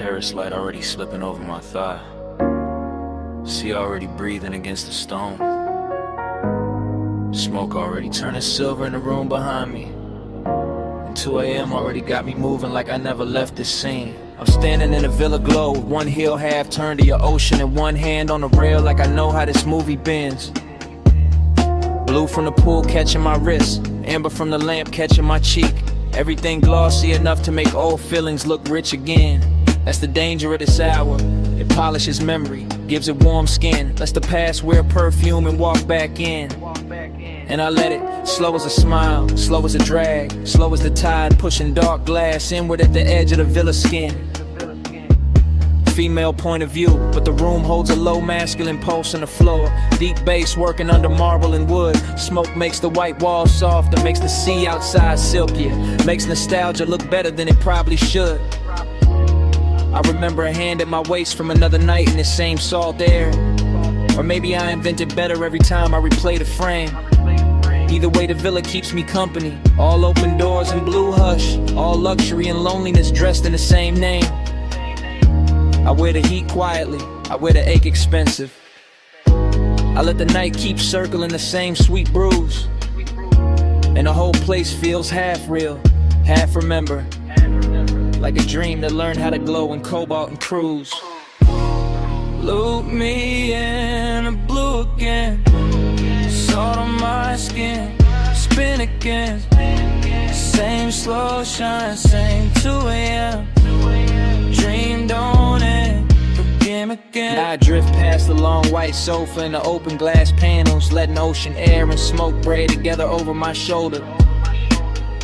Paris light already slipping over my thigh. Sea already breathing against the stone. Smoke already turning silver in the room behind me. And 2 a.m. already got me moving like I never left this scene. I'm standing in a villa glow with one heel half turned to your ocean and one hand on the rail like I know how this movie bends. Blue from the pool catching my wrist, amber from the lamp catching my cheek. Everything glossy enough to make old feelings look rich again. That's the danger of this hour. It polishes memory, gives it warm skin, lets the past wear perfume and walk back in. And I let it, slow as a smile, slow as a drag, slow as the tide pushing dark glass inward at the edge of the villa skin. Female point of view, but the room holds a low masculine pulse on the floor. Deep bass working under marble and wood. Smoke makes the white walls softer, makes the sea outside silkier, makes nostalgia look better than it probably should. I remember a hand at my waist from another night in the same salt air. Or maybe I invented better every time I replay the frame. Either way, the villa keeps me company. All open doors and blue hush, all luxury and loneliness dressed in the same name. I wear the heat quietly, I wear the ache expensive. I let the night keep circling the same sweet brews. And the whole place feels half real, half remember. Like a dream that learned how to glow in cobalt and cruise. Loop me in the blue again, salt on my skin, spin again. Same slow shine, same 2 a.m. Dream don't end, begin again. I drift past the long white sofa and the open glass panels, letting ocean air and smoke braid together over my shoulder.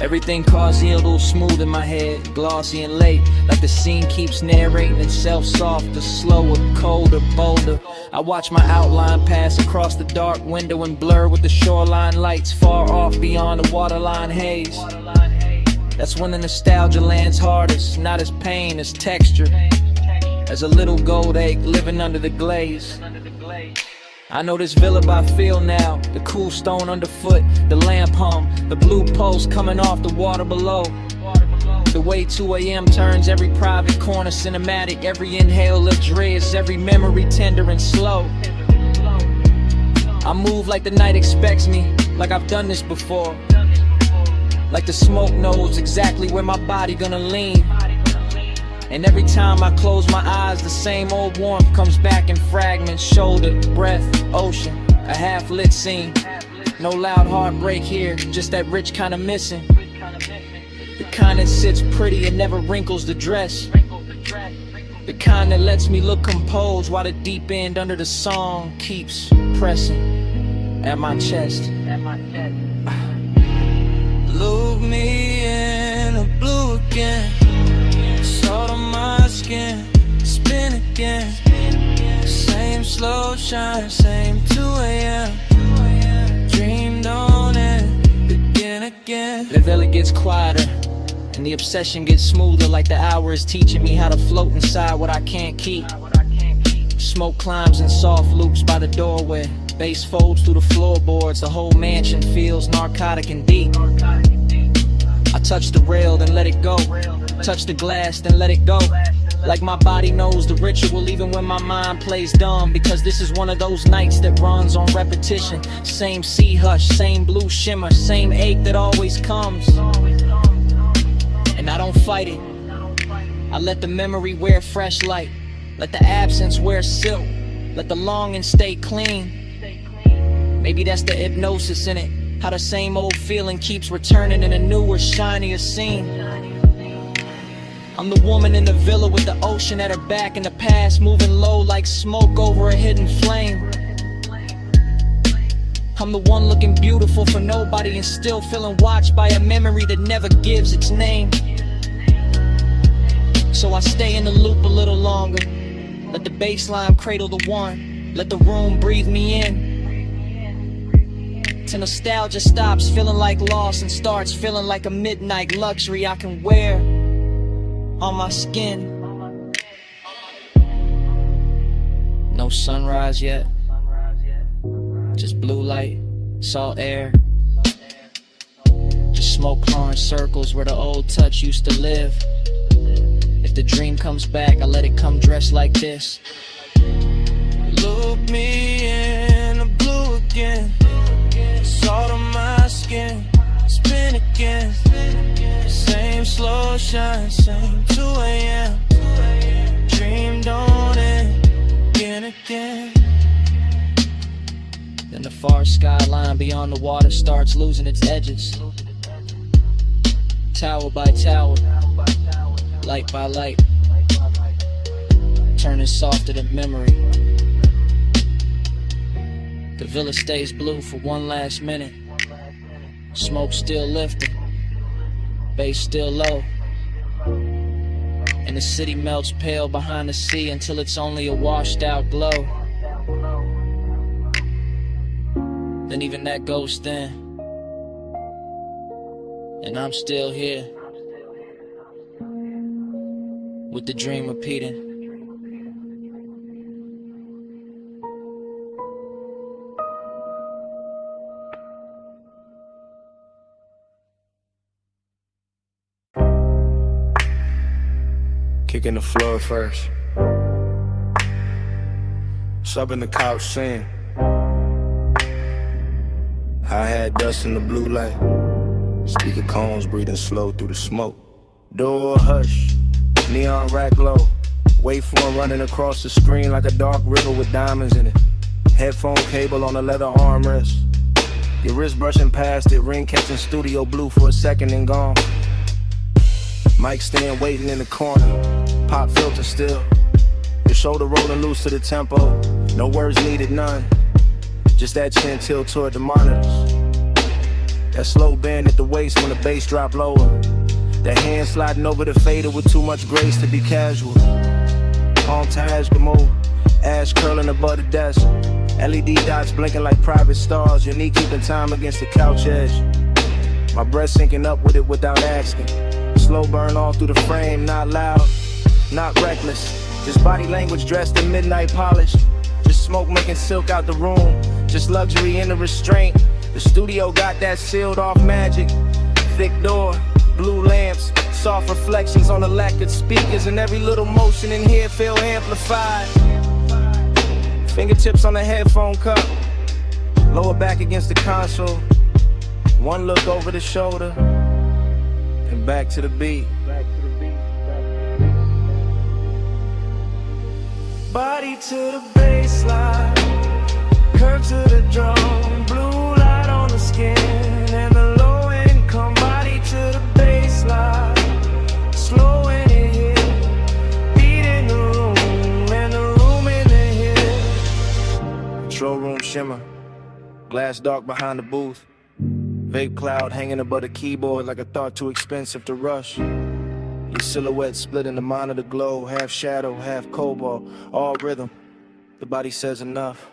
Everything causey a little smooth in my head, glossy and late, like the scene keeps narrating itself softer, slower, colder, bolder. I watch my outline pass across the dark window and blur with the shoreline lights far off beyond the waterline haze. That's when the nostalgia lands hardest, not as pain, as texture, as a little gold egg living under the glaze. I know this villa by feel now, the cool stone underfoot, the lamp hum, the blue pulse coming off the water below. The way 2 a.m. turns every private corner cinematic, every inhale luxurious, every memory tender and slow. I move like the night expects me, like I've done this before. Like the smoke knows exactly where my body gonna lean. And every time I close my eyes, the same old warmth comes back in fragments. Shoulder, breath, ocean, a half-lit scene. No loud heartbreak here, just that rich kind of missing. The kind that sits pretty and never wrinkles the dress. The kind that lets me look composed while the deep end under the song keeps pressing at my chest. Loop me in the blue again, salt on my skin, spin again. Same slow shine, same 2 a.m. Dream don't end, begin again. The villa gets quieter and the obsession gets smoother, like the hour is teaching me how to float inside what I can't keep. Smoke climbs in soft loops by the doorway, bass folds through the floorboards, the whole mansion feels narcotic and deep. I touch the rail, then let it go. Touch the glass, then let it go. Like my body knows the ritual even when my mind plays dumb. Because this is one of those nights that runs on repetition. Same sea hush, same blue shimmer, same ache that always comes. And I don't fight it, I let the memory wear fresh light. Let the absence wear silk, let the longing stay clean. Maybe that's the hypnosis in it, how the same old feeling keeps returning in a newer, shinier scene. I'm the woman in the villa with the ocean at her back and the past moving low like smoke over a hidden flame. I'm the one looking beautiful for nobody and still feeling watched by a memory that never gives its name. So I stay in the loop a little longer, let the bassline cradle the one, let the room breathe me in. Till nostalgia stops feeling like loss and starts feeling like a midnight luxury I can wear on my skin. No sunrise yet, just blue light, salt air, just smoke clawing circles where the old touch used to live. It If the dream comes back, I let it come dressed like this. Look me in the blue again. Salt on my skin, spin again. Same slow shine, same 2 a.m. Dream don't end, again. Then the far skyline beyond the water starts losing its edges. Tower by tower, light by light, turning softer than memory. The villa stays blue for one last minute. Smoke still lifting, bass still low, and the city melts pale behind the sea until it's only a washed out glow. Then even that goes thin, and I'm still here, with the dream repeating. Kicking the floor first. Subbing the couch scene. Hi-hat dust in the blue light. Speaker cones breathing slow through the smoke. Door hush, neon rack glow. Waveform running across the screen like a dark river with diamonds in it. Headphone cable on a leather armrest. Your wrist brushing past it, ring catching studio blue for a second and gone. Mic stand waiting in the corner, pop filter still. Your shoulder rolling loose to the tempo, no words needed, none. Just that chin tilt toward the monitors. That slow bend at the waist when the bass drop lower. That hand sliding over the fader with too much grace to be casual. Palm to move, ash curling above the desk. LED dots blinking like private stars, your knee keeping time against the couch edge. My breath syncing up with it without asking. Slow burn all through the frame, not loud, not reckless. Just body language dressed in midnight polish. Just smoke making silk out the room. Just luxury in the restraint. The studio got that sealed off magic. Thick door, blue lamps, soft reflections on the lacquered speakers, and every little motion in here feel amplified. Fingertips on the headphone cup, lower back against the console. One look over the shoulder, and back to the beat. Body to the baseline, curve to the drum, blue light on the skin, and the low income. Body to the baseline, slow in it here, beat in the room, and the room in the here. Control room shimmer, glass dark behind the booth. Vape cloud hanging above the keyboard like a thought too expensive to rush. Your silhouette split in the monitor glow, half shadow, half cobalt, all rhythm. The body says enough.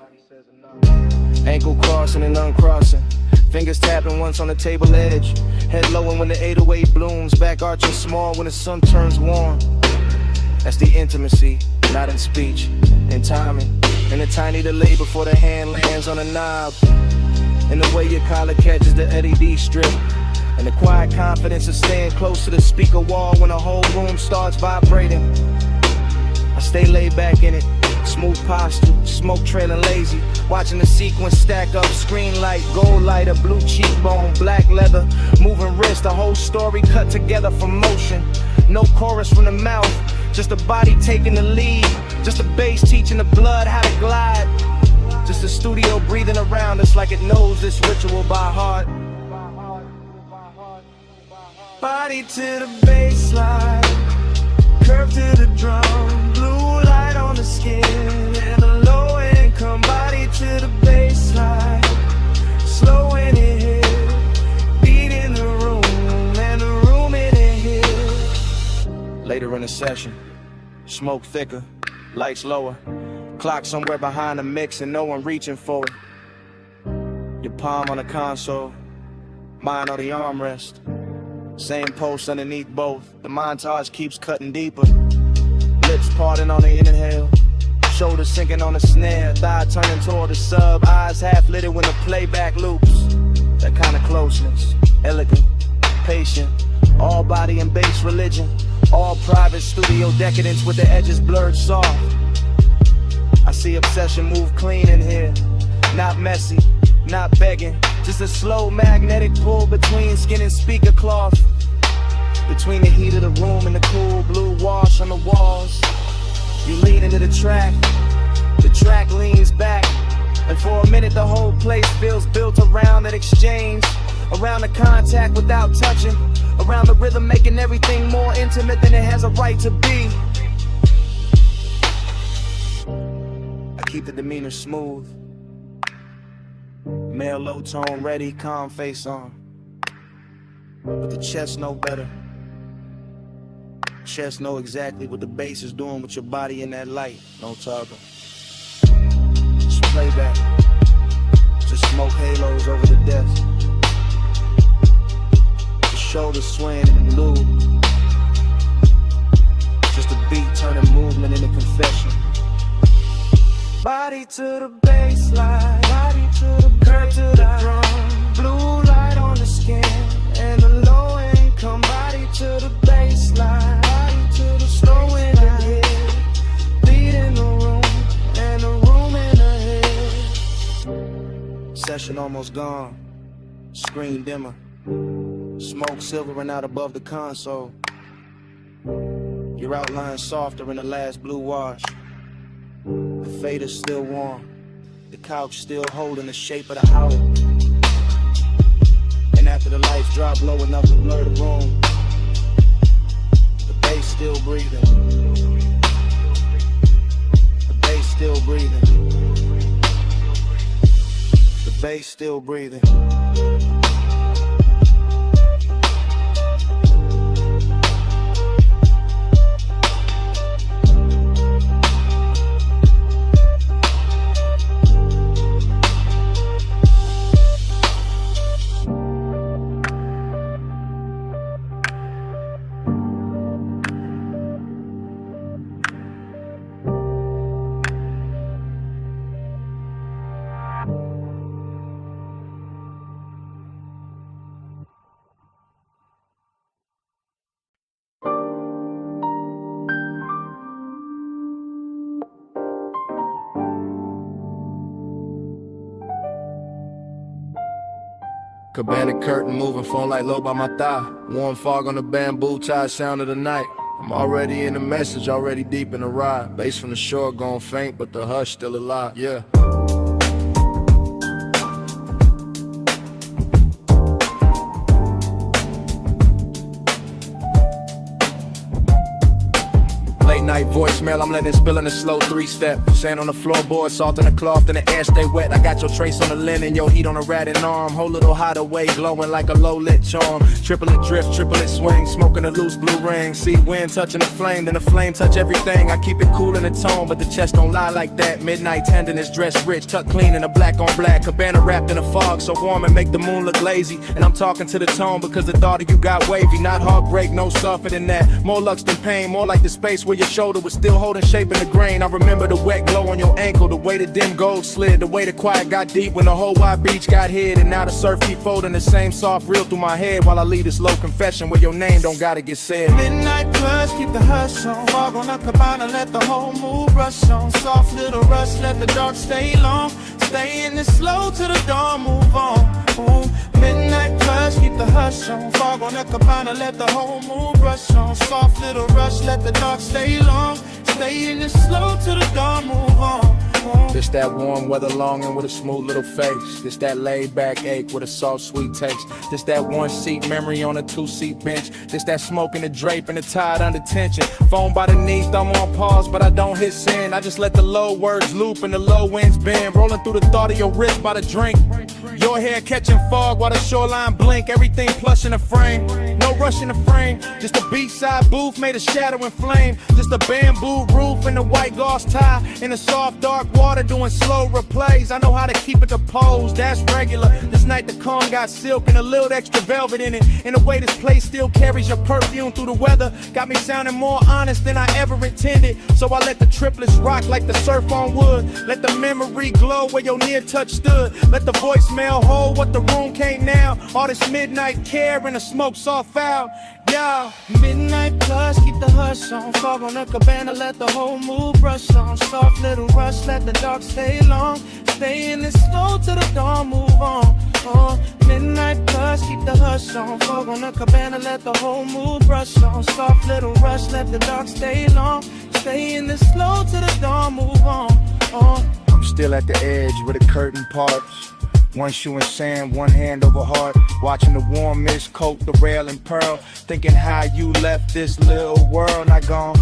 Ankle crossing and uncrossing, fingers tapping once on the table edge. Head lowing when the 808 blooms, back arching small when the sun turns warm. That's the intimacy, not in speech, in timing. And a tiny delay before the hand lands on the knob. And the way your collar catches the LED strip. And the quiet confidence of staying close to the speaker wall when the whole room starts vibrating. I stay laid back in it, smooth posture, smoke trailing lazy. Watching the sequence stack up, screen light, gold lighter, blue cheekbone, black leather, moving wrist, the whole story cut together from motion. No chorus from the mouth, just a body taking the lead. Just a bass teaching the blood how to glide. Just a studio breathing around us like it knows this ritual by heart. Body to the baseline, curve to the drum, blue light on the skin, and a low income. Body to the baseline, slow in it here, beat in the room, and the room in it here. Later in the session, smoke thicker, lights lower, clock somewhere behind the mix and no one reaching for it. Your palm on the console, mine on the armrest. Same post underneath both, the montage keeps cutting deeper. Lips parting on the inhale, shoulders sinking on the snare, thigh turning toward the sub, eyes half lit when the playback loops. That kind of closeness, elegant, patient, all body and bass religion. All private studio decadence with the edges blurred soft. I see obsession move clean in here. Not messy, not begging. Just a slow magnetic pull between skin and speaker cloth. Between the heat of the room and the cool blue wash on the walls. You lean into the track leans back. And for a minute the whole place feels built around that exchange. Around the contact without touching. Around the rhythm making everything more intimate than it has a right to be. I keep the demeanor smooth. Male low tone ready, calm face on. But the chest know better. Chest know exactly what the bass is doing with your body in that light. No toggle. Just playback. Just smoke halos over the desk. The shoulders swaying in the loop. Just a beat turning movement into confession. Body to the baseline, body to the curve to the drum. Blue light on the skin, and the low income. Body to the baseline, body to the slow in the head. Beat in the room, and the room in the head. Session almost gone. Screen dimmer. Smoke silvering out above the console. Your outline softer in the last blue wash. The fader's still warm. The couch still holding the shape of the house. And after the lights drop low enough to blur the room, the bass still breathing. The bass still breathing. The bass still breathing. Cabana curtain moving, phone light low by my thigh. Warm fog on the bamboo tie, sound of the night. I'm already in the message, already deep in the ride. Bass from the shore gone faint, but the hush still alive, yeah. Late night voicemail, I'm letting it spill in a slow 3-step. Sand on the floorboard, salt in the cloth, and the air stay wet. I got your trace on the linen, your heat on a ratted arm. Whole little hideaway, glowing like a low-lit charm. Triplet drift, triplet swing, smoking a loose blue ring. See wind touching the flame, then the flame touch everything. I keep it cool in the tone, but the chest don't lie like that. Midnight tenderness, dressed rich, tucked clean in a black on black. Cabana wrapped in a fog, so warm and make the moon look lazy. And I'm talking to the tone because the thought of you got wavy. Not heartbreak, no softer than that. More lux than pain, more like the space where your shoulder was still holding shape in the grain. I remember the wet glow on your ankle, the way the dim gold slid, the way the quiet got deep when the whole wide beach got hid. And now the surf keep folding the same soft reel through my head while I leave this low confession where your name don't gotta get said. Midnight plus, keep the hush on. Fog on the cabana, let the whole mood rush on. Soft little rush, let the dark stay long. Stay in this slow till the dawn, move on. Ooh. Midnight plus, keep the hush on. Fog on the cabana, let the whole mood rush on. Soft little rush, let the dark stay long. Stay in this slow till the dawn, move on. This that warm weather longing with a smooth little face. This that laid back ache with a soft sweet taste. This that one seat memory on a 2-seat bench. This that smoke in the drape and the tide under tension. Phone by the knee, thumb on pause, but I don't hit send. I just let the low words loop and the low winds bend. Rolling through the thought of your wrist by the drink. Your hair catching fog while the shoreline blink. Everything plush in the frame. No rush in the frame. Just a beachside booth made of shadow and flame. Just a bamboo roof and a white gauze tie. In the soft dark water doing slow replays. I know how to keep it composed, that's regular. This night the calm got silk and a little extra velvet in it. In the way this place still carries your perfume through the weather. Got me sounding more honest than I ever intended. So I let the triplets rock like the surf on wood. Let the memory glow where your near touch stood. Let the voicemail hold what the room can't now. All this midnight care and the smoke soft fast. crowd. Yo, midnight plus, keep the hush on. Fog on the cabana, let the whole mood brush on. Soft little rush, let the dark stay long. Stay in it slow till the dawn, move on. Midnight plus, keep the hush on. Fog on the cabana, let the whole mood brush on. Soft little rush, let the dark stay long. Stay in it slow till the dawn, move on. I'm still at the edge where the curtain parts. One shoe in sand, one hand over heart. Watching the warm mist coat the rail and pearl. Thinking how you left this little world. Not gone,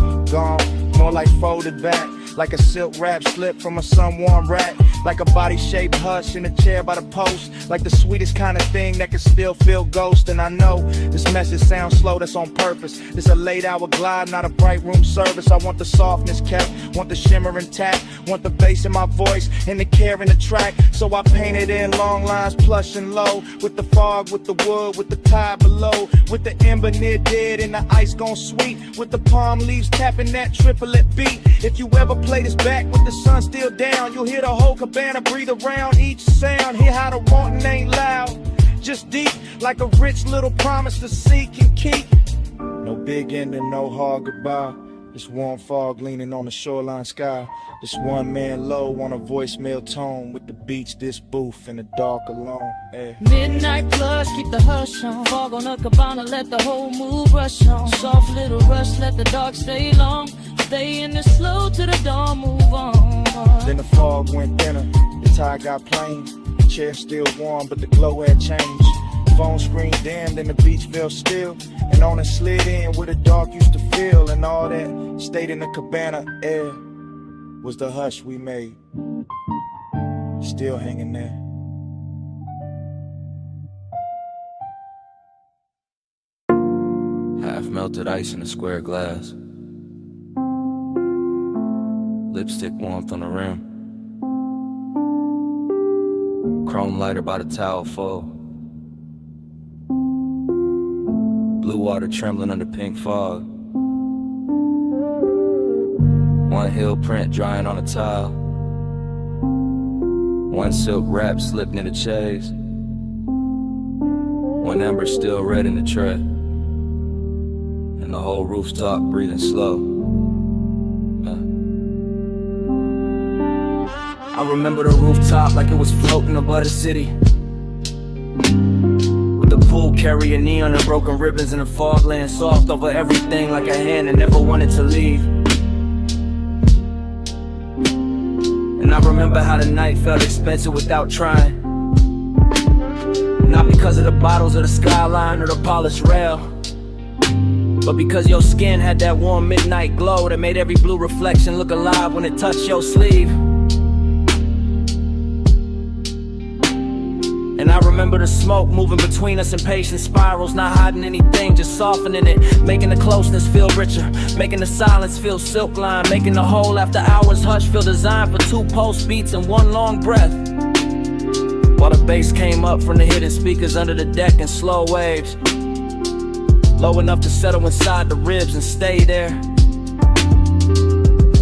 more like folded back. Like a silk wrap slip from a sun-warm rack. Like a body-shaped hush in a chair by the post. Like the sweetest kind of thing that can still feel ghost. And I know this message sounds slow, that's on purpose. It's a late hour glide, not a bright room service. I want the softness kept, want the shimmer intact. Want the bass in my voice and the care in the track. So I painted in long lines, plush and low. With the fog, with the wood, with the tide below. With the ember near dead and the ice gone sweet. With the palm leaves tapping that triplet beat. If you ever play this back with the sun still down, you'll hear the whole cabana breathe around each sound. Hear how the wanting ain't loud, just deep, like a rich little promise to seek and keep. No big ending, no hard goodbye. This warm fog leaning on the shoreline sky. This one man low on a voicemail tone. With the beach, this booth in the dark alone. Midnight plus, keep the hush on. Fog on the cabana, let the whole mood rush on. Soft little rush, let the dark stay long. Stay in the slow till the dawn, move on. Then the fog went thinner, the tide got plain. The chair still warm, but the glow had changed. Phone screen dimmed and the beach felt still. And on it slid in where the dark used to feel. And all that stayed in the cabana air was the hush we made, still hanging there. Half melted ice in a square glass. Lipstick warmth on the rim. Chrome lighter by the towel full. Blue water trembling under pink fog. One heel print drying on a tile. One silk wrap slipped near the chaise. One ember still red in the tray. And the whole rooftop breathing slow. I remember the rooftop like it was floating above the city. With the pool carrying neon and broken ribbons and the fog laying soft over everything like a hand that never wanted to leave. And I remember how the night felt expensive without trying. Not because of the bottles or the skyline or the polished rail, but because your skin had that warm midnight glow that made every blue reflection look alive when it touched your sleeve. And I remember the smoke moving between us in patient spirals, not hiding anything, just softening it, making the closeness feel richer, making the silence feel silk lined, making the whole after hours hush feel designed for 2 pulse beats and 1 long breath. While the bass came up from the hidden speakers under the deck in slow waves, low enough to settle inside the ribs and stay there.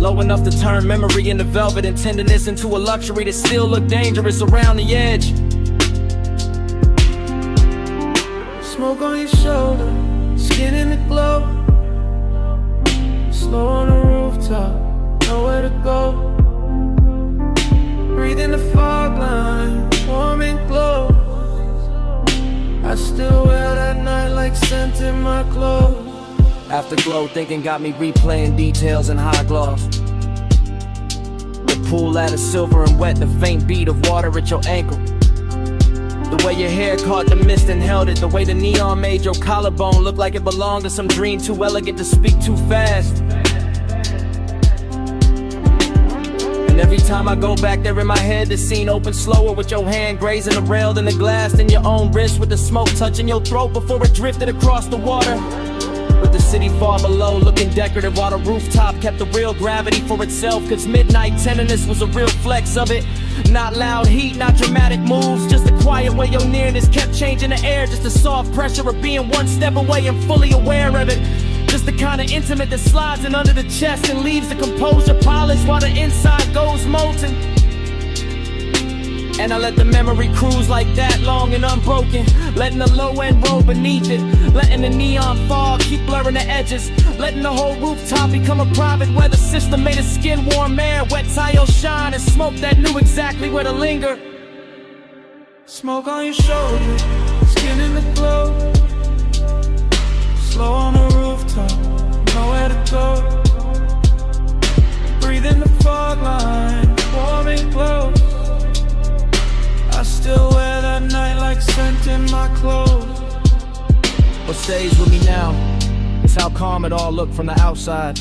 Low enough to turn memory into velvet and tenderness into a luxury that still looked dangerous around the edge. Smoke on your shoulder, skin in the glow. Slow on the rooftop, nowhere to go. Breathing the fog line, warm and glow. I still wear that night like scent in my clothes. Afterglow thinking got me replaying details in high gloss. The pool ladder silver and wet, the faint beat of water at your ankle. The way your hair caught the mist and held it. The way the neon made your collarbone look like it belonged to some dream too elegant to speak too fast. And every time I go back there in my head, the scene opens slower with your hand grazing the rail, then the glass, then your own wrist with the smoke touching your throat before it drifted across the water. With the city far below looking decorative while the rooftop kept the real gravity for itself. Cause midnight tenderness was a real flex of it. Not loud heat, not dramatic moves, just the quiet way your nearness kept changing the air. Just the soft pressure of being one step away and fully aware of it. Just the kind of intimate that slides in under the chest and leaves the composure polished while the inside goes molten. And I let the memory cruise like that, long and unbroken. Letting the low end roll beneath it. Letting the neon fog keep blurring the edges. Letting the whole rooftop become a private weather system. Made of skin warm air, wet tile shine, and smoke that knew exactly where to linger. Smoke on your shoulder, skin in the glow. Slow on the rooftop, nowhere to go. Breathe in the fog line, warm and close. I still wear that night like scent in my clothes. What stays with me now is how calm it all looked from the outside.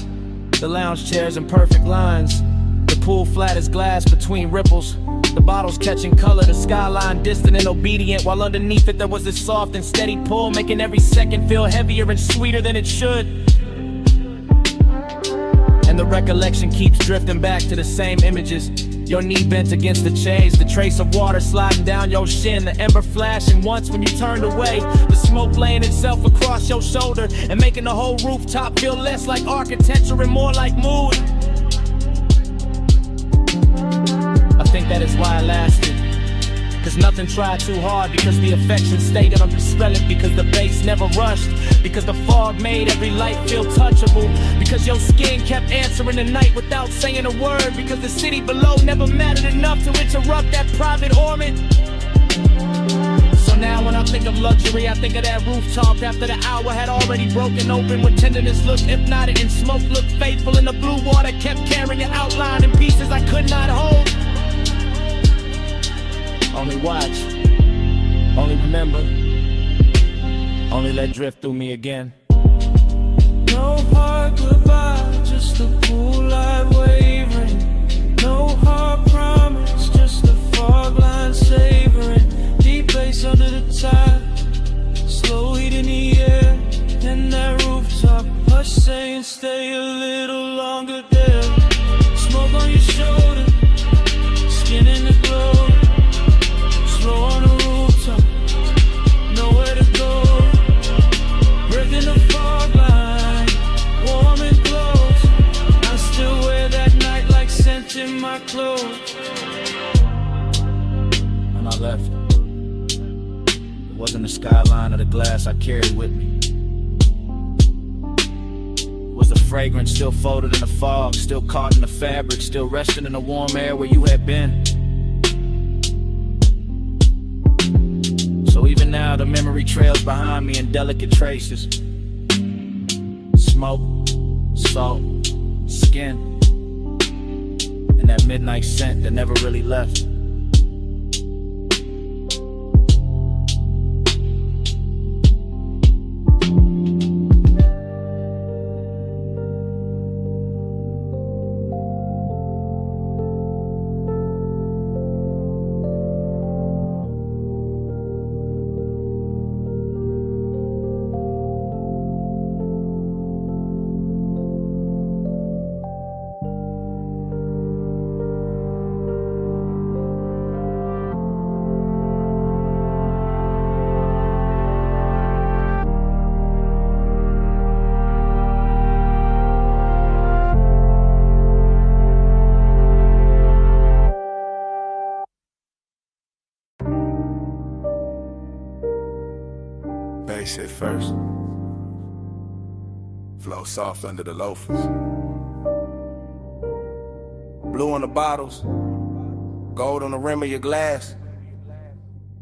The lounge chairs in perfect lines, the pool flat as glass between ripples. The bottles catching color, the skyline distant and obedient, while underneath it there was this soft and steady pull, making every second feel heavier and sweeter than it should. And the recollection keeps drifting back to the same images. Your knee bent against the chains, the trace of water sliding down your shin, the ember flashing once when you turned away, the smoke laying itself across your shoulder and making the whole rooftop feel less like architecture and more like mood. I think that is why I lasted, cause nothing tried too hard, because the affection stayed and I'm just relevant, because the bass never rushed, because the fog made every light feel touchable, because your skin kept answering the night without saying a word, because the city below never mattered enough to interrupt that private orbit. So now when I think of luxury, I think of that rooftop after the hour had already broken open, when tenderness looked hypnotic and smoke looked faithful, and the blue water kept carrying an outline in pieces I could not hold. Only watch, only remember, only let drift through me again. No hard goodbye, just a pool light wavering. No hard promise, just a fog line savoring. Deep bass under the tide, slow heat in the air. And that rooftop, hush saying stay a little longer there. Smoke on your shoulder, skin in the glow. Slow on the rooftop, nowhere to go. Breaking the fog line, warm and close. I still wear that night like scent in my clothes. When I left, it wasn't the skyline or the glass I carried with me. It was the fragrance still folded in the fog, still caught in the fabric, still resting in the warm air where you had been. So even now the memory trails behind me in delicate traces. Smoke, salt, skin, and that midnight scent that never really left. Bass hit first, flow soft under the loafers. Blue on the bottles, gold on the rim of your glass.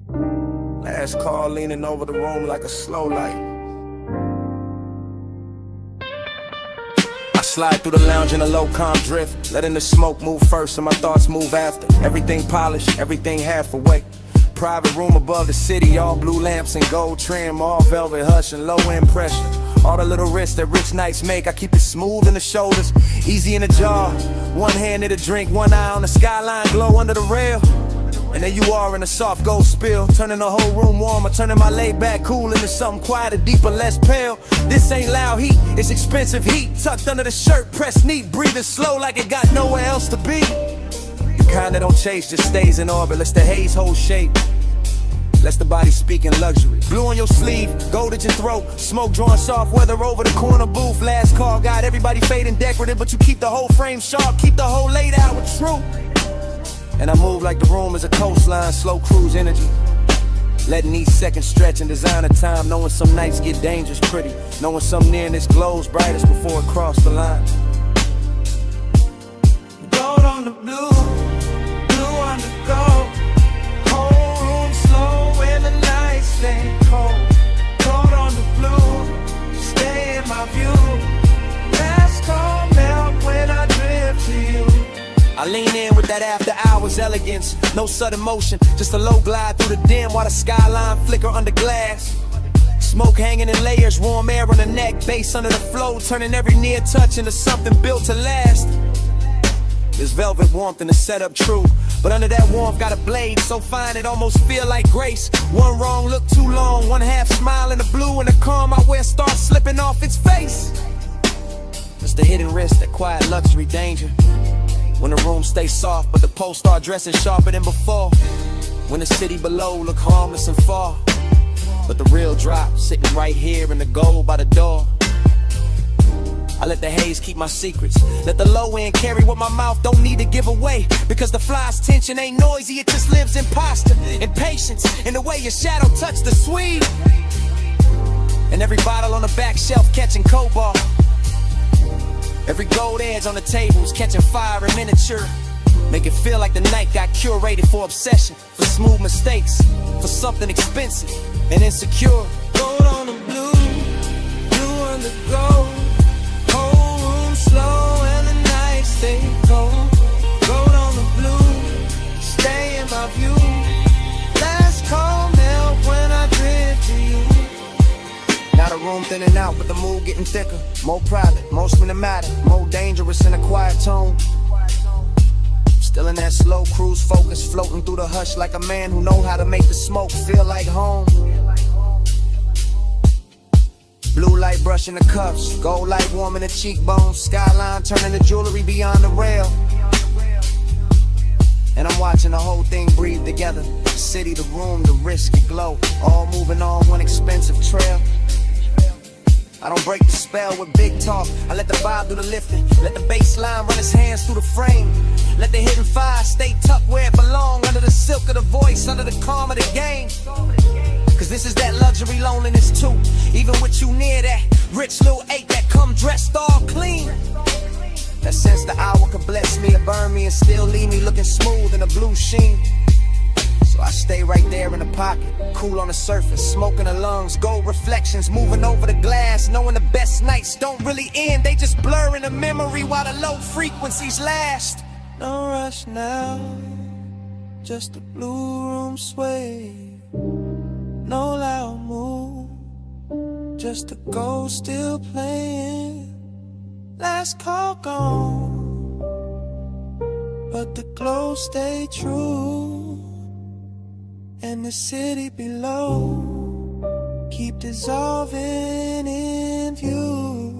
Last call leaning over the room like a slow light. I slide through the lounge in a low calm drift, letting the smoke move first and my thoughts move after. Everything polished, everything half away. Private room above the city, all blue lamps and gold trim, all velvet hush and low end pressure. All the little risks that rich nights make, I keep it smooth in the shoulders, easy in the jaw. One hand in the drink, one eye on the skyline, glow under the rail. And there you are in a soft gold spill, turning the whole room warmer, turning my laid back cool into something quieter, deeper, less pale. This ain't loud heat, it's expensive heat, tucked under the shirt, pressed neat, breathing slow like it got nowhere else to be. The kind that don't chase, just stays in orbit, lets the haze hold shape, lets the body speak in luxury. Blue on your sleeve, gold at your throat, smoke drawing soft weather over the corner booth. Last call, got everybody fading decorative, but you keep the whole frame sharp, keep the whole laid out with truth. And I move like the room is a coastline, slow cruise energy. Letting each second stretch and design a time, knowing some nights get dangerous pretty, knowing some nearness glows brightest before it crossed the line. Gold on the blue, blue on the gold. Whole room slow when the nights stay cold. Gold on the blue, stay in my view. Last call melt when I drift to you. I lean in with that after hours elegance, no sudden motion, just a low glide through the dim while the skyline flicker under glass. Smoke hanging in layers, warm air on the neck, bass under the flow, turning every near touch into something built to last. There's velvet warmth in the setup, true, but under that warmth got a blade so fine it almost feel like grace. One wrong look too long, one half smile in the blue, and the calm I wear starts slipping off its face. It's the hidden risk, that quiet luxury danger. When the room stays soft, but the posts start dressing sharper than before. When the city below look harmless and far, but the real drop sitting right here in the gold by the door. I let the haze keep my secrets, let the low end carry what my mouth don't need to give away. Because the fly's tension ain't noisy, it just lives in posture, in patience, in the way your shadow touched the sweet. And every bottle on the back shelf catching cobalt. Every gold edge on the tables catching fire in miniature. Make it feel like the night got curated for obsession, for smooth mistakes, for something expensive and insecure. Gold on the blue, blue on the gold. Whole room slow and the nights stay cold. Gold on the blue, stay in my view. Last call melt when I drift to you. Now the room thinning out, but the mood getting thicker. More private, more cinematic, more dangerous in a quiet tone. Still in that slow cruise focus, floating through the hush like a man who know how to make the smoke feel like home. Blue light brushing the cuffs, gold light warming the cheekbones, skyline turning the jewelry beyond the rail. And I'm watching the whole thing breathe together. The city, the room, the risk, and glow, all moving on one expensive trail. I don't break the spell with big talk, I let the vibe do the lifting. Let the bass line run its hands through the frame. Let the hidden fire stay tucked where it belong, under the silk of the voice, under the calm of the game. Cause this is that luxury loneliness too. Even with you near, that rich little ache that come dressed all clean. That sense the hour could bless me or burn me and still leave me looking smooth in a blue sheen. So I stay right there in the pocket, cool on the surface, smoke in the lungs, gold reflections moving over the glass, knowing the best nights don't really end, they just blur in the memory while the low frequencies last. No rush now, just a blue room sway. No loud move, just a ghost still playing. Last call gone, but the glow stay true. And the city below keep dissolving in view.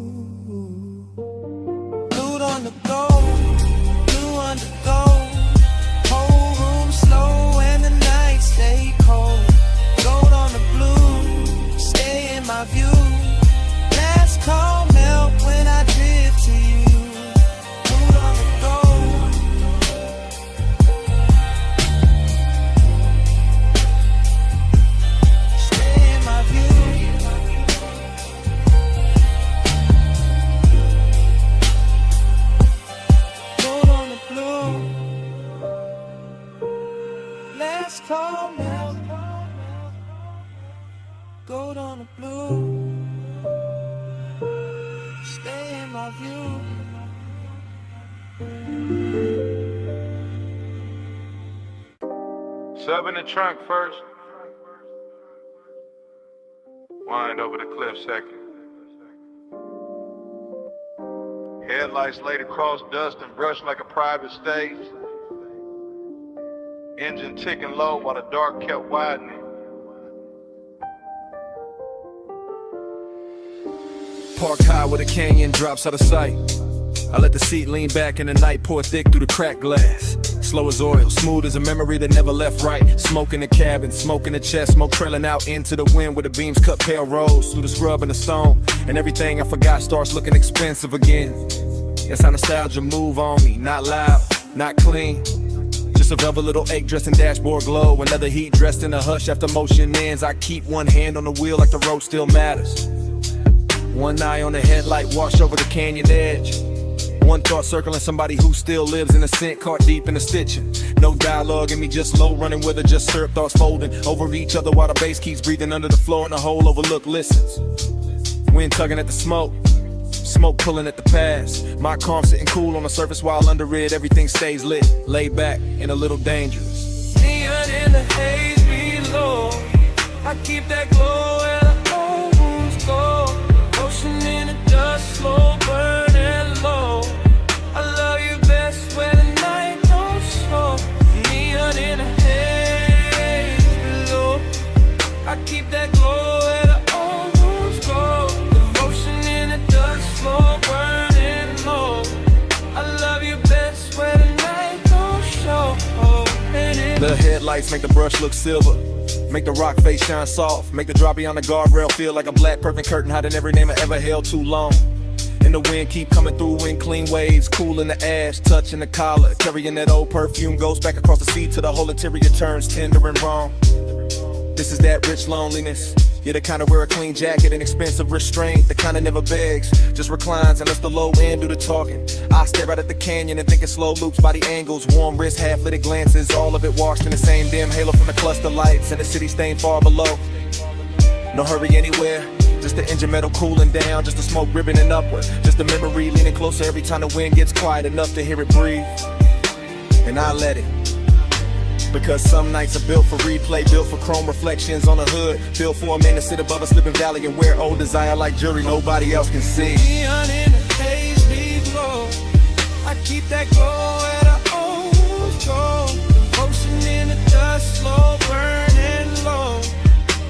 Blue on the gold, blue on the gold. Whole room slow and the nights stay cold. Gold on the blue, stay in my view. Last call melt when I drift to you. Blue on the gold. Stay in my view. Gold on the blue. Last call melt. Gold on the blue. Stay in my view. Sub in the trunk first. Wind over the cliff second. Headlights laid across dust and brushed like a private stage. Engine ticking low while the dark kept widening. Parked high where the canyon drops out of sight. I let the seat lean back and the night pour thick through the cracked glass. Slow as oil, smooth as a memory that never left right. Smoke in the cabin, smoke in the chest, smoke trailing out into the wind where the beams cut pale rose through the scrub and the stone. And everything I forgot starts looking expensive again. That's how nostalgia move on me, not loud, not clean. Just a velvet little ache dressed in dashboard glow. Another heat dressed in a hush after motion ends. I keep one hand on the wheel like the road still matters. One eye on the headlight, washed over the canyon edge. One thought circling somebody who still lives in a scent, caught deep in the stitching. No dialogue in me, just low running with her, just syrup thoughts folding over each other while the bass keeps breathing under the floor and the whole overlook listens. Wind tugging at the smoke, smoke pulling at the past. My calm sitting cool on the surface while under it everything stays lit, laid back and a little dangerous. Neon in the haze below, I keep that glow where the old wounds go. Ocean in the dust, slow burning low. I love you best when the night don't show. Neon in the haze below, I keep that glow where the old wounds go. Devotion in the dust, slow burning low. I love you best when the night don't show. The headlights make the brush look silver, make the rock face shine soft, make the drop beyond the guardrail feel like a black perfect curtain hiding every name I ever held too long. And the wind keep coming through in clean waves, cool in the ash, touching the collar, carrying that old perfume, goes back across the sea to the whole interior turns tender and wrong. This is that rich loneliness. You're the kind of wear a clean jacket and expensive restraint, the kind of never begs, just reclines and lets the low end do the talking. I stare out at the canyon and think in slow loops by the angles, warm wrist, half-lit glances, all of it washed in the same dim halo from the cluster lights and the city staying far below. No hurry anywhere, just the engine metal cooling down, just the smoke ribboning upward, just the memory leaning closer every time the wind gets quiet enough to hear it breathe. And I let it. Because some nights are built for replay, built for chrome reflections on the hood, built for a man to sit above a slipping valley and wear old desire like jewelry nobody else can see. Neon in the haze below, I keep that glow where the old wounds go. Devotion in the dust, slow burning low.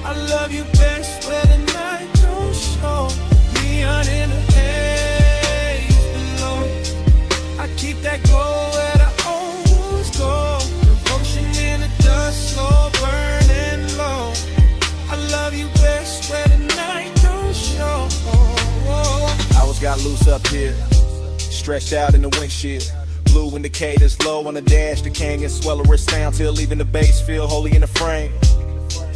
I love you best where the night don't show. Neon in the haze below, I keep that glow where the old wounds go. Devotion in the dust, slow burning low. I love you best where the night don't show. Hours got loose up here, stretched out in the windshield. Blue indicators low on the dash, the canyon swelling wrist sound till leaving the base feel holy in the frame.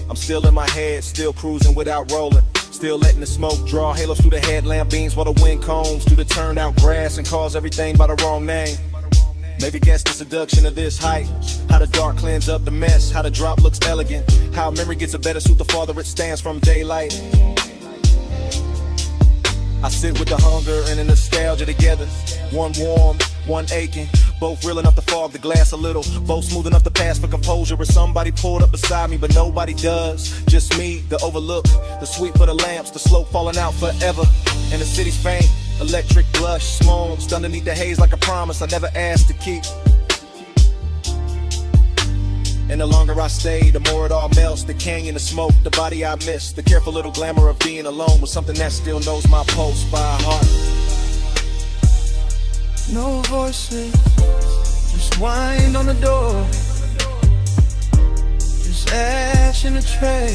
I'm still in my head, still cruising without rolling, still letting the smoke draw halos through the headlamp beams while the wind combs through the turned out grass and calls everything by the wrong name. Maybe guess the seduction of this height, how the dark cleans up the mess, how the drop looks elegant, how memory gets a better suit the farther it stands from daylight. I sit with the hunger and the nostalgia together, one warm, one aching, both real enough to fog the glass a little, both smooth enough to pass for composure. Or somebody pulled up beside me, but nobody does. Just me, the overlook, the sweep for the lamps, the slope falling out forever, and the city's faint, electric blush, smokes underneath the haze like a promise I never asked to keep. And the longer I stay, the more it all melts. The canyon, the smoke, the body I miss, the careful little glamour of being alone with something that still knows my pulse by heart. No voices, just wind on the door, just ash in the tray,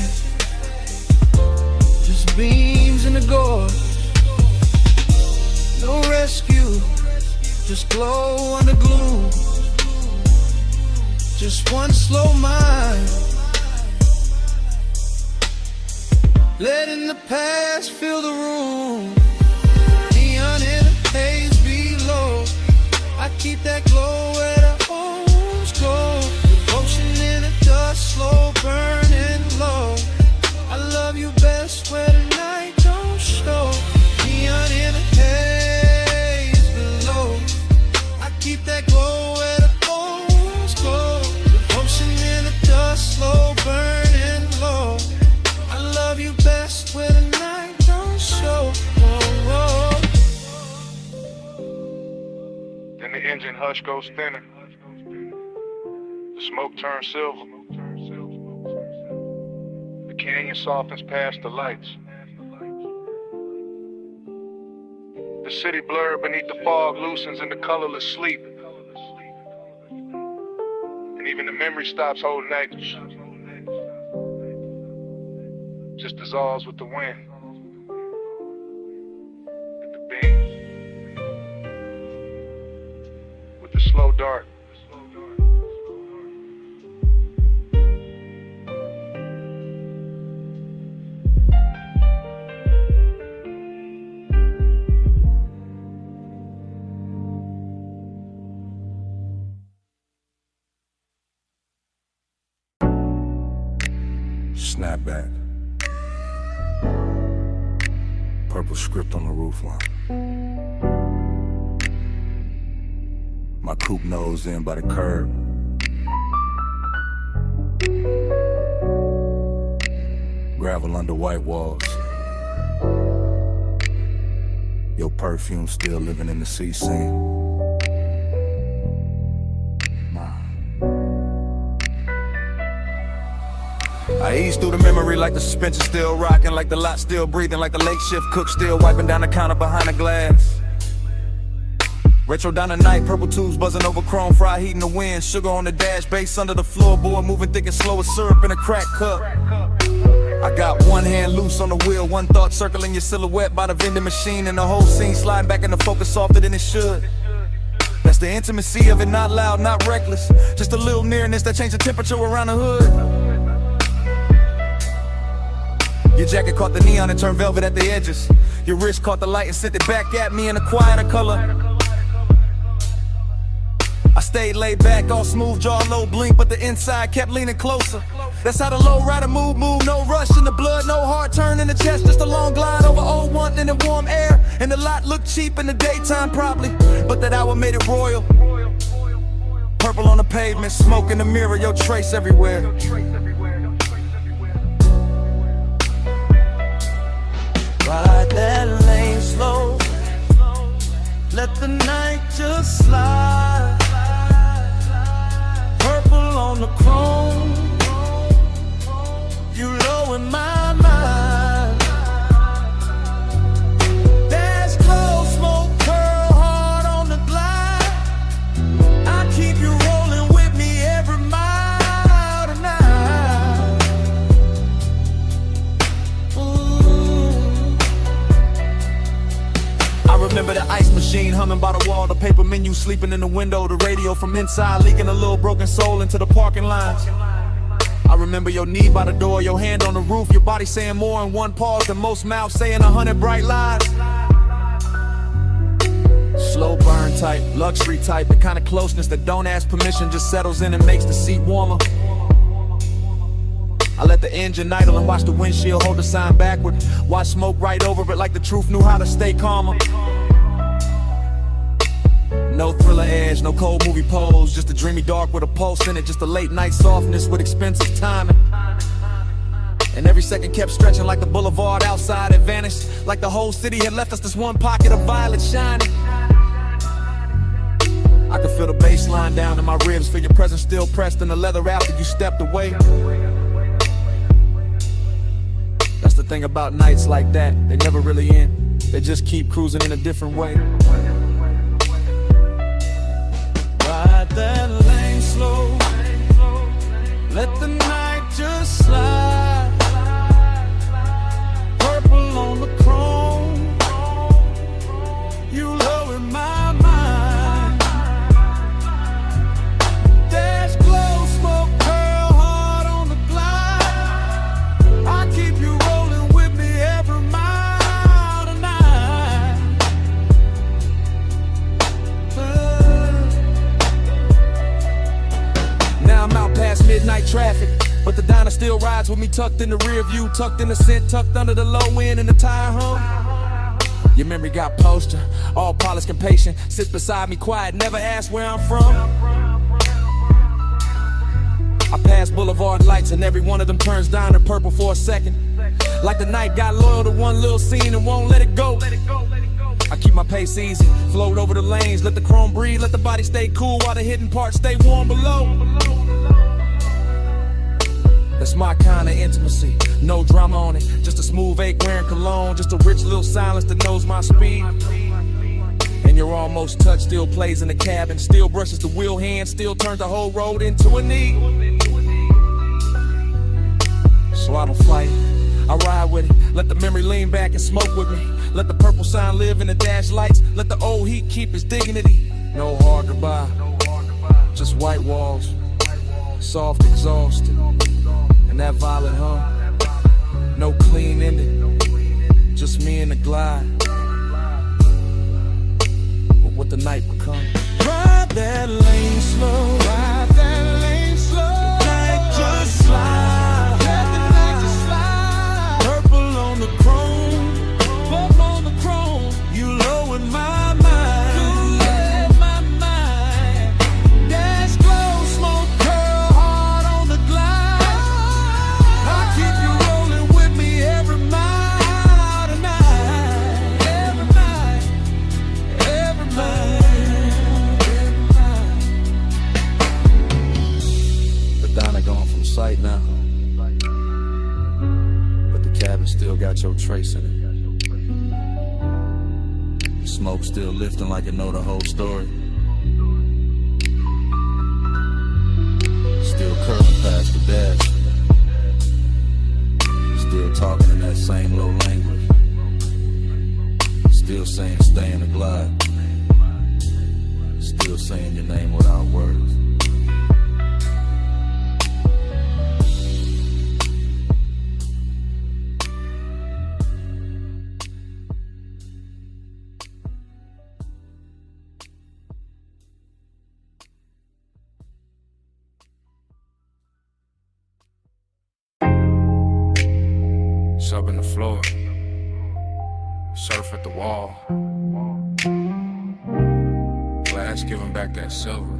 just beams in the gore. No rescue, just glow under gloom, just one slow mind, letting the past fill the room. Neon in the haze below, I keep that glow where the old wounds go. Devotion in the dust, slow burning low. I love you best where the night don't show. Neon in the haze below, I keep that glow where the old wounds go. Devotion in the dust, slow burning low. I love you best where the night don't show. Then the engine hush goes thinner. The smoke turns silver. The canyon softens past the lights. The city blurred beneath the fog loosens into colorless sleep. And even the memory stops holding anchors. Just dissolves with the wind. With the beams. With the slow dark. Snapback. Purple script on the roofline. My coupe nose in by the curb. Gravel under white walls. Your perfume still living in the sea scene. I ease through the memory like the suspension still rocking, like the lot still breathing, like the late shift cook still wiping down the counter behind the glass. Retro down the night, purple tubes buzzing over chrome, fry heat in the wind, sugar on the dash, bass under the floorboard, moving thick and slow as syrup in a crack cup. I got one hand loose on the wheel, one thought circling your silhouette by the vending machine, and the whole scene sliding back into focus softer than it should. That's the intimacy of it, not loud, not reckless, just a little nearness that changed the temperature around the hood. Your jacket caught the neon and turned velvet at the edges. Your wrist caught the light and sent it back at me in a quieter color. I stayed laid back, all smooth jaw, low blink, but the inside kept leaning closer. That's how the low rider move, no rush in the blood, no hard turn in the chest, just a long glide over old one in the warm air. And the lot looked cheap in the daytime probably, but that hour made it royal. Purple on the pavement, smoke in the mirror, your trace everywhere. Ride that lane slow, let the night just slide. Purple on the chrome, you low in my mind. Dash close, smoke curl hard on the glide. I keep you rolling with me every mile tonight. I remember the ice machine humming by the wall, the paper menu sleeping in the window, the radio from inside leaking a little broken soul into the parking lines. I remember your knee by the door, your hand on the roof, your body saying more in one pause than most mouths saying 100 bright lies. Slow burn type, luxury type, the kind of closeness that don't ask permission, just settles in and makes the seat warmer. I let the engine idle and watch the windshield hold the sign backward. Watch smoke right over it like the truth knew how to stay calmer. No thriller edge, no cold movie pose, just a dreamy dark with a pulse in it, just a late night softness with expensive timing. And every second kept stretching like the boulevard outside had vanished, like the whole city had left us this one pocket of violet shining. I could feel the bass line down in my ribs, feel your presence still pressed in the leather after you stepped away. That's the thing about nights like that, they never really end, they just keep cruising in a different way. Ride that lane slow, let the night just slide. Purple on the chrome, you low in my mind. Dash glow, smoke curl hard on the glide. I keep you rolling with me every mile tonight. Now I'm out past midnight traffic, but the diner still rides with me tucked in the rear view, tucked in the scent, tucked under the low end and the tire hum. Your memory got posture, all polished and patient, sits beside me quiet, never asked where I'm from. I pass boulevard lights and every one of them turns down to purple for a second, like the night got loyal to one little scene and won't let it go. I keep my pace easy, float over the lanes, let the chrome breathe, let the body stay cool while the hidden parts stay warm below. That's my kind of intimacy, no drama on it, just a smooth ache wearing cologne, just a rich little silence that knows my speed. And your almost touch still plays in the cabin, still brushes the wheel hand, still turns the whole road into a knee. So I don't fight it, I ride with it, let the memory lean back and smoke with me. Let the purple sign live in the dash lights, let the old heat keep its dignity. No hard goodbye, just white walls, soft exhaust, and that violet hum. No clean ending, just me and the glide, but what the night become. Ride that lane slow, ride that lane slow. Night just slide. Let the night got your trace in it. Smoke still lifting like it know the whole story. Still curving past the dash. Still talking in that same low language. Still saying stay in the glide. Still saying your name without words. Sub in the floor, surf at the wall. Glass giving back that silver.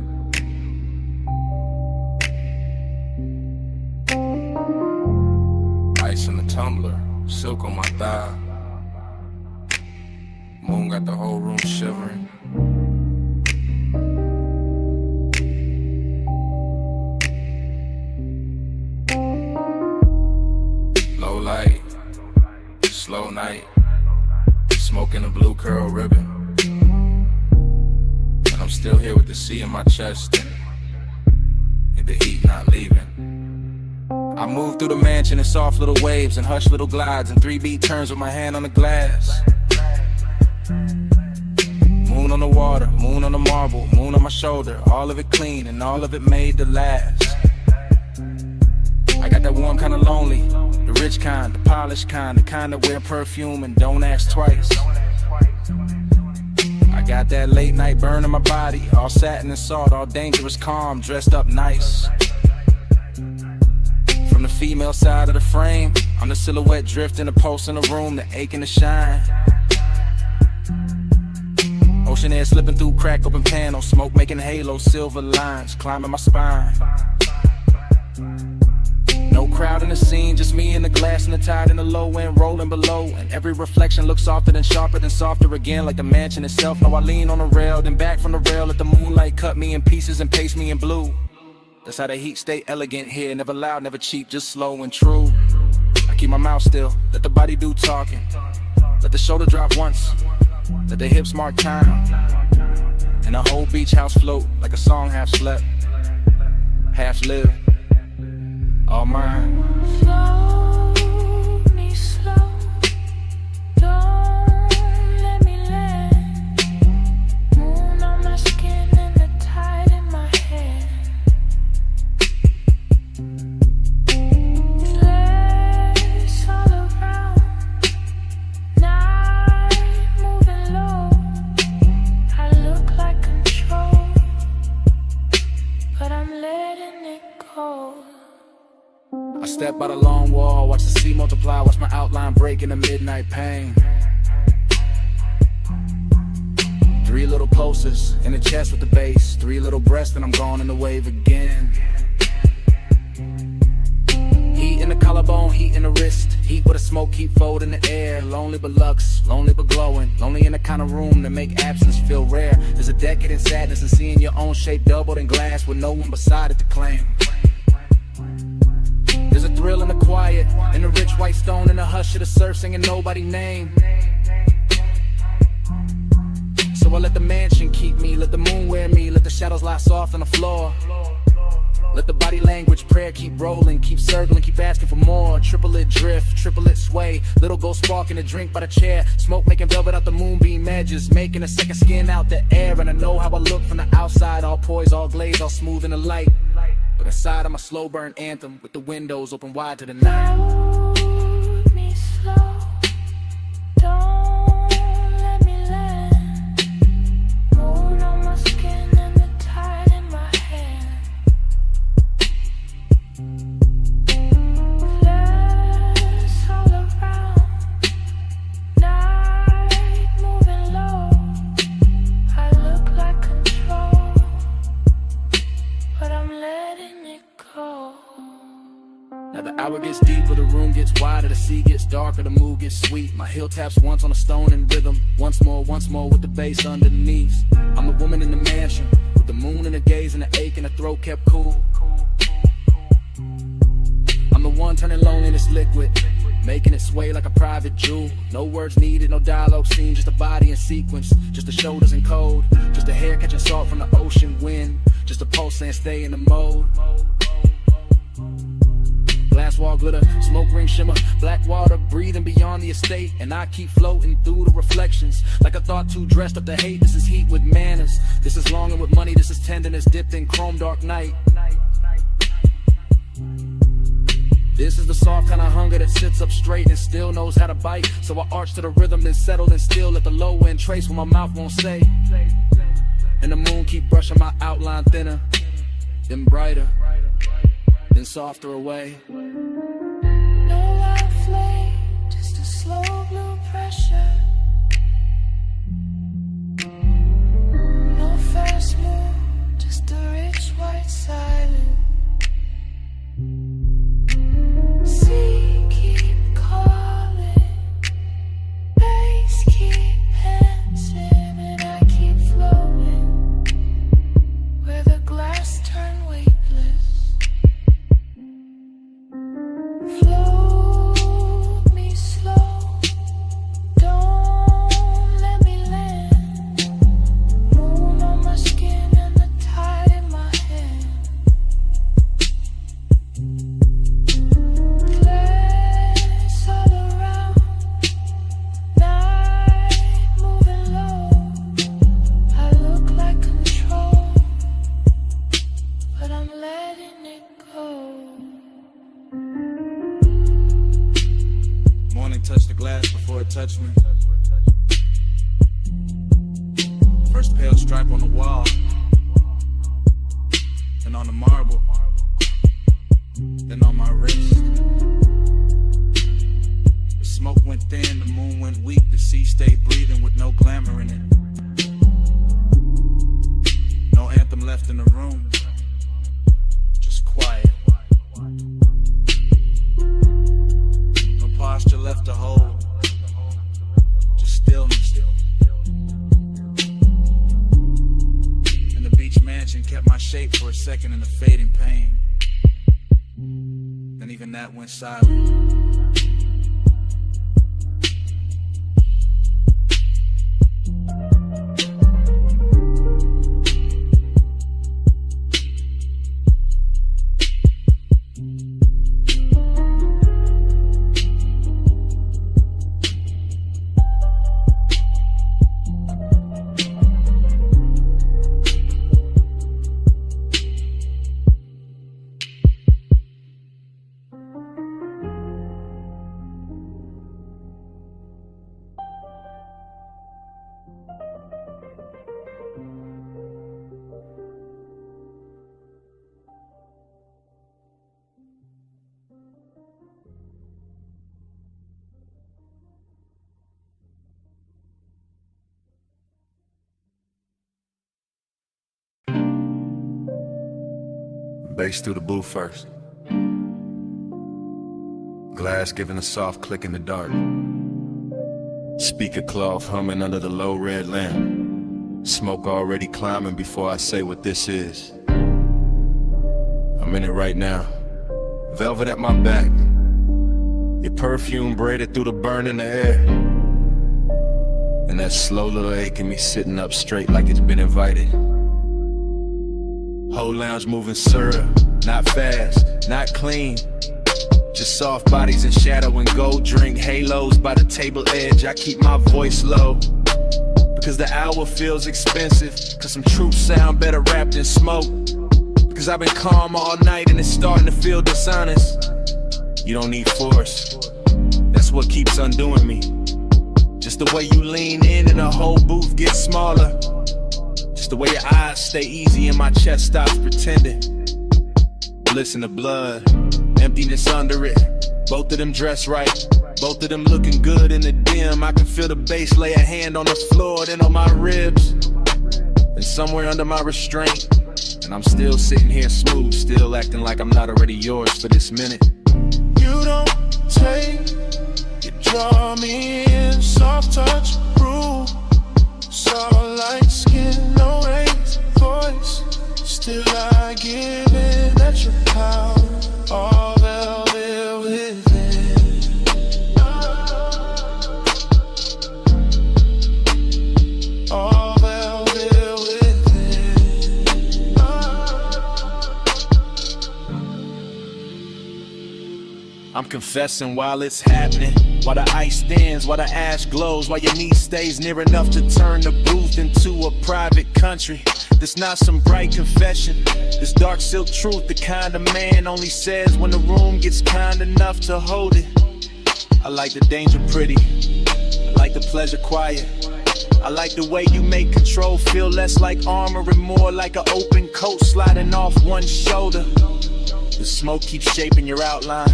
Ice in the tumbler, silk on my thigh. Moon got the whole room shivering. Low light, slow night, smoking a blue curl ribbon. And I'm still here with the sea in my chest and the heat not leaving. I move through the mansion in soft little waves and hush little glides and 3-beat turns with my hand on the glass. Moon on the water, moon on the marble, moon on my shoulder, all of it clean and all of it made to last. I got that warm kind of lonely, the rich kind, the polished kind, the kind that wear perfume and don't ask twice. I got that late night burn in my body, all satin and salt, all dangerous calm, dressed up nice. From the female side of the frame, I'm the silhouette drifting, a pulse in the room, the aching to shine. Ocean air slipping through crack open panels, smoke making halos, silver lines climbing my spine. No crowd in the scene, just me and the glass and the tide in the low end rolling below. And every reflection looks softer than sharper than softer again, like the mansion itself. Now I lean on the rail, then back from the rail, let the moonlight cut me in pieces and paste me in blue. That's how the heat stay elegant here, never loud, never cheap, just slow and true. I keep my mouth still, let the body do talking. Let the shoulder drop once, let the hips mark time. And the whole beach house float like a song half slept, half lived. All mine. Slow me slow, don't let me land. Moon on my skin and the tide in my hair. Flares all around, night moving low. I look like control, but I'm letting it go. I step by the long wall, watch the sea multiply, watch my outline break in the midnight pain. 3 little pulses in the chest with the bass, 3 little breaths and I'm gone in the wave again. Heat in the collarbone, heat in the wrist, heat with a smoke keep folding the air. Lonely but lux, lonely but glowing, lonely in the kind of room that make absence feel rare. There's a decade in sadness and seeing your own shape doubled in glass with no one beside it to claim. There's a thrill in the quiet, in the rich white stone, in the hush of the surf singing nobody's name. So I let the mansion keep me, let the moon wear me, let the shadows lie soft on the floor. Let the body language prayer keep rolling, keep circling, keep asking for more. Triplet drift, triplet sway, little gold spark in a drink by the chair. Smoke making velvet out the moonbeam edges, making a second skin out the air. And I know how I look from the outside, all poised, all glazed, all smooth in the light. But inside I'm a slow burn anthem with the windows open wide to the night. Hold me slow, don't let me land. Moon on my skin and the tide in my hair. Flares all around, night moving low. I look like control, but I'm letting it go. Now the hour gets deeper, the room gets wider, the sea gets darker, the mood gets sweet. My heel taps once on a stone in rhythm, once more with the bass underneath. I'm the woman in the mansion, with the moon in the gaze and the ache in the throat kept cool. I'm the one turning loneliness liquid, making it sway like a private jewel. No words needed, no dialogue seen, just a body in sequence, just the shoulders in code, just a hair catching salt from the ocean wind, just a pulse saying stay in the mode. Glass wall glitter, smoke ring shimmer, black water breathing beyond the estate, and I keep floating through the reflections like a thought too dressed up to hate. This is heat with manners, this is longing with money, this is tenderness dipped in chrome dark night. This is the soft kind of hunger that sits up straight and still knows how to bite. So I arch to the rhythm, then settle and still at the low end trace what my mouth won't say. And the moon keep brushing my outline thinner, then brighter, then softer away. No loud flame, just a slow blue pressure. No fast move, just a rich white silence. Sea keep calling, bass keep dancing, and I keep floating where the glass turn weightless. Float me slow, don't let me land. Moon on my skin and the tide in my hand. Glass all around, night moving low. I look like control, but I'm letting it go. Morning touched the glass before it touched me. First pale stripe on the wall, then on the marble, then on my wrist. The smoke went thin, the moon went weak, the sea stayed breathing with no glamour in it. No anthem left in the room, just quiet. No posture left to hold, just stillness. And the beach mansion kept my shape for a second in the fading pain. Then even that went silent. Bass through the booth first. Glass giving a soft click in the dark. Speaker cloth humming under the low red lamp. Smoke already climbing before I say what this is. I'm in it right now. Velvet at my back. Your perfume braided through the burn in the air. And that slow little ache in me sitting up straight like it's been invited. Whole lounge moving syrup, not fast, not clean. Just soft bodies in shadow and gold drink halos by the table edge. I keep my voice low, because the hour feels expensive, cause some truth sound better wrapped in smoke. Because I've been calm all night and it's starting to feel dishonest. You don't need force, that's what keeps undoing me. Just the way you lean in and the whole booth gets smaller. Just the way your eyes stay easy and my chest stops pretending. Listen to blood, emptiness under it. Both of them dressed right, both of them looking good in the dim. I can feel the bass lay a hand on the floor, then on my ribs, and somewhere under my restraint. And I'm still sitting here smooth, still acting like I'm not already yours for this minute. You don't take, you draw me in, soft touch, groove. Soft like skin, no raised voice. Still I give in at your power, all velvet within. I'm confessing while it's happening, while the ice thins, while the ash glows, while your knee stays near enough to turn the booth into a private country. This not some bright confession, this dark silk truth, the kind of man only says when the room gets kind enough to hold it. I like the danger pretty, I like the pleasure quiet, I like the way you make control feel less like armor and more like an open coat sliding off one shoulder. The smoke keeps shaping your outline,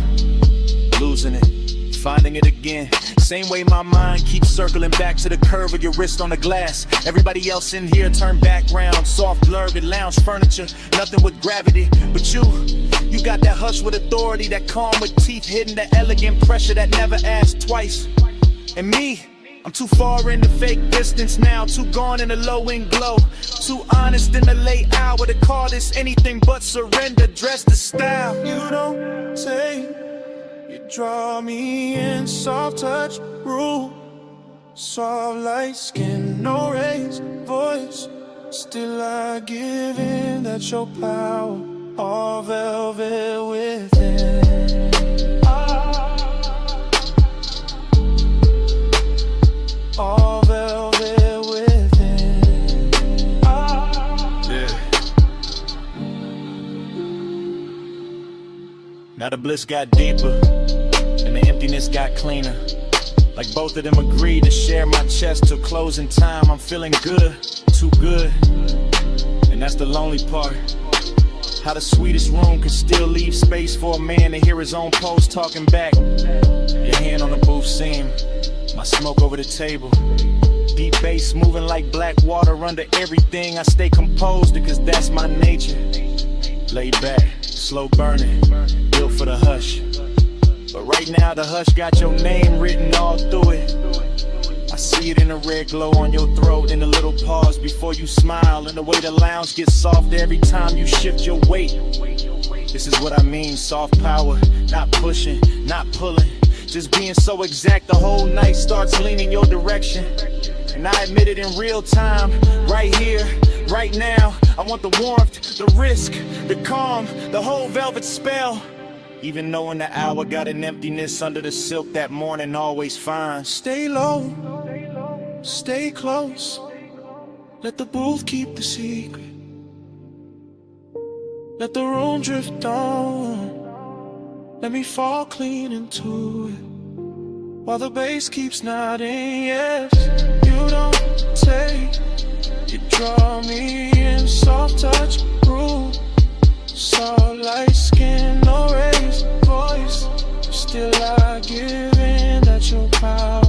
losing it, finding it again. Same way my mind keeps circling back to the curve of your wrist on the glass. Everybody else in here turn background, soft blurred lounge furniture, nothing with gravity. But you got that hush with authority, that calm with teeth hidden, that elegant pressure that never asks twice. And me, I'm too far in the fake distance now, too gone in the low-end glow, too honest in the late hour to call this anything but surrender. Dress the style. You don't say, you draw me in, soft touch, rule, soft light skin, no raised voice, still I give in, that's your power, all velvet within. All velvet within. Yeah. Now the bliss got deeper and the emptiness got cleaner. Like both of them agreed to share my chest till closing time. I'm feeling good, too good. And that's the lonely part. How the sweetest room can still leave space for a man to hear his own pulse talking back. Your hand on the booth seam, my smoke over the table. Deep bass moving like black water under everything. I stay composed because that's my nature. Laid back, slow burning, built for the hush. But right now the hush got your name written all through it. I see it in the red glow on your throat, in the little pause before you smile, and the way the lounge gets softer every time you shift your weight. This is what I mean, soft power, not pushing, not pulling, just being so exact the whole night starts leaning your direction. And I admit it in real time, right here, right now. I want the warmth, the risk, the calm, the whole velvet spell. Even knowing the hour got an emptiness under the silk that morning always finds. Stay low, stay close, let the booth keep the secret, let the room drift on, let me fall clean into it, while the bass keeps nodding, yes. You don't take, you draw me in, soft touch, groove, soft light skin, no raised voice, still I give in, that's your power,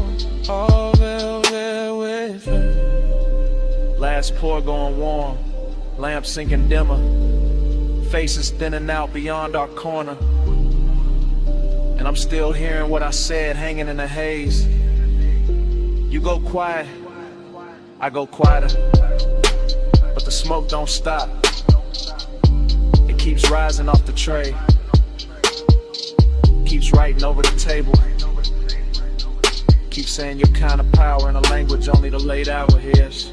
all velvet within. Last pour going warm, lamp sinking dimmer, faces thinning out beyond our corner. And I'm still hearing what I said hanging in the haze. You go quiet, I go quieter, but the smoke don't stop. It keeps rising off the tray, keeps writing over the table, keeps saying your kind of power in a language only the late hour hears.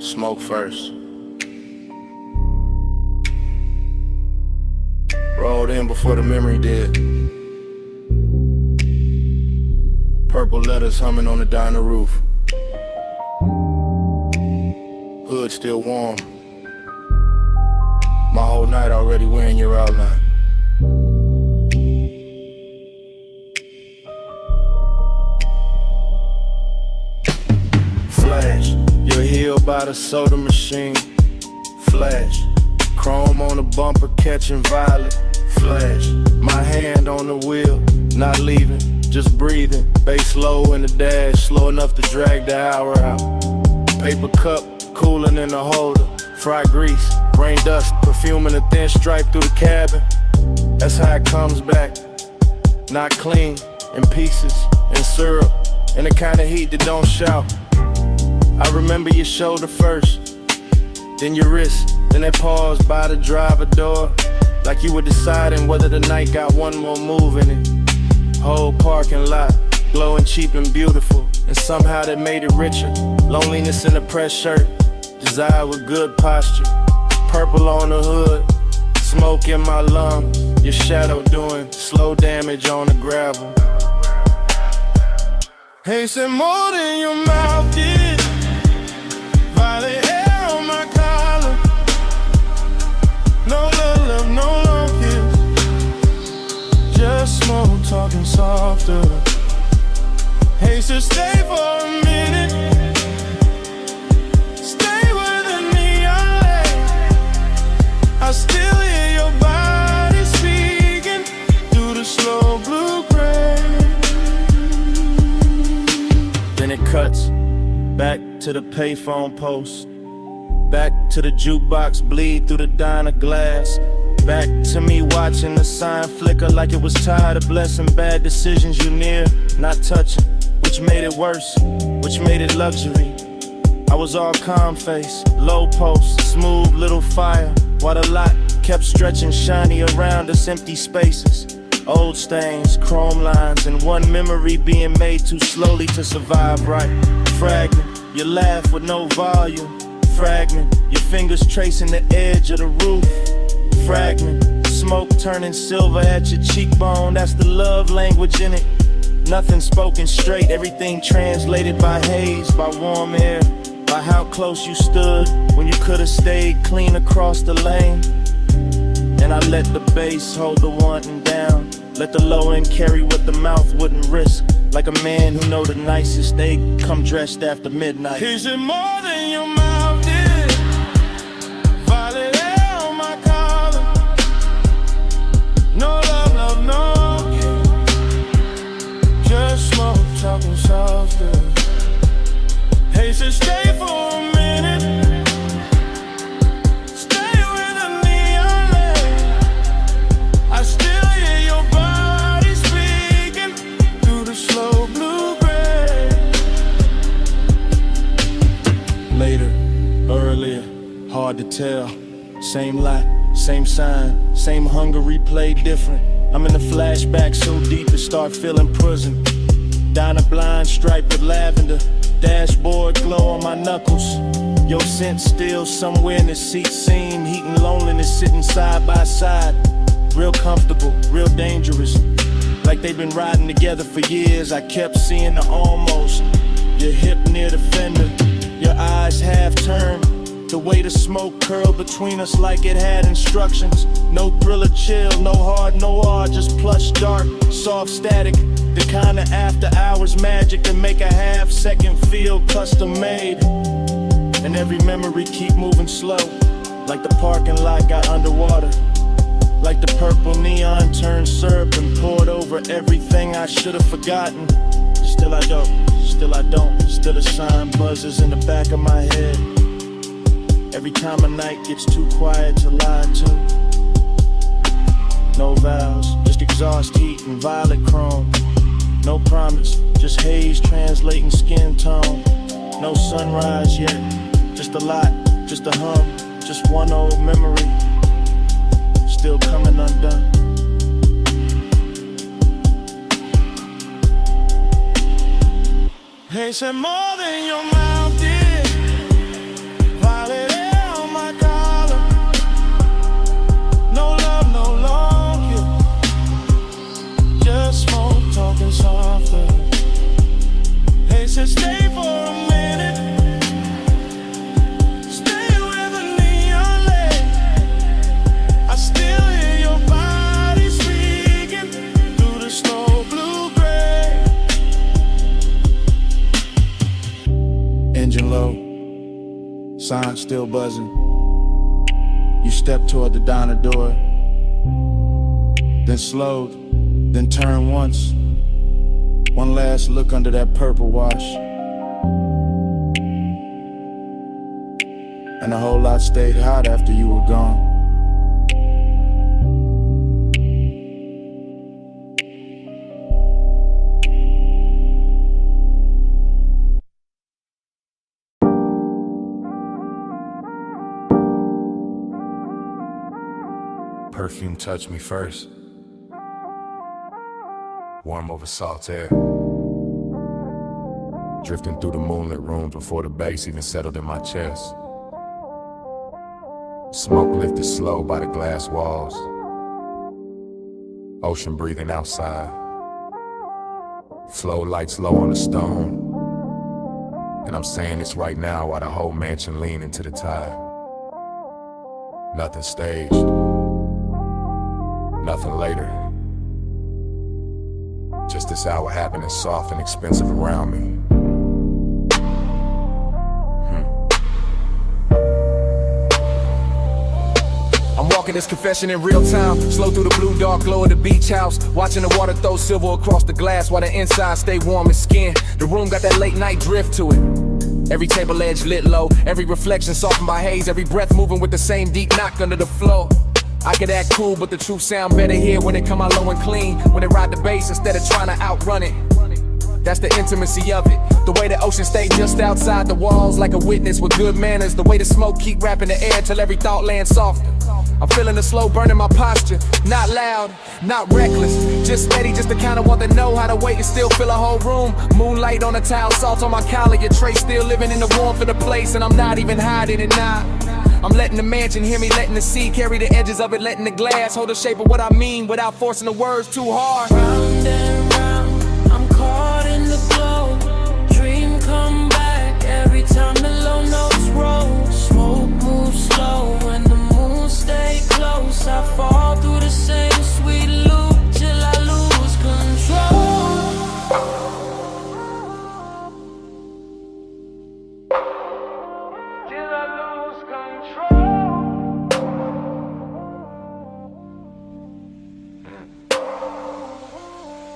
Smoke first. Rolled in before the memory did. Purple letters humming on the diner roof. Hood still warm. My whole night already wearing your outline. Flash, you're healed by the soda machine. Flash, chrome on the bumper catching violet. Flash, my hand on the wheel, not leaving, just breathing. Bass low in the dash, slow enough to drag the hour out. Paper cup, cooling in the holder. Fried grease, rain dust, perfume in a thin stripe through the cabin. That's how it comes back. Not clean, in pieces, in syrup, in the kind of heat that don't shout. I remember your shoulder first. then your wrist, then that pause by the driver door, like you were deciding whether the night got one more move in it. Whole parking lot, glowing cheap and beautiful, and somehow that made it richer. Loneliness in a press shirt, desire with good posture, purple on the hood, smoke in my lungs, your shadow doing slow damage on the gravel. Hey, said more than your mouth did. Violet hair on my collar. No love, no long kiss. Just smoke talking softer. Hey, so stay for a minute. Stay with the neon light. I still hear your body speaking through the slow blue gray. Then it cuts back to the payphone post, back to the jukebox bleed through the diner glass, back to me watching the sign flicker like it was tired of blessing bad decisions you near not touching, which made it worse, which made it luxury. I was all calm face, low post, smooth little fire, while the lot kept stretching shiny around us, empty spaces. Old stains, chrome lines, and one memory being made too slowly to survive right. Fragment, you laugh with no volume. Fragment, your fingers tracing the edge of the roof. Fragment, smoke turning silver at your cheekbone, that's the love language in it. Nothing spoken straight, everything translated by haze, by warm air, by how close you stood when you could have stayed clean across the lane. And I let the bass hold the wanting down, let the low end carry what the mouth wouldn't risk. Like a man who know the nicest, they come dressed after midnight. Is it more than your mouth did? Violet hair on my collar. No love, no kiss. Just smoke talking softer. Hey, so stay for a minute. Hard to tell, same light, same sign, same hunger replayed different. I'm in the flashback so deep it start feeling prison. Diner blind striped with lavender, dashboard glow on my knuckles. Your scent still somewhere in the seat seam, heat and loneliness sitting side by side. Real comfortable, real dangerous, like they've been riding together for years. I kept seeing the almost, your hip near the fender, your eyes half turned. The way the smoke curled between us like it had instructions. No thriller chill, no hard, no hard, just plush dark, soft static. The kind of after hours magic that make a half second feel custom made. And every memory keep moving slow, like the parking lot got underwater. Like the purple neon turned syrup and poured over everything I should have forgotten. Still I don't, still I don't, still a sign buzzes in the back of my head. Every time a night gets too quiet to lie to. No vows, just exhaust heat and violet chrome. No promise, just haze translating skin tone. No sunrise yet, just a lot, just a hum, just one old memory, still coming undone. Hey, said more than your mouth did. Violet hair on my collar. No love, no long kiss. Just smoke talking softer. Hey, said stay for a minute. Stay with the neon light. I still hear your body speaking through the slow blue gray. Engine low, sign still buzzing. You step toward the diner door, then slowed, then turned once. One last look under that purple wash, and a whole lot stayed hot after you were gone. perfume touched me first. Warm over salt air. Drifting through the moonlit rooms before the bass even settled in my chest. Smoke lifted slow by the glass walls. Ocean breathing outside. Flow lights low on the stone. And I'm saying this right now while the whole mansion lean into the tide. Nothing staged. Nothing later. Just this hour happening soft and expensive around me. I'm walking this confession in real time, slow through the blue dark glow of the beach house, watching the water throw silver across the glass while the inside stay warm as skin. The room got that late night drift to it. Every table edge lit low, every reflection softened by haze, every breath moving with the same deep knock under the floor. I could act cool, but the truth sound better here when it come out low and clean, when it ride the bass instead of trying to outrun it. That's the intimacy of it. The way the ocean stayed just outside the walls like a witness with good manners. The way the smoke keep wrapping the air till every thought lands softer. I'm feeling the slow burn in my posture. Not loud, not reckless, just steady, just the kind of one that know how to wait and still fill a whole room. Moonlight on a towel, salt on my collar, your tray still living in the warmth of the place, and I'm not even hiding it now. I'm letting the mansion hear me, letting the sea carry the edges of it, letting the glass hold the shape of what I mean without forcing the words too hard. Round and round, I'm caught in the glow. Dream come back every time the low notes roll. Smoke moves slow and the moon stay close. I fall through the same sweet loop till I lose control. Till I lose control.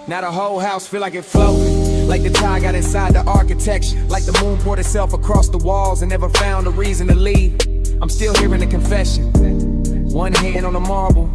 Now the whole house feel like it floating, like the tide got inside the architecture, like the moon poured itself across the walls and never found a reason to leave. I'm still hearing the confession. One hand on the marble,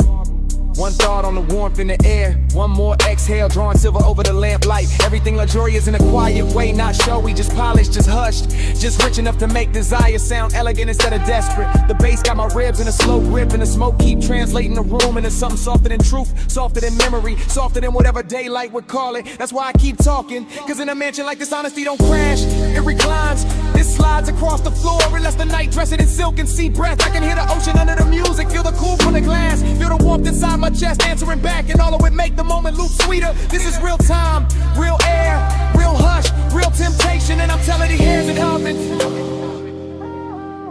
one thought on the warmth in the air, one more exhale drawing silver over the lamplight. Everything luxurious in a quiet way, not showy, just polished, just hushed, just rich enough to make desire sound elegant instead of desperate. The bass got my ribs in a slow grip, and the smoke keep translating the room into something softer than truth, softer than memory, softer than whatever daylight would call it. That's why I keep talking, cause in a mansion like this honesty don't crash, it reclines. This slides across the floor, it lets the night dress it in silk and sea breath. I can hear the ocean under the music, feel the cool from the glass, feel the warmth inside my chest answering back, and all of it make the moment loop sweeter. This is real time, real air, real hush, real temptation, and I'm telling the airs it happens.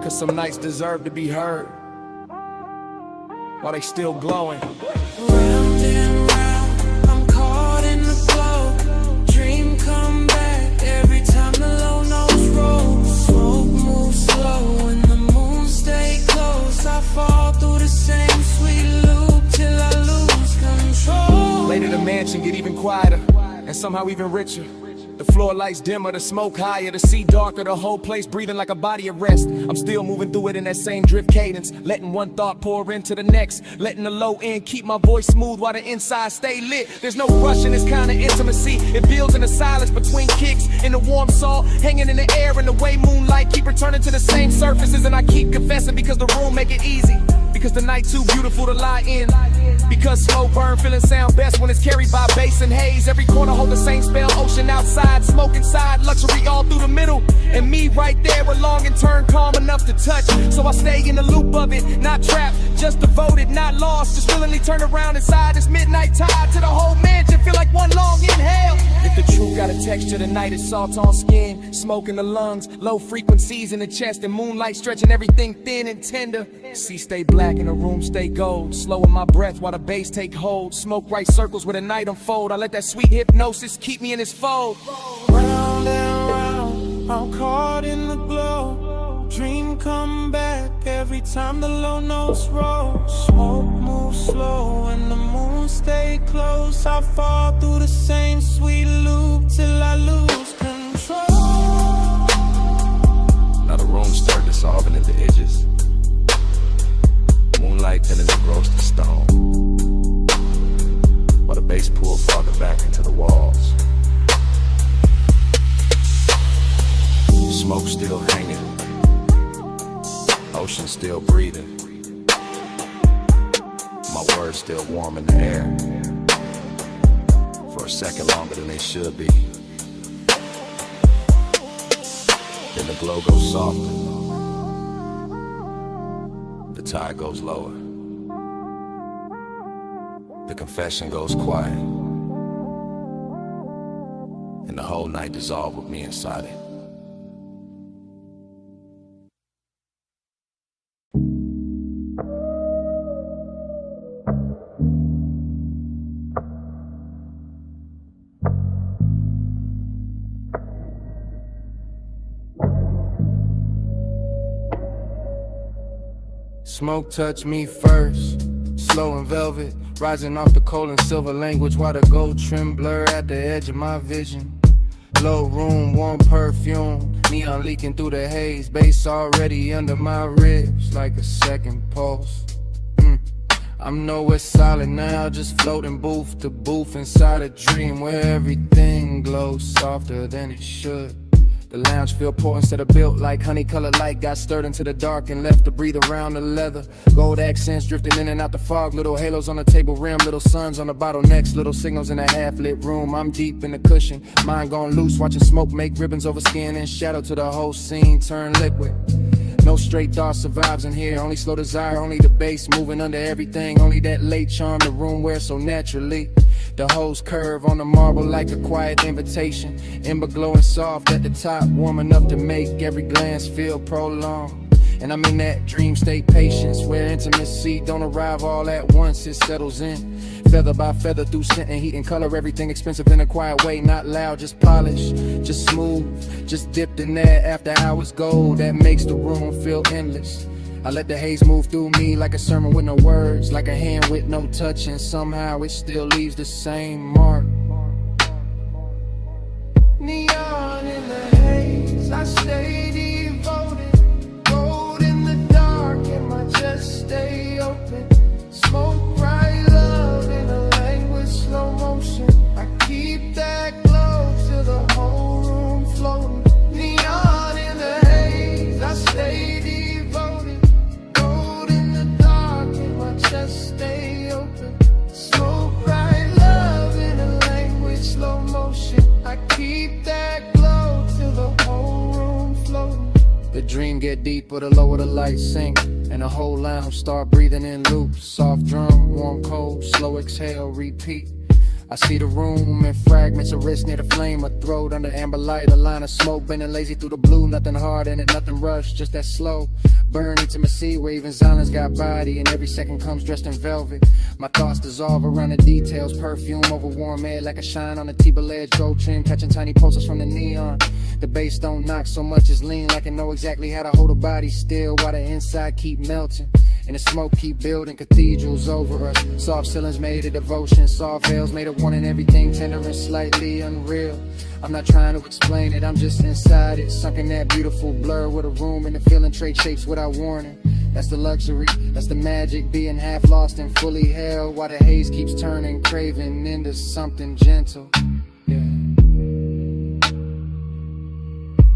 Cause some nights deserve to be heard while they still glowing. Round and round, I'm caught in the flow. Dream come back every time the low notes roll. Smoke moves slow and the moon stay close. I fall through the same sweet loop till I lose control. Later the mansion get even quieter, and somehow even richer. The floor lights dimmer, the smoke higher, the sea darker, the whole place breathing like a body at rest. I'm still moving through it in that same drift cadence, letting one thought pour into the next, letting the low end keep my voice smooth while the inside stay lit. There's no rush in this kind of intimacy, it builds in the silence between kicks, in the warm salt, hanging in the air, and the way moonlight keep returning to the same surfaces. And I keep confessing because the room make it easy, because the night too beautiful to lie in, because slow burn feeling sound best when it's carried by bass and haze. Every corner hold the same spell, ocean outside, smoke inside, luxury all through the middle, and me right there with long and turn calm enough to touch. So I stay in the loop of it, not trapped, just devoted, not lost, just willingly turn around inside this midnight tide to the whole mansion, feel like one long inhale. If the truth got a texture tonight, it's salt on skin, smoke in the lungs, low frequencies in the chest, and moonlight stretching everything thin and tender. Sea stay black and the room stay gold, slowing my breath while the bass take hold. Smoke right circles where the night unfold. I let that sweet hypnosis keep me in its fold. Round and round, I'm caught in the glow. Dream come back every time the low notes roll. Smoke moves slow and the moon stay close. I fall through the same sweet loop till I lose control. Now the room started dissolving at the edges. Moonlight tending to roast the stone, while the bass pulled farther back into the walls. Smoke still hanging, ocean still breathing. my words still warm in the air. For a second longer than they should be. Then the glow goes softer. The tide goes lower. The confession goes quiet. And the whole night dissolved with me inside it. Smoke touched me first, slow and velvet, rising off the coal and silver language while the gold trim blur at the edge of my vision. Low room, warm perfume, neon leaking through the haze, bass already under my ribs like a second pulse. I'm nowhere solid now, just floating booth to booth inside a dream where everything glows softer than it should. The lounge feel poor instead of built like honey-colored light. Got stirred into the dark and left to breathe around the leather. Gold accents drifting in and out the fog. Little halos on the table rim, little suns on the bottlenecks. Little signals in a half-lit room. I'm deep in the cushion, mind gone loose. Watching smoke make ribbons over skin and shadow to the whole scene turn liquid. No straight thought survives in here. Only slow desire, only the bass moving under everything. Only that late charm the room wears so naturally. The hose curve on the marble like a quiet invitation. Ember glowing soft at the top, warm enough to make every glance feel prolonged. And I'm in that dream state patience, where intimacy don't arrive all at once, it settles in. Feather by feather through scent and heat and color, everything expensive in a quiet way, not loud, just polished, just smooth, just dipped in that after hours gold that makes the room feel endless. I let the haze move through me like a sermon with no words, like a hand with no touch, and somehow it still leaves the same mark. Neon in the haze, I stay devoted. Gold in the dark and my chest stay open. Smoke bright love in a language slow motion. I keep that glow till the whole room floating. Neon in the haze, I stay devoted. Gold in the dark and my chest stay open. Smoke bright love in a language slow motion. I keep that glow till the whole room floating. The dream get deeper the lower the lights sink, and the whole lounge start breathing in loops. Soft drum, warm cold, slow exhale, repeat. I see the room in fragments, a wrist near the flame, a throat under amber light, a line of smoke bending lazy through the blue. Nothing hard in it, nothing rushed, just that slow burn intimacy where even silence got body, and every second comes dressed in velvet. My thoughts dissolve around the details, perfume over warm air like a shine on a T-bill edge, gold trim catching tiny pulses from the neon. The bass don't knock so much as lean, like I know exactly how to hold a body still while the inside keep melting. And the smoke keep building cathedrals over us. Soft ceilings made of devotion, soft veils made of wanting everything tender and slightly unreal. I'm not trying to explain it, I'm just inside it, sunk in that beautiful blur with a room and the feeling trade shapes without warning. That's the luxury, that's the magic, being half lost and fully held while the haze keeps turning, craving into something gentle. Yeah.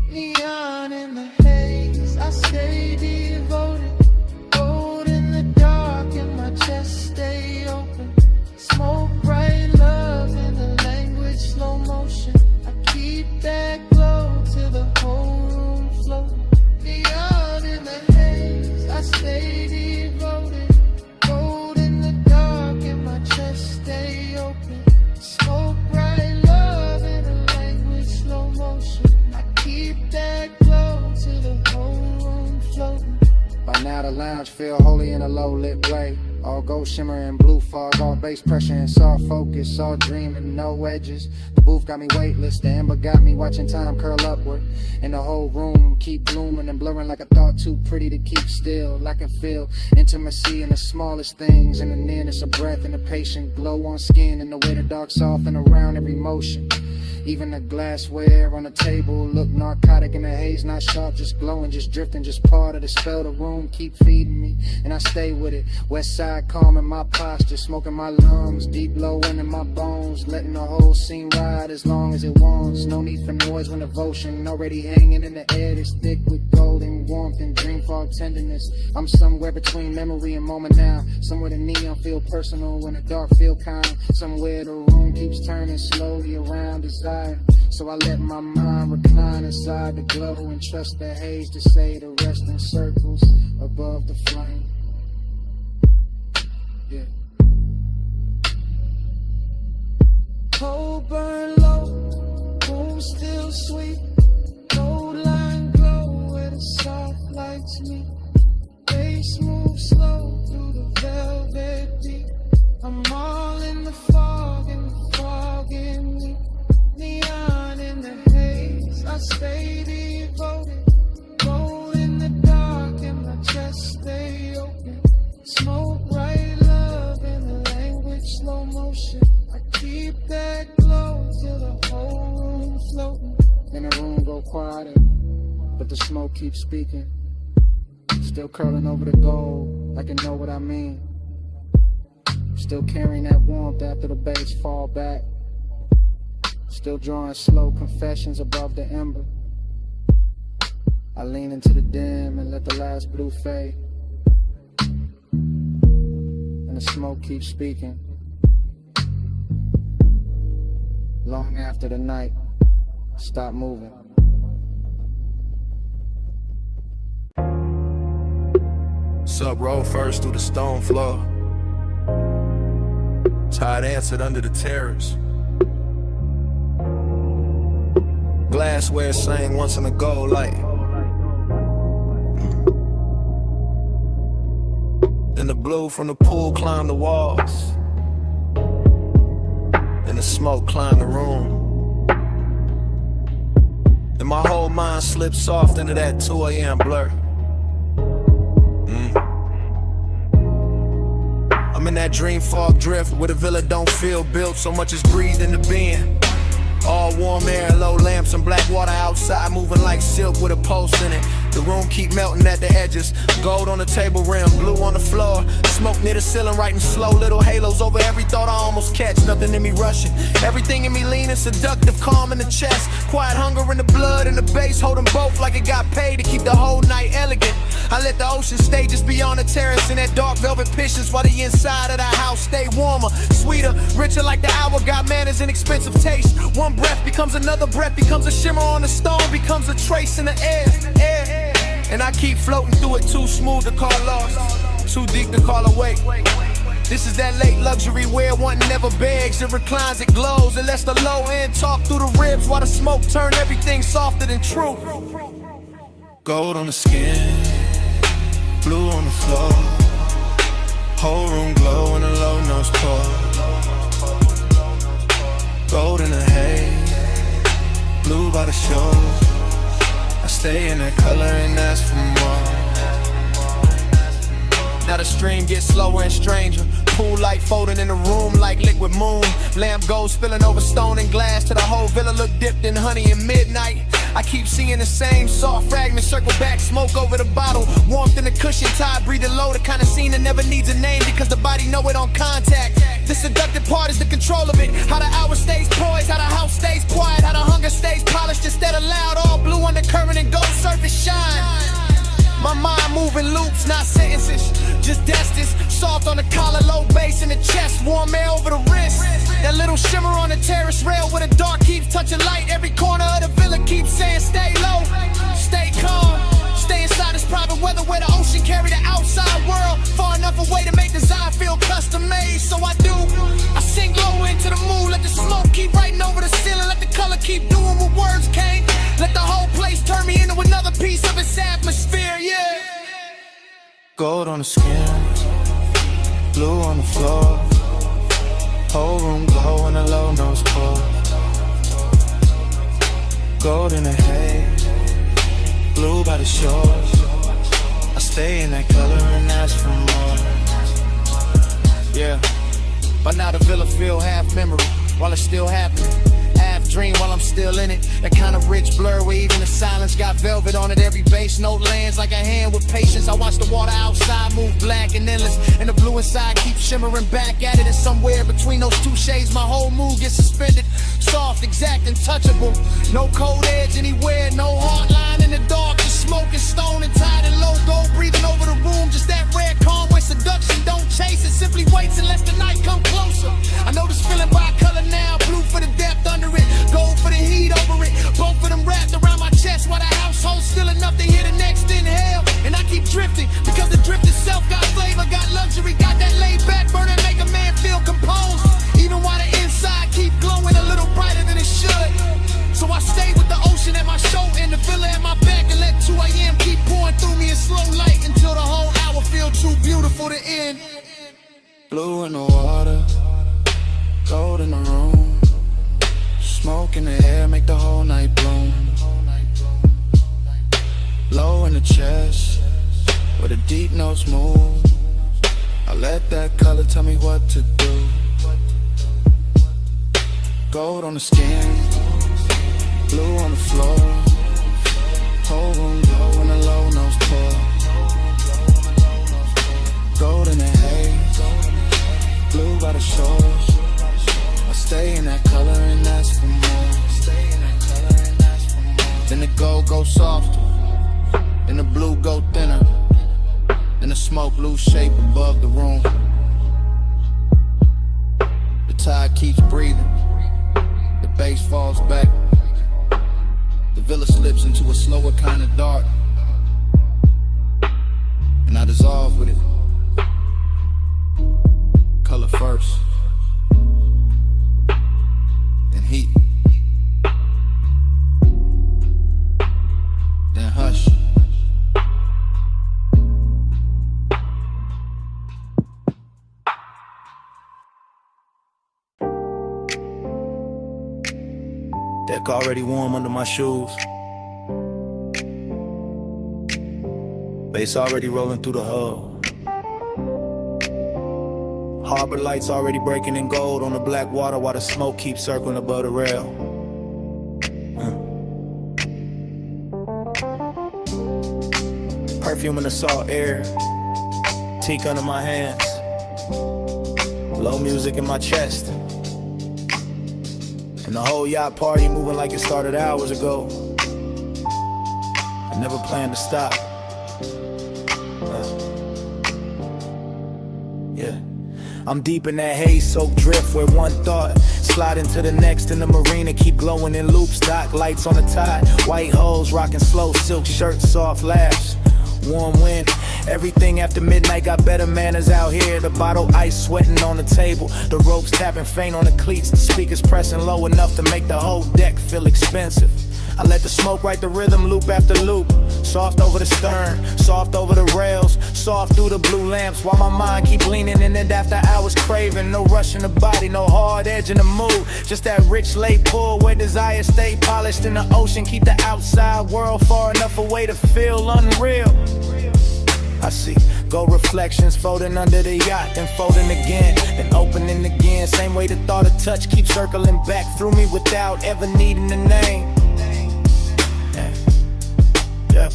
Neon in the haze, I stay devoted. Gold in the dark and my chest stay open. Smoke bright love in the language slow motion. I keep that glow till the whole room floating. Neon in the haze, I stay devoted. Gold in the dark and my chest stay open. Smoke bright love in the language slow motion. I keep that glow till the whole room floating. By now the lounge feel holy in a low lit way. All gold shimmer and blue fog, all bass pressure and soft focus, all dreaming, no edges. The booth got me weightless, the amber got me watching time curl upward. And the whole room keep blooming and blurring like a thought too pretty to keep still. I can feel intimacy in the smallest things, in the nearness of breath and the patient glow on skin, and the way the dark soften around every motion. Even the glassware on the table look narcotic in the haze, not sharp, just glowing, just drifting, just part of the spell. The room keep feeding me, and I stay with it. West side calming my posture, smoking my lungs, deep low in my bones, letting the whole scene ride as long as it wants. No need for noise when devotion already hanging in the air. It's thick with golden warmth and dream fog tenderness. I'm somewhere between memory and moment now. Somewhere the neon feel personal when the dark feel kind. Somewhere the room keeps turning slowly around desire. So I let my mind recline inside the glow and trust the haze to say the rest in circles above the flame. Yeah. Cold burn low, room still sweet. Gold line glow where the soft lights meet. Bass move slow through the velvet deep. I'm all in the fog and the fog in me. Neon in the haze, I stay devoted. Glow in the dark and my chest stay open. Smoke right love in the language slow motion. I keep that glow till the whole room floating. Then the room go quieter, but the smoke keeps speaking. Still curling over the gold, like it know what I mean. Still carrying that warmth after the bass fall back. Still drawing slow confessions above the ember. I lean into the dim and let the last blue fade. And the smoke keeps speaking. Long after the night, stop moving. Sub roll first through the stone floor. Tired answered under the terrace. Glassware sang once in a gold light. Then the blue from the pool climbed the walls. Then the smoke climbed the room. And my whole mind slipped soft into that 2 a.m. blur. I'm in that dream fog drift where the villa don't feel built, so much is breathed in the being. All warm air, low lamps and black water outside, moving like silk with a pulse in it. The room keep melting at the edges. Gold on the table rim, blue on the floor. Smoke near the ceiling, writing slow little halos over every thought I almost catch. Nothing in me rushing, everything in me leaning, seductive, calm in the chest. Quiet hunger in the blood and the bass, holding both like it got paid to keep the whole night elegant. I let the ocean stay just beyond the terrace in that dark velvet pishes, while the inside of the house stay warmer, sweeter, richer like the hour. Got manners and expensive taste. One breath becomes another breath, becomes a shimmer on the stone, becomes a trace in the air. And I keep floating through it, too smooth to call lost, too deep to call awake. This is that late luxury where one never begs, it reclines, it glows, it lets the low end talk through the ribs, while the smoke turn everything softer than truth. Gold on the skin, blue on the floor, whole room glow in a low nose pour. Gold in the haze, blue by the shore. I stay in that color and ask for more. Now the stream gets slower and stranger. Pool light folding in the room like liquid moon. Lamp gold spilling over stone and glass till the whole villa look dipped in honey and midnight. I keep seeing the same soft fragments circle back, smoke over the bottle. Warmth in the cushion, tide breathing low. The kind of scene that never needs a name because the body know it on contact. The seductive part is the control of it. How the hour stays poised, how the house stays quiet, how the hunger stays polished instead of loud. All blue undercurrent and gold surface shine. My mind moving loops, not sentences, just destins. Soft on the collar, low bass in the chest, warm air over the wrist. That little shimmer on the terrace rail where the dark keeps touching light. Every corner of the villa keeps saying stay low, stay calm. Stay inside this private weather where the ocean carry the outside world. Far enough away to make design feel custom made. So I do, I sink low into the mood. Let the smoke keep writing over the ceiling. Let the color keep doing what words can't. Let the whole place turn me into another piece of its atmosphere, yeah. Gold on the skin, blue on the floor, whole room glow in a low nose pour. Gold in the haze, blue by the shores. I stay in that color and ask for more. Yeah, by now the villa feel half memory while it's still happening. Half dream while I'm still in it. That kind of rich blur where even the silence got velvet on it. Every bass note lands like a hand with patience. I watch the water outside move black and endless, and the blue inside keeps shimmering back at it. And somewhere between those two shades my whole mood gets suspended. Soft, exact, and touchable. No cold edge anywhere, no hard line in the dark. Just smoking, stone and tied and low gold breeze. Blue in the water, gold in the room. Smoke in the air, make the whole night bloom. Low in the chest, where the deep notes move. I let that color tell me what to do. Gold on the skin, blue on the floor. Whole room glow when the low notes pour. Gold in the haze, blue by the shores. I stay in that color and ask for more. Then the gold goes softer, then the blue go thinner, then the smoke lose shape above the room. The tide keeps breathing, the bass falls back, the villa slips into a slower kind of dark, and I dissolve with it. Color first, then heat, then hush. Deck already warm under my shoes. Bass already rolling through the hull. Harbor lights already breaking in gold on the black water while the smoke keeps circling above the rail. Perfume in the salt air, teak under my hands, low music in my chest, and the whole yacht party moving like it started hours ago. I never planned to stop. Yeah. I'm deep in that haze-soaked drift where one thought slide into the next in the marina, keep glowing in loops, dock lights on the tide, white hoes rocking slow, silk shirts, soft laughs, warm wind. Everything after midnight got better manners out here. The bottle ice sweating on the table, the ropes tapping faint on the cleats, the speakers pressing low enough to make the whole deck feel expensive. I let the smoke write the rhythm loop after loop. Soft over the stern, soft over the rails, soft through the blue lamps, while my mind keep leaning in it after hours craving. No rush in the body, no hard edge in the mood, just that rich late pull where desire stay polished in the ocean. Keep the outside world far enough away to feel unreal. I see gold reflections folding under the yacht, then folding again, then opening again. Same way the thought of touch keeps circling back through me without ever needing a name. Yeah.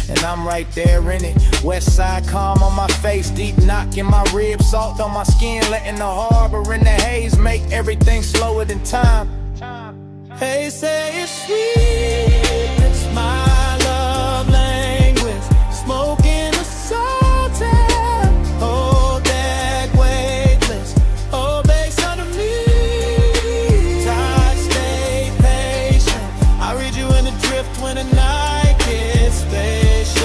And I'm right there in it. West side calm on my face, deep knock in my ribs, salt on my skin, letting the harbor in the haze make everything slower than time. Hey, say it's sweet, it's my love language. Smoke in the salt air, whole deck weightless, whole base under me. Tide stay patient, I read you in the drift when the night gets spacious.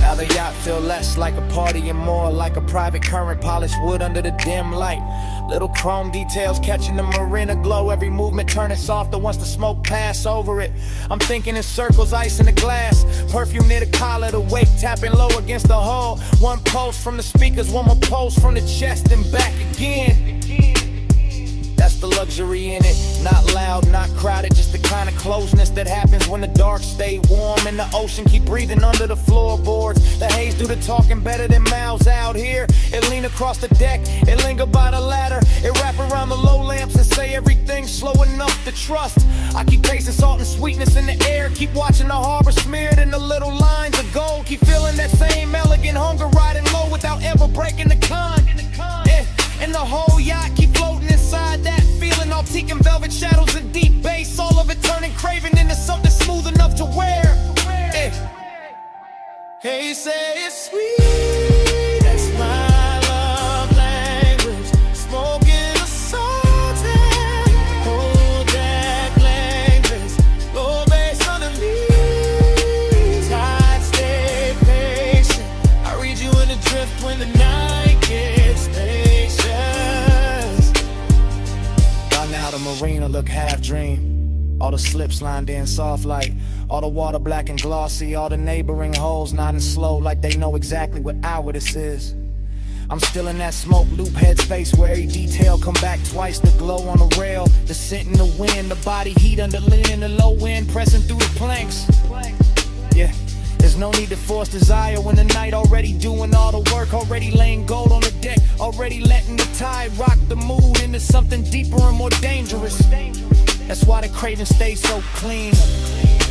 Now the yacht feel less like a party and more like a private current, polished wood under the dim light. Little chrome details catching the marina glow, every movement turning softer once the smoke pass over it. I'm thinking in circles, ice in the glass, perfume near the collar, the wake tapping low against the hull. One pulse from the speakers, one more pulse from the chest and back again. That's the luxury in it, not loud, not crowded, just the kind of closeness that happens when the dark stay warm and the ocean keep breathing under the floorboards. The haze do the talking better than mouths out here. It lean across the deck, it linger by the ladder, it wrap around the low lamps and say everything slow enough to trust. I keep tasting salt and sweetness in the air, keep watching the harbor smeared in the little lines of gold, keep feeling that same elegant hunger riding low without ever breaking the con. And the whole yacht keep floating inside that feeling, all teak and velvet shadows and deep bass, all of it turning craving into something smooth enough to wear. Hey, say it's sweet, that's my love language. Smoke in the salt air, whole deck language, low bass underneath. Tide stay patient, I read you in the drift when the night gets spacious. By now the marina look half dream, all the slips lined in soft light, all the water black and glossy, all the neighboring holes nodding slow like they know exactly what hour this is. I'm still in that smoke loop headspace where every detail come back twice. The glow on the rail, the scent in the wind, the body heat under linen, the low wind pressing through the planks. Yeah, there's no need to force desire when the night already doing all the work, already laying gold on the deck, already letting the tide rock the mood into something deeper and more dangerous. That's why the craving stays so clean,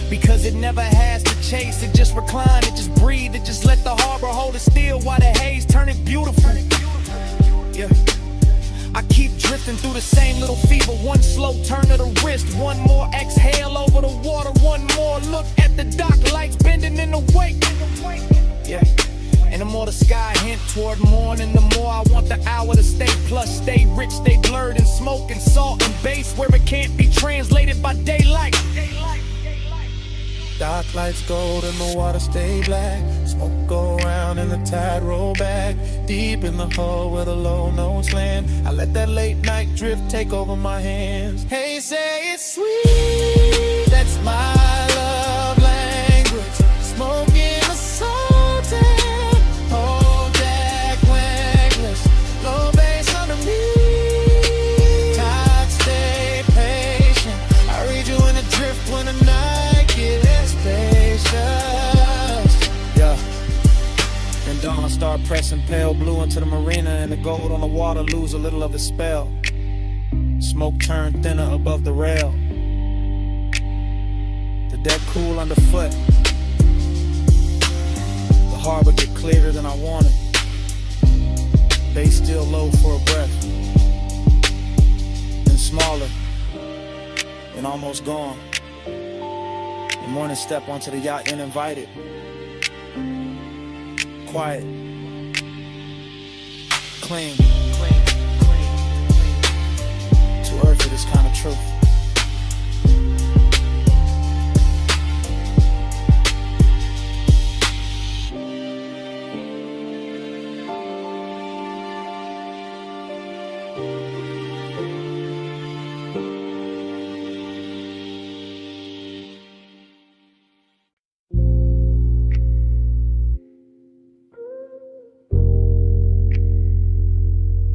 because it never has to chase, it just recline, it just breathe, it just let the harbor hold it still while the haze turn it beautiful. Yeah, I keep drifting through the same little fever, one slow turn of the wrist, one more exhale over the water, one more look at the dock lights bending in the wake. Yeah, and the more the sky hint toward morning, the more I want the hour to stay plus, stay rich, stay blurred in smoke and salt and bass where it can't be translated by daylight. Dock lights gold and the water stay black. Smoke go round and the tide roll back. Deep in the hole where the low notes land, I let that late night drift take over my hands. Hey, say it's sweet, that's my love language. Smoking a salted, whole deck wangless, low bass under me. Tide stay patient, I read you in the drift when the night gets yeah. Then dawn start pressing pale blue into the marina, and the gold on the water lose a little of its spell. Smoke turned thinner above the rail, the deck cool underfoot, the harbor get clearer than I wanted, bass still low for a breath, then smaller, and almost gone. The morning step onto the yacht uninvited. Quiet. Clean. To earth for this kind of truth.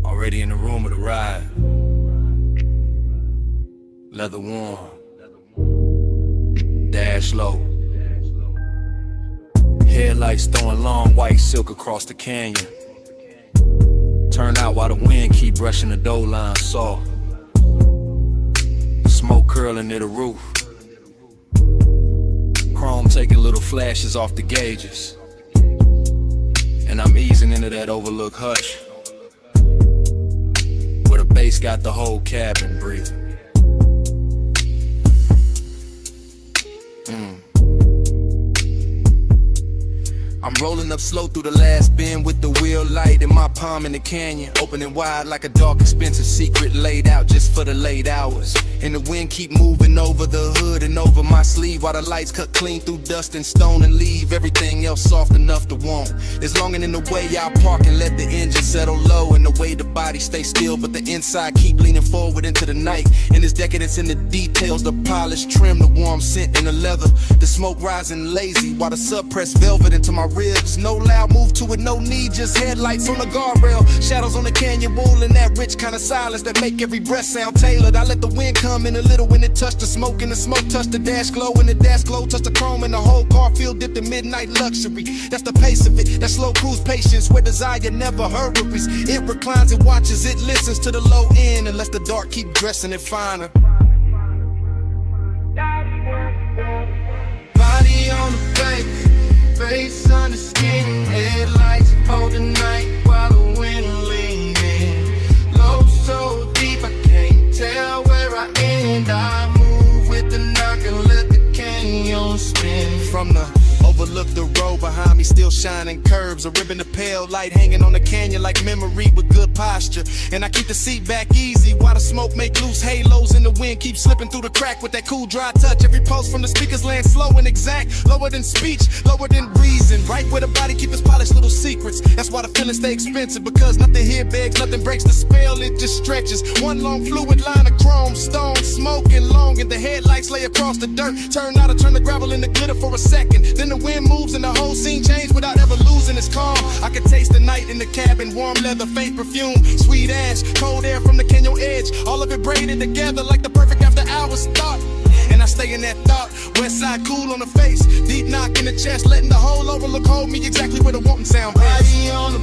Already in the room of the ride, leather warm, dash low, headlights throwing long white silk across the canyon. Turn out while the wind keep brushing the dough line soft, smoke curling near the roof, chrome taking little flashes off the gauges, and I'm easing into that overlook hush, where the bass got the whole cabin breathing. I'm rolling up slow through the last bend with the wheel light in my palm in the canyon, opening wide like a dark expensive secret laid out just for the late hours. And the wind keep moving over the hood and over my sleeve, while the lights cut clean through dust and stone and leave everything else soft enough to want. There's longing in the way I park and let the engine settle low, and the way the body stay still but the inside keep leaning forward into the night. And there's decadence in the details, the polished trim, the warm scent in the leather, the smoke rising lazy while the suppressed velvet into my ribs. No loud move to it, no need, just headlights on the guardrail, shadows on the canyon wall, and that rich kind of silence that make every breath sound tailored. I let the wind come in a little when it touched the smoke, and the smoke touched the dash glow, and the dash glow touched the chrome, and the whole car feel dipped in midnight luxury. That's the pace of it, that slow cruise patience where desire never hurries. It reclines, it watches, it listens to the low end and lets the dark keep dressing it finer. Body on the pavement, face under skin, headlights hold the night while the wind leaning. Low so deep I can't tell where I end. I move with the knock and let the canyon spin. From the overlook, the road behind me still shining curves, a ribbon of pale light hanging on the canyon like memory with good posture. And I keep the seat back easy while the smoke make loose halos, and the wind keeps slipping through the crack with that cool dry touch. Every pulse from the speakers land slow and exact, lower than speech, lower than reason, right where the body keep its polished little secrets. That's why the feelings stay expensive, because nothing here begs, nothing breaks the spell, it just stretches. One long fluid line of chrome, stone, smoking long, and the headlights lay across the dirt. Turn out to turn the gravel into glitter for a second, then the wind moves and the whole scene changed without ever losing its calm. I could taste the night night in the cabin, warm leather, faint perfume, sweet ash, cold air from the canyon edge, all of it braided together like the perfect after hours thought. And I stay in that thought, west side cool on the face, deep knock in the chest, letting the whole overlook hold me exactly where the wanting sound best. Body on the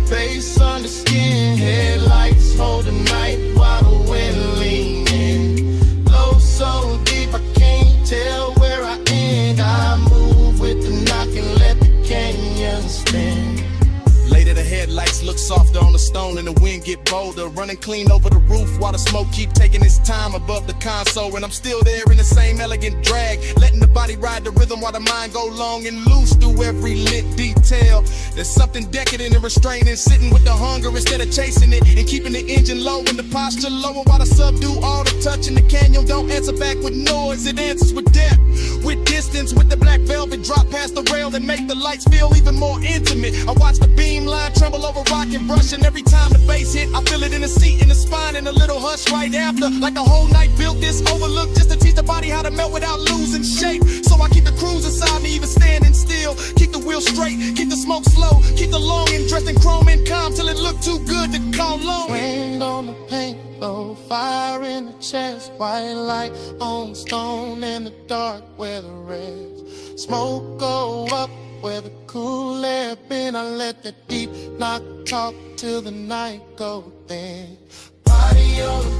face under skin, headlights hold the night while the wind leaning. Low so deep I can't tell where I end. I move with the knock and let the canyon spin. Later the headlights look softer on the stone and the wind get bolder, running clean over the roof while the smoke keep taking its time above the console. And I'm still there in the same elegant drag, letting the body ride the rhythm while the mind go long and loose through every lit detail. There's something decadent and restraining, sitting with the hunger instead of chasing it, and keeping the engine low and the posture lower while the subdue all the touch. And the canyon don't answer back with noise, it answers with depth, with distance, with the black velvet drop past the rail and make the lights feel even more intimate. I watch the beam line tremble over rock and brush, and every time the bass hit I feel it in the seat, in the spine, and a little hush right after, like a whole night built this overlook just to teach the body how to melt without losing shape. So I keep the cruise inside me even standing still, keep the wheel straight, keep the smoke slow, keep the longing dressed in chrome and calm till it look too good to call long. Wind on the paint, low fire in the chest, white light on stone in the dark where the rest. Smoke go up where the cool air been. I let the deep knock talk till the night go thin. Body on the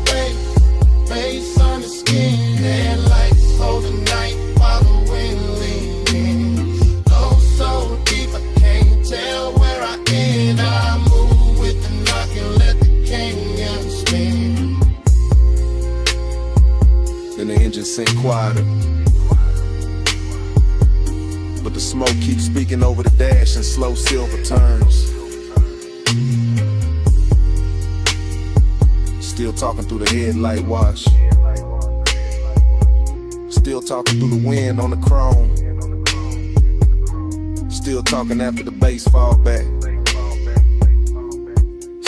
face on the skin, headlights hold the night while the wind leaning. Low so deep I can't tell where I end. I move with the knock and let the canyon spin. Then the engine sink quieter, but the smoke keeps speaking over the dash in slow silver turns. Still talking through the headlight wash, still talking through the wind on the chrome, still talking after the bass fall back,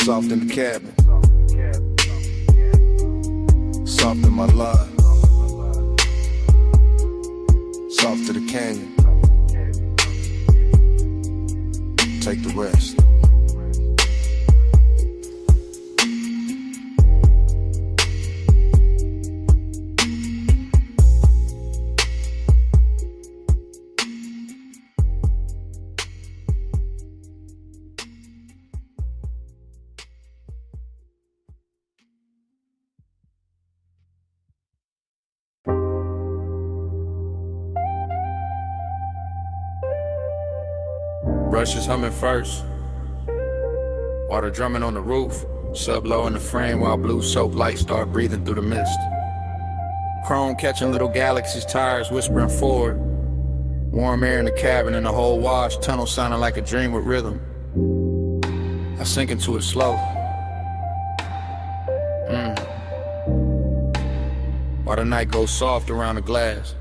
soft in the cabin, soft in my life, soft to the canyon. Take the rest. Rush is humming first, water drumming on the roof, sub low in the frame while blue soap lights start breathing through the mist. Chrome catching little galaxies, tires whispering forward, warm air in the cabin and the whole wash, tunnel sounding like a dream with rhythm. I sink into it slow, while the night goes soft around the glass.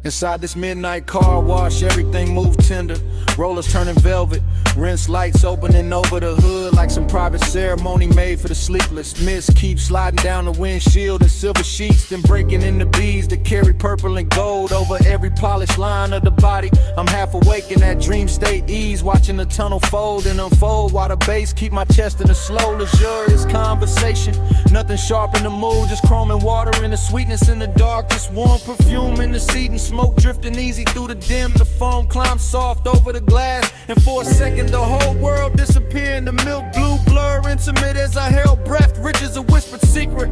Inside this midnight car wash, everything move tender. Rollers turning velvet, rinse lights opening over the hood like some private ceremony made for the sleepless. Mist keeps sliding down the windshield in silver sheets, then breaking into beads that carry purple and gold over every polished line of the body. I'm half awake in that dream state ease, watching the tunnel fold and unfold while the bass keep my chest in a slow, luxurious conversation. Nothing sharp in the mood, just chrome and water and the sweetness in the dark. Just warm perfume in the seat and smoke drifting easy through the dim. The foam climbs soft over the glass, and for a second the whole world disappeared in the milk blue blur, intimate as I held breath, rich as a whispered secret.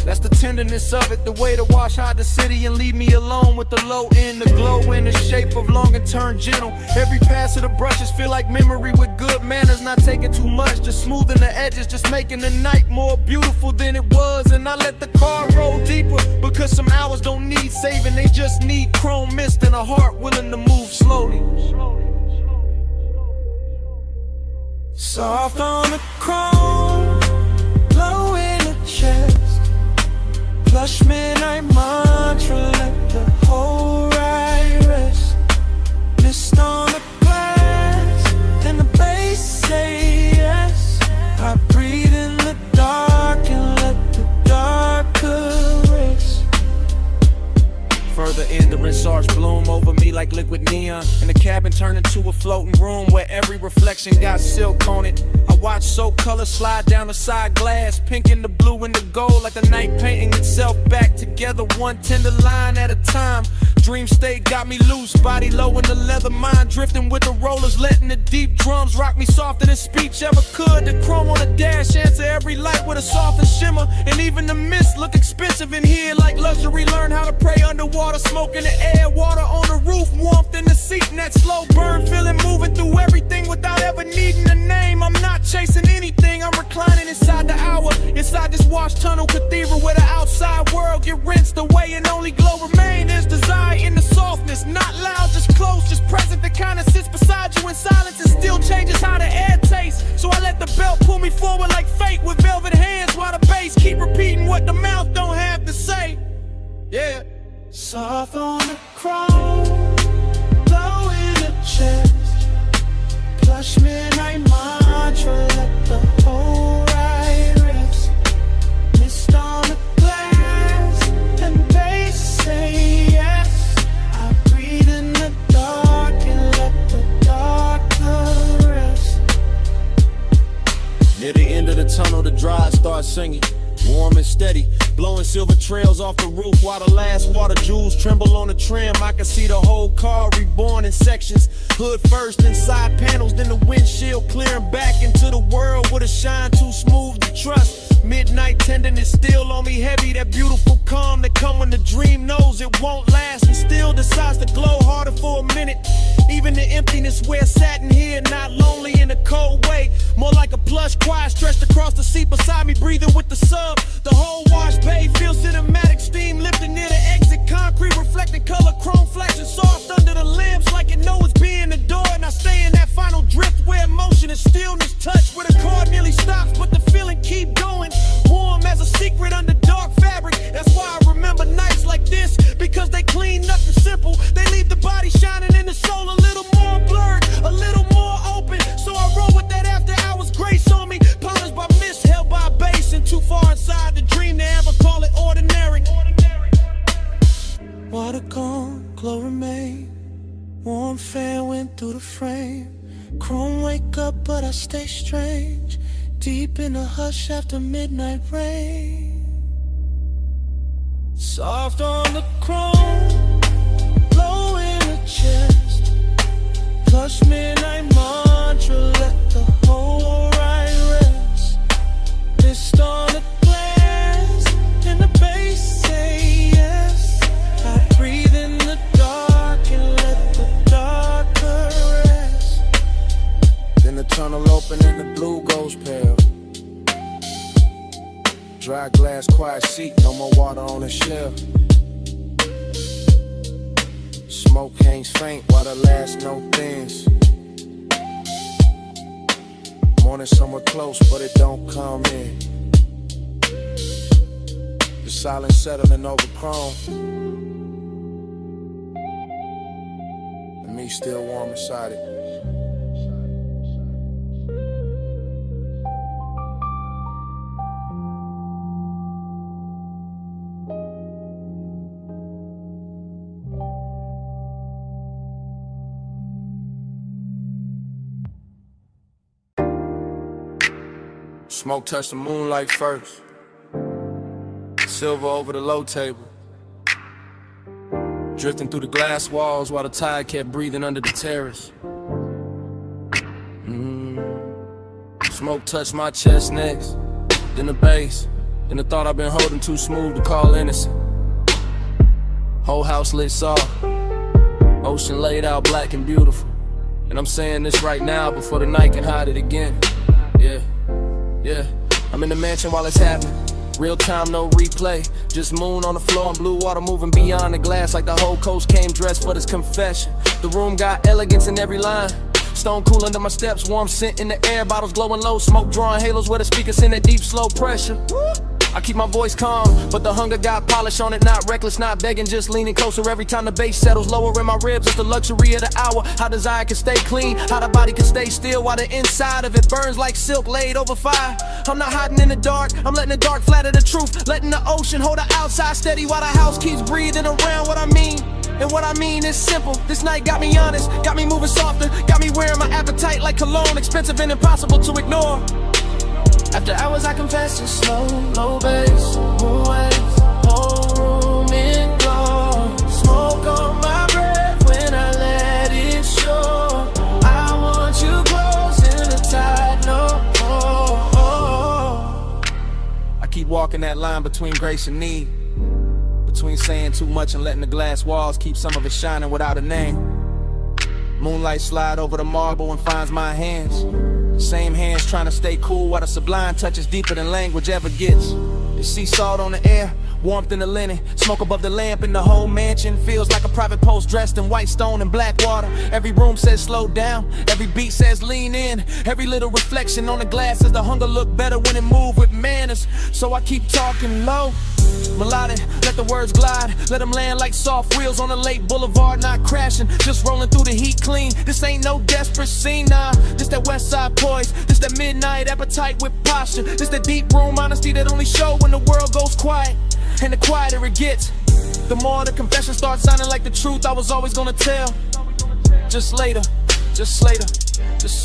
That's the tenderness of it, the way to wash hide the city and leave me alone with the low end, the glow in the shape of long and turn gentle. Every pass of the brushes feel like memory with good manners, not taking too much, just smoothing the edges, just making the night more beautiful than it was. And I let the car roll deeper, because some hours don't need saving, they just need chrome mist and a heart willing to move slowly. Soft on the chrome, low in the chest, plush midnight mantra, let the whole ride rest. Mist on the glass, then the bass say yes. I breathe in the dark and let the dark caress. Further in the rinse arch bloom over me like liquid neon. And the cabin turned into a floating room where every reflection got silk on it. I watch soap color slide down the side glass, pink and the blue and the gold, like the night painting itself back together, one tender line at a time. Dream state got me loose, body low in the leather, mind drifting with the rollers, letting the deep drums rock me softer than speech ever could. The chrome on the dash answer every light with a softer shimmer, and even the mist look expensive in here like luxury. Learn how to pray underwater, smoke in the air, water on the roof, warmth in the seat, and that slow burn feeling moving through everything without ever needing a name. I'm not chasing anything, I'm reclining inside the hour, inside this wash tunnel cathedral where the outside world get rinsed away and only glow remain is desire in the softness, not loud, just close, just present, the kind of sits beside you in silence and still changes how the air tastes. So I let the belt pull me forward like fate with velvet hands while the bass keep repeating what the mouth don't have to say. Yeah. Soft on the chrome, low in the chest, plush midnight mantra, let the whole ride rest. Mist on the glass, and bass say yes. I breathe in the dark and let the dark rest. Near the end of the tunnel, the dry start singing, warm and steady, blowing silver trails off the roof while the last water jewels tremble on the trim. I can see the whole car reborn in sections, hood first and side panels, then the windshield clearing back into the world with a shine too smooth to trust. Midnight tenderness still on me heavy, that beautiful calm that come when the dream knows it won't last and still decides to glow harder for a minute. Even the emptiness where satin here, not lonely in a cold way, more like a plush quiet stretched across the seat beside me, breathing with the sub. The whole wash bay feels cinematic, steam lifting near the exit, concrete reflecting color, chrome flashing soft under the limbs like it knows it's being adored. And I stay in that final drift where emotion and stillness touch, where the chord nearly stops but the feeling keep going, warm as a secret under dark fabric. That's why I remember nights like this, because they clean nothing simple, they leave the body shining and the soul a little more blurred, a little more open. So I roll with that after hours grace on me, polished by mist, held by bass, and too far inside the dream to ever call it ordinary. Water gone, glow remain, warm fan went through the frame. Chrome wake up but I stay strange, deep in the hush after midnight rain. Soft on the chrome, low in the chest, plush midnight mantra, let the whole ride rest. Mist on the glass, and the bass say yes. I breathe in the dark and let the darker rest. Then the tunnel open and the blue goes pale. Dry glass, quiet seat, no more water on the shelf. Smoke hangs faint while the last note thins. Morning somewhere close, but it don't come in. The silence settling over chrome, and me still warm inside it. Smoke touched the moonlight first, silver over the low table, drifting through the glass walls while the tide kept breathing under the terrace. Smoke touched my chest next, then the bass, then the thought I've been holding too smooth to call innocent. Whole house lit soft, ocean laid out black and beautiful, and I'm saying this right now before the night can hide it again. Yeah, I'm in the mansion while it's happening. Real time, no replay. Just moon on the floor and blue water moving beyond the glass like the whole coast came dressed for this confession. The room got elegance in every line. Stone cool under my steps, warm scent in the air, bottles glowing low, smoke drawing halos where the speakers send that deep slow pressure. I keep my voice calm, but the hunger got polish on it, not reckless, not begging, just leaning closer every time the bass settles lower in my ribs. It's the luxury of the hour, how desire can stay clean, how the body can stay still while the inside of it burns like silk laid over fire. I'm not hiding in the dark, I'm letting the dark flatter the truth, letting the ocean hold the outside steady while the house keeps breathing around what I mean. And what I mean is simple. This night got me honest, got me moving softer, got me wearing my appetite like cologne, expensive and impossible to ignore. After hours I confess it's slow, low bass, moon waves, whole room in glow. Smoke on my breath when I let it show. I want you close in the tide, no. I keep walking that line between grace and need, between saying too much and letting the glass walls keep some of it shining without a name. Moonlight slide over the marble and finds my hands. Same hands trying to stay cool while the sublime touches deeper than language ever gets. They see salt on the air, warmth in the linen, smoke above the lamp, and the whole mansion feels like a private post dressed in white stone and black water. Every room says slow down, every beat says lean in, every little reflection on the glass says the hunger look better when it move with manners. So I keep talking low, melodic, let the words glide, let them land like soft wheels on a late boulevard, not crashing, just rolling through the heat clean. This ain't no desperate scene, nah, this that west side poise, this that midnight appetite with posture, this that deep room honesty that only show when the world goes quiet. And the quieter it gets, the more the confession starts sounding like the truth I was always gonna tell. Just later, just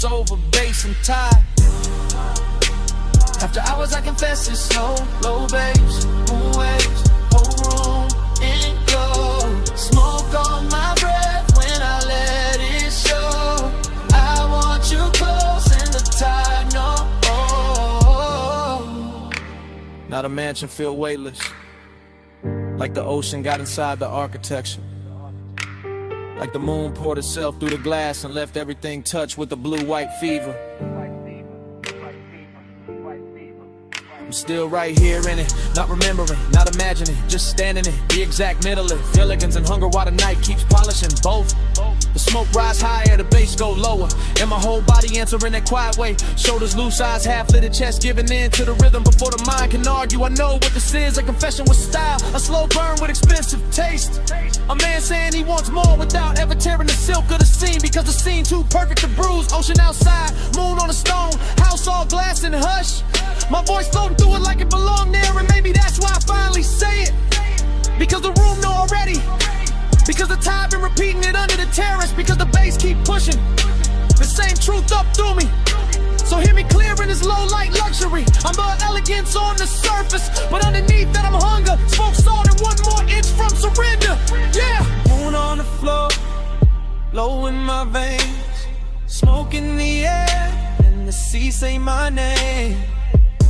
over bass and tie. After hours I confess it's slow, low bass, moon waves, whole room in glow. Smoke on my breath when I let it show. I want you close in the tide, no. Now the mansion feel weightless, like the ocean got inside the architecture, like the moon poured itself through the glass and left everything touched with the blue-white fever. I'm still right here in it, not remembering, not imagining, just standing in the exact middle of elegance and hunger while the night keeps polishing both. The smoke rise higher, the bass go lower, and my whole body answering that quiet way. Shoulders loose, eyes half-lit, chest giving in to the rhythm before the mind can argue. I know what this is, a confession with style, a slow burn with expensive taste. A man saying he wants more without ever tearing the silk of the scene, because the scene too perfect to bruise. Ocean outside, moon on a stone, house all glass and hush. My voice floating through it like it belonged there, and maybe that's why I finally say it. Because the room know already, because the tide been repeating it under the terrace, because the bass keep pushing the same truth up through me. So hear me clear in this low light luxury. I'm the elegance on the surface, but underneath that I'm hunger. Smoke salt and 1 more inch from surrender. Yeah. Moon on the floor, low in my veins, smoke in the air, and the sea say my name.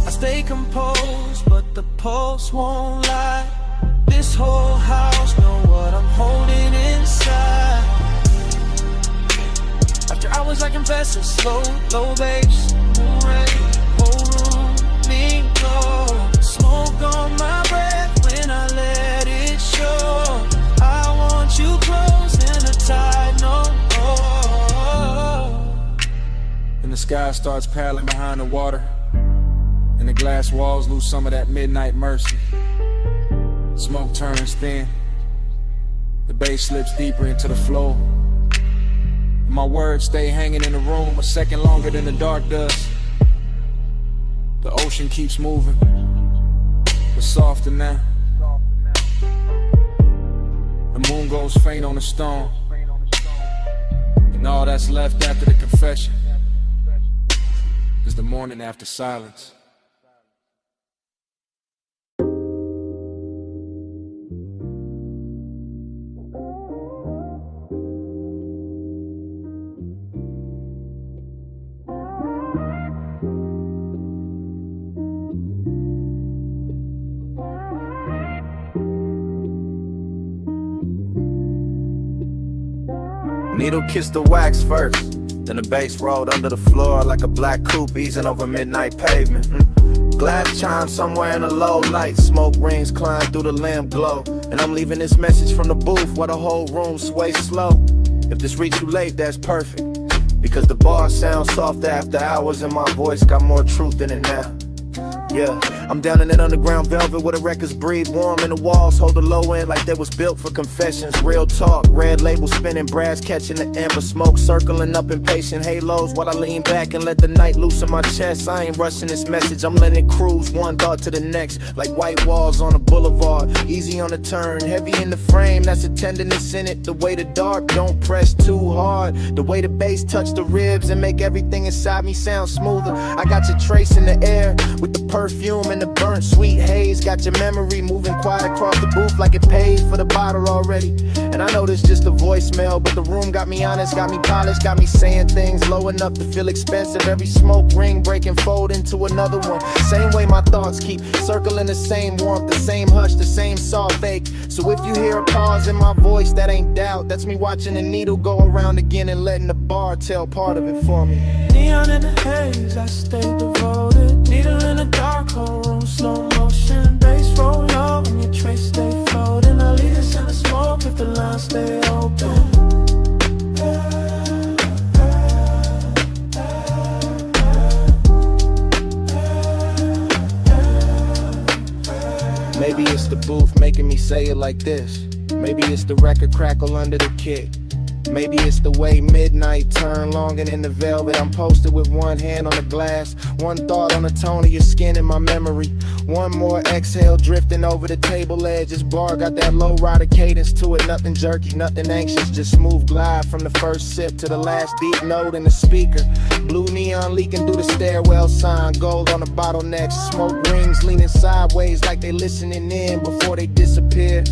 I stay composed, but the pulse won't lie. This whole house know what I'm holding inside. After hours I confess it's slow, low bass, moon rays, whole room in glow. Smoke on my breath when I let it show. I want you close in the tide, no. And the sky starts paddling behind the water, and the glass walls lose some of that midnight mercy. Smoke turns thin, the bass slips deeper into the flow, and my words stay hanging in the room a second longer than the dark does. The ocean keeps moving, but softer now. The moon goes faint on the stone, and all that's left after the confession is the morning after silence. Needle kissed the wax first, then the bass rolled under the floor like a black coupe easing over midnight pavement. Glass chimes somewhere in the low light, smoke rings climb through the lamp glow, and I'm leaving this message from the booth while the whole room sways slow. If this reach you late, that's perfect, because the bars sound soft after hours and my voice got more truth in it now. Yeah, I'm down in that underground velvet where the records breathe warm and the walls hold the low end like they was built for confessions. Real talk, red label spinning, brass catching the amber smoke, circling up impatient halos while I lean back and let the night loosen my chest. I ain't rushing this message, I'm letting it cruise one thought to the next, like white walls on a boulevard. Easy on the turn, heavy in the frame, that's a tenderness in it. The way the dark don't press too hard, the way the bass touch the ribs and make everything inside me sound smoother. I got your trace in the air with the perfume and the burnt sweet haze. Got your memory moving quiet across the booth like it paid for the bottle already. And I know this just a voicemail, but the room got me honest, got me polished, got me saying things low enough to feel expensive. Every smoke ring break and fold into another one. Same way my thoughts keep circling the same warmth, the same hush, the same soft ache. So if you hear a pause in my voice, that ain't doubt. That's me watching the needle go around again and letting the bar tell part of it for me. Neon in the haze, I stay devoted. Needle in the dark, whole room, slow motion. Bass roll low and your trace stay floating. I leave us in the smoke if the lines stay open. Maybe it's the booth making me say it like this. Maybe it's the record crackle under the kick. Maybe it's the way midnight turn long and in the velvet. I'm posted with one hand on the glass, one thought on the tone of your skin in my memory. One more exhale drifting over the table edge. This bar got that low rider cadence to it. Nothing jerky, nothing anxious, just smooth glide from the first sip to the last deep note in the speaker. Blue neon leaking through the stairwell sign, gold on the bottlenecks, smoke rings leaning sideways like they listening in before they disappear.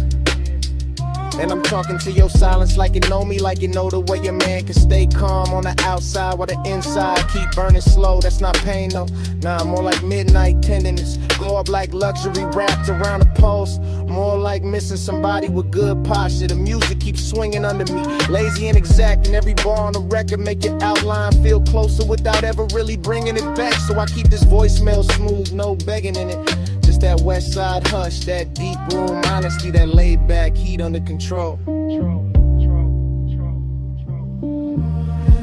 And I'm talking to your silence like you know me, like you know the way your man can stay calm on the outside while the inside keep burning slow. That's not pain though, nah, more like midnight tenderness. Glow up like luxury wrapped around the pulse. More like missing somebody with good posture. The music keeps swinging under me, lazy and exact, and every bar on the record make your outline feel closer without ever really bringing it back. So I keep this voicemail smooth, no begging in it. Just that west side hush, that deep room honesty, that laid back heat under control.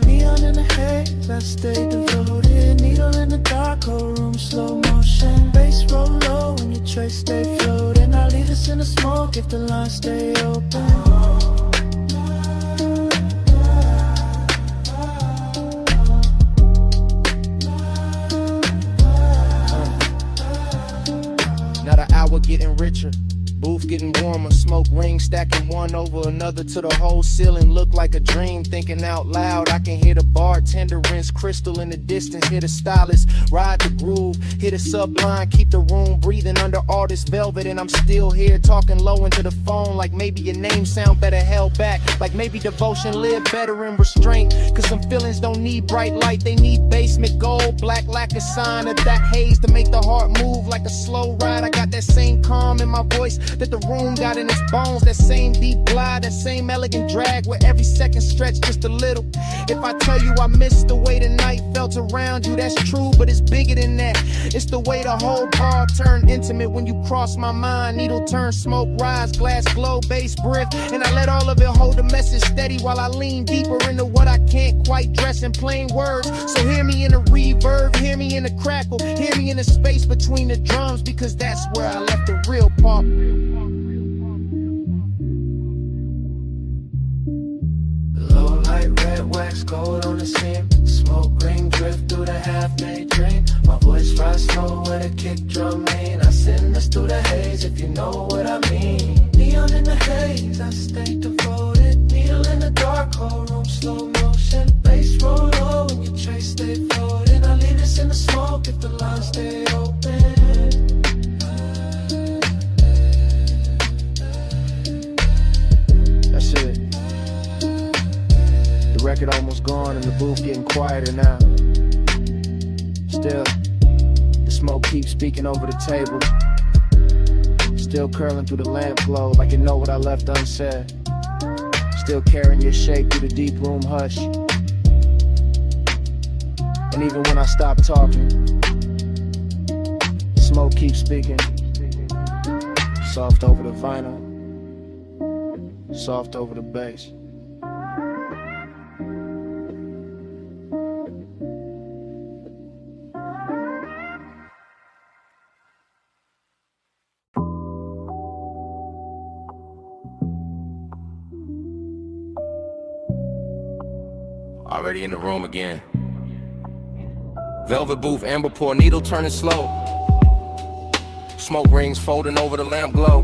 Neon in the haze, I stay devoted. Needle in the dark, whole room, slow motion. Bass roll low and your trace stay floating. I leave us in the smoke if the lines stay open. Now the hour getting richer, booth getting warmer, smoke rings stacking one over another to the whole ceiling look like a dream. Thinking out loud, I can hear the bartender rinse crystal in the distance, hear the stylist ride the groove, hit a subline, keep the room breathing under all this velvet. And I'm still here talking low into the phone like maybe your name sound better held back, like maybe devotion live better in restraint. Cause some feelings don't need bright light, they need basement gold. Black lack a sign of that haze to make the heart move like a slow ride. I got that same calm in my voice that the room got in its bones, that same deep glide, that same elegant drag where every second stretch just a little. If I tell you I miss the way the night felt around you, that's true, but it's bigger than that. It's the way the whole bar turned intimate when you cross my mind. Needle turn, smoke rise, glass glow, bass brief, and I let all of it hold the message steady while I lean deeper into what I can't quite dress in plain words. So hear me in the reverb, hear me in the crackle, hear me in the space between the drums, because that's where I left the real part. Low light, red wax, gold on the seam. Smoke ring drift through the half-made dream. My voice rise slow with a kick drum main. I send us through the haze if you know what I mean. Neon in the haze, I stay devoted. Needle in the dark, whole room, slow motion. Bass roll low and your trace stay floating. I leave us in the smoke if the lines stay open. That's it. The record almost gone and the booth getting quieter now. Still, the smoke keeps speaking over the table. Still curling through the lamp glow like you know what I left unsaid. Still carrying your shape through the deep room hush. And even when I stop talking, the smoke keeps speaking. Soft over the vinyl, soft over the bass. Already in the room again. Velvet booth, amber pour, needle turning slow. Smoke rings folding over the lamp glow.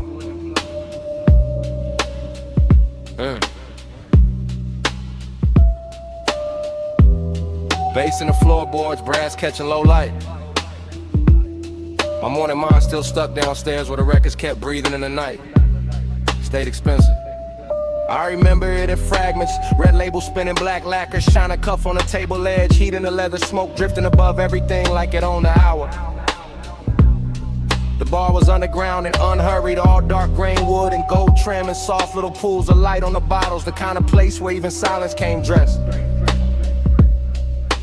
Bass in the floorboards, brass catching low light. My morning mind still stuck downstairs where the records kept breathing in the night. Stayed expensive. I remember it in fragments. Red label spinning, black lacquer, shine a cuff on the table edge, heat in the leather, smoke drifting above everything like it owned the hour. The bar was underground and unhurried, all dark grain wood and gold trim and soft little pools of light on the bottles, the kind of place where even silence came dressed.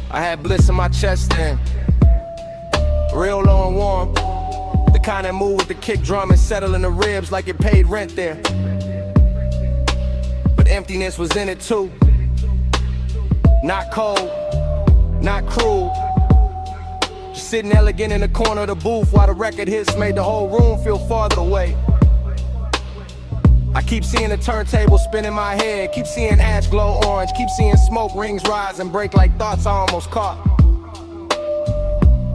I had bliss in my chest then, real low and warm, the kind that moved with the kick drum and settle in the ribs like it paid rent there. But emptiness was in it too. Not cold, not cruel. Just sitting elegant in the corner of the booth while the record hits made the whole room feel farther away. I keep seeing the turntable spin in my head, keep seeing ash glow orange, keep seeing smoke rings rise and break like thoughts I almost caught.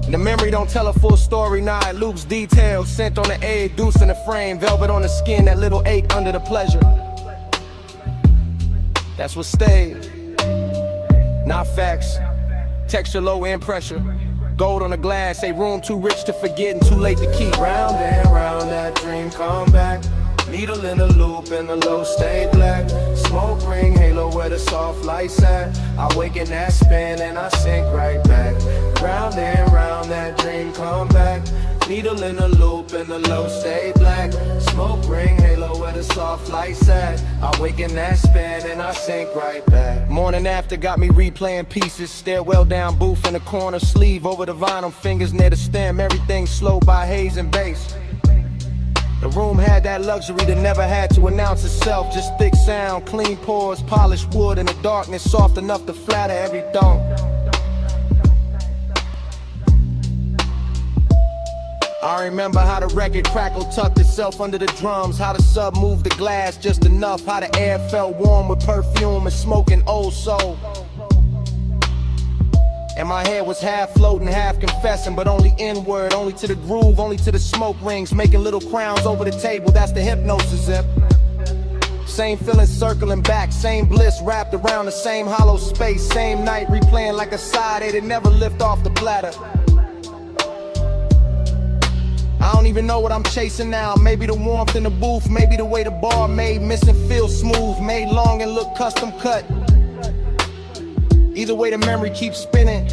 And the memory don't tell a full story, nah, it loops details, scent on the egg, deuce in the frame, velvet on the skin, that little ache under the pleasure. That's what stayed, not facts, texture low and pressure. Gold on the glass, a room too rich to forget and too late to keep. Round and round that dream come back. Needle in a loop and the low stay black. Smoke ring halo where the soft lights at. I wake in that spin and I sink right back. Round and round that dream come back. Needle in a loop and the low stay black. Smoke ring halo where the soft lights at. I wake in that spin and I sink right back. Morning after got me replaying pieces. Stairwell down, booth in the corner, sleeve over the vinyl, fingers near the stem. Everything slowed by haze and bass. The room had that luxury that never had to announce itself. Just thick sound, clean pours, polished wood in the darkness, soft enough to flatter every thump. I remember how the record crackled, tucked itself under the drums, how the sub moved the glass just enough, how the air felt warm with perfume and smoking old soul. And my head was half floating, half confessing, but only inward, only to the groove, only to the smoke rings, making little crowns over the table, that's the hypnosis zip. Same feeling circling back, same bliss wrapped around the same hollow space, same night replaying like a side A that never lift off the platter. I don't even know what I'm chasing now. Maybe the warmth in the booth, maybe the way the bar made missing feel smooth, made long and look custom cut. Either way the memory keeps spinning.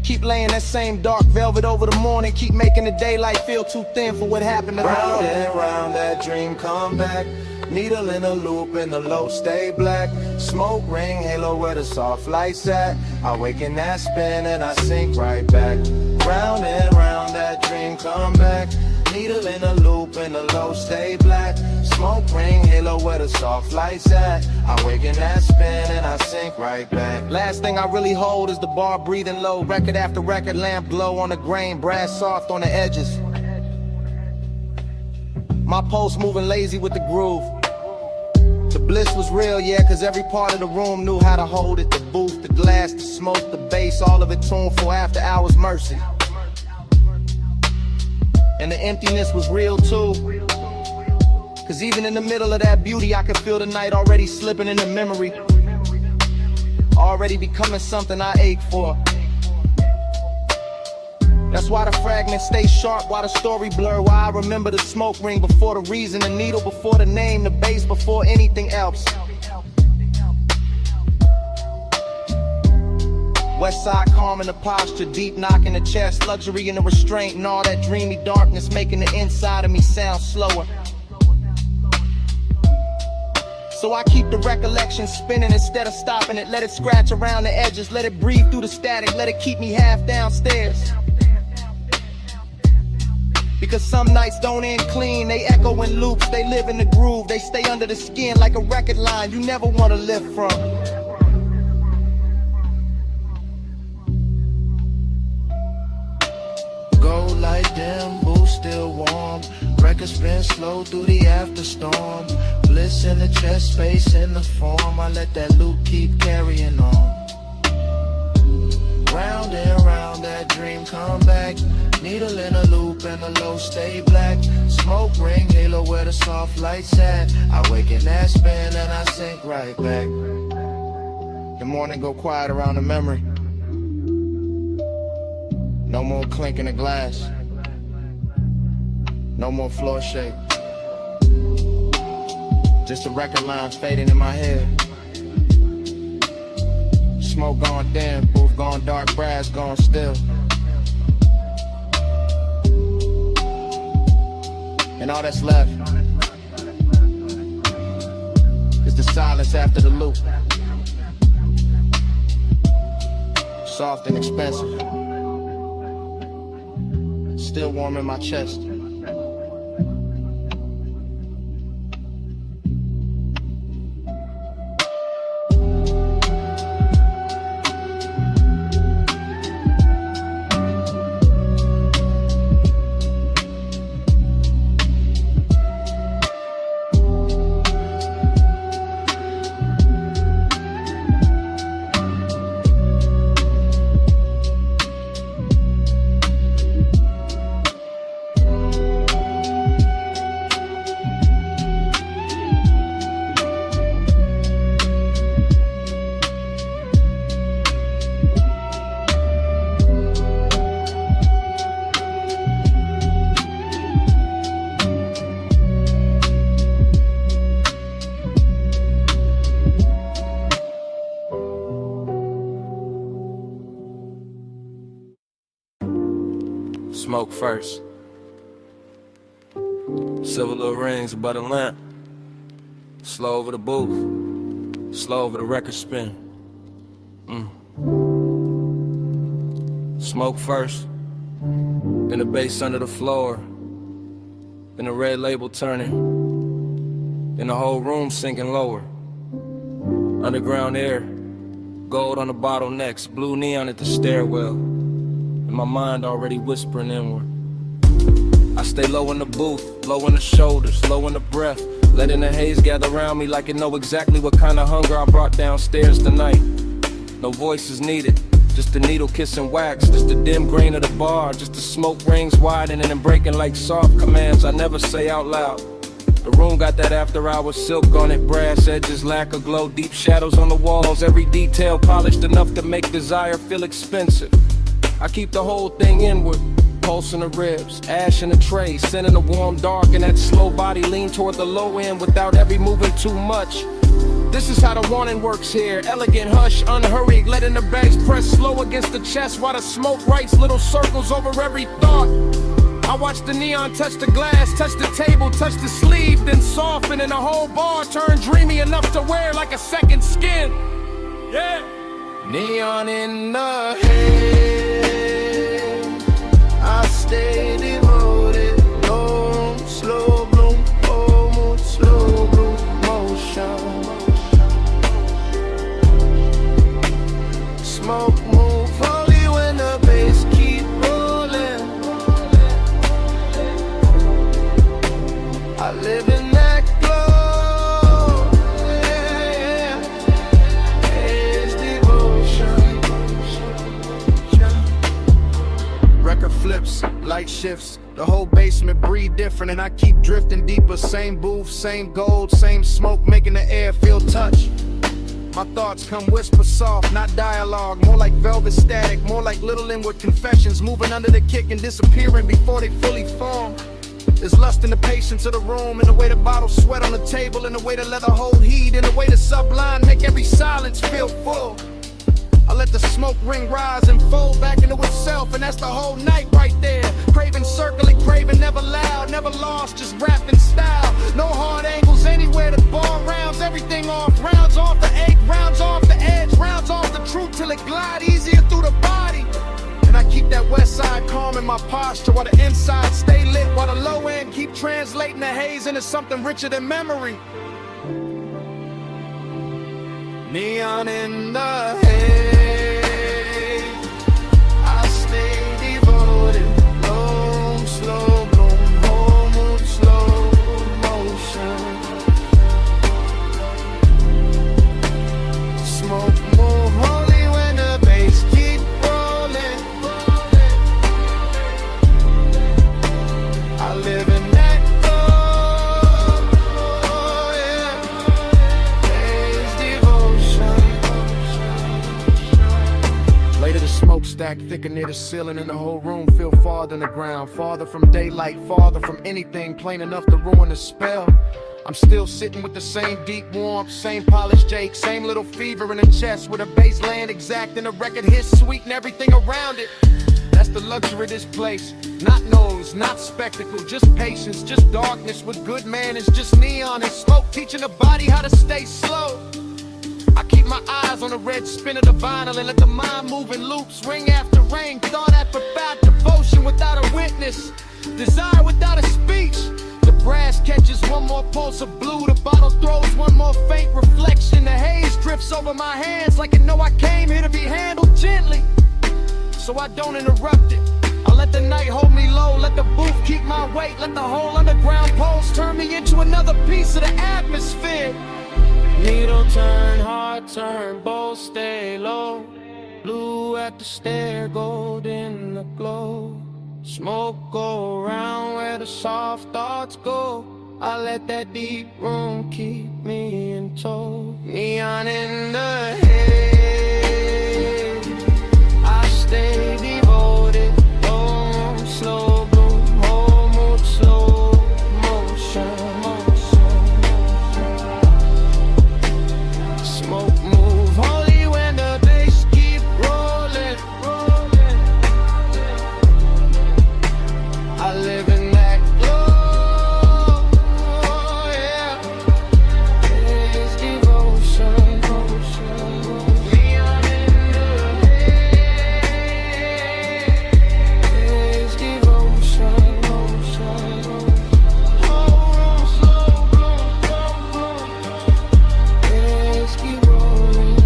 Keep laying that same dark velvet over the morning. Keep making the daylight feel too thin for what happened to round and round that dream come back. Needle in a loop and the low stay black. Smoke ring halo where the soft lights at. I wake in that spin and I sink right back. Round and round that dream come back. Needle in a loop and the low stay black. Smoke ring halo where the soft lights at. I wake in that spin and I sink right back. Last thing I really hold is the bar breathing low. Record after record, lamp glow on the grain, brass soft on the edges. My pulse moving lazy with the groove. The bliss was real, yeah, cause every part of the room knew how to hold it. The booth, the glass, the smoke, the bass, all of it tuneful after hours mercy. And the emptiness was real too. Cause even in the middle of that beauty, I could feel the night already slipping into memory. Already becoming something I ache for. That's why the fragments stay sharp, why the story blur, why I remember the smoke ring before the reason, the needle before the name, the bass before anything else. West side calm in the posture, deep knock in the chest, luxury in the restraint, and all that dreamy darkness making the inside of me sound slower. So I keep the recollection spinning instead of stopping it, let it scratch around the edges, let it breathe through the static, let it keep me half downstairs. Because some nights don't end clean, they echo in loops, they live in the groove, they stay under the skin like a record line you never want to live from. Gold light dim, booth still warm. Record spin slow through the after storm. Bliss in the chest space in the form. I let that loop keep carrying on. flame come back. Needle in a loop and the low stay black. Smoke ring, halo where the soft lights at. I wake in that spin and I sink right back. The morning go quiet around the memory. No more clinking the glass. No more floor shake. Just the record lines fading in my head. Smoke gone dim, booth gone dark, brass gone still. And all that's left is the silence after the loop. Soft and expensive. Still warm in my chest. Smoke first. Silver little rings above the lamp. Slow over the booth. Slow over the record spin. Smoke first. Then the bass under the floor. Then the red label turning. Then the whole room sinking lower. Underground air. Gold on the bottlenecks. Blue neon at the stairwell. And my mind already whispering inward. I stay low in the booth, low in the shoulders, low in the breath, letting the haze gather around me like it know exactly what kind of hunger I brought downstairs tonight. No voices needed, just the needle kissing wax, just the dim grain of the bar, just the smoke rings widening and breaking like soft commands I never say out loud. The room got that after hours silk on it, brass edges, lack of glow, deep shadows on the walls, every detail polished enough to make desire feel expensive. I keep the whole thing inward, pulse in the ribs, ash in the tray, sending the warm dark and that slow body lean toward the low end without every moving too much. This is how the warning works here, elegant, hush, unhurried, letting the bags press slow against the chest while the smoke writes little circles over every thought. I watch the neon touch the glass, touch the table, touch the sleeve, then soften and the whole bar turn dreamy enough to wear like a second skin. Yeah. Neon in the head, I stay devoted. Bloom, slow bloom, oh, moon, slow bloom, motion. Smoke move only when the bass keep rolling. I live in that glow, yeah, it's devotion. Record flips, light shifts, the whole basement breathe different, and I keep drifting deeper. Same booth, same gold, same smoke, making the air feel touch. My thoughts come whisper soft, not dialogue, more like velvet static, more like little inward confessions, moving under the kick and disappearing before they fully form. There's lust in the patience of the room, in the way the bottles sweat on the table, in the way the leather hold heat, in the way the sublime make every silence feel full. I let the smoke ring rise and fold back into itself, and that's the whole night right there. Craving, circling, craving, never loud, never lost, just wrapped in style. No hard angles anywhere, the bar rounds everything off. Rounds off the egg, rounds off the edge, rounds off the truth till it glide easier through the body. And I keep that west side calm in my posture, while the inside stay lit, while the low end keep translating the haze into something richer than memory. Neon in the head, I stay devoted. Bloom, slow bloom, whole moon, slow motion. Smoke move only when the bass keep rolling. stacked thicker near the ceiling, and the whole room feel farther than the ground. Farther from daylight, farther from anything plain enough to ruin the spell. I'm still sitting with the same deep warmth, same polished Jake, same little fever in the chest, with a bass laying exact and a record hit sweet and everything around it. That's the luxury of this place. Not noise, not spectacle, just patience, just darkness with good manners, just neon and smoke teaching the body how to stay slow. I keep my eyes on the red spin of the vinyl and let the mind move in loops, ring after ring, thought after profound devotion without a witness, desire without a speech. The brass catches one more pulse of blue, the bottle throws one more faint reflection, the haze drifts over my hands like it know I came here to be handled gently, so I don't interrupt it. I let the night hold me low, let the booth keep my weight, let the whole underground pulse turn me into another piece of the atmosphere. Needle turn, heart turn, both stay low. Blue at the stair, gold in the glow. Smoke go around where the soft thoughts go. I let that deep room keep me in tow. Neon in the head, I stay devoted. Oh, slow bloom, whole mood, slow motion. Smoke move holy when the bass keep rolling. I live in that glow, yeah. It's devotion, neon in the head. It's devotion, whole room slow bloom. Let's keep rolling.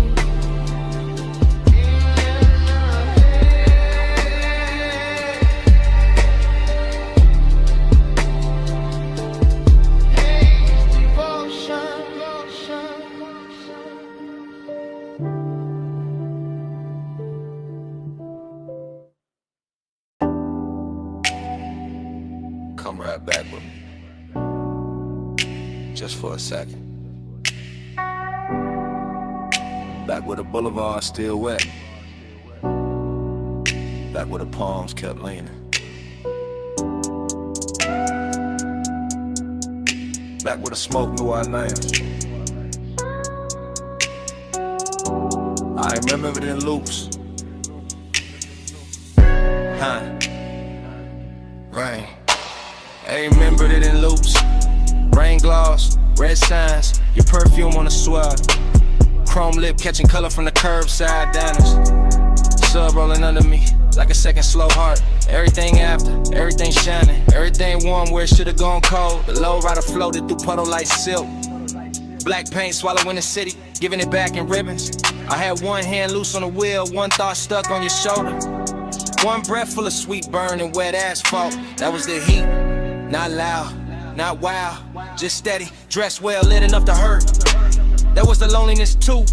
Come right back with me, just for a second. Back where the boulevard still wet, back where the palms kept leaning, back where the smoke knew our names. I remember it in loops. Rain. I remembered it in loops. Rain gloss, red signs, your perfume on the swell. Chrome lip catching color from the curbside diners. Sub rolling under me like a second slow heart. Everything after, everything shining, everything warm where it should've gone cold. The low rider floated through puddle like silk. Black paint swallowing the city, giving it back in ribbons. I had one hand loose on the wheel, one thought stuck on your shoulder. One breath full of sweet burn and wet asphalt. That was the heat, not loud, not wild, just steady, dressed well, lit enough to hurt. That was the loneliness too.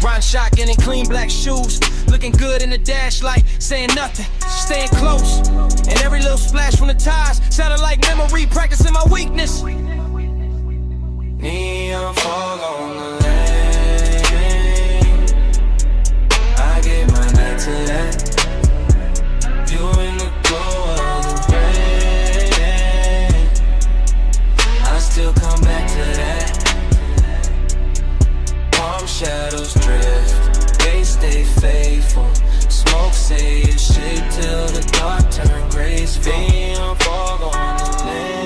Ron shotgun in clean black shoes, looking good in the dash light, saying nothing, staying close. And every little splash from the tires sounded like memory, practicing my weakness. Neon fog on the lane, I gave my night to that. You in the glow of the rain, I still come back to that. Palm shadows drift, they stay faithful. Smoke say it's shit till the dark turn graceful. Neon fog on the lane,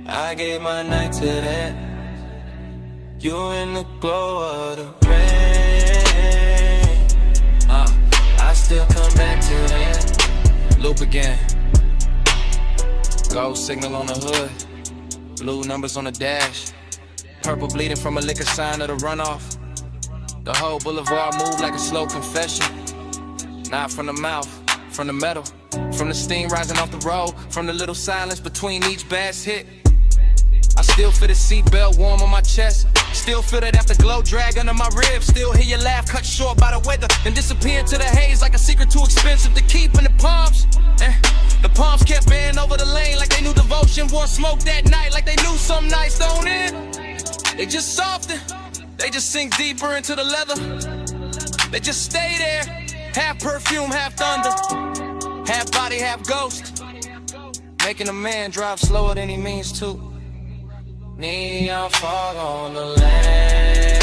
I gave my night to that. You in the glow of the rain, I still come back to that. Loop again. Gold signal on the hood, blue numbers on the dash. Purple bleeding from a liquor sign of the runoff. The whole boulevard moved like a slow confession. Not from the mouth, from the metal, from the steam rising off the road, from the little silence between each bass hit. I still feel the seatbelt warm on my chest. Still feel that afterglow drag under my ribs. Still hear your laugh cut short by the weather, then disappear into the haze like a secret too expensive to keep in the palms. The palms kept bending over the lane like they knew devotion. Wore smoke that night like they knew some nights don't end. They just soften, they just sink deeper into the leather. They just stay there, half perfume, half thunder, half body, half ghost, making a man drive slower than he means to. Neon fog on the lane,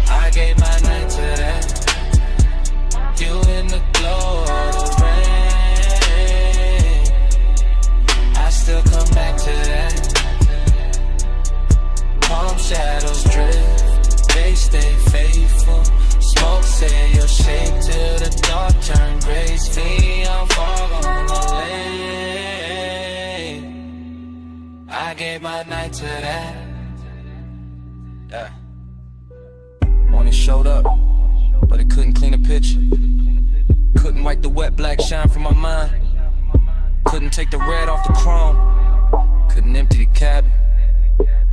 I gave my night to that. You in the glow of the rain, I still come back to that. Palm shadows drift, they stay faithful. Smoke say your shape till the dark turn gray. Neon fog on the lane, I gave my night to that. Yeah. Morning showed up, but it couldn't clean a picture. Couldn't wipe the wet black shine from my mind. Couldn't take the red off the chrome. Couldn't empty the cabin.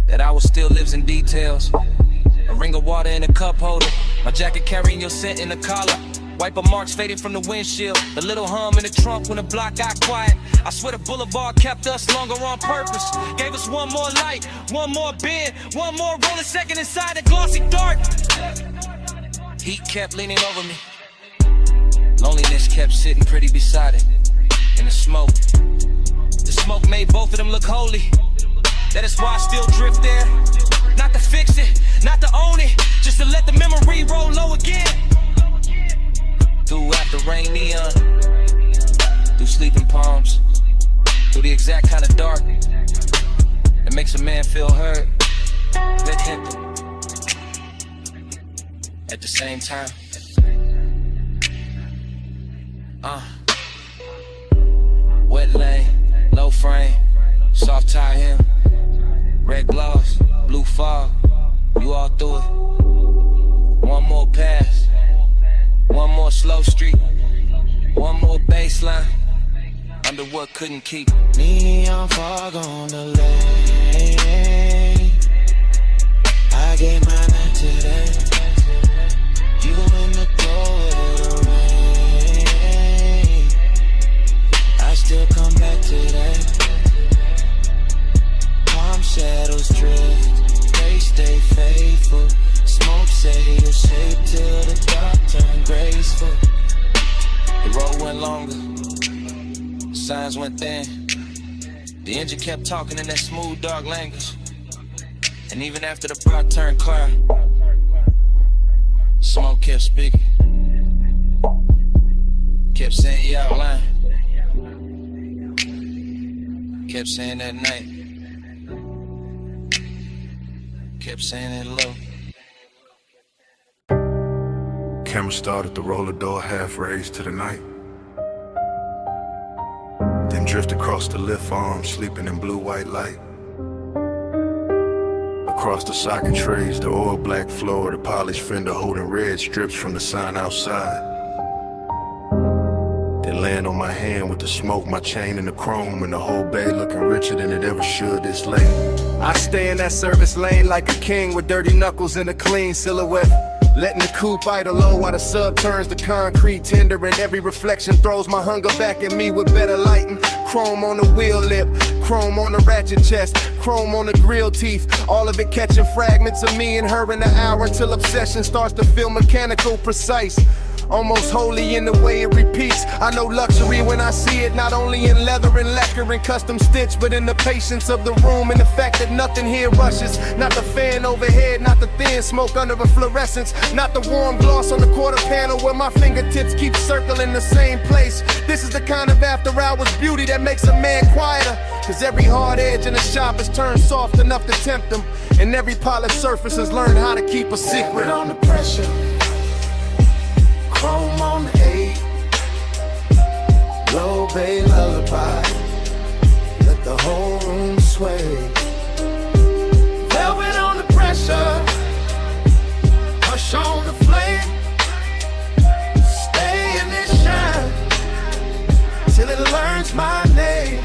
That hour still lives in details. A ring of water in a cup holder. My jacket carrying your scent in the collar. Wiper marks fading from the windshield. The little hum in the trunk when the block got quiet. I swear the boulevard kept us longer on purpose. Gave us one more light, one more bend, one more rolling second inside the glossy dark. Heat kept leaning over me. Loneliness kept sitting pretty beside it. In the smoke. The smoke made both of them look holy. That is why I still drift there. Not to fix it, not to own it, just to let the memory roll low again. Through after rain neon, through sleeping palms, through the exact kind of dark that makes a man feel heard, with him. At the same time. Wet lane, low frame, soft tie hem, red gloss, blue fog, you all through it. One more pass, one more slow street, one more baseline, under what couldn't keep. Neon fog on the lane, I gave my night to that. You in the glow of the rain, I still come back to that. Palm shadows drift, they stay faithful. Smoke say your shape till the dark turn graceful. The road went longer, the signs went thin. The engine kept talking in that smooth, dark language. And even after the block turned clear, Smoke kept speaking. Kept saying you out line. Kept saying that night. Kept saying it low. Camera started to roll the door half raised to the night. Then drift across the lift arm, sleeping in blue-white light. Across the socket trays, the oil black floor, the polished fender holding red strips from the sign outside. Then land on my hand with the smoke, my chain and the chrome, and the whole bay looking richer than it ever should this late. I stay in that service lane like a king with dirty knuckles and a clean silhouette. Letting the coupe idle low while the sub turns to concrete tender, and every reflection throws my hunger back at me with better lighting. Chrome on the wheel lip, chrome on the ratchet chest, chrome on the grill teeth. All of it catching fragments of me and her in the hour until obsession starts to feel mechanical, precise. Almost holy in the way it repeats. I know luxury when I see it, not only in leather and lacquer and custom stitch, but in the patience of the room and the fact that nothing here rushes. Not the fan overhead, not the thin smoke under a fluorescence, not the warm gloss on the quarter panel where my fingertips keep circling the same place. This is the kind of after hours beauty that makes a man quieter, cause every hard edge in the shop is turned soft enough to tempt him, and every polished surface has learned how to keep a secret. On the pressure, chrome on the 8, low bay lullaby, let the whole room sway. Velvet on the pressure, hush on the flame, stay in this shine till it learns my name.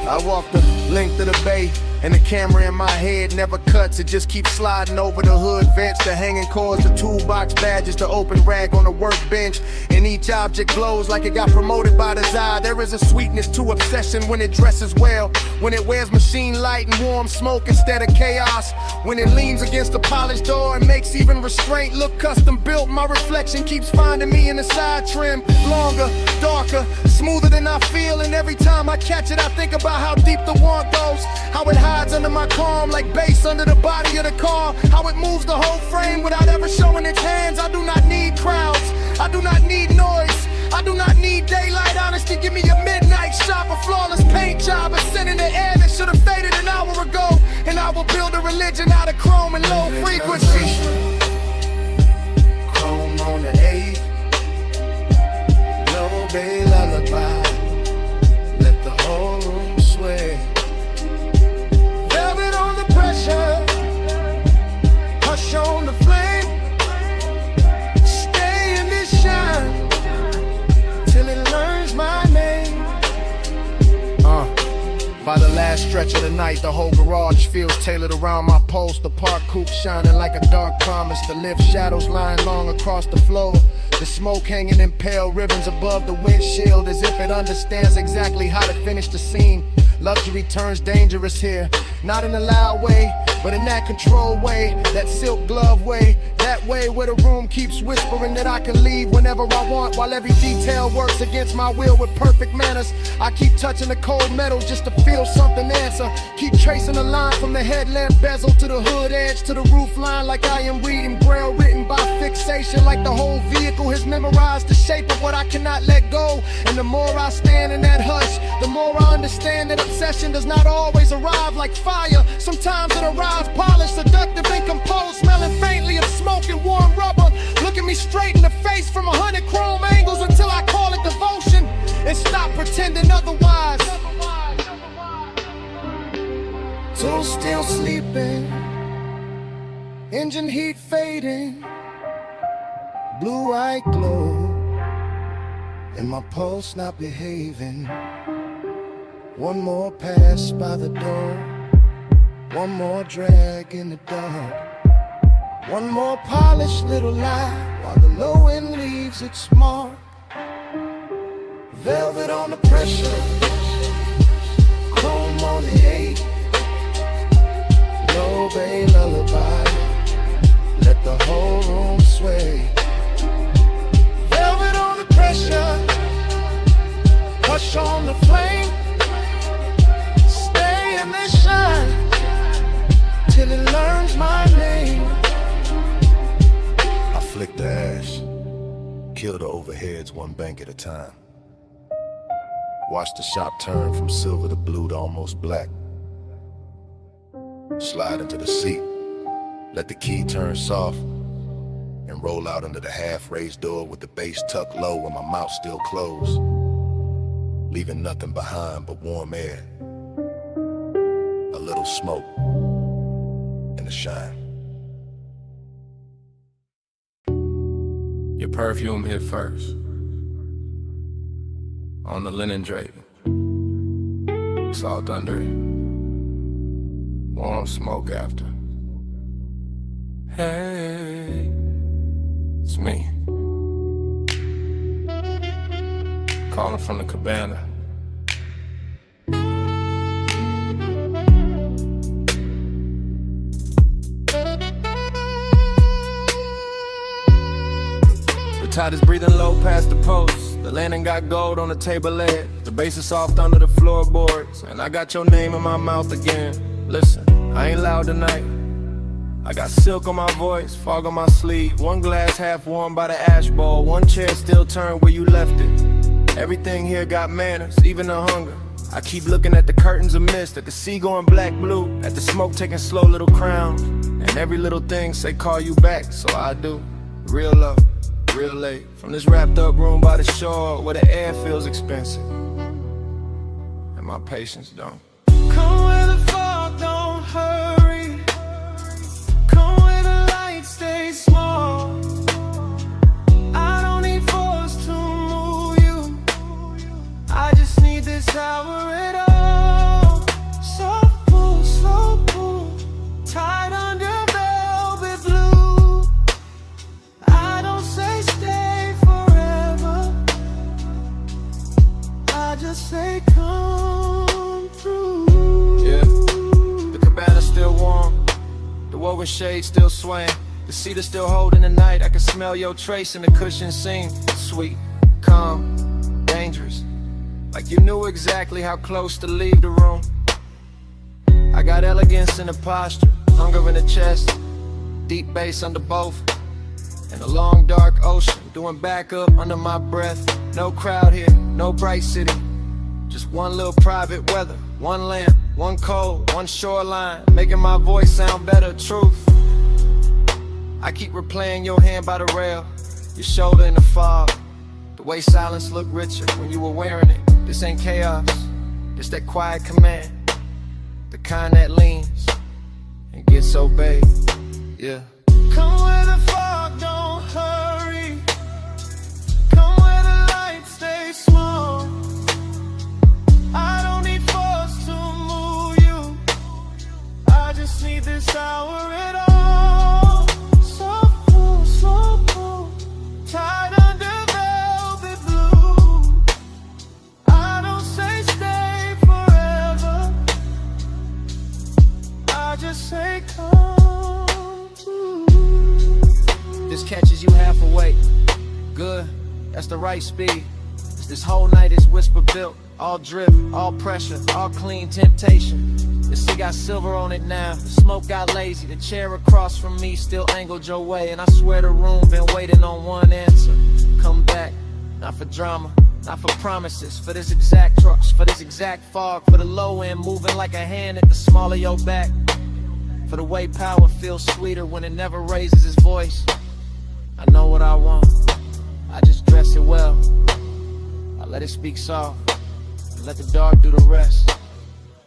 I walk the length of the bay, And the camera in my head never cuts, it just keeps sliding over the hood vents, the hanging cords, the toolbox badges, the open rag on the workbench. And each object glows like it got promoted by desire. There is a sweetness to obsession when it dresses well, when it wears machine light and warm smoke instead of chaos, when it leans against a polished door and makes even restraint look custom built. My reflection keeps finding me in the side trim, longer, darker, smoother than I feel. And every time I catch it, I think about how deep the want goes, how it hides under my calm like bass under the body of the car, how it moves the whole frame without ever showing its hands. I do not need crowds, I do not need noise, I do not need daylight honesty. Give me a midnight shot, a flawless paint job, a scent in the air that should have faded an hour ago. And I will build a religion out of chrome and low frequency. Chrome on the 8, low bay lullaby, let the whole room sway. Velvet on the pressure, hush on the flame. Stay in this shine till it learns my name. By the last stretch of the night, the whole garage feels tailored around my post. The park coupe shining like a dark promise. The lift shadows lying long across the floor. The smoke hanging in pale ribbons above the windshield, as if it understands exactly how to finish the scene. Luxury turns dangerous here, not in a loud way, but in that controlled way, that silk glove way, that way where the room keeps whispering that I can leave whenever I want, while every detail works against my will with perfect manners. I keep touching the cold metal just to feel something answer. Keep tracing a line from the headlamp bezel to the hood edge to the roof line, like I am reading braille written by fixation, like the whole vehicle has memorized the shape of what I cannot let go. And the more I stand in that hush, the more I understand that obsession does not always arrive like fire. Sometimes it arrives polished, seductive, and composed, smelling faintly of smoke and warm rubber. Looking me straight in the face from 100 chrome angles until I call it devotion and stop pretending otherwise. So still sleeping, engine heat fading, blue-eyed glow, and my pulse not behaving. One more pass by the door, one more drag in the dark, one more polished little lie while the low end leaves its mark. Velvet on the pressure, chrome on the 8, low bay lullaby, let the whole room sway. Velvet on the pressure, hush on the flame. Stay in the shine till it learns my name. I flick the ash, kill the overheads one bank at a time. Watch the shop turn from silver to blue to almost black. Slide into the seat, let the key turn soft, and roll out under the half-raised door with the base tucked low and my mouth still closed, leaving nothing behind but warm air, a little smoke, and a shine. Your perfume hit first, on the linen draping, salt under it, warm smoke after. Hey, it's me, calling from the cabana. The tide is breathing low past the post. The landing got gold on the table leg. The bass is soft under the floorboards, and I got your name in my mouth again. Listen, I ain't loud tonight. I got silk on my voice, fog on my sleeve. One glass half warm by the ash bowl. One chair still turned where you left it. Everything here got manners, even the hunger. I keep looking at the curtains of mist, at the sea going black-blue, at the smoke taking slow little crowns. And every little thing say call you back, so I do. Real love, real late. From this wrapped up room by the shore where the air feels expensive and my patience don't. Come where the fog don't hurry, come where the light stays small. I don't need force to move you, I just need this hour at all. Soft pull, slow woven shade still swaying. The cedar still holding the night. I can smell your trace in the cushion seam. Sweet, calm, dangerous. Like you knew exactly how close to leave the room. I got elegance in the posture, hunger in the chest, deep bass under both, and a long dark ocean doing backup under my breath. No crowd here, no bright city, just one little private weather, one lamp, one cold, one shoreline, making my voice sound better. Truth, I keep replaying your hand by the rail, your shoulder in the fog, the way silence looked richer when you were wearing it. This ain't chaos, it's that quiet command, the kind that leans and gets obeyed. Yeah. Come where the fog don't hurry. Come where the lights stay small. I don't need force to move you. I just need this hour at all. Soft pull, slow pull, tied under velvet blue. I don't say stay forever. I just say come. This catches you half awake. Good, that's the right speed. This whole night is whisper built. All drip, all pressure, all clean temptation. The sea got silver on it now. The smoke got lazy. The chair across from me still angled your way. And I swear the room been waiting on one answer. Come back, not for drama, not for promises. For this exact trucks, for this exact fog. For the low end moving like a hand at the small of your back. For the way power feels sweeter when it never raises its voice. I know what I want, I just dress it well. I let it speak soft, and let the dark do the rest.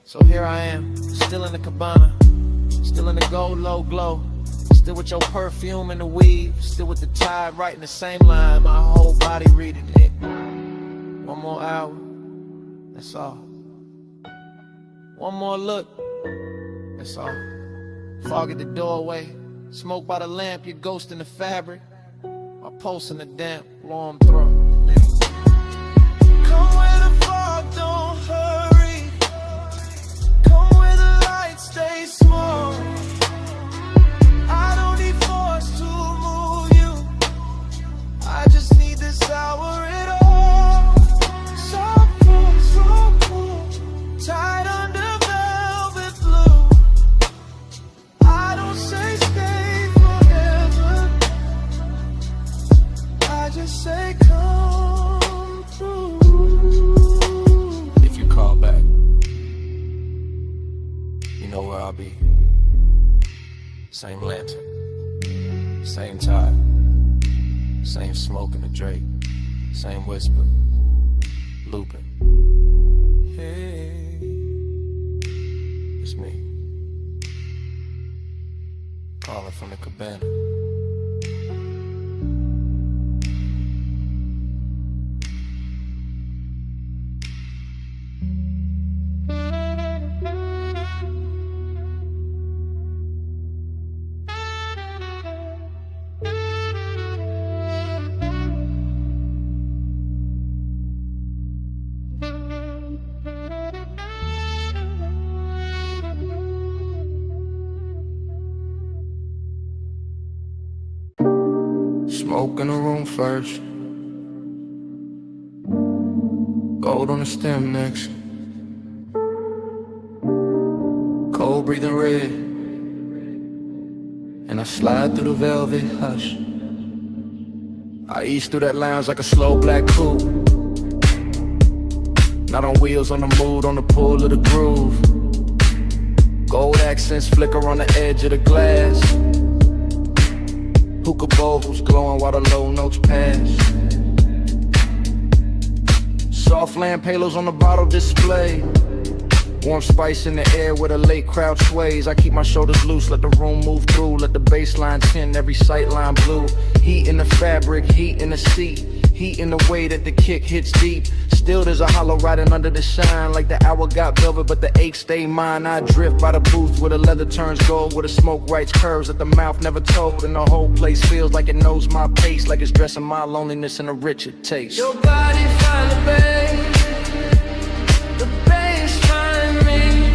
So here I am, still in the cabana, still in the gold low glow, still with your perfume and the weave, still with the tide writing the same line, my whole body reading it. One more hour, that's all. One more look, that's all. Fog at the doorway, smoke by the lamp, your ghost in the fabric. My pulse in the damp, warm throat. Come where the fog don't hurry. Come where the lights stay small. I don't need force to move you. I just need this hour at all. Soft pull, slow pull, tied under velvet blue. I don't say stay forever. I just say come through. If you call back, you know where I'll be. Same lantern, same tide, same smoke in the drape, same whisper, looping. Hey, it's me, calling from the cabana. Smoke in the room first, gold on the stem next, cold breathing red, and I slide through the velvet hush. I ease through that lounge like a slow black coupe, not on wheels, on the mood, on the pull of the groove. Gold accents flicker on the edge of the glass. Hookah bowls glowing while the low notes pass. Soft lamp halos on the bottle display. Warm spice in the air where the late crowd sways. I keep my shoulders loose, let the room move through. Let the baseline tint every sightline blue. Heat in the fabric, heat in the seat. Heat in the way that the kick hits deep. Still there's a hollow riding under the shine. Like the hour got velvet but the ache stay mine. I drift by the booth where the leather turns gold, where the smoke writes curves that the mouth never told. And the whole place feels like it knows my pace, like it's dressing my loneliness in a richer taste. Your body find the bass find me.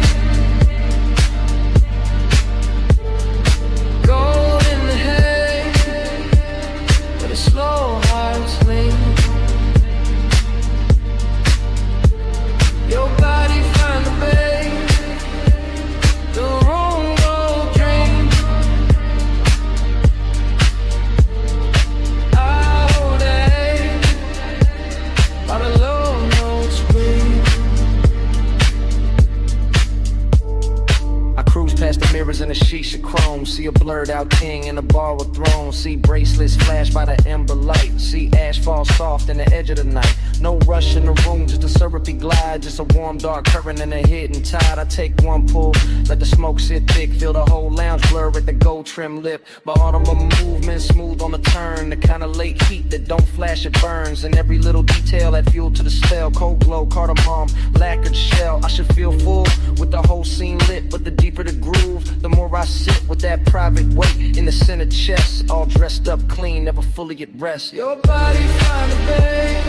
chrome. See a blurred out king in a borrowed throne. See bracelets flash by the ember light. See ash fall soft in the edge of the night. No rush in the room, just a syrupy glide. Just a warm dark current and a hidden tide. I take one pull, let the smoke sit thick. Feel the whole lounge blur at the gold trim lip. By autumn of movement, smooth on the turn. The kind of late heat that don't flash, it burns. And every little detail add fuel to the spell. Cold glow, cardamom, lacquered shell. I should feel full with the whole scene lit. But the deeper the groove, the more I sit with that private weight in the center chest. All dressed up clean, never fully at rest. Your body find a babe,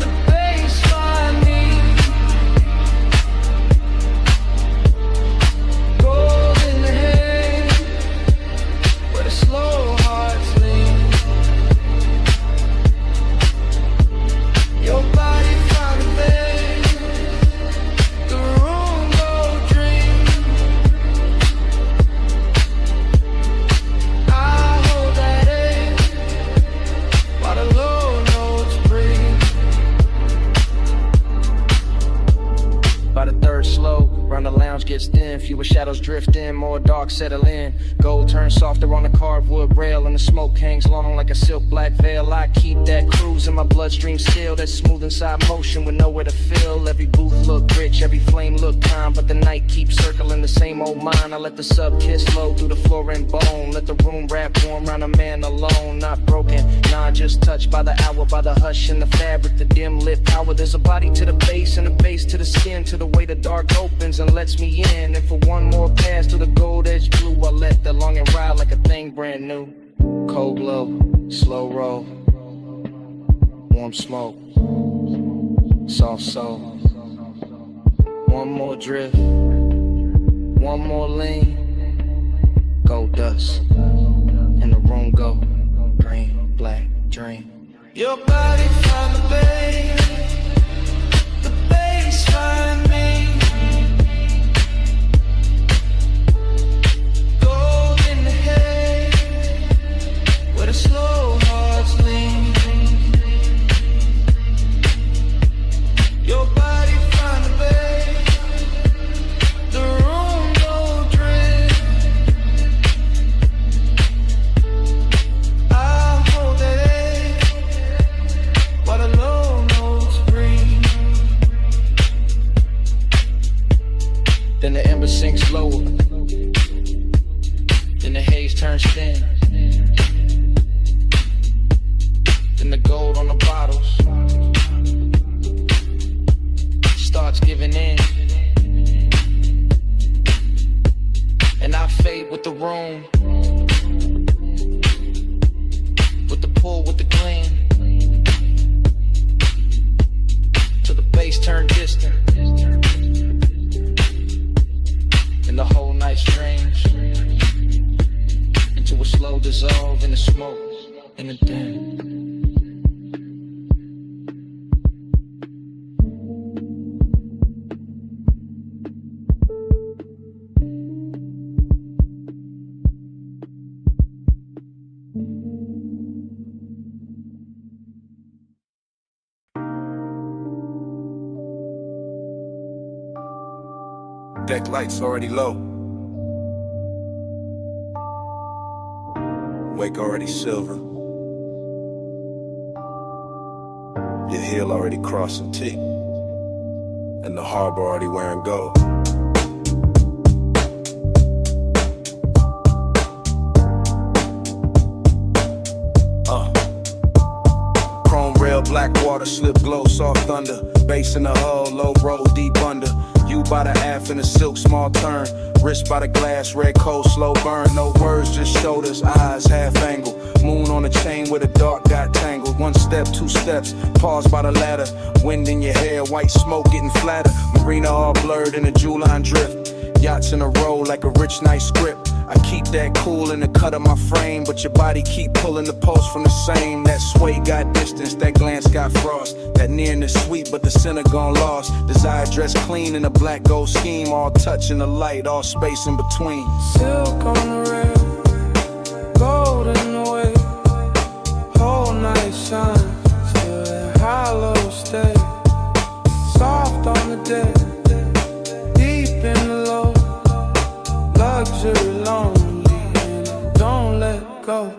the bass find me. Gold in the hay, where the slow hearts lean. Your body find a babe, the room go dream. I hold that A while the low notes breathe. By the third slow, round the lounge gets thin. Fewer shadows drift in, more dark settle in. Gold turns softer on the carved wood rail, and the smoke hangs long like a silk black veil. I keep that cruise in my bloodstream still. That smooth inside motion with nowhere to fill. Every booth look rich, every flame look calm, but the night keeps circling the same old mind. I let the sub kiss flow through the floor and bone. Let the room wrap warm round a man alone. Not broken, nah, just touched by the hour, by the hush in the fabric, the dim lit power. There's a body to the base and a base to the skin, to the way the dark opens and lets me in. And for one more pass to the gold edge blue, I let the longing ride like a thing brand new. Cold glow, slow roll, warm smoke, soft soul. One more drift, one more lean. Gold dust, and the room go green, black, dream. Your body find the babe, the bass find me. Gold in the hay, where the slow hearts lean. Your body find the babe, the room go drift. I hold that A while the low notes breathe. Then the ember sinks lower, then the haze turns thin, then the gold on the bottles starts giving in, and I fade with the room, with the pull, with the gleam, till the bass turn distant, and the whole night strange, into a slow dissolve in the smoke, in the dim. Deck lights already low. Wake already silver. Your heel already crossing T. And the harbor already wearing gold. Chrome rail, black water, slip glow, soft thunder. Bass in the hull, low roll, deep under. You by the aft in a silk small turn. Wrist by the glass, red cold, slow burn. No words, just shoulders, eyes half angle. Moon on a chain where the dark got tangled. One step, two steps, pause by the ladder. Wind in your hair, white smoke getting flatter. Marina all blurred in a jewel line drift. Yachts in a row like a rich night script. I keep that cool in the cut of my frame, but your body keep pulling the pulse from the same. That sway got distance, that glance got frost. That nearness sweet, but the center gone lost. Desire dressed clean in a black gold scheme. All touch in the light, all space in between. Silk on the rail, gold in the wave. Whole night shine, still that hollow stay. Soft on the deck, deep in the low. Luxury lonely and don't let go.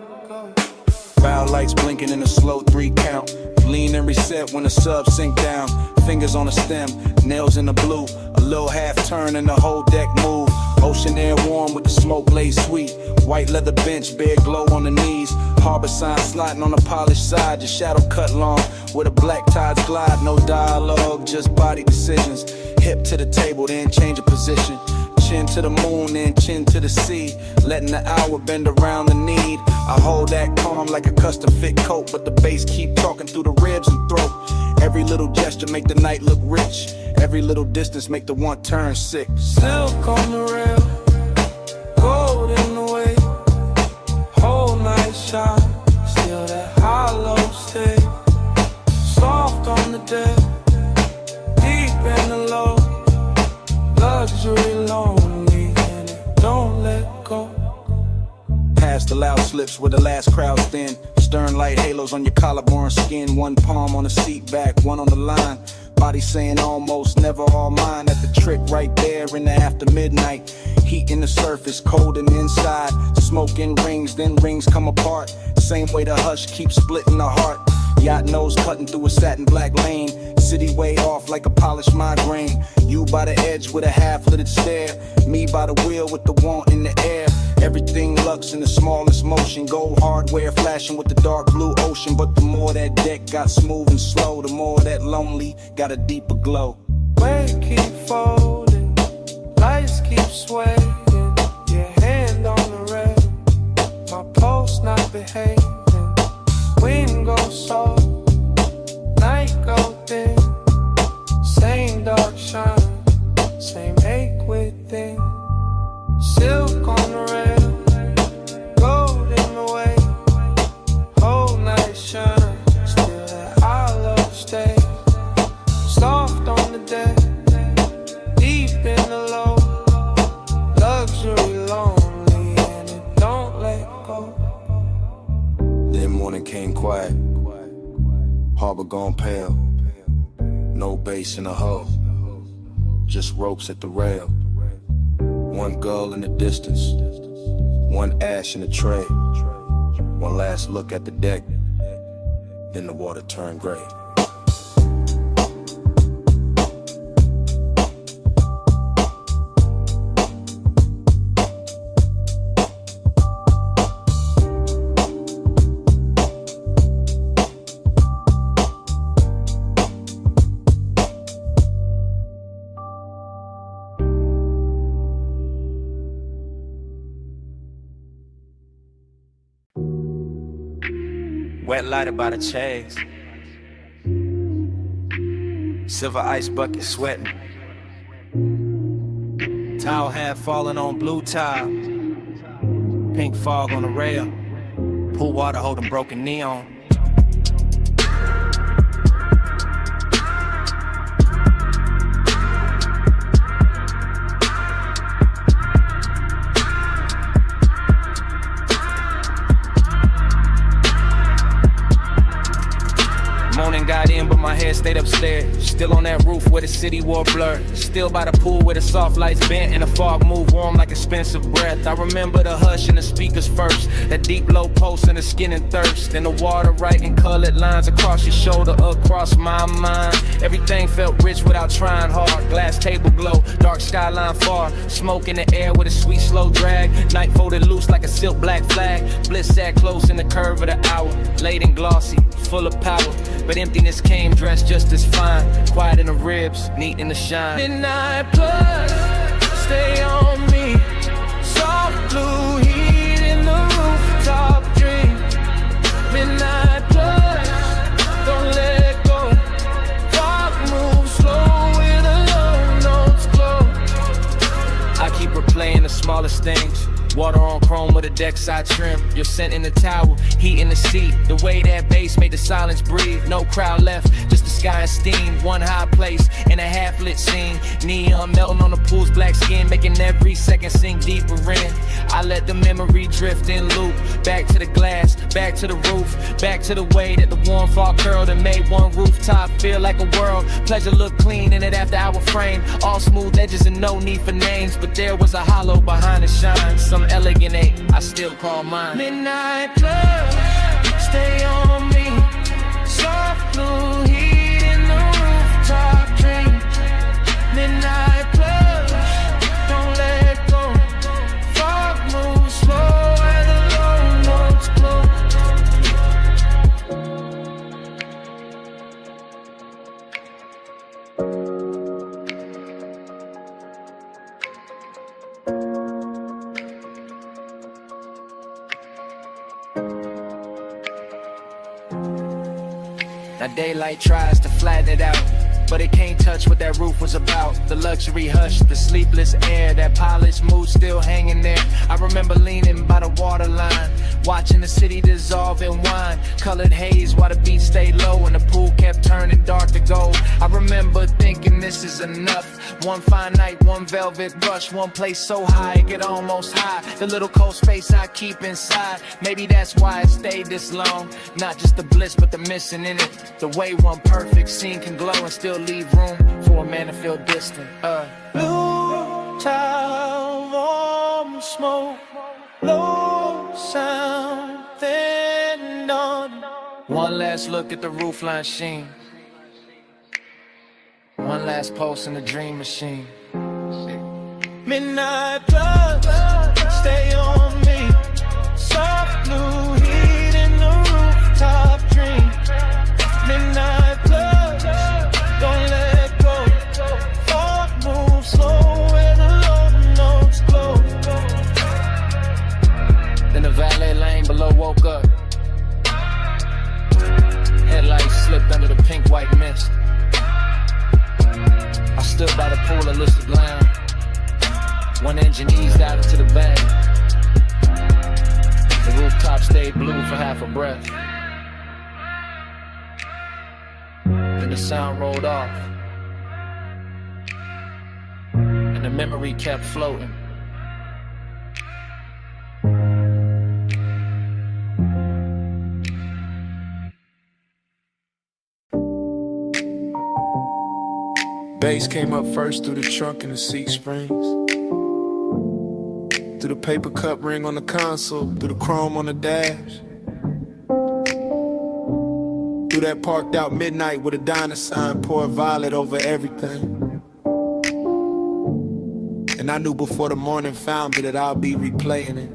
Bow lights blinking in a slow 3 count. Lean and reset when the sub sink down. Fingers on the stem, nails in the blue. A little half turn and the whole deck move. Ocean air warm with the smoke laid sweet. White leather bench, bare glow on the knees. Harbor sign sliding on the polished side. Your shadow cut long where the black tides glide. No dialogue, just body decisions. Hip to the table, then change of position. Chin to the moon, then chin to the sea. Letting the hour bend around the need. I hold that calm like a custom fit coat, but the bass keep talking through the ribs and throat. Every little gesture make the night look rich. Every little distance make the one turn sick. Silk on the rail, gold in the way. Whole night shine, still that hollow stay. Soft on the deck, deep in the low. Luxury lonely and it don't let go. Past the loud slips where the last crowd's thin. Stern light halos on your collarbone skin. One palm on the seat back, one on the line. Body saying almost, never all mine. At the trick right there in the after midnight. Heat in the surface, cold in the inside. Smoke in rings, then rings come apart. Same way the hush keeps splitting the heart. Yacht nose cutting through a satin black lane. City way off like a polished migraine. You by the edge with a half-littered stare. Me by the wheel with the want in the air. Everything lux in the smallest motion. Gold hardware flashing with the dark blue ocean. But the more that deck got smooth and slow, the more that lonely got a deeper glow. Weight keep folding, lights keep swaying. Your hand on the rail, my pulse not behaving. Wind goes soft, night go thin. Same dark shine, same ache within. Silk on the rail, gold in the way. Whole night shine, still that hollow stay. Soft on the deck, deep in the low. Luxury lonely and it don't let go. Then morning came quiet, harbor gone pale. No bass in the hull, just ropes at the rail. One gull in the distance, one ash in the tray. One last look at the deck, then the water turned gray. Wet lighter by the chase. Silver ice bucket sweating. Towel hat falling on blue tile. Pink fog on the rail. Pool water holding broken neon. Got in, but my head stayed upstairs. Still on that roof where the city wore blur. Still by the pool where the soft lights bent and the fog moved warm like expensive breath. I remember the hush and the speakers first. That deep low pulse in the skin and thirst. And the water writing colored lines across your shoulder, across my mind. Everything felt rich without trying hard. Glass table glow, dark skyline far. Smoke in the air with a sweet slow drag. Night folded loose like a silk black flag. Bliss sat close in the curve of the hour. Late and glossy, full of power. But emptiness came dressed just as fine. Quiet in the ribs, neat in the shine. Midnight plus, stay on me. Soft blue heat in the rooftop dream. Midnight plus, don't let go. Fog moves slow with the low notes glow. I keep replaying the smallest things. Water on chrome with a deck side trim. Your scent in the towel, heat in the seat. The way that bass made the silence breathe. No crowd left, just the sky and steam. One high place in a half-lit scene. Neon melting on the pool's black skin, making every second sink deeper in. I let the memory drift and loop. Back to the glass, back to the roof, back to the way that the warm fall curled and made one rooftop feel like a world. Pleasure looked clean in it after our frame, all smooth edges and no need for names. But there was a hollow behind the shine, some elegant eight I still call mine. Midnight club, stay on me. Soft blue heat in the rooftop dream. Midnight club, don't let go. Fog moves slow and the low notes glow. Now daylight tries to flatten it out, but it can't touch what that roof was about. The luxury hush, the sleepless air, that polished mood still hanging there. I remember leaning by the waterline, watching the city dissolve in wine. Colored haze while the beat stayed low and the pool kept turning dark to gold. I remember thinking this is enough. One fine night, one velvet brush, one place so high it could almost hide the little cold space I keep inside. Maybe that's why it stayed this long. Not just the bliss, but the missing in it. The way one perfect scene can glow and still leave room for a man to feel distant. Blue tile, warm smoke, low sound, thin dawn. One last look at the roofline sheen, one last pulse in the dream machine. Midnight club, stay on me. Soft blue heat in the rooftop dream. Midnight club, don't let go. Fog moves slow and the low notes glow. Then the valet lane below woke up. Headlights slipped under the pink-white mist. I stood by the pool of Lucid Lounge. One engine eased out into the bay. The rooftop stayed blue for half a breath. Then the sound rolled off, and the memory kept floating. Bass came up first through the trunk and the seat springs, through the paper cup ring on the console, through the chrome on the dash, through that parked out midnight with a diner sign poured violet over everything. And I knew before the morning found me that I'll be replaying it.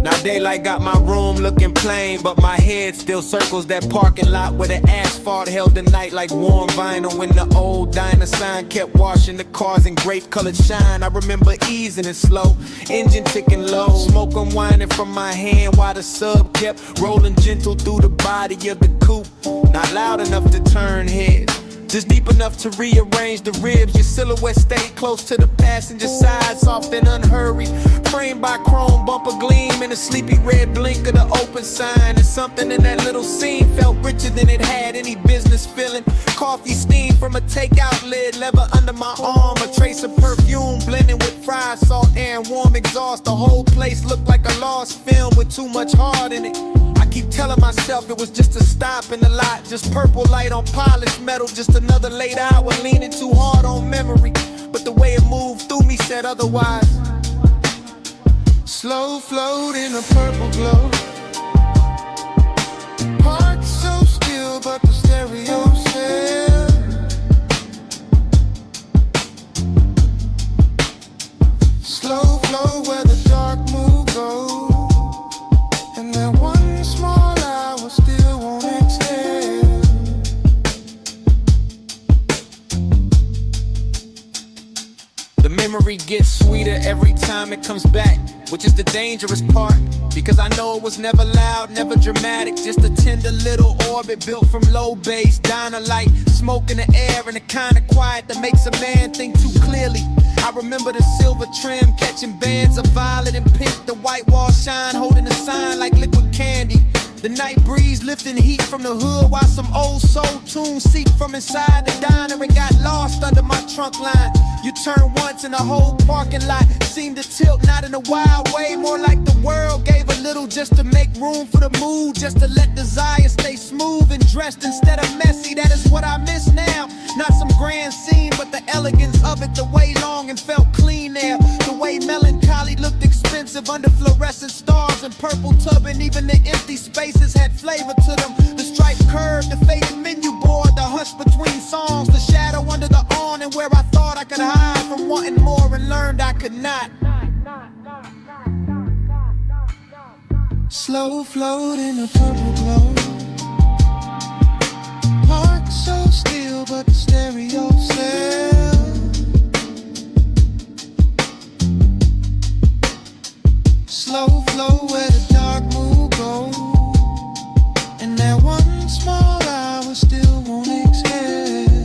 Now daylight got my room looking plain, but my head still circles that parking lot where the asphalt held the night like warm vinyl. When the old diner sign kept washing the cars in grape colored shine. I remember easing it slow, engine ticking low, smoke unwinding from my hand while the sub kept rolling gentle through the body of the coupe. Not loud enough to turn heads, just deep enough to rearrange the ribs. Your silhouette stayed close to the passenger side, soft and unhurried, framed by chrome bumper gleam and a sleepy red blink of the open sign. And something in that little scene felt richer than it had any business feeling. Coffee steam from a takeout lid, leather under my arm, a trace of perfume blending with fried salt air and warm exhaust. The whole place looked like a lost film with too much heart in it. I keep telling myself it was just a stop in the lot, just purple light on polished metal, just another late hour leaning too hard on memory. But the way it moved through me said otherwise. Slow float in a purple glow, heart so still but the stereo said. Slow flow where the dark mood goes, and that one small hour still won't extend. The memory gets sweeter every time it comes back, which is the dangerous part, because I know it was never loud, never dramatic, just a tender little orbit built from low bass, diner light, smoke in the air, and the kind of quiet that makes a man think too clearly. I remember the silver trim catching bands of violet and pink, the white wall shine holding a sign like liquid candy. The night breeze lifting heat from the hood while some old soul tunes seep from inside the diner and got lost under my trunk line. You turn once and the whole parking lot seemed to tilt, not in a wild way, more like the world gave a little just to make room for the mood, just to let desire stay smooth and dressed instead of messy. That is what I miss now. Not some grand scene, but the elegance of it, the way long and felt clean there, the way melancholy looked expensive under fluorescent stars and purple tubbing. Even the empty spaces had flavor to them. The striped curve, the faded menu board, the hush between songs, the shadow under the awning where I thought I could hide from wanting more and learned I could not. Slow float in a purple glow. Park so still, but the stereo still. Slow flow where the dark mood goes. And that one small hour still won't exhale.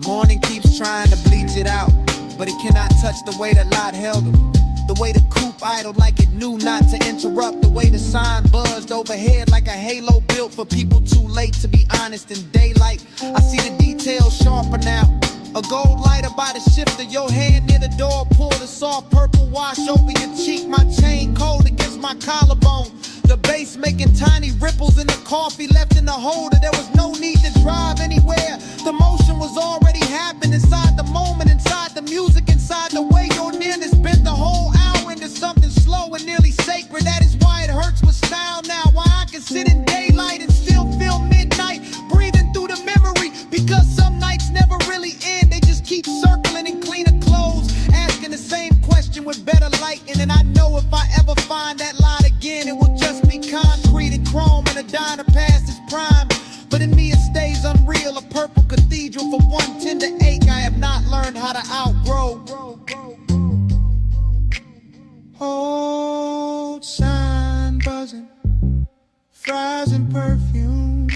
Morning keeps trying to bleach it out, but it cannot touch the way that lot held him. The way the coupe idled like it knew not to interrupt. The way the sign buzzed overhead like a halo built for people too late to be honest in daylight. I see the details sharper now. A gold lighter by the shift of your hand near the door. Pour the soft purple wash over your cheek. My chain cold against my collarbone. The bass making tiny ripples in the coffee left in the holder. There was no need to drive anywhere. The motion was already happening inside the moment, inside the music, inside the way your nearness bent the whole hour into something slow and nearly sacred. That is why it hurts with style now. Why I can sit in daylight and still feel midnight breathing through the memory. Because some nights never really end. They just keep circling in cleaner clothes, asking the same question with better lighting. And I know if I ever find that light again, it will just be concrete and chrome and a diner past its prime. But in me it stays unreal, a purple cathedral for one tender ache I have not learned how to outgrow. Old sign buzzing, fries and perfume,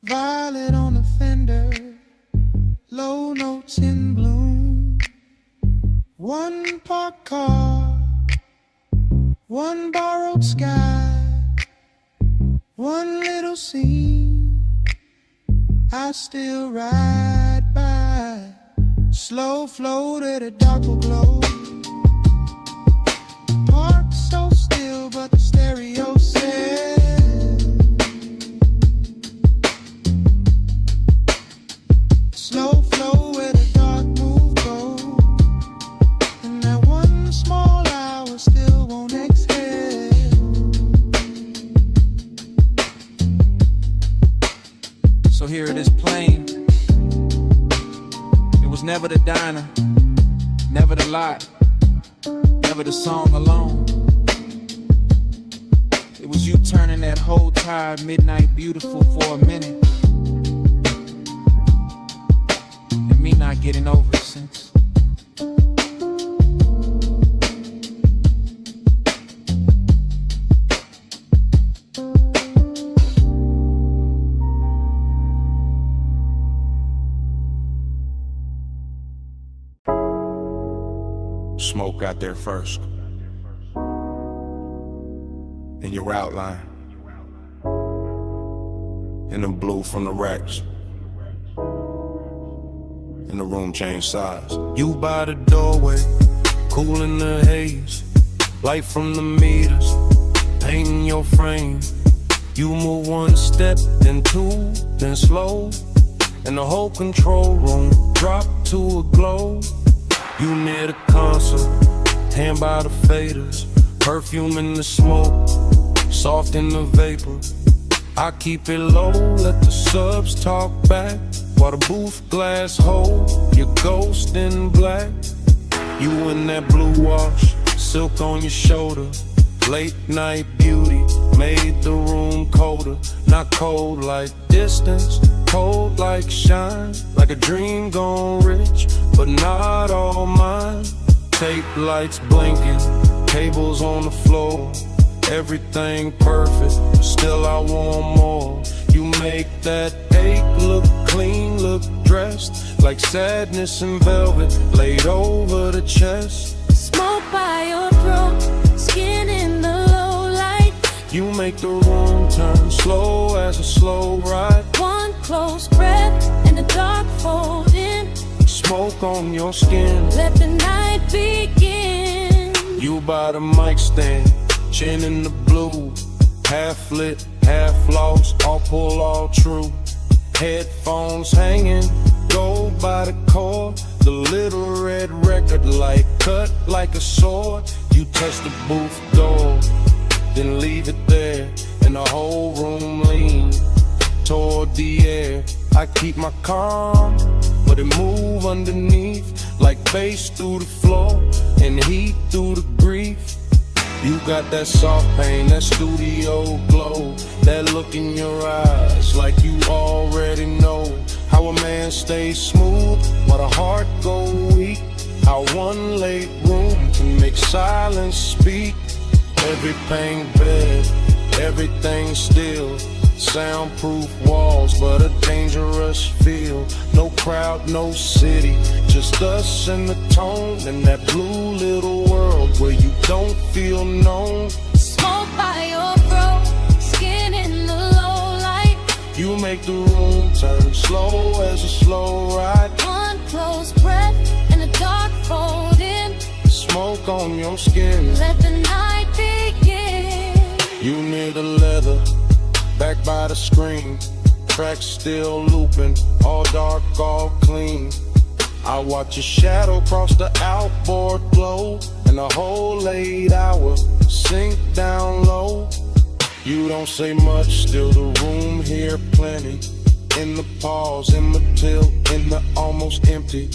violet on the fender, low notes in bloom. One parked car, one borrowed sky, one little scene I still ride by. Slow float at a darker glow. Parked so still, but the stereo says. Slow flow where the dark move goes. And that one small hour still won't exhale. So here it is plain. It was never the diner, never the lot, never the song alone. It was you turning that whole tired midnight beautiful for a minute, and me not getting over it since. Smoke got there first. In your outline. In the blue from the racks. And the room changed size. You by the doorway, cool in the haze. Light from the meters, painting your frame. You move one step, then two, then slow. And the whole control room dropped to a glow. You near the console, hand by the faders. Perfume in the smoke, soft in the vapor. I keep it low, let the subs talk back. While the booth glass hold your ghost in black. You in that blue wash, silk on your shoulder. Late night beauty made the room colder. Not cold like distance, cold like shine. Like a dream gone rich, but not all mine. Tape lights blinking, cables on the floor. Everything perfect, still I want more. You make that ache look clean, look dressed. Like sadness and velvet laid over the chest. Smoke by your throat, skin in the low light. You make the room turn slow as a slow ride. One close breath and the dark fold in. Smoke on your skin. Let the night begin. You by the mic stand, chin in the blue. Half lit, half lost, all pull, all true. Headphones hanging, go by the cord. The little red record light cut like a sword. You touch the booth door, then leave it there, and the whole room lean toward the air. I keep my calm, but it move underneath like bass through the floor and heat through the grief. You got that soft pain, that studio glow, that look in your eyes like you already know how a man stays smooth while the heart go weak. How one late room can make silence speak. Every pain bed, everything still. Soundproof walls, but a dangerous feel. No crowd, no city, just us and the tone. And that blue little world where you don't feel known. Smoke by your throat, skin in the low light. You make the room turn slow as a slow ride. One close breath and the dark fold in. Smoke on your skin. Let the night begin. You near the leather, back by the screen. Tracks still looping, all dark, all clean. I watch your shadow cross the outboard glow, and the whole late hour sink down low. You don't say much, still the room here plenty. In the pause, in the tilt, in the almost empty.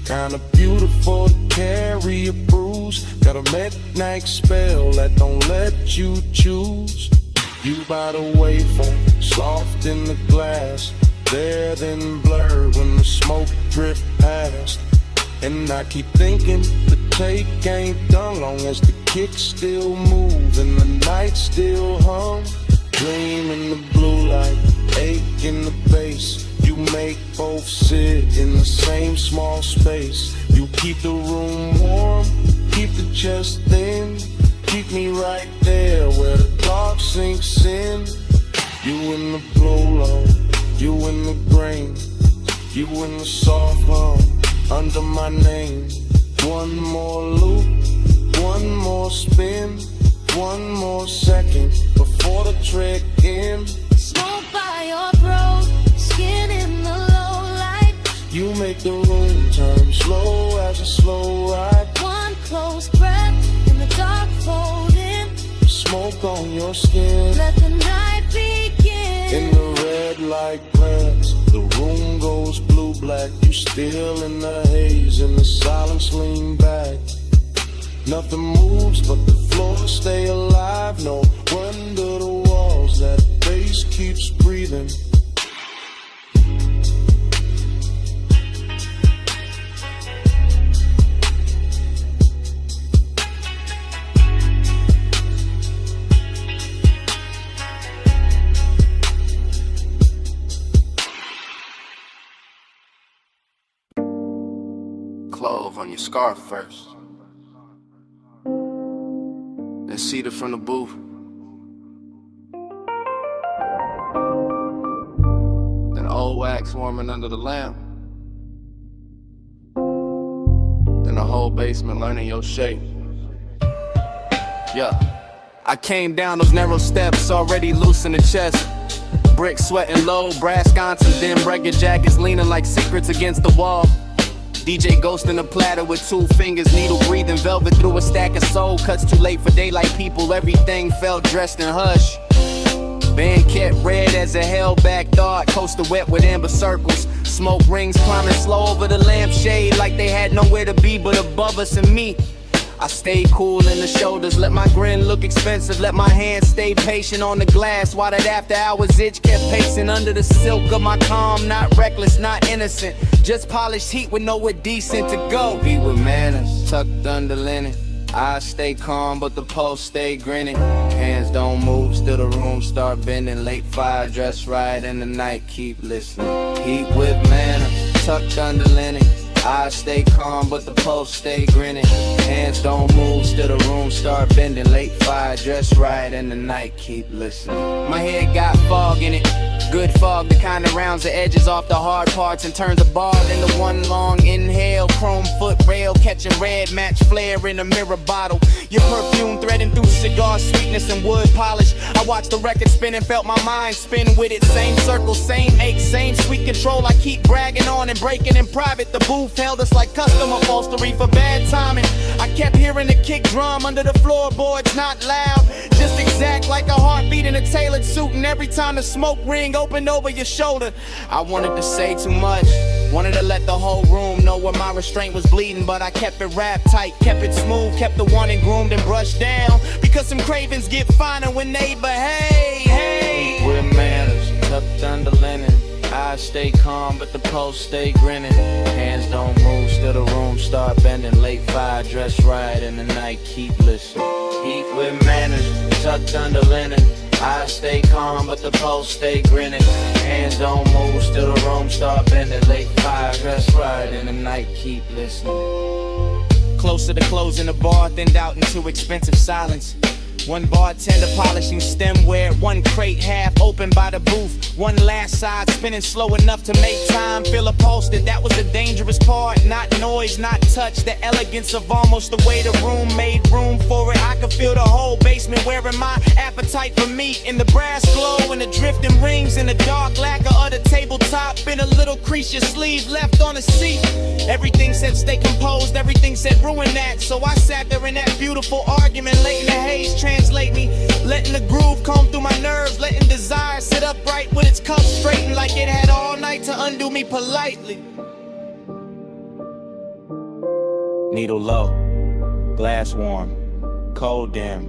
Kinda beautiful to carry a bruise. Got a midnight spell that don't let you choose. You by the waveform, soft in the glass. There then blurred when the smoke drift past. And I keep thinking the take ain't done long as the kicks still move and the night still hum. Dream in the blue light, ache in the bass. You make both sit in the same small space. You keep the room warm, keep the chest thin. Keep me right there where the dark sinks in. You in the blow-low, you in the grain. You in the soft hum, under my name. One more loop, one more spin. One more second before the trick ends. Smoke by your throat, skin in the low light. You make the room turn slow as a slow ride. One close breath in the dark fold in. Smoke on your skin. Let the night begin. In the red light glance, the room goes blue-black. You still in the haze, and the silence lean back. Nothing moves but the floor stay alive. No wonder the walls, that bass keeps breathing. Clove on your scarf first, then Cedar from the booth. Then old wax warming under the lamp. Then the whole basement learning your shape. Yeah, I came down those narrow steps, already loose in the chest. Brick sweating low, brass sconces, then break jackets leaning like secrets against the wall. DJ Ghost in a platter with 2 fingers, needle breathing, velvet through a stack of soul. Cuts too late for daylight people, everything felt dressed in hush. Band kept red as a held-back thought, coaster wet with amber circles. Smoke rings climbing slow over the lampshade like they had nowhere to be but above us and me. I stayed cool in the shoulders, let my grin look expensive, let my hands stay patient on the glass while that after hours itch kept pacing under the silk of my calm. Not reckless, not innocent, just polished heat with nowhere decent to go. Be with manners, tucked under linen. I stay calm, but the pulse stay grinning. Hands don't move, still the room start bending. Late fire, dress right in the night, keep listening. Heat with manners, tucked under linen. I stay calm, but the pulse stay grinning. Hands don't move, still the room start bending. Late fire, dress right, and the night keep listening. My head got fog in it. Good fog, the kind that rounds the edges off the hard parts and turns a ball into one long inhale. Chrome foot rail, catching red, match flare in a mirror bottle. Your perfume threading through cigar sweetness and wood polish. I watched the record spin and felt my mind spin with it. Same circle, same ache, same sweet control. I keep bragging on and breaking in private. The booth held us like custom upholstery for bad timing. I kept hearing the kick drum under the floorboards, not loud, just exact like a heartbeat in a tailored suit. And every time the smoke ring opened over your shoulder, I wanted to say too much, wanted to let the whole room know where my restraint was bleeding. But I kept it wrapped tight, kept it smooth, kept the one and groomed and brushed down. Because some cravens get finer when they behave. Hey, with manners, tucked under linen. I stay calm, but the pulse stay grinning. Hands don't move, still the room start bending. Late fire, dress right, and the night keep listening. Eat with manners, tucked under linen. I stay calm, but the pulse stay grinning. Hands don't move, still the room start bending. Late fire, dress right, and the night keep listening. Closer to closing the bar, thinned out into expensive silence. One bartender polishing stemware, one crate half open by the booth. One last side spinning slow enough to make time feel upholstered. That was the dangerous part, not noise, not touch. The elegance of almost the way the room made room for it. I could feel the whole basement wearing my appetite for meat. In the brass glow and the drifting rings in the dark lacquer of the tabletop. Been a little crease your sleeve left on the seat. Everything said stay composed, everything said ruin that. So I sat there in that beautiful argument, letting the haze translate me, letting the groove comb through my nerves, letting desire sit upright with its cuffs straightened like it had all night to undo me politely. Needle low, glass warm, cold dim,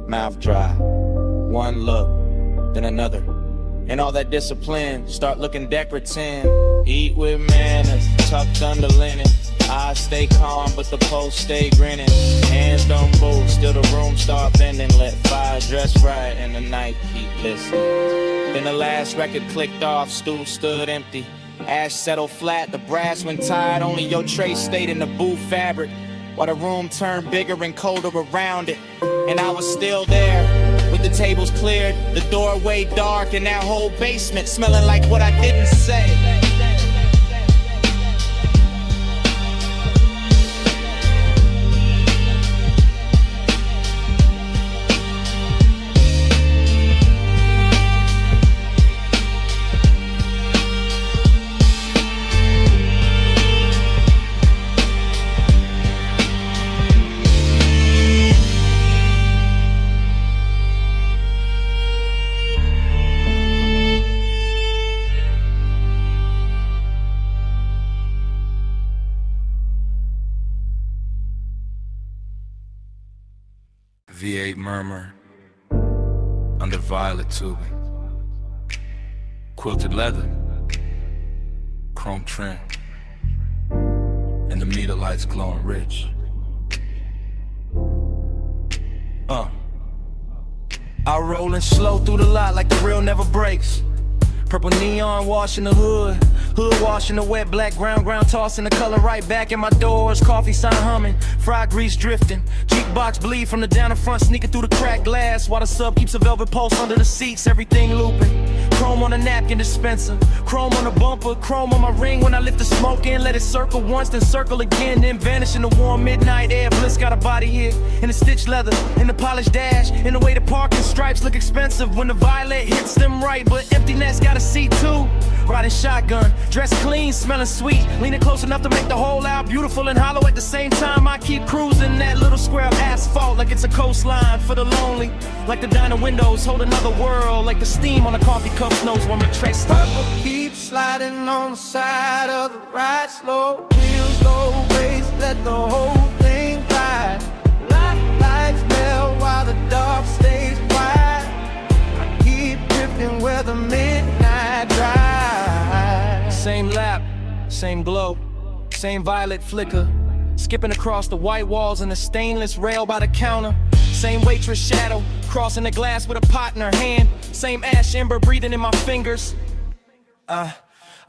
mouth dry. One look, then another, and all that discipline start looking decorative. Eat with manners, tucked under linen. I stay calm, but the pulse stay grinning. Hands don't move, still the room start bending. Let fire dress right, and the night keep listening. Then the last record clicked off, stool stood empty. Ash settled flat, the brass went tired. Only your tray stayed in the booth fabric, while the room turned bigger and colder around it. And I was still there, with the tables cleared, the doorway dark, and that whole basement smelling like what I didn't say. V8 murmur under violet tubing, quilted leather, chrome trim, and the meter lights glowing rich. I rollin' slow through the lot like the real never breaks. Purple neon washing the hood, hood washing the wet black ground tossing the color right back in my doors. Coffee sign humming, fried grease drifting, jukebox bleed from the down in front, sneaking through the cracked glass while the sub keeps a velvet pulse under the seats. Everything looping, chrome on the napkin dispenser, chrome on the bumper, chrome on my ring when I lift the smoke in. Let it circle once, then circle again, then vanish in the warm midnight air. Bliss got a body here in the stitched leather, in the polished dash, in the way the parking stripes look expensive when the violet hits them right, but emptiness got a seat too. Riding shotgun, dressed clean, smelling sweet, leaning close enough to make the whole out beautiful and hollow at the same time. I keep cruising that little square of asphalt like it's a coastline for the lonely, like the diner windows hold another world, like the steam on a coffee cup snows when we trace. Purple keeps sliding on the side of the ride, slow wheels, low race, let the whole thing ride. Lights melt while the dark stays quiet. I keep drifting where the midnight drive. Same lap, same glow, same violet flicker, skipping across the white walls and the stainless rail by the counter. Same waitress shadow, crossing the glass with a pot in her hand. Same ash ember breathing in my fingers.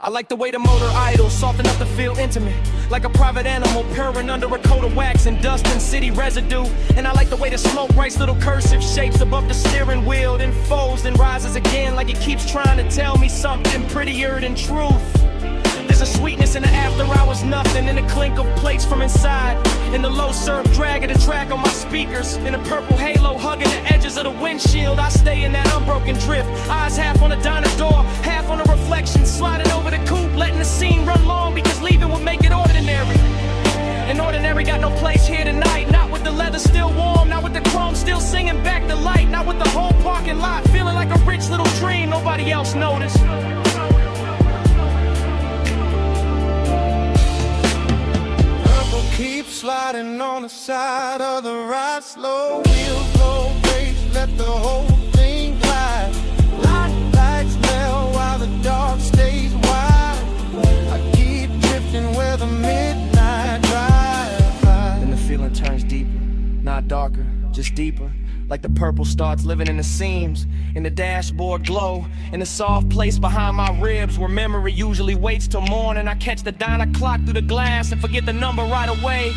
I like the way the motor idles, soft enough to feel intimate, like a private animal purring under a coat of wax and dust and city residue. And I like the way the smoke writes little cursive shapes above the steering wheel, then folds, then rises again, like it keeps trying to tell me something prettier than truth. There's a sweetness in the after hours, nothing in the clink of plates from inside, in the low surf drag of the track on my speakers, in a purple halo hugging the edges of the windshield. I stay in that unbroken drift, eyes half on the diner door, half on the reflection, sliding over the coupe, letting the scene run long because leaving would make it ordinary. And ordinary got no place here tonight, not with the leather still warm, not with the chrome still singing back the light, not with the whole parking lot feeling like a rich little dream nobody else noticed. Keep sliding on the side of the ride, slow wheels, low bass, let the whole thing glide. Lights melt while the dark stays wide. I keep drifting where the midnight drive. Then the feeling turns deeper, not darker, just deeper. Like the purple starts living in the seams, in the dashboard glow, in the soft place behind my ribs where memory usually waits till morning. I catch the diner clock through the glass and forget the number right away.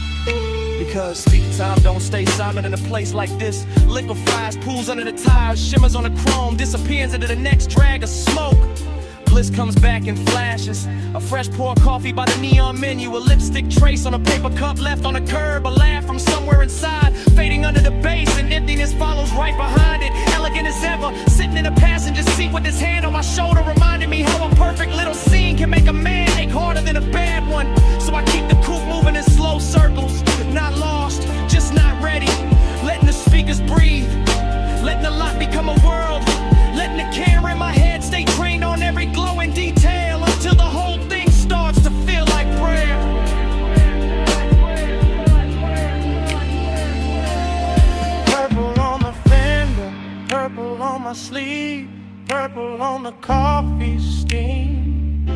Because speak time don't stay silent in a place like this. Liquefies, pools under the tires, shimmers on the chrome, disappears into the next drag of smoke. Bliss comes back in flashes, a fresh pour coffee by the neon menu, a lipstick trace on a paper cup left on the curb, a laugh from somewhere inside, fading under the bass, and emptiness follows right behind it. Elegant as ever, sitting in a passenger seat with his hand on my shoulder, reminding me how a perfect little scene can make a man ache harder than a bad one. So I keep the coupe moving in slow circles, not lost, just not ready, letting the speakers breathe, letting the lot become a world, letting the camera in my head stay trained on every glowing detail until the whole thing starts to feel like prayer. Purple on the fender, purple on my sleeve, purple on the coffee steam.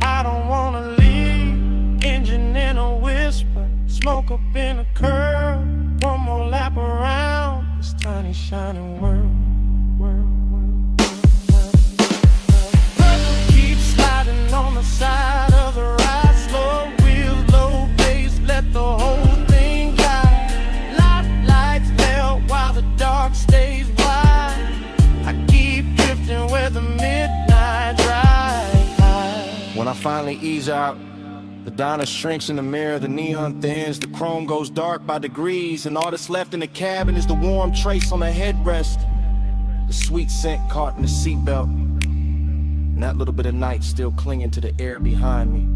I don't wanna leave, engine in a whisper, smoke up in a curl, one more lap around this tiny shining world. On the side of the ride, slow wheels, low bass, let the whole thing glide. Lights melt while the dark stays wide. I keep drifting where the midnight drive. When I finally ease out, the diner shrinks in the mirror, the neon thins, the chrome goes dark by degrees, and all that's left in the cabin is the warm trace on the headrest, the sweet scent caught in the seatbelt, and that little bit of night still clinging to the air behind me.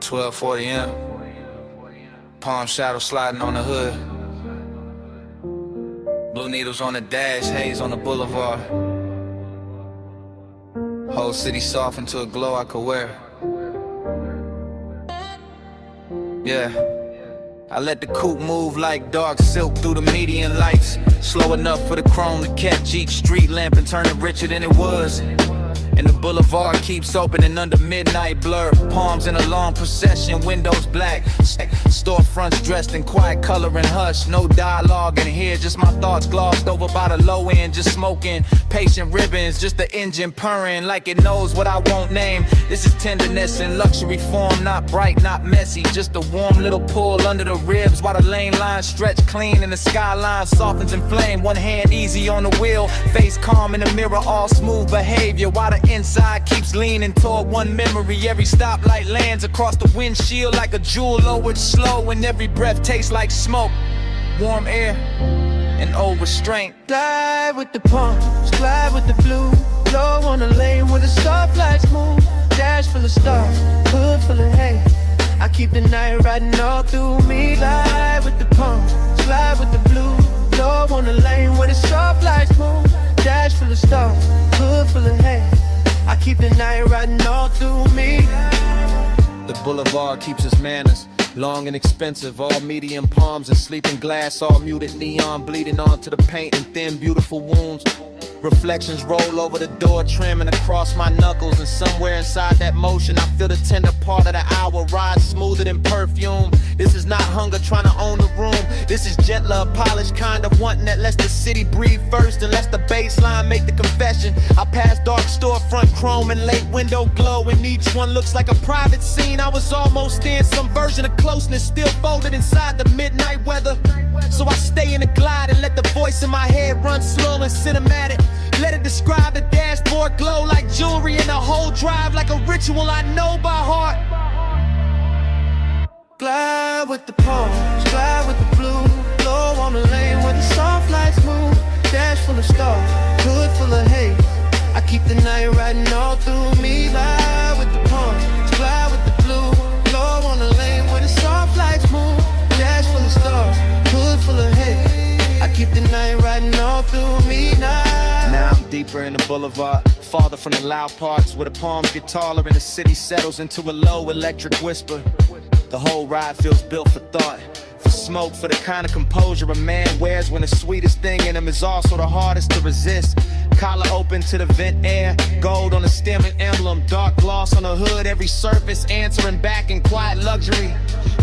$12:40 palm shadow sliding on the hood, blue needles on the dash, haze on the boulevard, whole city soft into a glow I could wear. Yeah, I let the coupe move like dark silk through the median lights, slow enough for the chrome to catch each street lamp and turn it richer than it was. And the boulevard keeps opening under midnight blur, palms in a long procession, windows black, storefronts dressed in quiet color and hush, no dialogue in here, just my thoughts glossed over by the low end, just smoking patient ribbons, just the engine purring like it knows what I won't name. This is tenderness in luxury form, not bright, not messy, just a warm little pull under the ribs while the lane lines stretch clean and the skyline softens in flame. One hand easy on the wheel, face calm in the mirror, all smooth behavior while the inside keeps leaning toward one memory. Every stoplight lands across the windshield like a jewel lowered slow, and every breath tastes like smoke, warm air, and old restraint. Glide with the palms, glide with the blue, blow on the lane where the stoplights move. Dash full of stars, hood full of hay. I keep the night riding all through me. Glide with the palms, glide with the blue, blow on the lane where the stoplights move. Dash full of stars, hood full of hay. I keep the night riding all through me. The boulevard keeps its manners, long and expensive, all medium palms and sleeping glass, all muted neon bleeding onto the paint and thin beautiful wounds. Reflections roll over the door trim and across my knuckles. And somewhere inside that motion I feel the tender part of the hour rise smoother than perfume. This is not hunger trying to own the room. This is gentler, polished kind of wanting that lets the city breathe first and lets the baseline make the confession. I pass dark storefront chrome and late window glow, and each one looks like a private scene. I was almost in some version of closeness, still folded inside the midnight weather. So I stay in the glide and let the voice in my head run slow and cinematic. Let it describe the dashboard glow like jewelry, and the whole drive like a ritual I know by heart. Glide with the palms, glide with the blue. Low on the lane where the soft lights move. Dash full of stars, hood full of haze. I keep the night riding all through me. Glide with the palms, glide with the blue. Low on the lane where the soft lights move. Dash full of stars, hood full of haze. I keep the night riding all through me now. Now I'm deeper in the boulevard, farther from the loud parts, where the palms get taller and the city settles into a low electric whisper. The whole ride feels built for thought, for smoke, for the kind of composure a man wears when the sweetest thing in him is also the hardest to resist. Collar open to the vent air, gold on the stem and emblem, dark gloss on the hood, every surface answering back in quiet luxury.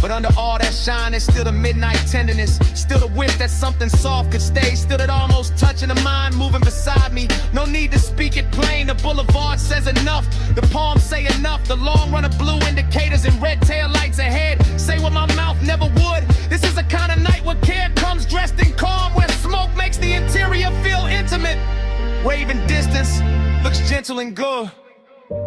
But under all that shine, there's still the midnight tenderness, still the wish that something soft could stay, still that almost touching the mind moving beside me. No need to speak it plain, the boulevard says enough, the palms say enough, the long run of blue indicators and red tail lights ahead say what my mouth never would. This is the kind of night where care comes dressed in calm, where smoke makes the interior feel intimate. Waving distance looks gentle and good.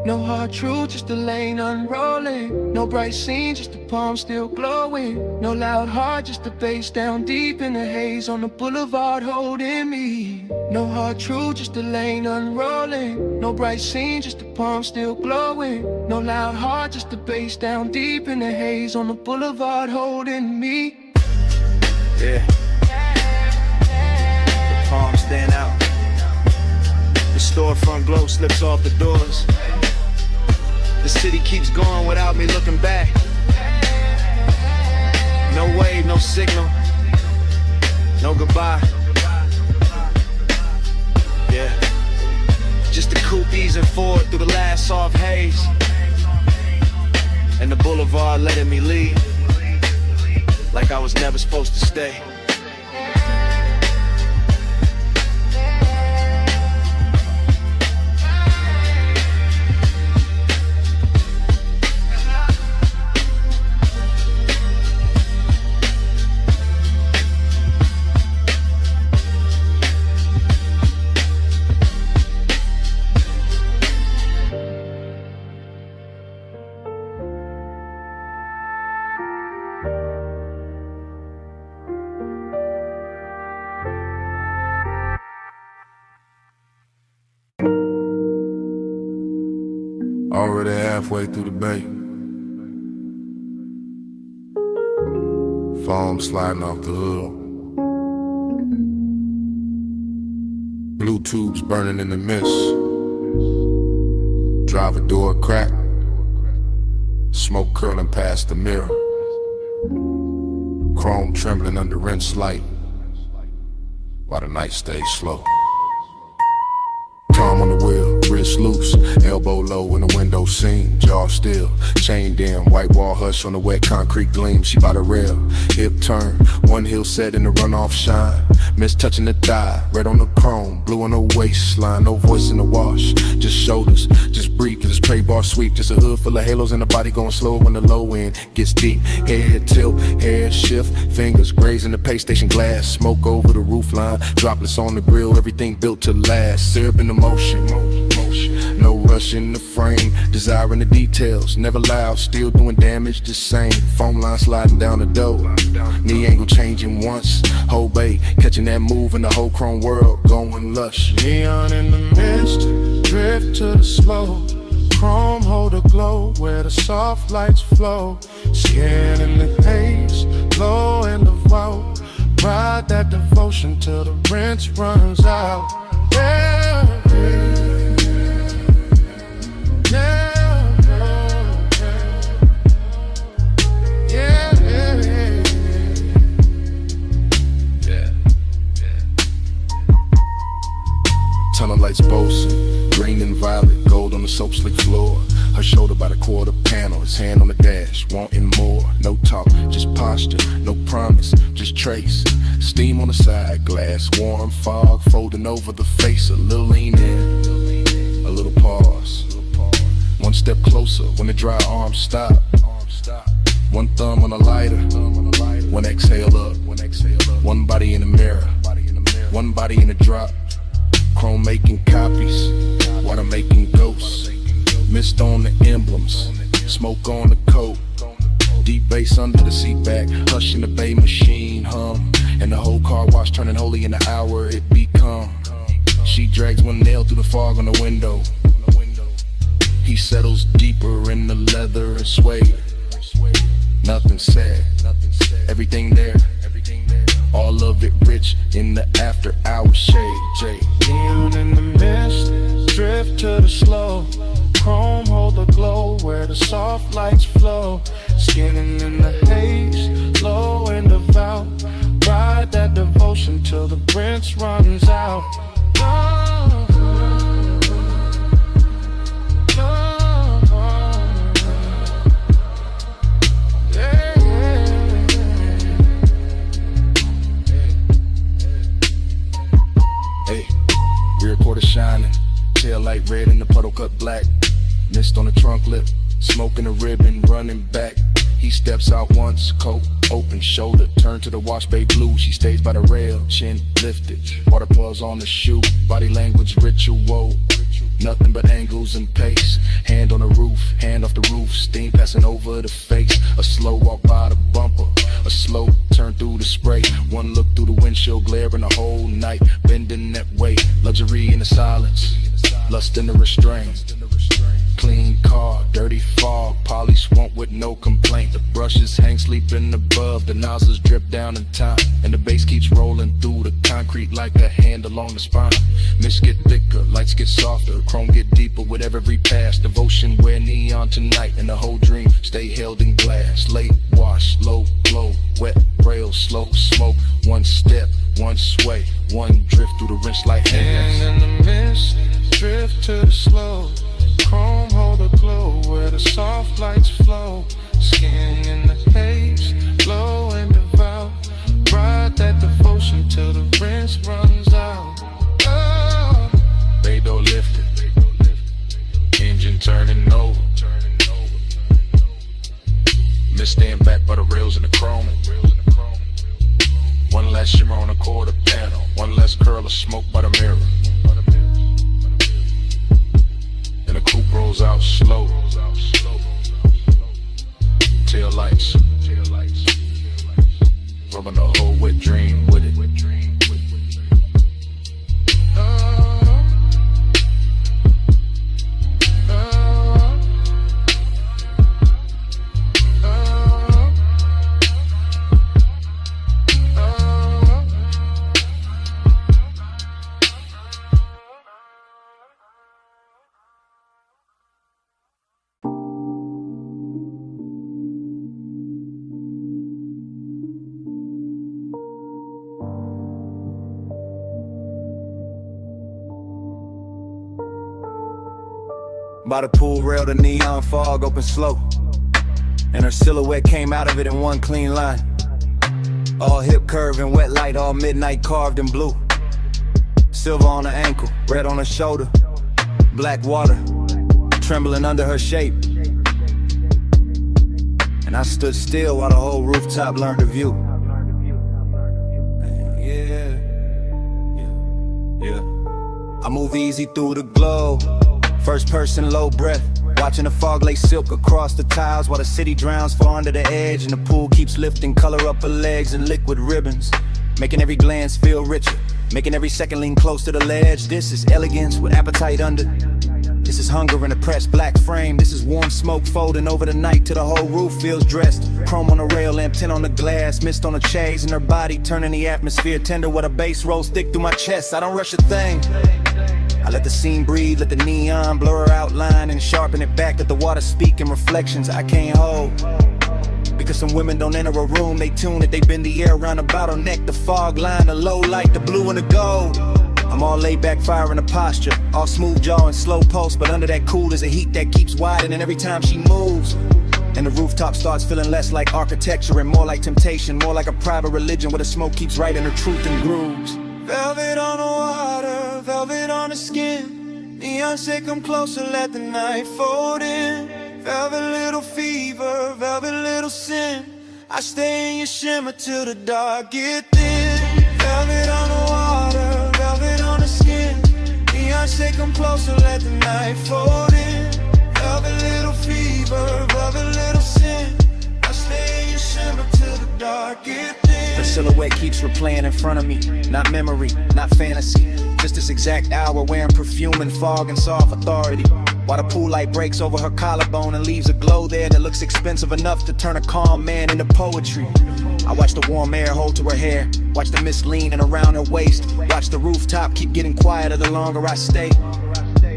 No hard truth, just a lane unrolling. No bright scene, just the palm still glowing. No loud heart, just the bass down deep in the haze on the boulevard holding me. No hard truth, just a lane unrolling. No bright scene, just the palm still glowing. No loud heart, just the bass down deep in the haze on the boulevard holding me. Yeah. The palms stand out. The storefront glow slips off the doors. The city keeps going without me looking back. No wave, no signal, no goodbye. Yeah, just the coupe easing forward through the last soft haze, and the boulevard letting me leave like I was never supposed to stay. Already halfway through the bay. Foam sliding off the hood. Blue tubes burning in the mist. Driver door crack. Smoke curling past the mirror. Chrome trembling under rinse light while the night stays slow. Palm on the wheel, wrist loose, elbow low in the window seam, jaw still, chained in, white wall hush on the wet concrete gleam. She by the rail, hip turn, one heel set in the runoff shine. Miss touching the thigh, red on the chrome, blue on the waistline. No voice in the wash, just shoulders, just breathe. Cause it's tray bar sweep, just a hood full of halos and the body going slow when the low end gets deep. Head tilt, hair shift, fingers grazing the pay station glass. Smoke over the roof line, droplets on the grill, everything built to last. Syrup in the motion, no rush in the frame, desiring the details, never loud, still doing damage the same. Foam line sliding down the door, knee angle changing once, whole bay catching that move in the whole chrome world going lush. Neon in the mist, drift to the slow, chrome hold a glow where the soft lights flow. Skin in the haze, low in the vault, ride that devotion till the rinse runs out. Yeah. tunnel lights boasting. Green and violet, gold on the soap slick floor. Her shoulder by the quarter panel, his hand on the dash, wanting more. No talk, just posture, no promise, just trace. Steam on the side, glass, warm fog, folding over the face. A little lean in, a little pause. One step closer when the dry arms stop. One thumb on the lighter, one exhale up. One body in the mirror, one body in the drop. Chrome making copies, water making ghosts. Mist on the emblems, smoke on the coat. Deep bass under the seat back, hush in the bay machine hum. And the whole car wash turning holy in the hour it become. She drags one nail through the fog on the window. He settles deeper in the leather and suede. Nothing said, everything there. All of it rich in the after hour shade. Jay. Neon in the mist, drift to the slow. Chrome hold the glow where the soft lights flow. Skinning in the haze, low and devout. Ride that devotion till the rinse runs out. Rear quarter shining, tail light red and the puddle cut black. Mist on the trunk lip, smoking a ribbon, running back. He steps out once, coat open, shoulder turn to the wash bay blue. She stays by the rail, chin lifted, water pulls on the shoe. Body language ritual, nothing but angles and pace. Hand on the roof, hand off the roof, steam passing over the face. A slow walk by the bumper, a slow turn through the spray. One look through the windshield, glaring the whole night, bending that way. Luxury in the silence, lust in the restraint. Clean car, dirty fog, polish won't with no complaint. The brushes hang sleeping above, the nozzles drip down in time. And the bass keeps rolling through the concrete like a hand along the spine. Mist get thicker, lights get softer, chrome get deeper with every pass. Devotion wear neon tonight, and the whole dream stay held in glass. Late wash, low glow, wet rail, slow smoke. One step, one sway, one drift through the rinse like hands. And in the mist, drift to the slow. Chrome hold the glow where the soft lights flow. Skin in the haze, low and devout. Ride that devotion till the rinse runs out. Oh. Bay door lifted, engine turning over. Mist stand back by the rails in the chrome. One last shimmer on the quarter panel, one less curl of smoke by the mirror. And the coupe rolls out slow. Tail lights, rubbing the whole wet dream with it. By the pool rail, the neon fog open slow, and her silhouette came out of it in one clean line. All hip curve and wet light, all midnight carved in blue. Silver on her ankle, red on her shoulder. Black water, trembling under her shape. And I stood still while the whole rooftop learned to view. I move easy through the glow. First person, low breath, watching the fog lay silk across the tiles while the city drowns far under the edge, and the pool keeps lifting color up her legs and liquid ribbons, making every glance feel richer, making every second lean close to the ledge. This is elegance with appetite under. This is hunger in a pressed black frame. This is warm smoke folding over the night till the whole roof feels dressed. Chrome on the rail, lamp tint on the glass, mist on the chains and her body turning the atmosphere tender with a bass rolls thick through my chest. I don't rush a thing. I let the scene breathe, let the neon blur her outline and sharpen it back. Let the water speak in reflections I can't hold. Because some women don't enter a room, they tune it, they bend the air around a bottleneck. The fog line, the low light, the blue and the gold. I'm all laid back, firing a posture, all smooth jaw and slow pulse, but under that cool is a heat that keeps widening every time she moves. And the rooftop starts feeling less like architecture and more like temptation, more like a private religion where the smoke keeps writing her truth in grooves. Velvet on the water, velvet on the skin. Neon say come closer, let the night fold in. Velvet little fever, velvet little sin. I stay in your shimmer till the dark get thin. Velvet on the water, velvet on the skin. Neon say come closer, let the night fold in. Velvet little fever, velvet little sin. I stay in your shimmer till the dark get thin. The silhouette keeps replaying in front of me, not memory, not fantasy. Just this exact hour wearing perfume and fog and soft authority. While the pool light breaks over her collarbone and leaves a glow there that looks expensive enough to turn a calm man into poetry. I watch the warm air hold to her hair, watch the mist leaning around her waist, watch the rooftop keep getting quieter the longer I stay.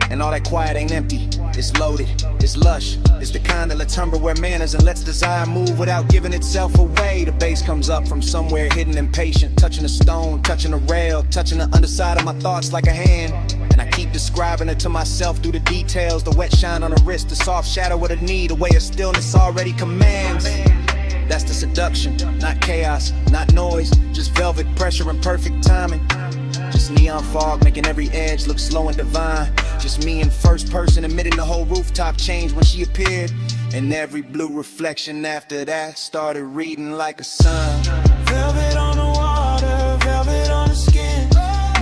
And all that quiet ain't empty, it's loaded, it's lush. It's the kind that lets hunger wear manners and lets desire move without giving itself away. The bass comes up from somewhere hidden impatient, touching a stone, touching a rail, touching the underside of my thoughts like a hand. And I keep describing it to myself through the details, the wet shine on the wrist, the soft shadow of the knee, the way of stillness already commands. That's the seduction, not chaos, not noise, just velvet pressure and perfect timing. Just neon fog making every edge look slow and divine. Just me in first person admitting the whole rooftop changed when she appeared. And every blue reflection after that started reading like a sign. Velvet on the water, velvet on the skin.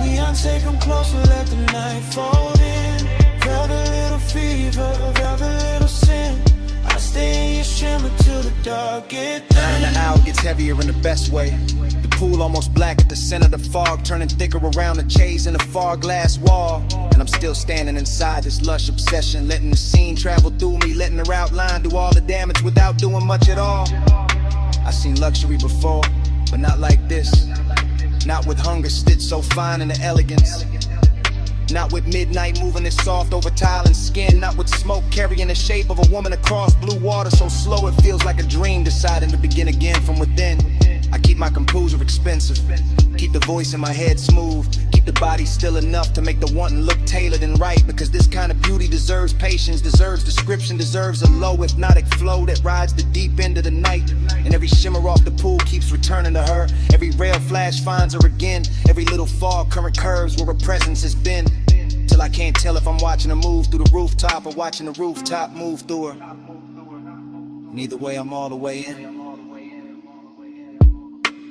Neon say come closer, let the night fold in. Velvet little fever, velvet little sin. I stay in your shimmer till the dark get thin. And the hour gets heavier in the best way. The pool almost black at the center of the fog, turning thicker around the chase in the far glass wall. And I'm still standing inside this lush obsession, letting the scene travel through me, letting her outline do all the damage without doing much at all. I've seen luxury before, but not like this. Not with hunger stitched so fine in the elegance. Not with midnight moving it soft over tile and skin. Not with smoke carrying the shape of a woman across blue water so slow it feels like a dream deciding to begin again from within. I keep my composure expensive, keep the voice in my head smooth, keep the body still enough to make the wanting look tailored and right. Because this kind of beauty deserves patience, deserves description, deserves a low hypnotic flow that rides the deep end of the night. And every shimmer off the pool keeps returning to her. Every rail flash finds her again. Every little fog current curves where her presence has been. Till I can't tell if I'm watching her move through the rooftop or watching the rooftop move through her. Neither way, I'm all the way in.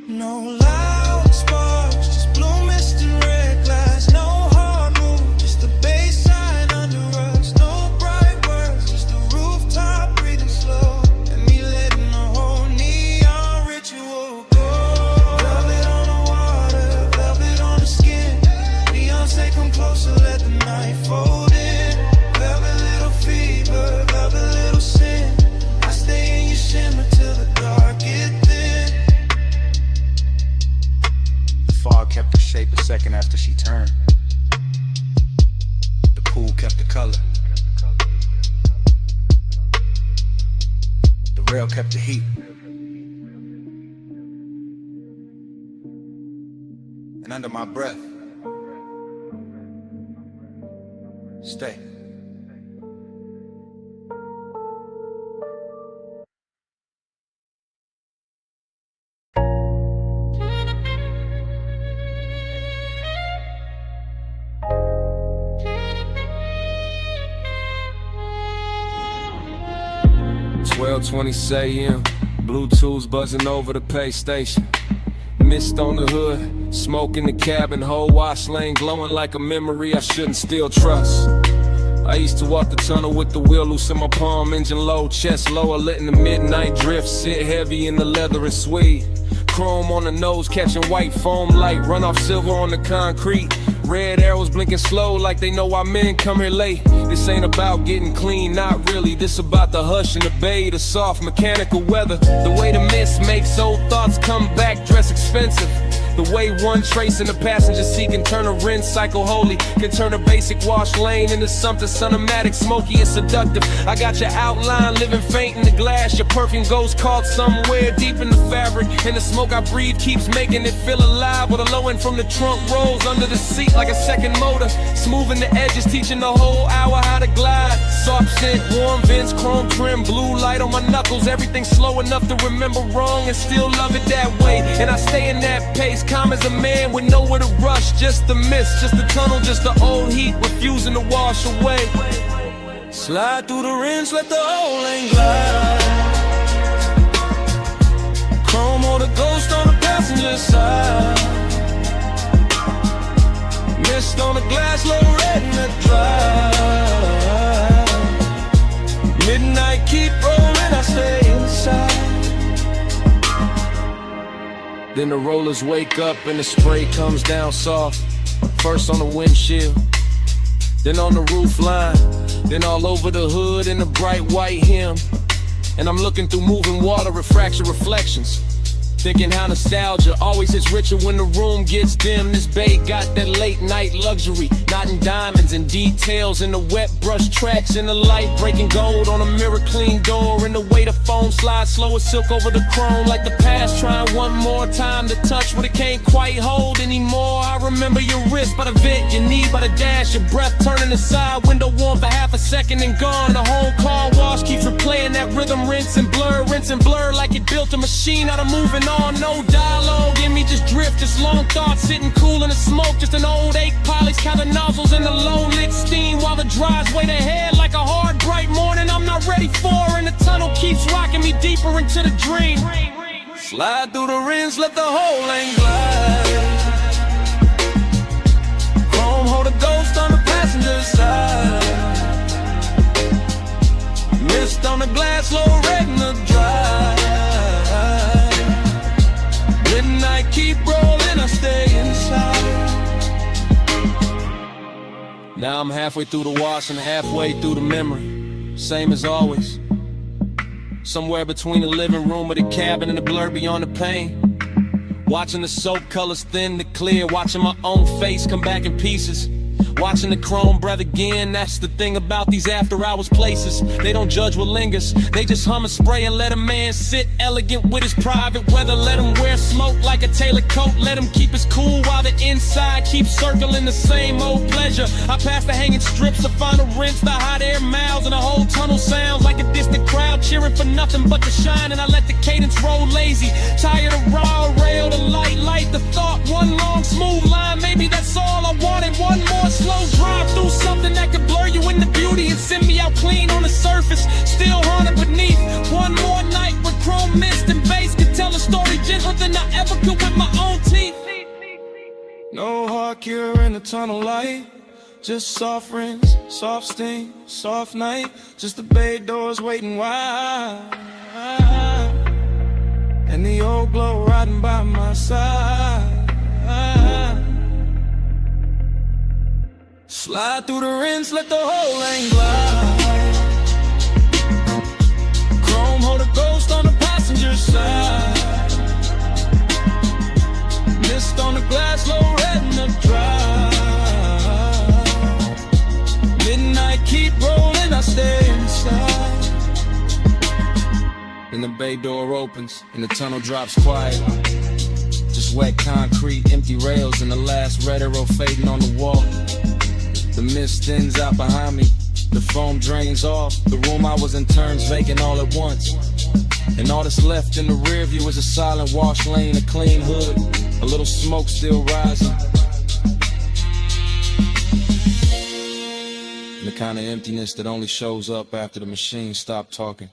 No loud sparks, just blue mist and red glass. No hard move, just the baseline under us. No bright words, just the rooftop breathing slow. And me letting the whole neon ritual go. Velvet on the water, velvet on the skin. Neon say come closer, let the night fold in. Velvet little fever, velvet little sin. I stay in your shimmer till the dark get thin. Fog kept her shape a second after she turned. The pool kept the color. The rail kept the heat. And under my breath, stay. .20 a.m. Bluetooth buzzing over the pay station. Mist on the hood, smoke in the cabin, whole wash lane glowing like a memory I shouldn't still trust. I used to walk the tunnel with the wheel loose in my palm, engine low, chest lower, letting the midnight drift sit heavy in the leather and suede. Chrome on the nose, catching white foam light, run off silver on the concrete. Red arrows blinking slow like they know our men come here late. This ain't about getting clean, not really. This about the hush and the bay, the soft mechanical weather. The way the mist makes old thoughts come back, dress expensive. The way one trace in the passenger seat can turn a rinse cycle holy, can turn a basic wash lane into something cinematic, smoky and seductive. I got your outline living faint in the glass. Your perfume goes caught somewhere deep in the fabric, and the smoke I breathe keeps making it feel alive. With a low end from the trunk rolls under the seat like a second motor, smoothing the edges, teaching the whole hour how to glide. Soft scent, warm vents, chrome trim, blue light on my knuckles. Everything slow enough to remember wrong and still love it that way. And I stay in that pace, calm as a man with nowhere to rush. Just the mist, just the tunnel, just the old heat refusing to wash away. Slide through the rinse, let the whole lane glide. Chrome or the ghost on the passenger side. Mist on the glass, low red in the drive. Midnight keep rolling, I stay inside. Then the rollers wake up and the spray comes down soft. First on the windshield, then on the roof line, then all over the hood in the bright white hem. And I'm looking through moving water, refraction reflections, thinking how nostalgia always hits richer when the room gets dim. This bay got that late night luxury, knotting diamonds and details in the wet brush tracks, in the light breaking gold on a mirror clean door, and the way the foam slides slow as silk over the chrome, like the past trying one more time to touch what it can't quite hold anymore. I remember your wrist by the vent, your knee by the dash, your breath turning aside, window warm for half a second and gone. The whole car wash keeps replaying that rhythm, rinse and blur like it built a machine out of moving on. No dialogue in me, just drift, just long thoughts sitting cool in the smoke, just an old ache polish, counting nozzles in the low lit steam while the drives wait ahead like a hard bright morning I'm not ready for, and the tunnel keeps rocking me deeper into the dream. Slide through the rinse, let the whole lane glide. Chrome hold a ghost on the passenger side. Mist on the glass, low red in the drive. Midnight keep rolling, I stay inside. Now I'm halfway through the wash and halfway through the memory. Same as always. Somewhere between the living room or the cabin and the blur beyond the pain. Watching the soap colors thin to clear, watching my own face come back in pieces. Watching the chrome breath again, that's the thing about these after hours places. They don't judge what lingers, they just hum and spray and let a man sit elegant with his private weather. Let him wear smoke like a tailored coat, let him keep his cool while the inside keeps circling the same old pleasure. I pass the hanging strips to find a rinse, the hot air miles, and the whole tunnel sounds like a distant crowd cheering for nothing but the shine. And I let the cadence roll lazy, tired of raw rail, the light the thought, one long smooth line. Maybe that's all I wanted, one more slow drive through something that could blur you into beauty and send me out clean on the surface, still haunted beneath. One more night with chrome mist and bass could tell a story gentler than I ever could with my own teeth. No hard cure in the tunnel light, just soft rinse, soft sting, soft night, just the bay doors waiting wide, and the old glow riding by my side. Slide through the rinse, let the whole lane glide. Chrome hold a ghost on the passenger side. Mist on the glass, low red in the drive. Midnight keep rolling, I stay inside. Then the bay door opens and the tunnel drops quiet. Just wet concrete, empty rails, and the last red arrow fading on the wall. The mist thins out behind me, the foam drains off. The room I was in turns vacant all at once. And all that's left in the rear view is a silent wash lane, a clean hood, a little smoke still rising. And the kind of emptiness that only shows up after the machine stopped talking.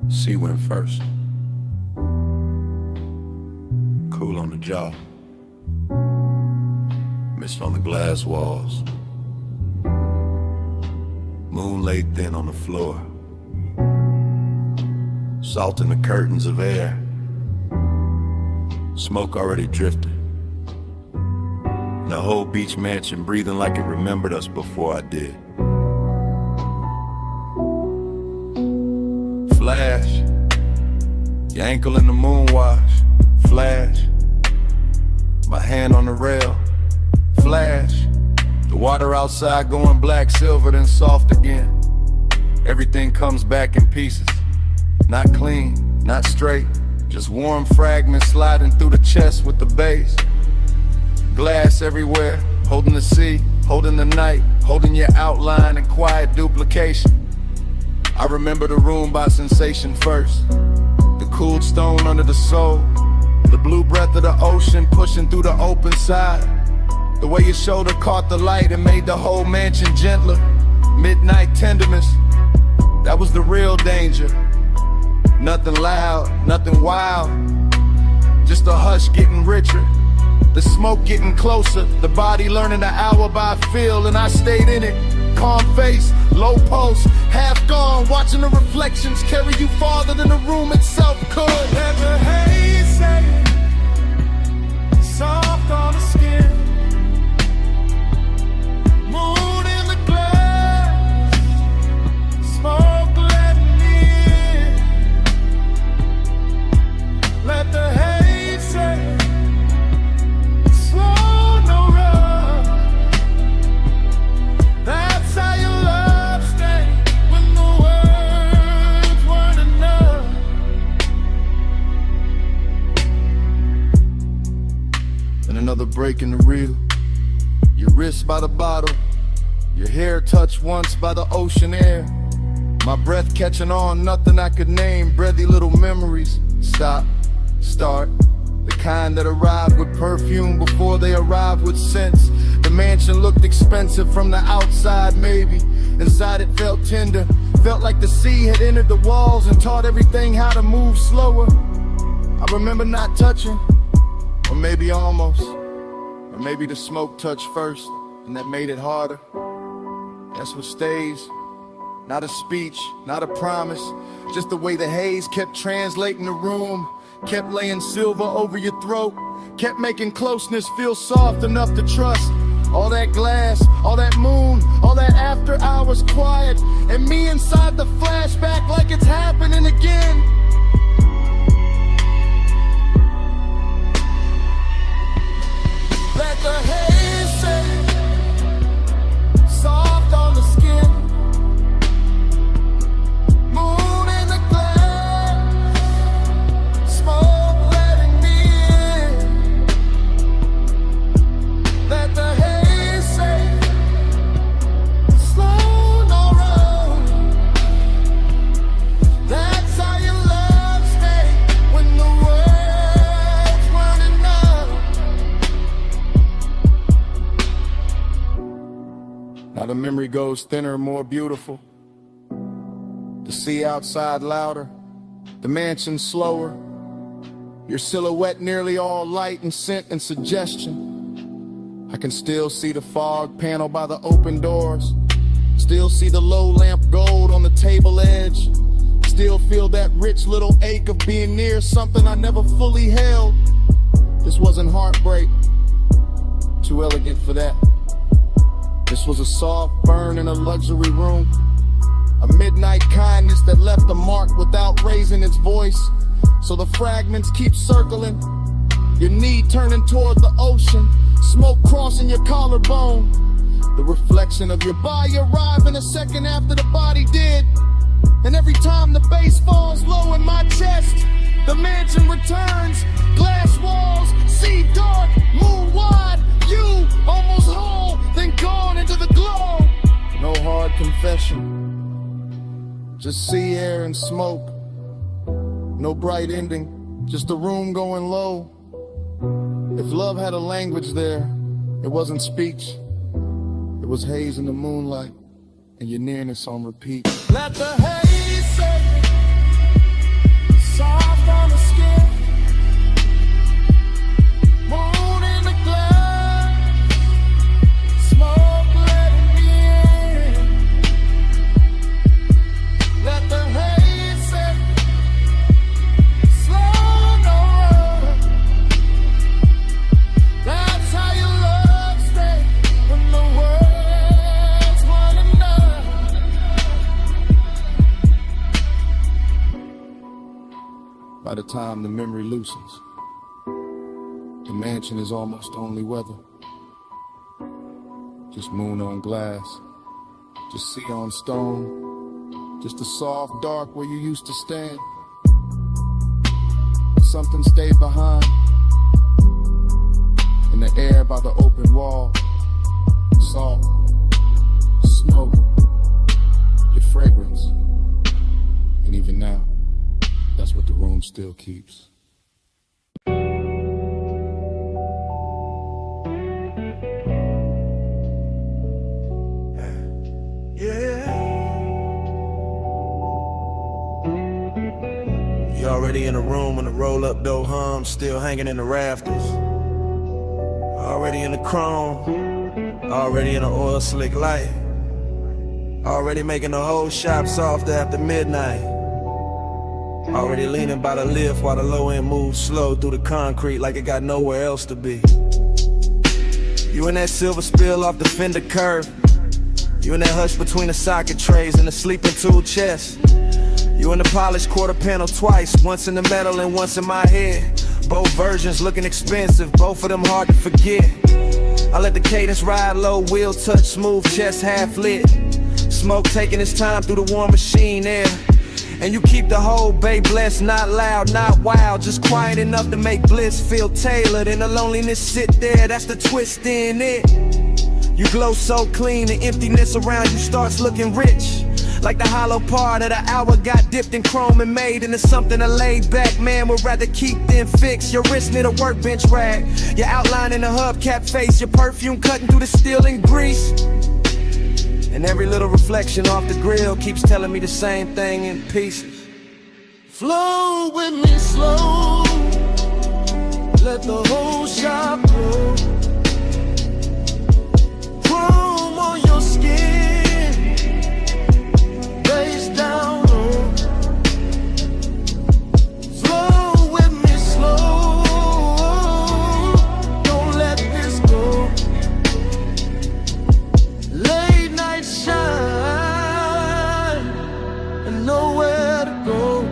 Sea went first. Cool on the jaw. Mist on the glass walls. Moon laid thin on the floor. Salt in the curtains of air. Smoke already drifting. The whole beach mansion breathing like it remembered us before I did. Flash, your ankle in the moonwash. Flash, my hand on the rail. Flash, the water outside going black, silver, then soft again. Everything comes back in pieces. Not clean, not straight, just warm fragments sliding through the chest with the bass. Glass everywhere, holding the sea, holding the night, holding your outline in quiet duplication. I remember the room by sensation first. The cooled stone under the soul. The blue breath of the ocean pushing through the open side. The way your shoulder caught the light and made the whole mansion gentler. Midnight tenderness, that was the real danger. Nothing loud, nothing wild, just a hush getting richer. The smoke getting closer, the body learning the hour by feel, and I stayed in it. Calm face, low pulse, half gone, watching the reflections carry you farther than the room itself could. Let the haze set soft on the skin. Moon in the glass, smoke letting me in. Let the haze set slow, no rush. That's how your love stayed when the words weren't enough. And another break in the reel. Your wrist by the bottle, your hair touched once by the ocean air. My breath catching on, nothing I could name. Breathy little memories. Stop, start. The kind that arrived with perfume before they arrived with scents. The mansion looked expensive from the outside, maybe. Inside it felt tender. Felt like the sea had entered the walls and taught everything how to move slower. I remember not touching, or maybe almost. Or maybe the smoke touched first, and that made it harder. That's what stays. Not a speech, not a promise. Just the way the haze kept translating the room. Kept laying silver over your throat. Kept making closeness feel soft enough to trust. All that glass, all that moon, all that after hours quiet. And me inside the flashback like it's happening again. Let the haze set soft on the skin. Moon in the glass, smoke letting me in. Let the haze set slow, no rush. That's how your love stayed when the words weren't enough. Now the memory goes thinner, more beautiful. The sea outside louder, the mansion slower. Your silhouette nearly all light and scent and suggestion. I can still see the fog panel by the open doors. Still see the low lamp gold on the table edge. Still feel that rich little ache of being near something I never fully held. This wasn't heartbreak, too elegant for that. This was a soft burn in a luxury room. A midnight kindness that left a mark without raising its voice. So the fragments keep circling, your knee turning toward the ocean, smoke crossing your collarbone. The reflection of your body arriving a second after the body did. And every time the bass falls low in my chest, the mansion returns. Glass walls, sea dark, moon wide. You almost whole, then gone into the glow. No hard confession, just sea air and smoke. No bright ending, just a room going low. If love had a language there, it wasn't speech. It was haze in the moonlight, and your nearness on repeat. Let the haze set soft on the skin. Moon in the glass, smoke letting me in. Let the haze set slow, no rush. That's how your love By the time the memory loosens, the mansion is almost only weather. Just moon on glass, just sea on stone, just a soft dark where you used to stand. Something stayed behind, in the air by the open wall, salt, smoke, your fragrance, and even now, that's what the room still keeps. You already in the room when the roll-up door hums, still hanging in the rafters. Already in the chrome, already in the oil slick light. Already making the whole shop soft after midnight. Already leaning by the lift while the low end moves slow through the concrete like it got nowhere else to be. You in that silver spill off the fender curve. You in that hush between the socket trays and the sleeping tool chest. You in the polished quarter panel twice, once in the metal and once in my head. Both versions looking expensive, both of them hard to forget. I let the cadence ride low, wheel touch smooth, chest half lit. Smoke taking its time through the warm machine air. And you keep the whole bay blessed, not loud, not wild, just quiet enough to make bliss feel tailored. And the loneliness sit there, that's the twist in it. You glow so clean, the emptiness around you starts looking rich. Like the hollow part of the hour got dipped in chrome and made into something a laid back man would rather keep than fix. Your wrist near the workbench rag, your outline in the hubcap face, your perfume cutting through the steel and grease. And every little reflection off the grill keeps telling me the same thing in pieces. Flow with me slow, let the whole shop grow. Chrome on your skin, face down low. Flow with me slow, don't let this go. Late night shine and nowhere to go.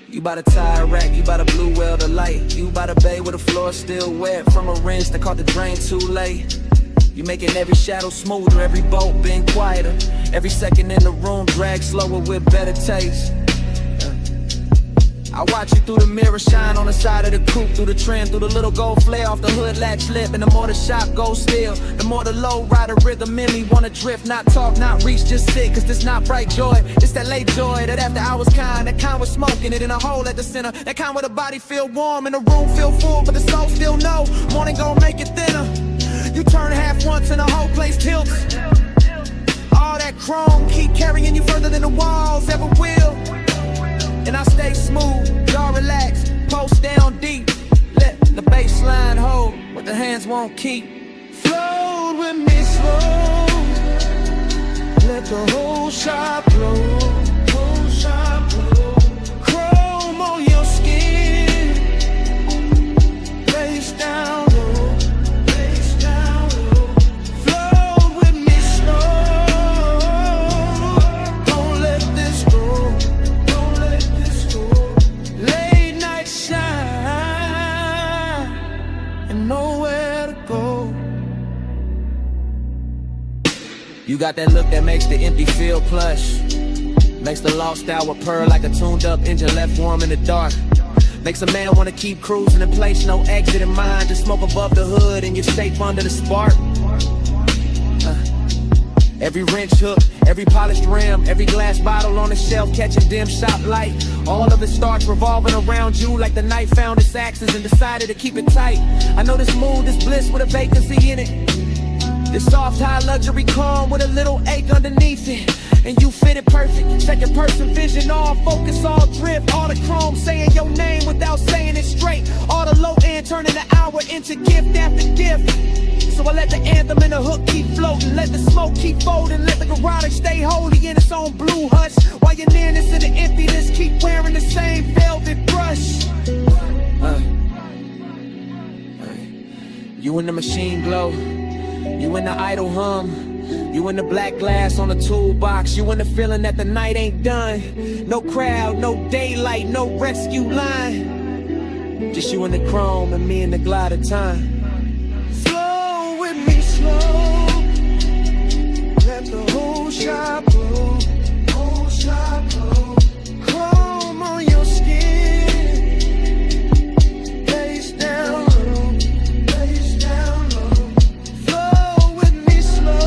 You by the tire rack, you by the blue well the light. You by the bay where the floor still wet from a rinse that caught the drain too late. You making every shadow smoother, every bolt been quieter. Every second in the room drag slower with better taste. I watch you through the mirror shine on the side of the coupe, through the trim, through the little gold flare off the hood latch lip. And the more the shop goes still, the more the low rider rhythm in me wanna drift, not talk, not reach, just sit. Cause this not bright joy, it's that late joy, that after hours kind, that kind with smoke in it in a hole at the center. That kind where the body feel warm and the room feel full, but the soul still know morning gon' make it thinner. You turn half once and the whole place tilts. All that chrome keep carrying you further than the walls ever will. And I stay smooth, y'all relax, post down deep. Let the baseline hold what the hands won't keep. Flow with me slow, let the whole shop glow. Whole shop glow. Chrome on your skin, face down low, face down low. Flow with me slow, don't let this go. Late night shine and nowhere to go. You got that look that makes the empty feel plush. Makes the lost hour purr like a tuned up engine left warm in the dark. Makes a man wanna keep cruising in place, no exit in mind. Just smoke above the hood and you're safe under the spark. Every wrench hook, every polished rim, every glass bottle on the shelf catching dim shop light. All of it starts revolving around you like the night found its axis and decided to keep it tight. I know this mood, this bliss with a vacancy in it. This soft high luxury calm with a little ache underneath it. And you fit it perfect, second person vision, all focus, all drift. All the chrome saying your name without saying it straight. All the low end turning the hour into gift after gift. So I let the anthem and the hook keep floating, let the smoke keep folding, let the garage stay holy in its own blue hush. While your nearness and the emptiness keep wearing the same velvet brush. You in the machine glow, you in the idle hum. You in the black glass on the toolbox. You in the feeling that the night ain't done. No crowd, no daylight, no rescue line. Just you and the chrome and me and the glide of time. Flow with me slow. Let the whole shop blow. Whole shop blow. Chrome on your skin. Face down low. Face down low. Flow with me slow.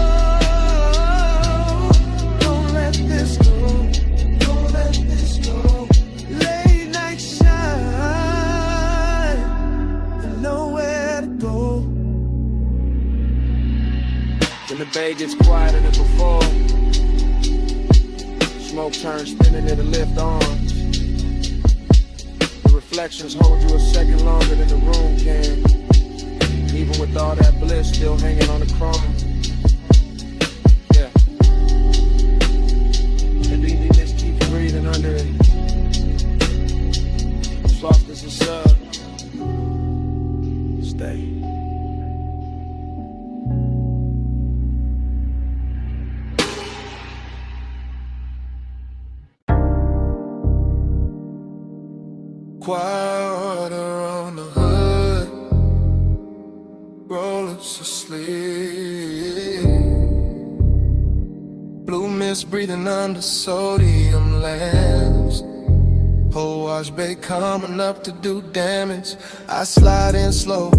Don't let this go. Don't let this go. Late night shine. And nowhere to go. When the bay gets quieter than before, smoke turns spinning, it'll lift arms. The reflections hold you a second longer than the room can. Even with all that bliss still hanging on the chrome. Yeah. The deepness keeps breathing under it. Soft as a sub. Stay. Water on the hood, rollers asleep. Blue mist breathing under sodium lamps. Whole wash bay coming up to do damage. I slide in slow.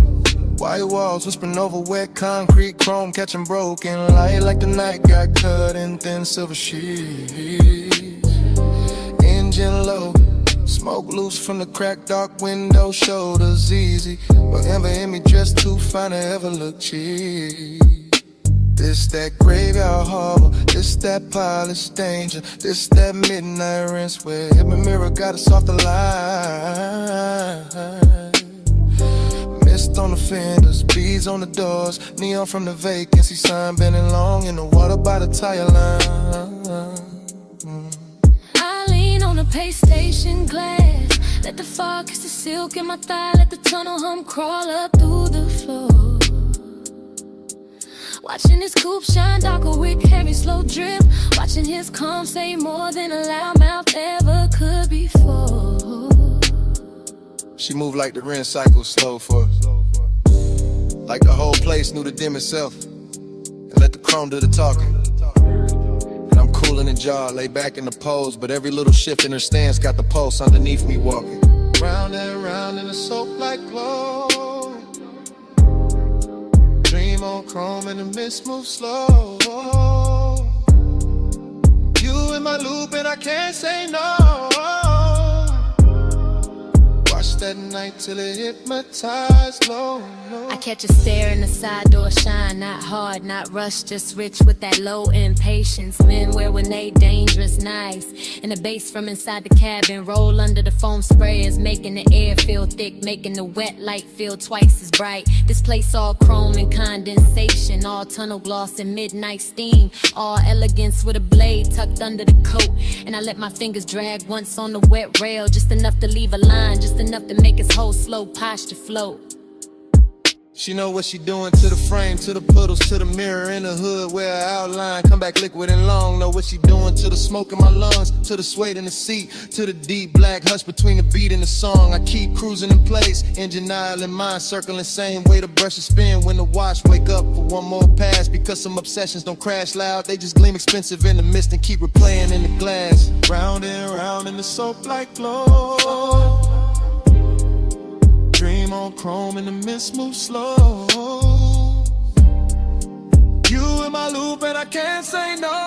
White walls whispering over wet concrete, chrome catching broken light like the night got cut in thin silver sheets. Engine low. Smoke loose from the cracked dark window, shoulders easy. But ever in me dressed too fine to ever look cheap. This that graveyard harbor, this that polished danger, this that midnight rinse where every mirror got a softer line. Mist on the fenders, beads on the doors, neon from the vacancy sign bending long in the water by the tire line. On the pay station glass, let the fog kiss the silk in my thigh, let the tunnel hum crawl up through the floor. Watching his coupe shine darker with heavy slow drip, watching his calm say more than a loudmouth ever could before. She moved like the rinse cycle slow for us. Like the whole place knew to dim itself and let the chrome do the talking. I'm cool in the jaw, lay back in the pose, but every little shift in her stance got the pulse underneath me walking. Round and round in a soap like glow. Dream on chrome and the mist moves slow. You in my loop and I can't say no. Watch that night till it hypnotized low. I catch a stare in the side door shine, not hard, not rushed, just rich with that low impatience. Men wear when they dangerous nights, and the bass from inside the cabin roll under the foam sprayers, making the air feel thick, making the wet light feel twice as bright. This place all chrome and condensation, all tunnel gloss and midnight steam, all elegance with a blade tucked under the coat. And I let my fingers drag once on the wet rail, just enough to leave a line, just enough to make his whole slow posture float. She know what she doing to the frame, to the puddles, to the mirror in the hood where her outline come back liquid and long. Know what she doing to the smoke in my lungs, to the suede in the seat, to the deep black hush between the beat and the song. I keep cruising in place, engine aisle in mind, circling same way the brushes spin when the watch wake up for one more pass. Because some obsessions don't crash loud, they just gleam expensive in the mist and keep replaying in the glass. Round and round in the soap like glow. Dream on chrome and the mist moves slow. You in my loop and I can't say no.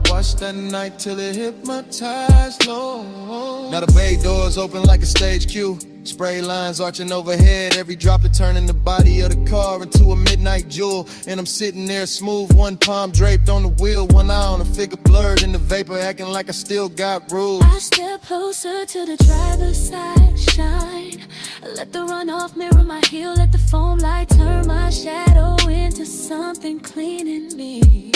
Watch that night till it hypnotized low. Now the bay doors open like a stage cue. Spray lines arching overhead, every droplet turning the body of the car into a midnight jewel. And I'm sitting there smooth, one palm draped on the wheel, one eye on the figure blurred in the vapor, acting like I still got rules. I step closer to the driver's side, shine. Let the runoff mirror my heel, let the foam light turn my shadow into something clean in me.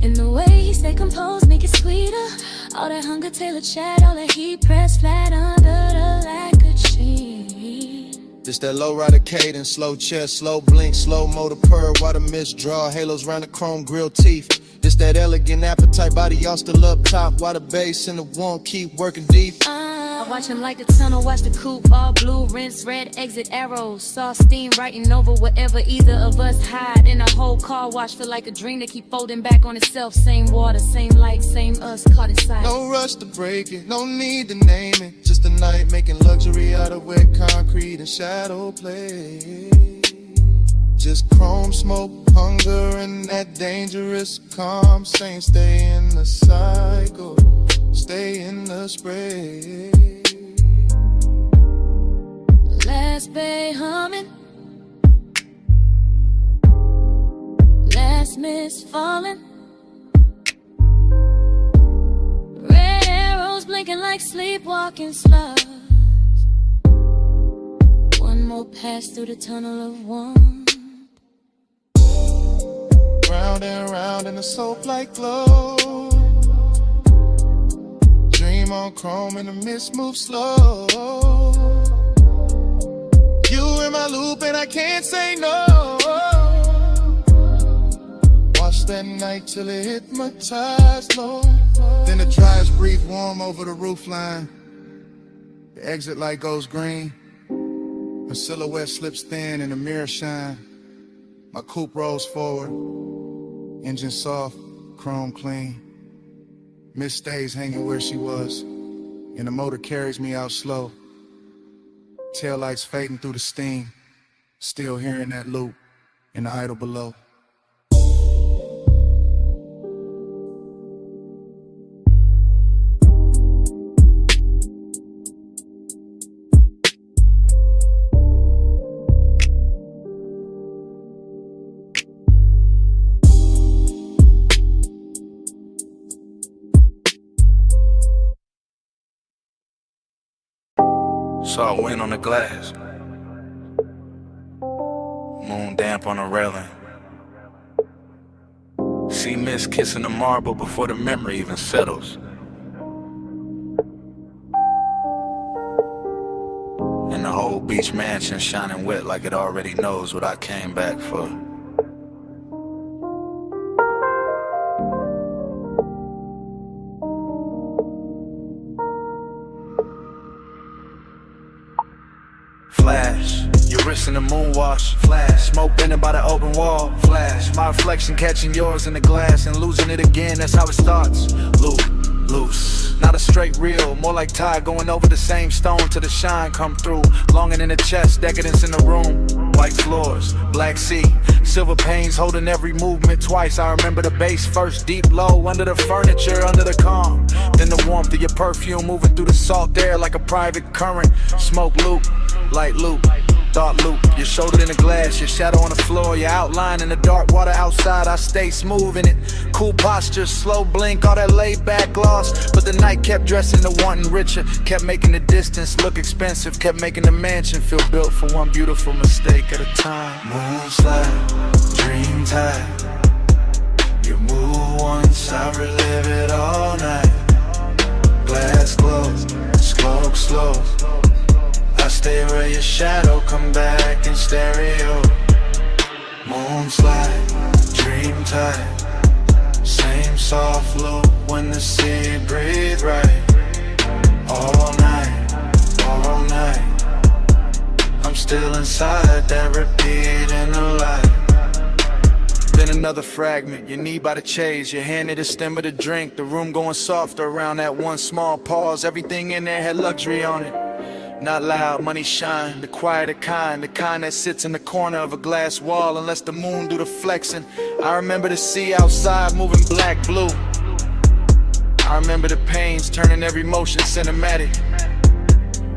And the way he stay composed, make it sweeter. All that hunger tailored chat, all that heat pressed flat under the lacquered sheet. This that low rider cadence, slow chest, slow blink, slow motor purr, while the mist draw, halos round the chrome grill teeth. This that elegant appetite, body all still up top, while the bass and the one keep working deep. I watch him like the tunnel, watch the coupe, all blue, rinse, red, exit arrows. Saw steam writing over wherever either of us hide. In a whole car wash, feel like a dream that keep folding back on itself. Same water, same light, same us, caught inside. No rush to break it, no need to name it. Just a night making luxury out of wet concrete and shadow play. Just chrome smoke, hunger, and that dangerous calm. Saying stay in the cycle, stay in the spray. Last bay humming, last miss falling. Red arrows blinking like sleepwalking slugs. One more pass through the tunnel of one. Round and round in a soap-like glow. Dream on chrome and the mist moves slow. You in my loop and I can't say no. Watch that night till it hypnotized low. Then the dryers breathe warm over the roofline. The exit light goes green. My silhouette slips thin and the mirror shine. My coupe rolls forward. Engine soft, chrome clean. Miss stays hanging where she was, and the motor carries me out slow. Taillights fading through the steam, still hearing that loop in the idle below. Saw wind on the glass, moon damp on the railing. See mist kissing the marble before the memory even settles. And the whole beach mansion shining wet like it already knows what I came back for. Flash, your wrist in the moonwash. Flash, smoke bending by the open wall. Flash, my reflection catching yours in the glass and losing it again, that's how it starts. Loop, loose, not a straight reel, more like tide going over the same stone till the shine come through. Longing in the chest, decadence in the room. White floors, black sea, silver panes holding every movement twice. I remember the bass first, deep low, under the furniture, under the calm. Then the warmth of your perfume moving through the salt air like a private current. Smoke loop, light loop, thought loop. Your shoulder in the glass, your shadow on the floor, your outline in the dark water outside. I stay smooth in it, cool posture, slow blink, all that laid back gloss. But the night kept dressing to wanting richer, kept making the distance look expensive, kept making the mansion feel built for one beautiful mistake at a time. Moonslide, dream tide. You move once, I relive it all night. Glass glows, smoke slow. I stay where your shadow come back in stereo. Moonslide, dream tide. Same soft loop when the sea breathe right. All night, all night. I'm still inside that repeat in the light. Then another fragment, your knee by the chase, your hand at the stem of the drink. The room going softer around that one small pause. Everything in there had luxury on it. Not loud, money shine, the quieter kind, the kind that sits in the corner of a glass wall and lets the moon do the flexing. I remember the sea outside moving black, blue. I remember the pains turning every motion cinematic.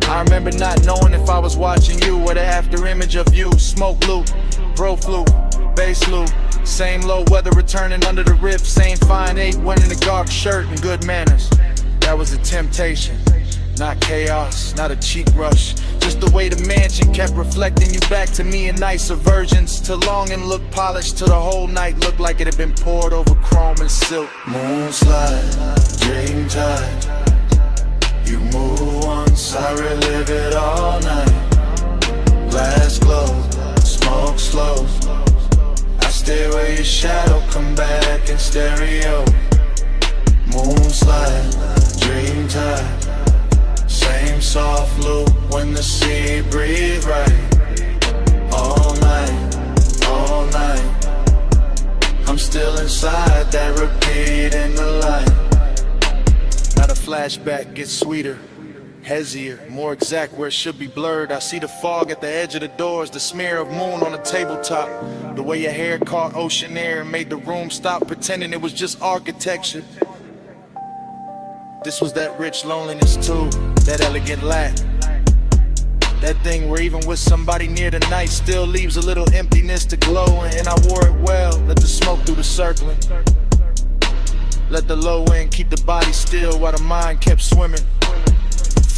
I remember not knowing if I was watching you or the after image of you. Smoke loop, bro flute, bass loop. Same low weather returning under the rift. Same fine 8 in the dark shirt and good manners. That was a temptation. Not chaos, not a cheap rush. Just the way the mansion kept reflecting you back to me in nicer versions. Till longing looked polished, till the whole night looked like it had been poured over chrome and silk. Moonslide, dream tide. You move once, I relive it all night. Glass glow, smoke slow. I stare where your shadow come back in stereo. Moon slide, dream time. Same soft loop when the sea breathe right. All night, all night. I'm still inside that repeat in the light. Now the flashback gets sweeter, hazier, more exact where it should be blurred. I see the fog at the edge of the doors, the smear of moon on the tabletop. The way your hair caught ocean air and made the room stop, pretending it was just architecture. This was that rich loneliness too, that elegant lack. That thing where even with somebody near the night still leaves a little emptiness to glow. And I wore it well, let the smoke do the circling. Let the low end keep the body still while the mind kept swimming.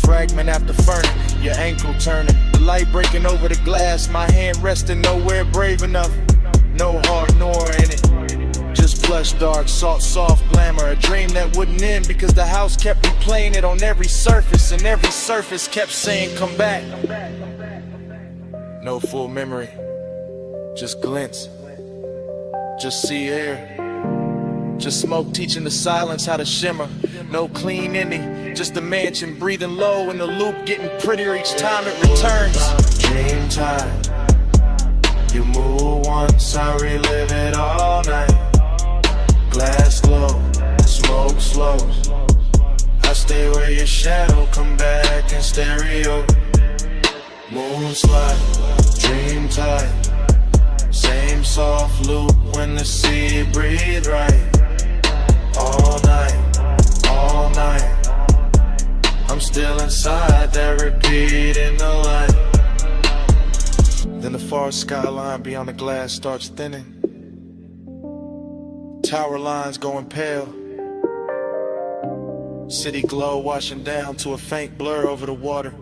Fragment after ferment, your ankle turning. The light breaking over the glass, my hand resting nowhere brave enough. No heart nor in it. Just plush dark, salt soft glamour. A dream that wouldn't end because the house kept replaying it on every surface. And every surface kept saying come back. No full memory, just glints. Just sea air. Just smoke teaching the silence how to shimmer. No clean ending, just a mansion breathing low in the loop, getting prettier each time it returns. Dream time. You move once, I relive it all night. Glass glow, smoke slow. I stay where your shadow come back in stereo. Moon slide, dream time. Same soft loop when the sea breathe right. All night, all night. I'm still inside that repeat in the light. Then the far skyline beyond the glass starts thinning. Tower lines going pale. City glow washing down to a faint blur over the water.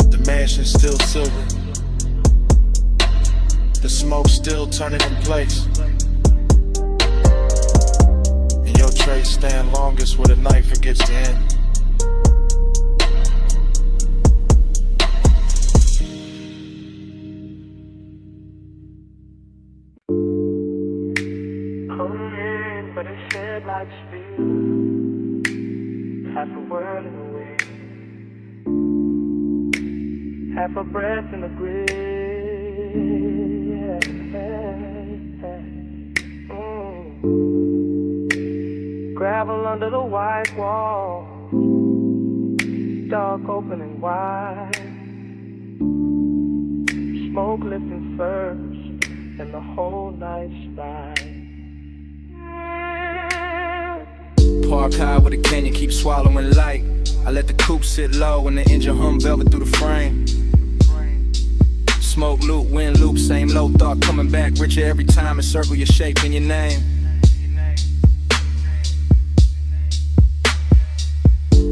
The mansion still silver. The smoke still turning in place. And your traits stand longest where the night forgets to end. But it shed like steel. Half a world in the wind, half a breath in the grill. Gravel under the white wall, dark open and wide. Smoke lifting first, and the whole night's ride. Park high with a canyon, keep swallowing light. I let the coupe sit low and the engine hum velvet through the frame. Smoke loop, wind loop, same low thought coming back richer every time. Encircle your shape and your name.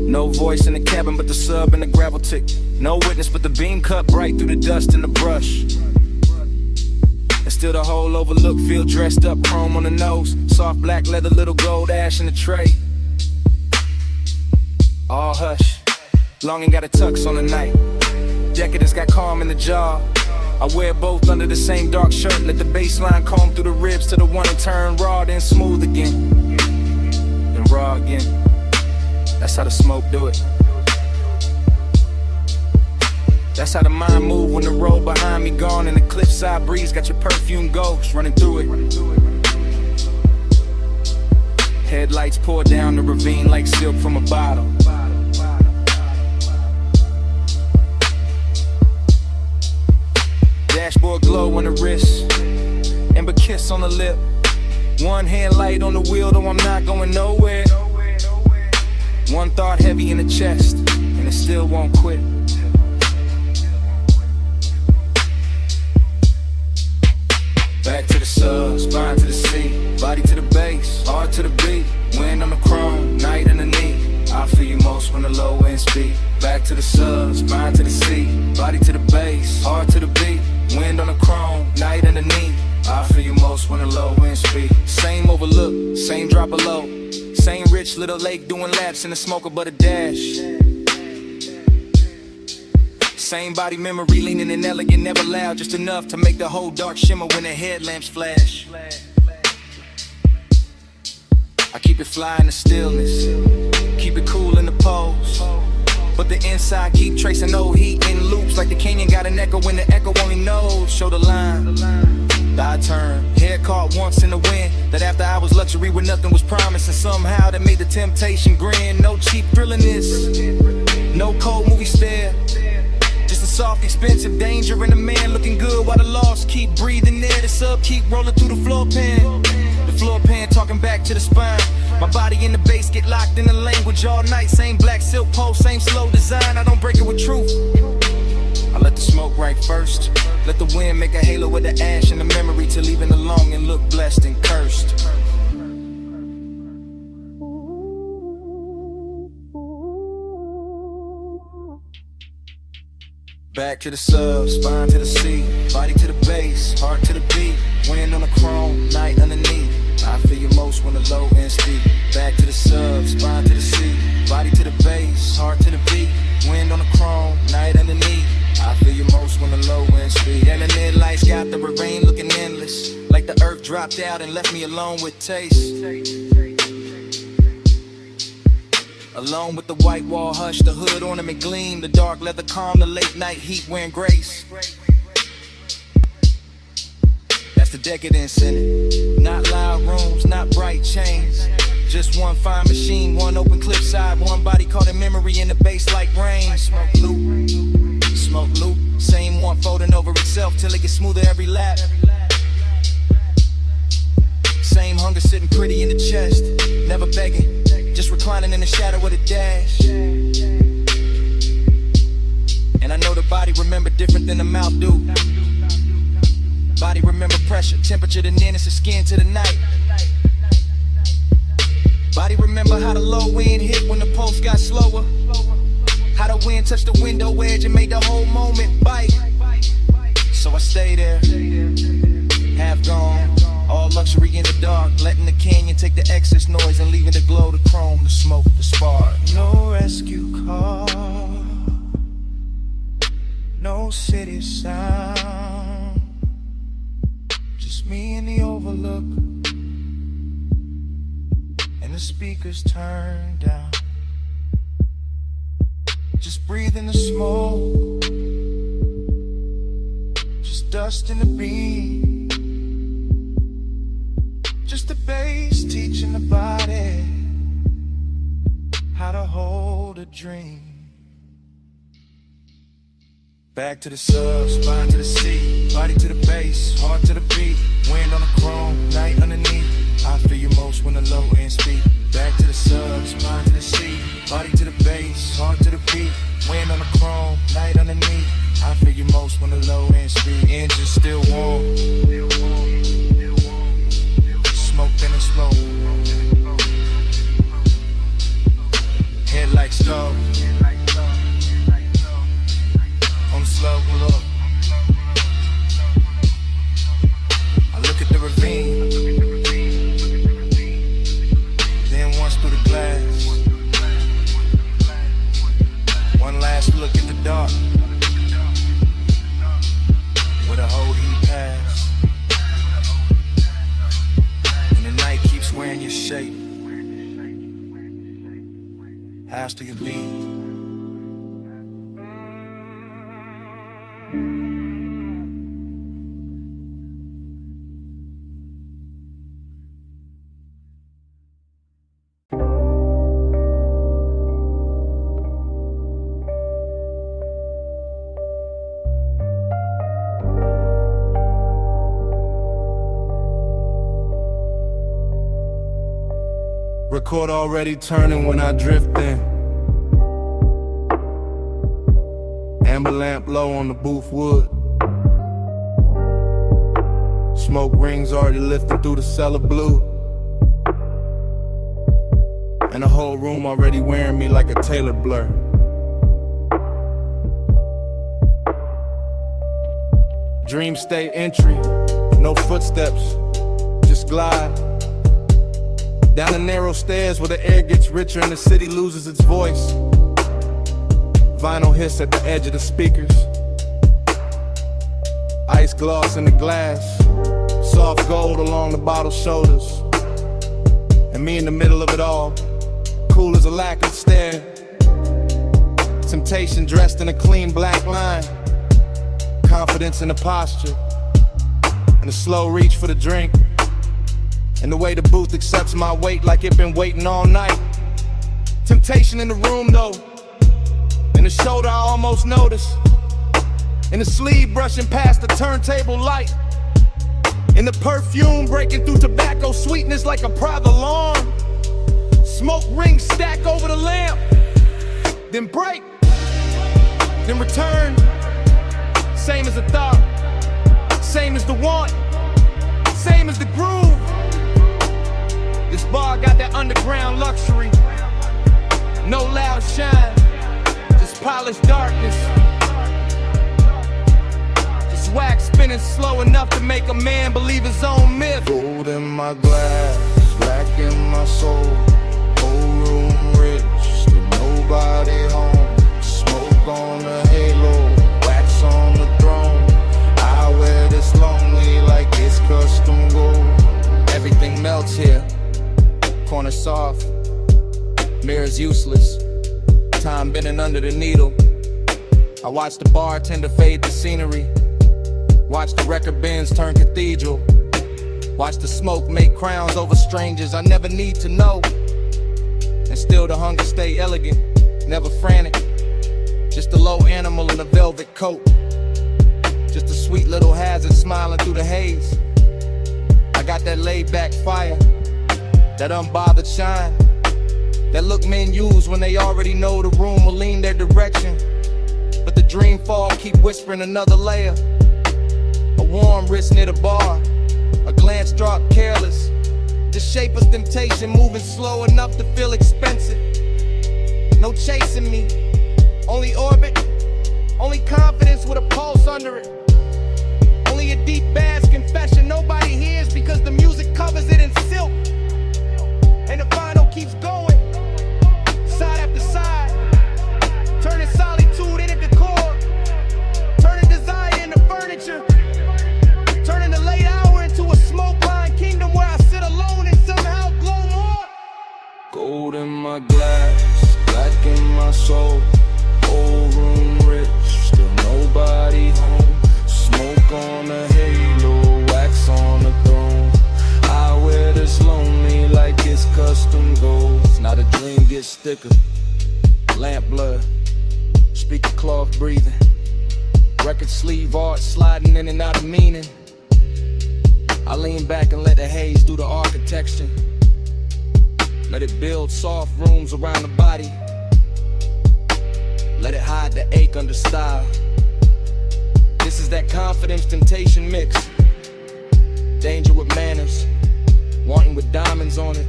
No voice in the cabin but the sub and the gravel tick. No witness but the beam cut bright through the dust and the brush. And still the whole overlook, feel dressed up, chrome on the nose. Soft black leather, little gold ash in the tray. All hush, long ain't got a tux on the night. Jacket has got calm in the jaw. I wear both under the same dark shirt. Let the baseline comb through the ribs to the one and turn raw, then smooth again. Then raw again. That's how the smoke do it. That's how the mind move when the road behind me gone and the cliffside breeze got your perfume ghost running through it. Headlights pour down the ravine like silk from a bottle. Dashboard glow on the wrist, amber kiss on the lip. One hand light on the wheel, though I'm not going nowhere. One thought heavy in the chest, and it still won't quit. Back to the sub, spine to the sea, body to the base, heart to the beat. Wind on the chrome, night underneath. I feel you most when the low end speed. Back to the sub, spine to the sea, body to the base, heart to the beat. Wind on the chrome, night underneath. I feel you most when the low end speed. Same overlook, same drop below. Same rich little lake doing laps in the smoker but a dash. Same body memory, leaning and elegant, never loud, just enough to make the whole dark shimmer when the headlamps flash. I keep it fly in the stillness, keep it cool in the pose, but the inside keep tracing old heat in loops, like the canyon got an echo when the echo only knows. Show the line, I turn, head caught once in the wind. That after hours luxury where nothing was promised, and somehow that made the temptation grin. No cheap thrilling this, no cold movie stare, just a soft expensive danger and a man looking good while the lost keep breathing air. The sub keep rolling through the floor pan, the floor pan talking back to the spine. My body in the bass get locked in the language all night. Same black silk pole, same slow design. I don't break it with truth, I let the smoke right first. Let the wind make a halo with the ash and the memory to leaving alone and look blessed and cursed. Back to the sub, spine to the sea, body to the bass, heart to the beat. Wind on the chrome, night underneath. I feel you most when the low end speak. Back to the sub, spine to the sea, body to the bass, heart to the beat. Wind on the chrome, night underneath. I feel you most when the low end speed. And the mid lights got the rain looking endless, like the earth dropped out and left me alone with taste. Alone with the white wall hush, the hood ornament gleam, the dark leather calm, the late night heat wearing grace. That's the decadence in it. Not loud rooms, not bright chains, just one fine machine, one open cliffside, one body caught in memory in the bass like rain. Smoke loop, same one folding over itself till it gets smoother every lap. Same hunger sitting pretty in the chest, never begging, just reclining in the shadow of the dash. And I know the body remember different than the mouth do. Body remember pressure, temperature, the nearness of skin to the night. Body remember how the low wind hit when the pulse got slower, how the wind touched the window edge and made the whole moment bite. So I stay there, half gone, all luxury in the dark, letting the canyon take the excess noise and leaving the glow, the chrome, the smoke, the spark. No rescue call, no city sound, just me in the overlook, and the speakers turned down. Just breathing the smoke, just dust in the beat, just the bass teaching the body how to hold a dream. Back to the sub, spine to the sea, body to the bass, heart to the beat. Wind on the chrome, night underneath. I feel you most when the low end speak. Back to the sub, spine to the sea, body to the bass, heart to the beat. Wind on the chrome, night underneath. I feel you most when the low end speed. Engine still warm, smoke in the smoke. Headlights stove, on the slow look. I look at the ravine, then once through the glass. One last look at the dark, where the whole heat pass, and the night keeps wearing your shape. House to your beat. Record already turning when I drift in. Amber lamp low on the booth wood. Smoke rings already lifting through the cellar blue. And the whole room already wearing me like a tailored blur. Dream state entry, no footsteps, just glide down the narrow stairs where the air gets richer and the city loses its voice. Vinyl hiss at the edge of the speakers. Ice gloss in the glass. Soft gold along the bottle's shoulders. And me in the middle of it all, cool as a lacquered stare. Temptation dressed in a clean black line. Confidence in the posture. And a slow reach for the drink. And the way the booth accepts my weight like it been waiting all night. Temptation in the room though. In the shoulder I almost notice. In the sleeve brushing past the turntable light. In the perfume breaking through tobacco sweetness like a private alarm. Smoke rings stack over the lamp. Then break. Then return. Same as the thought. Same as the want. Same as the groove. This bar got that underground luxury. No loud shine. Just polished darkness. Just wax spinning slow enough to make a man believe his own myth. Gold in my glass, black in my soul. Whole room rich, still nobody home. Smoke on the halo, wax on the throne. I wear this lonely like it's custom gold. Everything melts here, corner soft, mirrors useless. Time bending under the needle. I watch the bartender fade the scenery. Watch the record bins turn cathedral. Watch the smoke make crowns over strangers I never need to know. And still the hunger stay elegant, never frantic. Just a low animal in a velvet coat. Just a sweet little hazard smiling through the haze. I got that laid back fire, that unbothered shine. That look men use when they already know the room will lean their direction. But the dream fall keep whispering another layer. A warm wrist near the bar, a glance drop careless. The shape of temptation moving slow enough to feel expensive. No chasing me, only orbit, only confidence with a pulse under it. Only a deep bass confession nobody hears because the music covers it in silk. And the vinyl keeps going, side after side, turning solitude into decor, turning desire into furniture, turning the late hour into a smoke-lined kingdom where I sit alone and somehow glow more. Gold in my glass, black in my soul. Whole room rich, still nobody home. Smoke on the halo, wax on the throne. I wear this lonely like it's custom gold. Now the dream gets thicker, lamp blood, speaker cloth breathing, record sleeve art sliding in and out of meaning. I lean back and let the haze do the architecture. Let it build soft rooms around the body. Let it hide the ache under style. This is that confidence temptation mix. Danger with manners, wanting with diamonds on it.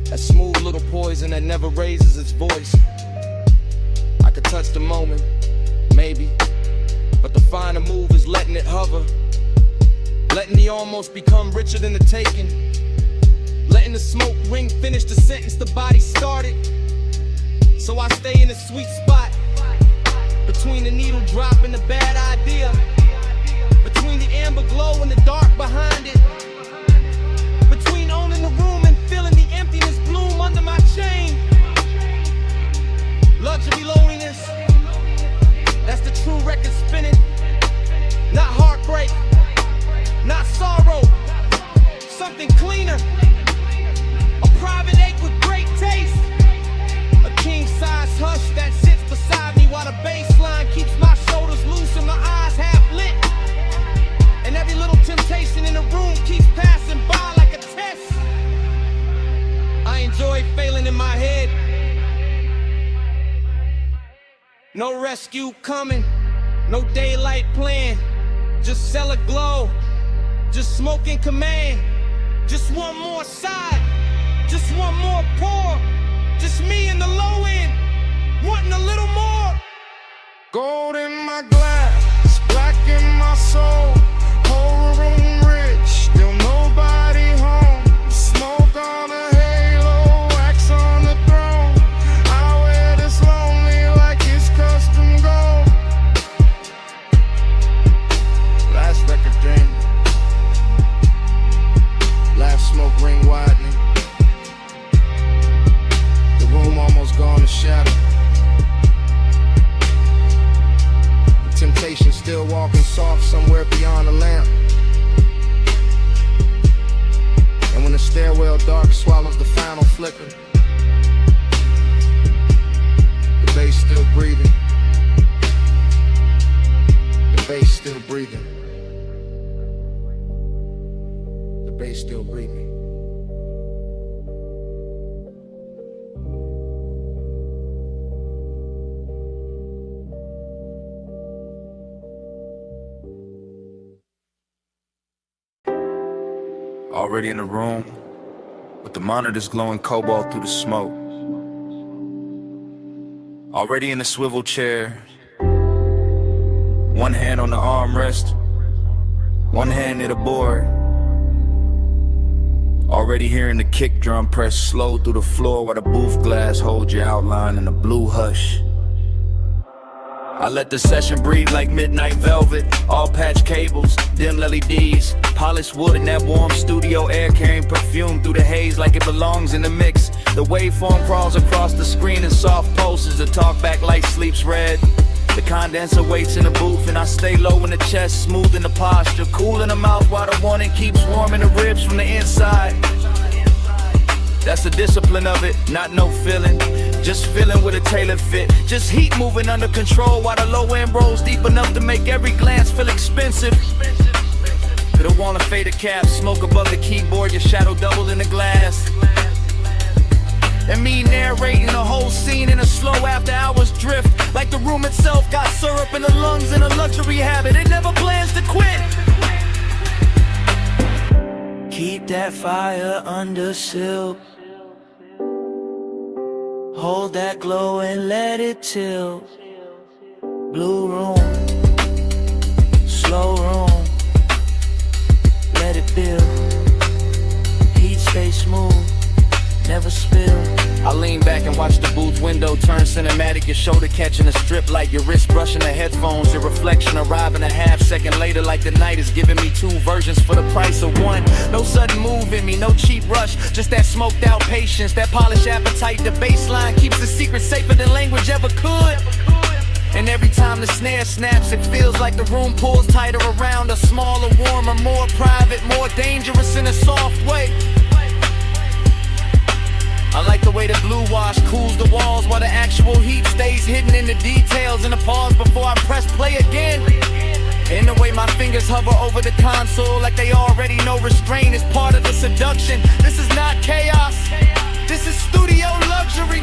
That smooth little poison that never raises its voice. I could touch the moment, maybe, but the finer move is letting it hover. Letting the almost become richer than the taking. Letting the smoke ring finish the sentence the body started. So I stay in a sweet spot, between the needle drop and the bad idea, between the amber glow and the dark behind it, between owning the room and feeling the emptiness bloom under my chain. Luxury loneliness, that's the true record spinning. Not heartbreak, not sorrow, something cleaner. A private ache with great taste. A king-size hush that sits beside me while the bass line keeps my shoulders loose and my eyes half lit. And every little temptation in the room keeps passing by like a test. I enjoy failing in my head. No rescue coming, no daylight plan. Just cellar glow, just smoke in command. Just one more side, just one more pour. Just me in the low end, wanting a little more. Gold in my glass, black in my soul. Whole room rich, still nobody home. Smoke on the halo, wax on the throne. I wear this lonely like it's custom. dark swallows the final flicker. The bass still breathing. The bass still breathing. The bass still breathing. Already in the room, with the monitors glowing cobalt through the smoke. Already in the swivel chair, one hand on the armrest, one hand near the board. Already hearing the kick drum press slow through the floor while the booth glass holds your outline in a blue hush. I let the session breathe like midnight velvet. All patch cables, dim LEDs, polished wood and that warm studio air carrying perfume through the haze like it belongs in the mix. The waveform crawls across the screen in soft pulses. The talkback light sleeps red. The condenser waits in the booth and I stay low in the chest, smooth in the posture, cool in the mouth while the warning keeps warming the ribs from the inside. That's the discipline of it, not no feeling, just feeling with a tailored fit. Just heat moving under control while the low end rolls deep enough to make every glance feel expensive. Could have worn a faded cap, smoke above the keyboard, your shadow double in the glass. And me narrating the whole scene in a slow after hours drift. Like the room itself got syrup in the lungs and a luxury habit. It never plans to quit. Keep that fire under silk. Hold that glow and let it tilt. Blue room, slow room, let it build. Heat stay smooth, never spill. I lean back and watch the booth window turn cinematic. Your shoulder catching a strip light, your wrist brushing the headphones. Your reflection arriving a half second later like the night is giving me two versions for the price of one. No sudden move in me, no cheap rush, just that smoked out patience, that polished appetite. The baseline keeps the secret safer than language ever could. And every time the snare snaps, it feels like the room pulls tighter around. A smaller, warmer, more private, more dangerous in a soft way. I like the way the blue wash cools the walls while the actual heat stays hidden in the details. And a pause before I press play again. And the way my fingers hover over the console like they already know restraint is part of the seduction. This is not chaos, this is studio luxury.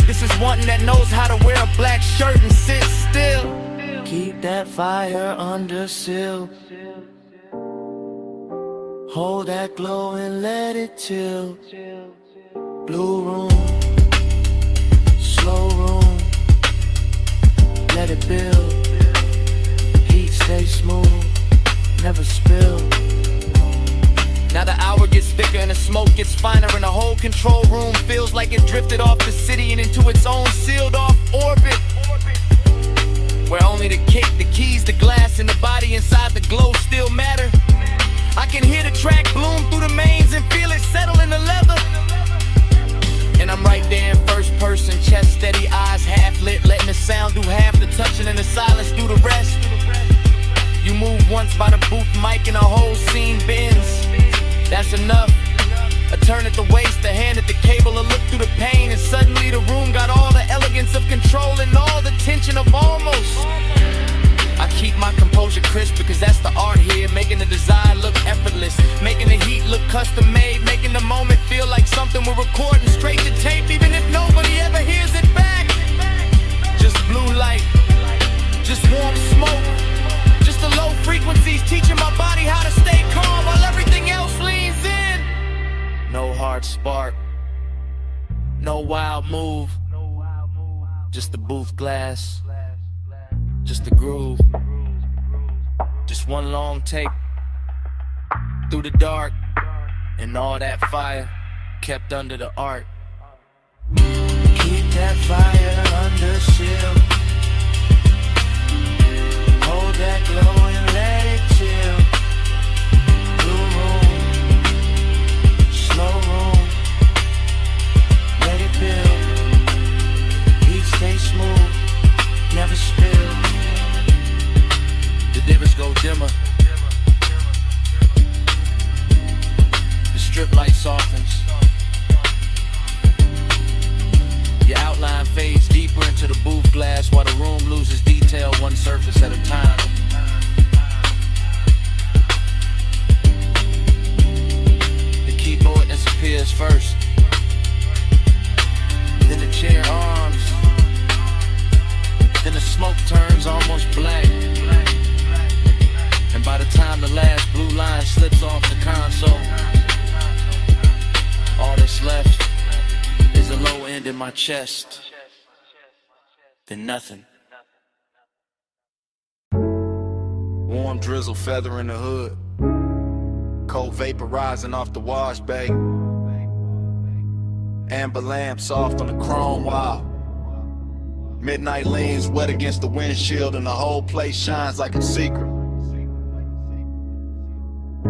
This is one that knows how to wear a black shirt and sit still. Keep that fire under seal. Hold that glow and let it tilt. Blue room, slow room, let it build. Heat stay smooth, never spill. Now the hour gets thicker and the smoke gets finer, and the whole control room feels like it drifted off the city and into its own sealed off orbit, where only the kick, the keys, the glass, and the body inside the glow still matter. I can hear the track bloom through the mains and feel it settle in the leather. And I'm right there in first person, chest steady, eyes half lit, letting the sound do half the touching and the silence do the rest. You move once by the booth mic and the whole scene bends. That's enough. A turn at the waist, a hand at the cable, a look through the pain, and suddenly the room got all the elegance of control and all the tension of almost. I keep my composure crisp because that's the art here, making the design look effortless, making the heat look custom made, making the moment feel like something we're recording straight to tape, even if nobody ever hears it back. Just blue light, just warm smoke, just the low frequencies teaching my body how to stay calm while everything else leans in. No hard spark, no wild move, just the booth glass, just the groove, just one long take through the dark, and all that fire kept under the art. Keep that fire under seal. Hold that glow and let it chill. Blue room, slow room, let it build. Heat stay smooth, never spill. The divots go dimmer. The strip light time the last blue line slips off the console. All that's left is a low end in my chest. Then nothing. Warm drizzle feather in the hood. Cold vapor rising off the wash bay. Amber lamp soft on the chrome wall. Midnight leans wet against the windshield and the whole place shines like a secret.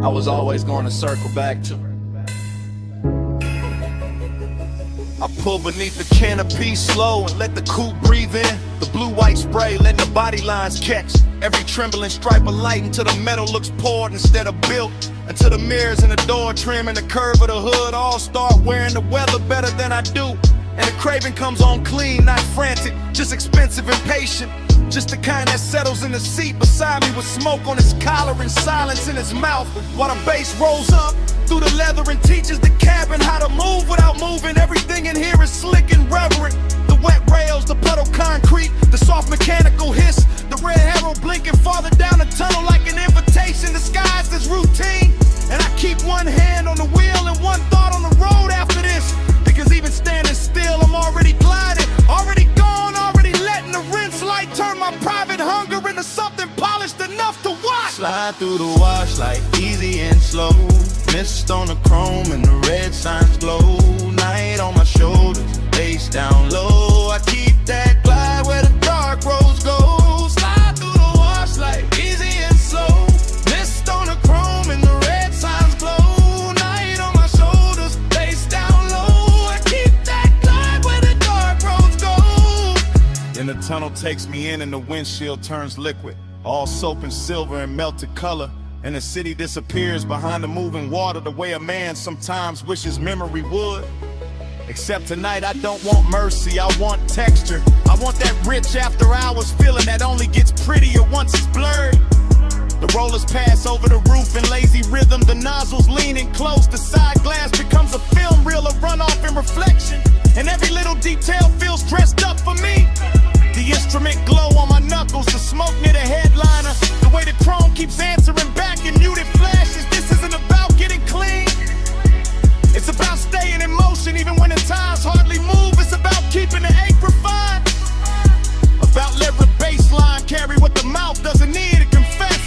I was always going to circle back to. I pull beneath the canopy slow and let the coupe breathe in. The blue-white spray letting the body lines catch. Every trembling stripe of light until the metal looks poured instead of built. Until the mirrors and the door trim and the curve of the hood all start wearing the weather better than I do. And the craving comes on clean, not frantic, just expensive and patient. Just the kind that settles in the seat beside me with smoke on his collar and silence in his mouth. While the bass rolls up through the leather and teaches the cabin how to move without moving. Everything in here is slick and reverent. The wet rails, the puddle concrete, the soft mechanical hiss, the red arrow blinking farther down the tunnel like an invitation disguised as routine. And I keep one hand on the wheel and one thought on the road after this. Because even standing still, I'm already gliding, already gone, already letting the rinse light turn my private hunger into something polished enough to watch. Slide through the wash like easy and slow. Mist on the chrome and the red signs glow. Night on my shoulders, face down low. I keep that glide where the dark roads go. Slide through the wash like easy and slow. Mist on the chrome and the red signs glow. Night on my shoulders, face down low. I keep that glide where the dark roads go. Then the tunnel takes me in and the windshield turns liquid. All soap and silver and melted color. And the city disappears behind the moving water the way a man sometimes wishes memory would. Except tonight I don't want mercy, I want texture. I want that rich after hours feeling that only gets prettier once it's blurred. The rollers pass over the roof in lazy rhythm. The nozzles leaning close, the side glass becomes a film reel of runoff and reflection. And every little detail feels dressed up for me. The instrument glow on my knuckles, the smoke near the headliner. The way the chrome keeps answering back in muted flashes. This isn't about getting clean. It's about staying in motion even when the times hardly move. It's about keeping the ache refined. About letting the baseline carry what the mouth doesn't need to confess.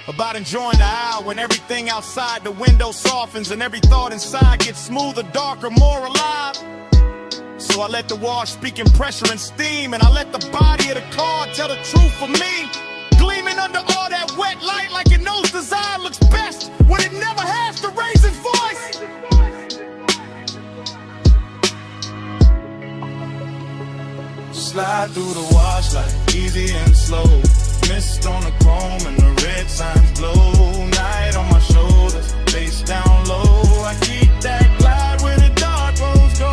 About enjoying the hour when everything outside the window softens and every thought inside gets smoother, darker, more alive. So I let the wash speak in pressure and steam, and I let the body of the car tell the truth for me. Gleaming under all that wet light like it knows design looks best when it never has to raise its voice. Slide through the wash like easy and slow. Mist on the chrome and the red signs glow. Night on my shoulders, face down low. I keep that glide where the dark roads go.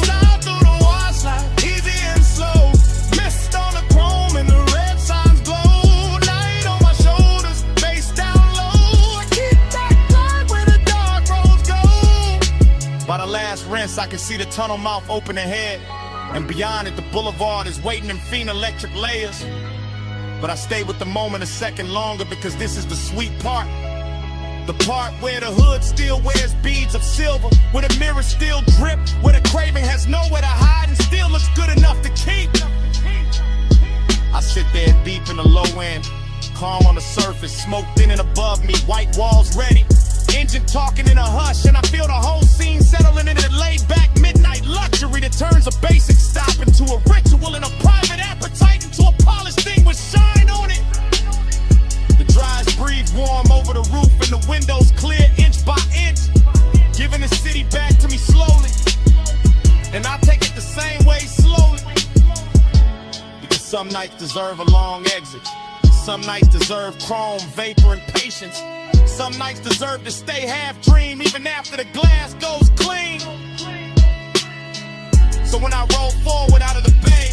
Slide through the wash like easy and slow. Mist on the chrome and the red signs glow. Night on my shoulders, face down low. I keep that glide where the dark roads go. By the last rinse, I can see the tunnel mouth open ahead. And beyond it, the boulevard is waiting in fiend electric layers. But I stay with the moment a second longer because this is the sweet part. The part where the hood still wears beads of silver, where the mirrors still drip, where the craving has nowhere to hide and still looks good enough to keep. I sit there deep in the low end, calm on the surface, smoke thin and above me, white walls ready. Engine talking in a hush, and I feel the whole scene settling into laid back midnight luxury that turns a basic stop into a ritual and a private appetite into a polished thing with shine on it. The dries breathe warm over the roof and the windows clear inch by inch, giving the city back to me slowly. And I take it the same way slowly. Because some nights deserve a long exit. Some nights deserve chrome, vapor, and patience. Some nights deserve to stay half dream even after the glass goes clean. So when I roll forward out of the bay,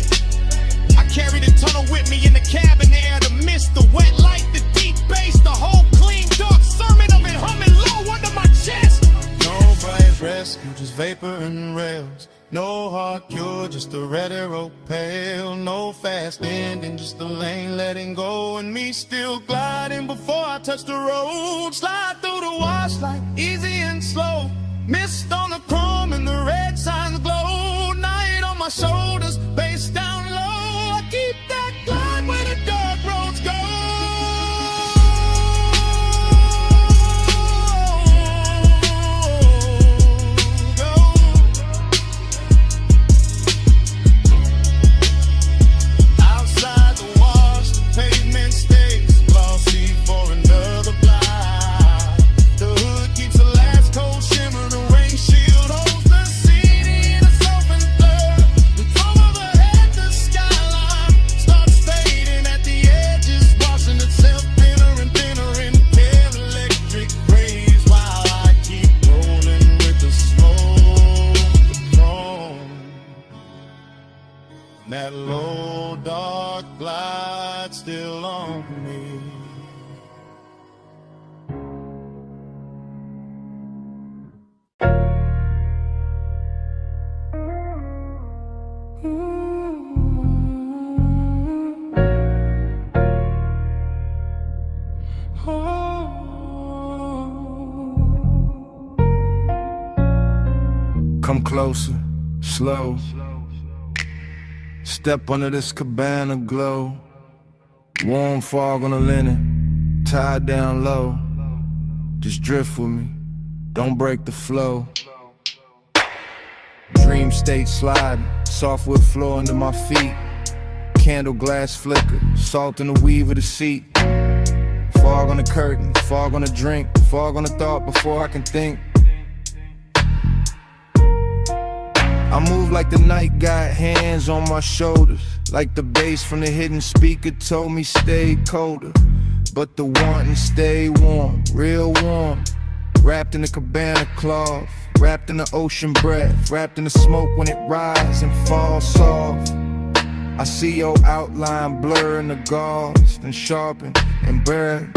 I carry the tunnel with me in the cabin air. The mist, the wet light, the deep bass, the whole clean dark sermon of it humming low under my chest. No bright rescue, just vapor and rail. trails. No hard cure, just a red arrow pale. No fast ending, just a lane letting go. And me still gliding before I touch the road. Slide through the wash like easy and slow. Mist on the chrome and the red signs glow. Night on my shoulders, bass down low. I keep that glide where the dark roads go. That low dark glide still on me. Come closer, slow. Step under this cabana glow. Warm fog on the linen, tied down low. Just drift with me, don't break the flow. Dream state sliding, softwood floor under my feet. Candle glass flicker, salt in the weave of the seat. Fog on the curtain, fog on the drink, fog on the thought before I can think. I move like the night got hands on my shoulders, like the bass from the hidden speaker told me stay colder. But the wanting stay warm, real warm. Wrapped in the cabana cloth, wrapped in the ocean breath, wrapped in the smoke when it rises and falls soft. I see your outline blur in the gauze, then sharpen and burn.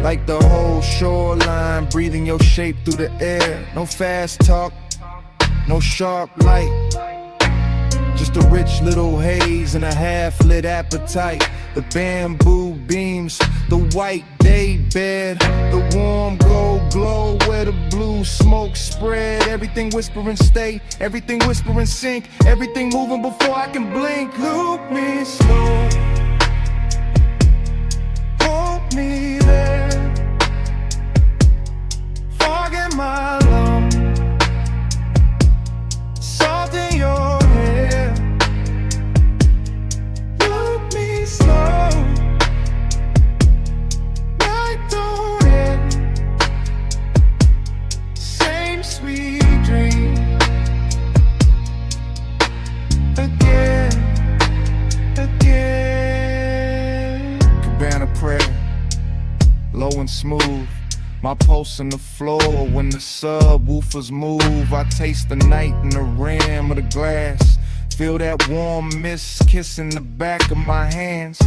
Like the whole shoreline, breathing your shape through the air. No fast talk, no sharp light, just a rich little haze and a half-lit appetite. The bamboo beams, the white day bed, the warm gold glow where the blue smoke spread. Everything whispering stay, everything whispering sink, everything moving before I can blink. Loop me slow, hold me there, fog in my lungs, salt in your hair. Look me slow, night don't end. Same sweet dream again, again. Cabana prayer, low and smooth. My pulse on the floor when the subwoofers move. I taste the night in the rim of the glass. Feel that warm mist kissing the back of my hands.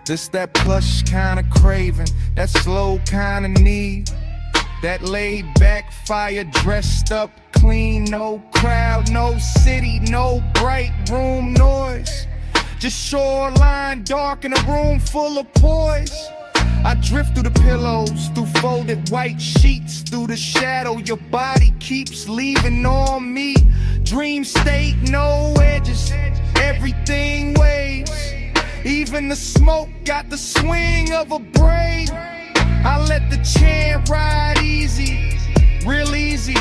This that plush kind of craving, that slow kind of need. That laid back fire dressed up clean. No crowd, no city, no bright room noise. Just shoreline dark in a room full of poise. I drift through the pillows, through folded white sheets, through the shadow your body keeps leaving on me. Dream state, no edges, everything waves. Even the smoke got the swing of a braid. I let the chant ride easy, real easy,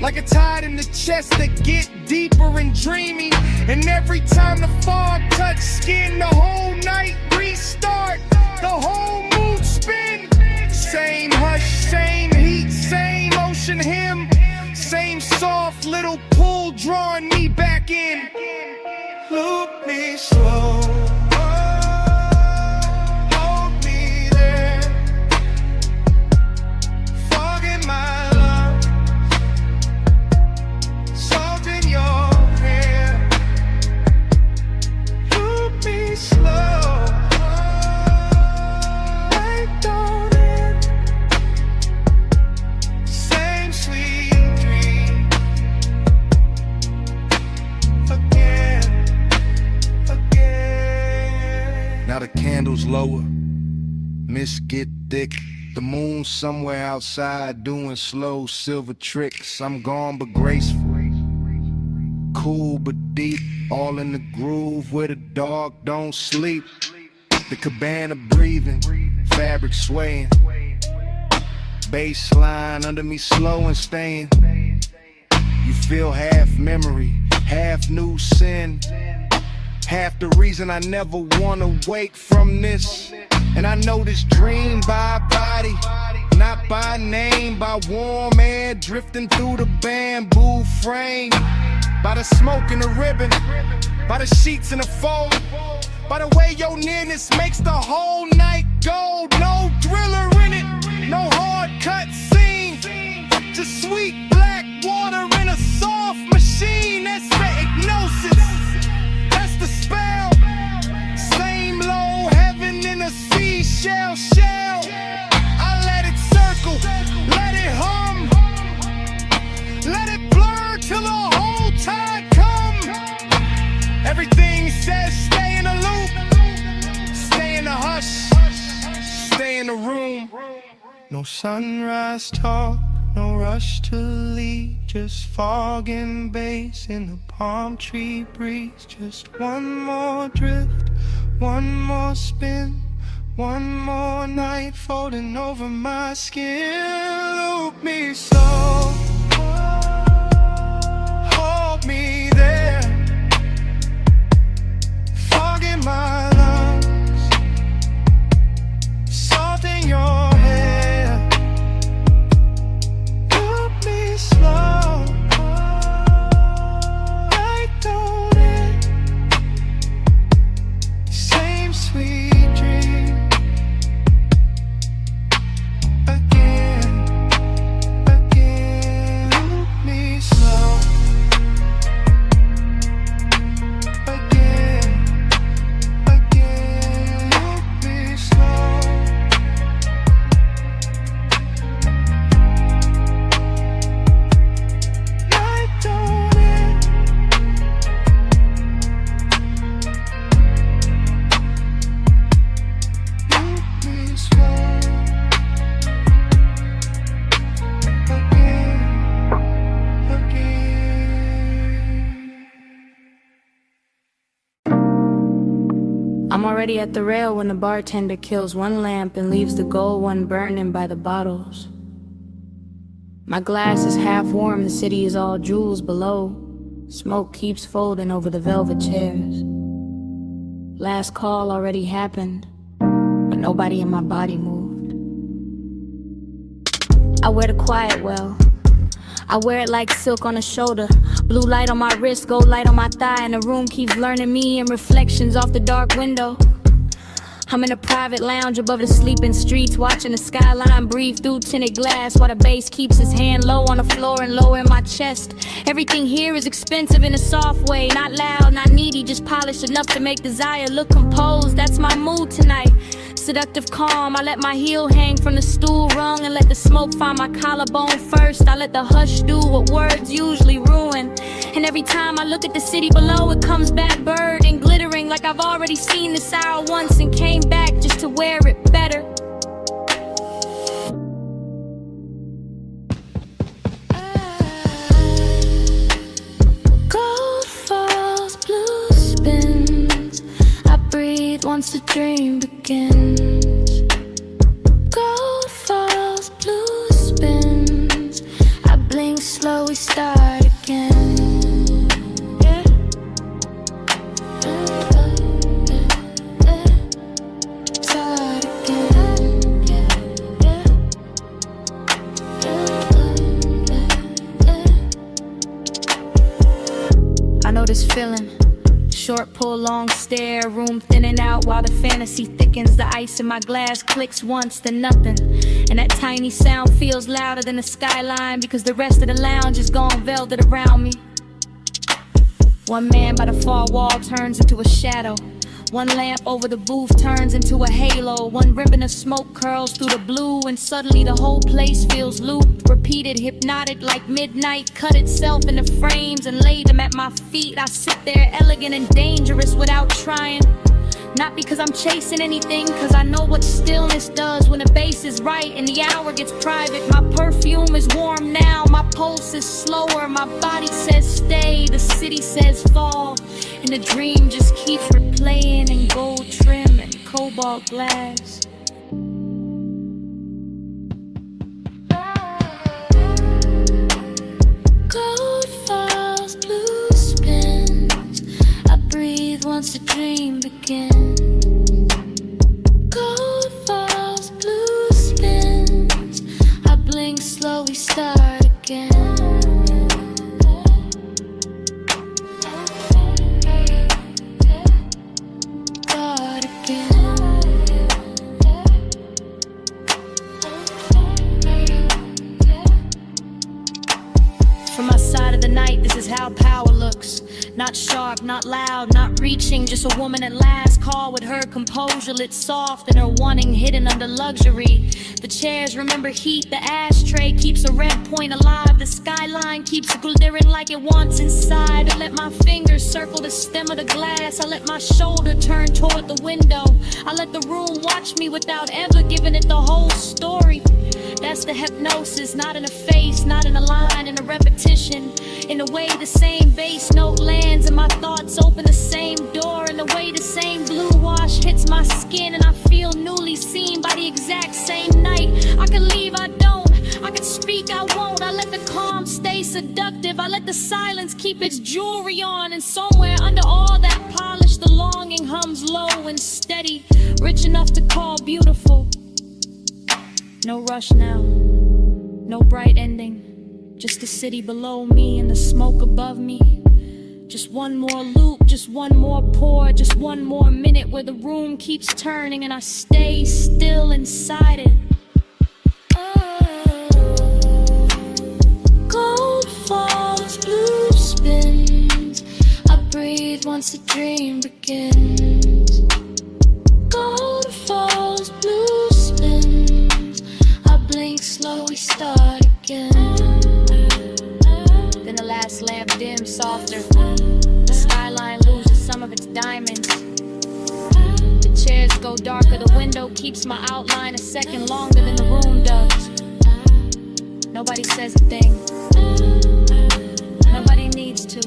like a tide in the chest that get deeper and dreamy. And every time the fog touch skin, the whole night restart, the whole mood spin. Same hush, same heat, same ocean hymn, same soft little pull drawing me back in. Look me slow, hold me there, fog in my lungs, salt in your hair. Look me slow, night don't end. Same sweet dream slower. Mist get thick. The moon somewhere outside doing slow silver tricks. I'm gone but graceful. Cool but deep. All in the groove where the dog don't sleep. The cabana breathing. Fabric swaying. Baseline under me slow and staying. You feel half memory, half new sin. Half the reason I never wanna wake from this. And I know this dream by body, not by name, by warm air drifting through the bamboo frame. By the smoke in the ribbon, by the sheets in the fold, by the way your nearness makes the whole night gold. No thriller in it, no hard cut scene, just sweet black water in a soft machine. That's the hypnosis, that's the spell. Same low heaven in a seashell shell. I let it circle, let it hum, let it blur till the whole tide come. Everything says stay in the loop, stay in the hush, stay in the room. No sunrise talk, no rush to leave, just fog and bass in the palm tree breeze. Just one more drift, one more spin, one more night folding over my skin. Loop me slow, hold me there, fog in my lungs, salt in your hair. Loop me slow, I don't end. Same sweet dream again, again. Loop me slow again, again. Loop me slow. Night don't end. Loop me slow again, again. I'm already at the rail when the bartender kills one lamp and leaves the gold one burning by the bottles. My glass is half warm, the city is all jewels below. Smoke keeps folding over the velvet chairs. Last call already happened, but nobody in my body moved. I wear the quiet well. I wear it like silk on the shoulder. Blue light on my wrist, gold light on my thigh, and the room keeps learning me in reflections off the dark window. I'm in a private lounge above the sleeping streets, watching the skyline breathe through tinted glass while the bass keeps his hand low on the floor and lower in my chest. Everything here is expensive in a soft way, not loud, not needy, just polished enough to make desire look composed. That's my mood tonight. Seductive calm, I let my heel hang from the stool rung and let the smoke find my collarbone first. I let the hush do what words usually ruin. And every time I look at the city below, it comes back bird and glittering like I've already seen this hour once and came back just to wear it better. Gold falls, blue spins. I breathe once the dream begins. Gold falls, blue spins. I blink slow, we start again. Yeah. Start again. I know this feeling. Short pull, long stare, room thinning out while the fantasy thickens. The ice in my glass clicks once, then nothing. And that tiny sound feels louder than the skyline because the rest of the lounge is gone velvet around me. One man by the far wall turns into a shadow. One lamp over the booth turns into a halo. One ribbon of smoke curls through the blue, and suddenly the whole place feels looped, repeated, hypnotic like midnight. Cut itself into frames and laid them at my feet. I sit there elegant and dangerous without trying. Not because I'm chasing anything, cause I know what stillness does when the bass is right and the hour gets private. My perfume is warm now, my pulse is slower. My body says stay, the city says fall. And the dream just keeps replaying in gold trim and cobalt glass. Gold falls, blue spins. I breathe once the dream begins. Gold falls, blue spins. I blink slow, we start again. Start again. From my side of the night, this is how power looks. Not sharp, not loud, not reaching, just a woman at last. Call with her composure lit soft and her wanting hidden under luxury. The chairs remember heat, the ashtray keeps a red point alive. The skyline keeps glittering like it wants inside. I let my fingers circle the stem of the glass. I let my shoulder turn toward the window. I let the room watch me without ever giving it the whole story. That's the hypnosis, not in a face, not in a line, in a repetition. In the way the same bass note lands and my thoughts open the same door. In the way the same blue wash hits my skin and I feel newly seen by the exact same night. I could leave, I don't. I could speak, I won't. I let the calm stay seductive. I let the silence keep its jewelry on. And somewhere under all that polish, the longing hums low and steady, rich enough to call beautiful. No rush now, no bright ending, just the city below me and the smoke above me. Just one more loop, just one more pour, just one more minute where the room keeps turning and I stay still inside it. Gold falls, blue spins. I breathe once the dream begins. Gold falls, blue spins. I blink slow, we start again. Then the last lamp dims softer. The skyline loses some of its diamonds. The chairs go darker. The window keeps my outline a second longer than the room does. Nobody says a thing. Nobody needs to.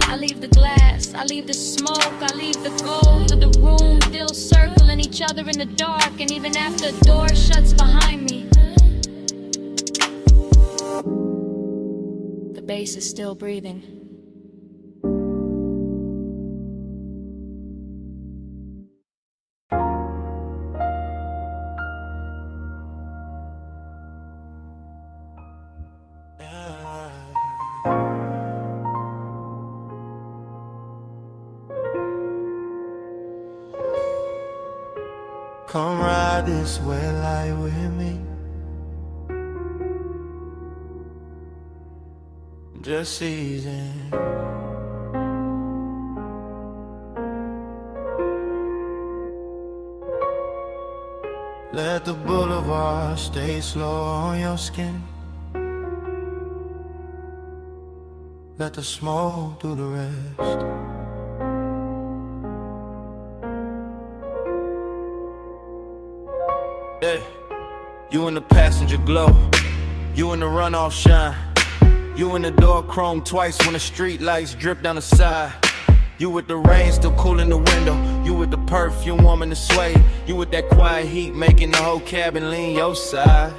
I leave the glass, I leave the smoke, I leave the gold of the room still circling each other in the dark. And even after the door shuts behind me, the bass is still breathing. Come ride this red light with me. Just easing. Let the boulevard stay slow on your skin. Let the smoke do the rest. Yeah. You in the passenger glow, you in the runoff shine, you in the door chrome twice when the street lights drip down the side. You with the rain still cool in the window, you with the perfume warming the sway, you with that quiet heat making the whole cabin lean your side.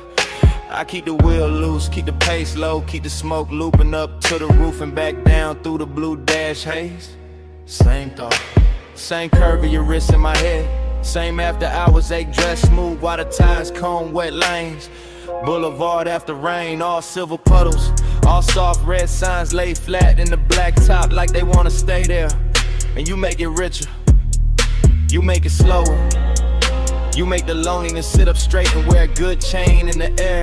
I keep the wheel loose, keep the pace low, keep the smoke looping up to the roof and back down through the blue dash haze. Same thought, same curve of your wrist in my head. Same after hours, ache dress smooth while the tires comb wet lanes. Boulevard after rain, all silver puddles, all soft red signs laid flat in the black top like they wanna stay there. And you make it richer, you make it slower, you make the loneliness sit up straight and wear a good chain in the air.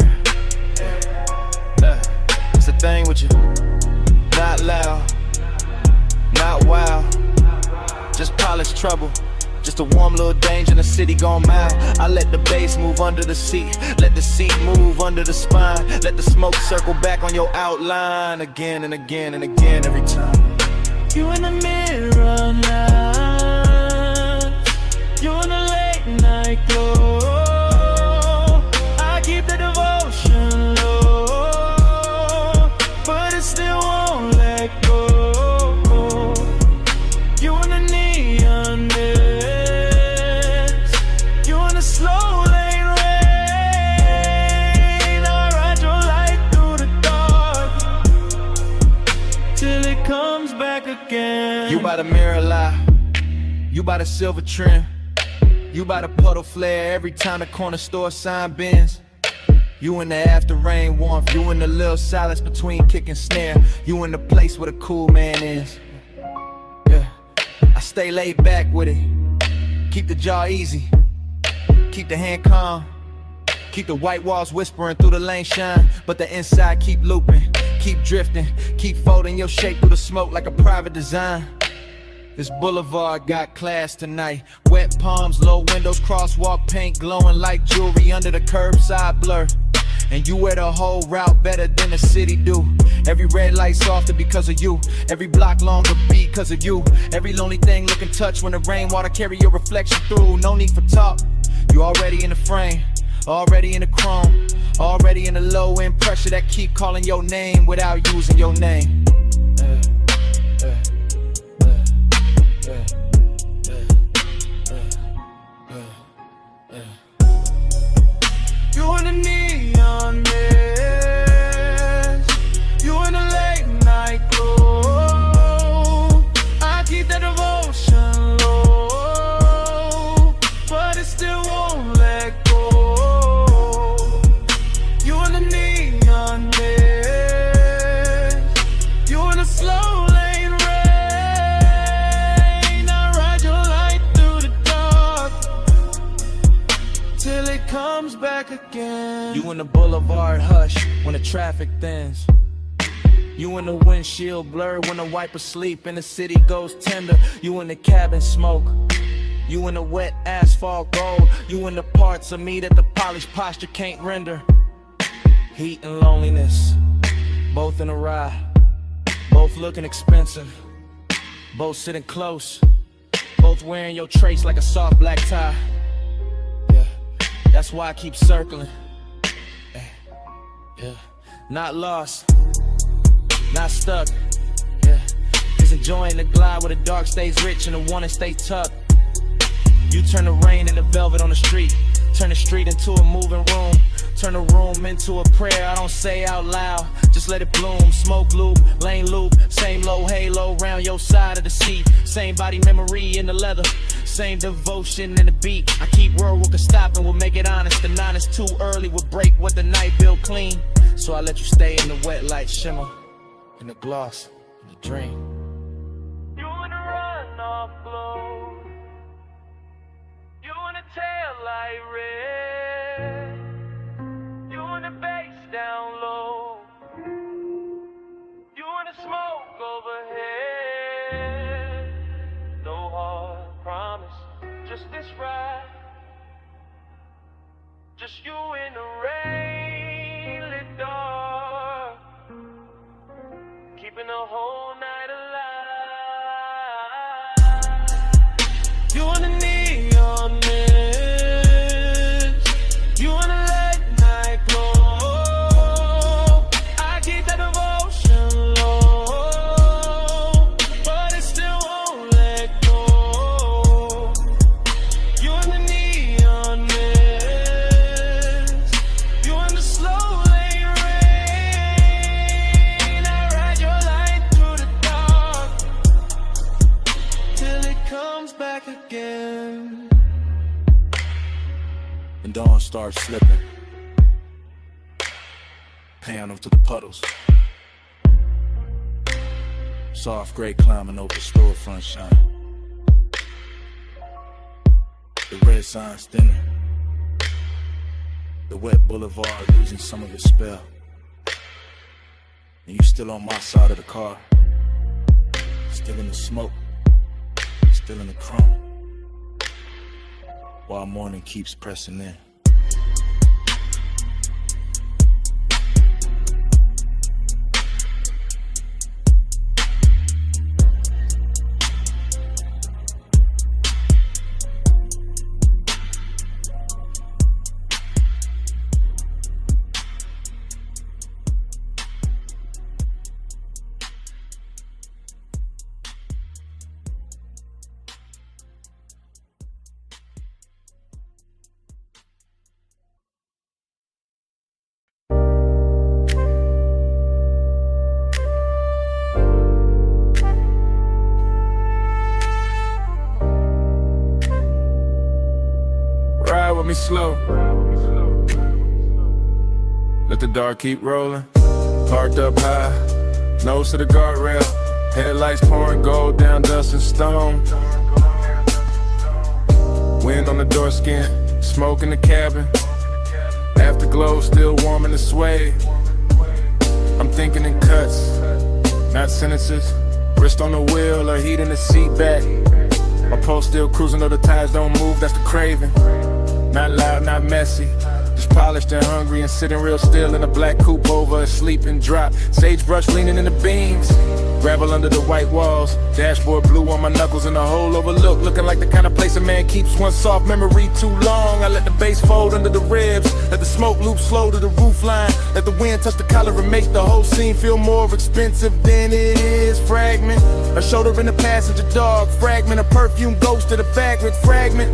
It's a thing with you, not loud, not wild, just polished trouble. Just a warm little danger in the city gone mild. I let the bass move under the seat, let the seat move under the spine, let the smoke circle back on your outline again and again and again every time. You in the mirror now. night glow. I keep the devotion low, but it still won't let go. You in the neon mist, you in the slow lane rain. I ride your light through the dark till it comes back again. You by the mirror lie, you by the silver trim, you by the puddle flare every time the corner store sign bends. You in the after rain warmth, you in the little silence between kick and snare. You in the place where the cool man is. Yeah, I stay laid back with it, keep the jaw easy, keep the hand calm, keep the white walls whispering through the lane shine, but the inside keep looping, keep drifting, keep folding your shape through the smoke like a private design. This boulevard got class tonight. Wet palms, low windows, crosswalk paint glowing like jewelry under the curbside blur. And you wear the whole route better than the city do. Every red light softer because of you. Every block longer because of you. Every lonely thing look and touch when the rainwater carry your reflection through. No need for talk, you already in the frame, already in the chrome, already in the low end pressure that keep calling your name without using your name. You in the neon mist, you in the late night glow. I keep that devotion low, but it still won't let go. You in the neon mist, you in the slow lane rain. I ride your light through the dark till it comes back again. You in the boulevard hush when the traffic thins. You in the windshield blur when the wiper sleep and the city goes tender. You in the cabin smoke, you in the wet asphalt gold. You in the parts of me that the polished posture can't render. Heat and loneliness, both in a ride, both looking expensive, both sitting close, both wearing your trace like a soft black tie. That's why I keep circling. Yeah, not lost, not stuck. Yeah, just enjoying the glide where the dark stays rich and the one that stays tucked. You turn the rain into velvet on the street, turn the street into a moving room, turn the room into a prayer I don't say out loud, just let it bloom. Smoke loop, lane loop, same low halo round your side of the seat, same body memory in the leather, same devotion in the beat. I keep word we can stop and we'll make it honest. The 9 is too early, we'll break what the night built clean. So I let you stay in the wet light shimmer, in the gloss, in the dream. You in the runoff glow, you in the tail light red, you in the bass down low, you in the smoke overhead. No hard promise, just this ride, just you in the rain lit dark, keeping the whole night alive. You in the neon mist, you in the late night glow. I keep that devotion low, but it still won't let go. You in the neon mist, you in the slow lane rain. I ride your light through the dark till it comes back again. And dawn starts slipping, panel to the puddles. Soft gray climbing over storefront shine. The red signs thinning, the wet boulevard losing some of its spell. And you still on my side of the car, still in the smoke, still in the chrome, while morning keeps pressing in. slow. Let the dark keep rolling. Parked up high, nose to the guardrail. Headlights pouring gold down dust and stone. Wind on the door skin, smoke in the cabin. Afterglow still warm in the suede. I'm thinking in cuts, not sentences. Wrist on the wheel or heat in the seat back. My pulse still cruising though the tires don't move, that's the craving. Not loud, not messy. Just polished and hungry and sitting real still in a black coupe over a sleeping drop. Sagebrush leaning in the beams. Gravel under the white walls. Dashboard blue on my knuckles and a hole overlooked. Looking like the kind of place a man keeps one soft memory too long. I let the bass fold under the ribs. Let the smoke loop slow to the roof line. Let the wind touch the collar and make the whole scene feel more expensive than it is. Fragment. A shoulder in the passenger dog. Fragment. A perfume ghost of the vagrant. Fragment.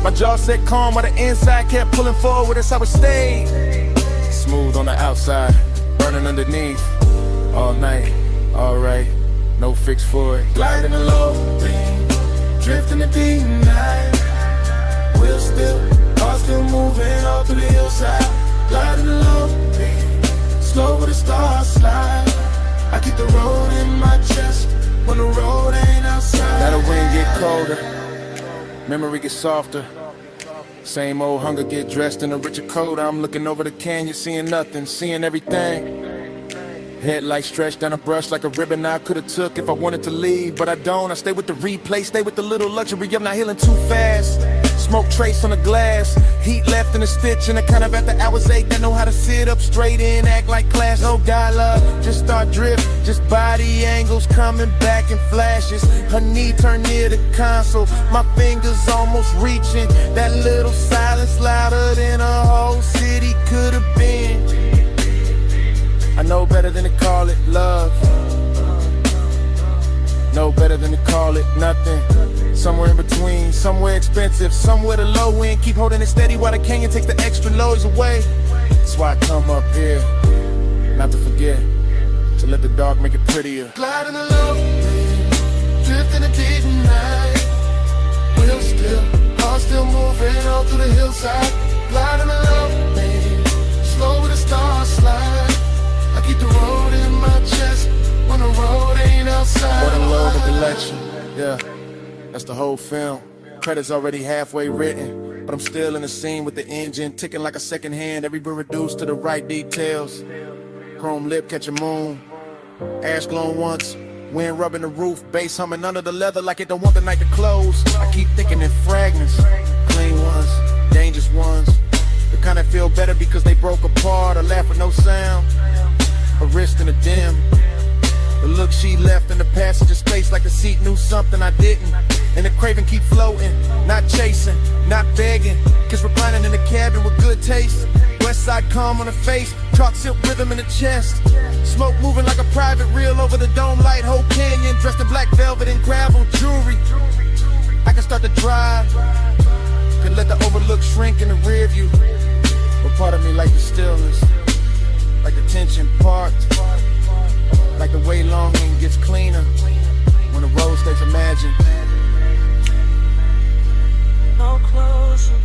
My jaw set calm while the inside kept pulling forward, that's how it stayed. Smooth on the outside, burning underneath. All night, alright, no fix for it. Gliding the low beam, drifting the deep night. Wheels still, car still moving all through the hillside. Gliding the low beam, slow with the stars slide. I keep the road in my chest when the road ain't outside. Now the wind get colder, memory gets softer. Same old hunger get dressed in a richer coat. I'm looking over the canyon, seeing nothing, seeing everything. Headlights stretched down a brush like a ribbon I could've took if I wanted to leave, but I don't. I stay with the replay, stay with the little luxury of not healing too fast. Smoke trace on the glass, heat left in a stitch, and the kind of after hours ache that know how to sit up straight and act like class. No dialogue, just start drift, just body angles coming back in flashes. Her knee turned near the console, my fingers almost reaching. That little silence louder than a whole city could have been. I know better than to call it love. Know better than to call it nothing. Somewhere in between, somewhere expensive, somewhere the low end. Keep holding it steady while the canyon takes the extra noise away. That's why I come up here, not to forget, to let the dark make it prettier. Gliding the low beam, drifting the deep night. Wheels still, car still moving all through the hillside. Gliding the low beam, slow with the stars slide. I keep the road in my chest when the road ain't outside. What a load of election, yeah, that's the whole film. Credits already halfway written, but I'm still in the scene with the engine ticking like a second hand. Every bit reduced to the right details. Chrome lip catch a moon, ash glowing once, wind rubbing the roof, bass humming under the leather like it don't want the night to close. I keep thinking in fragments, clean ones, dangerous ones, the kind that feel better because they broke apart or laugh with no sound. A wrist in the dim, the look she left in the passenger space like the seat knew something I didn't. And the craving keep floating, not chasing, not begging. Kiss reclining in the cabin with good taste. West side calm on the face, chalk silk rhythm in the chest. Smoke moving like a private reel over the dome light. Whole canyon dressed in black velvet and gravel jewelry. I can start to drive, can let the overlook shrink in the rear view. But part of me like the stillness, like the tension parked, like the way longing gets cleaner when the road stays imagined. No closer,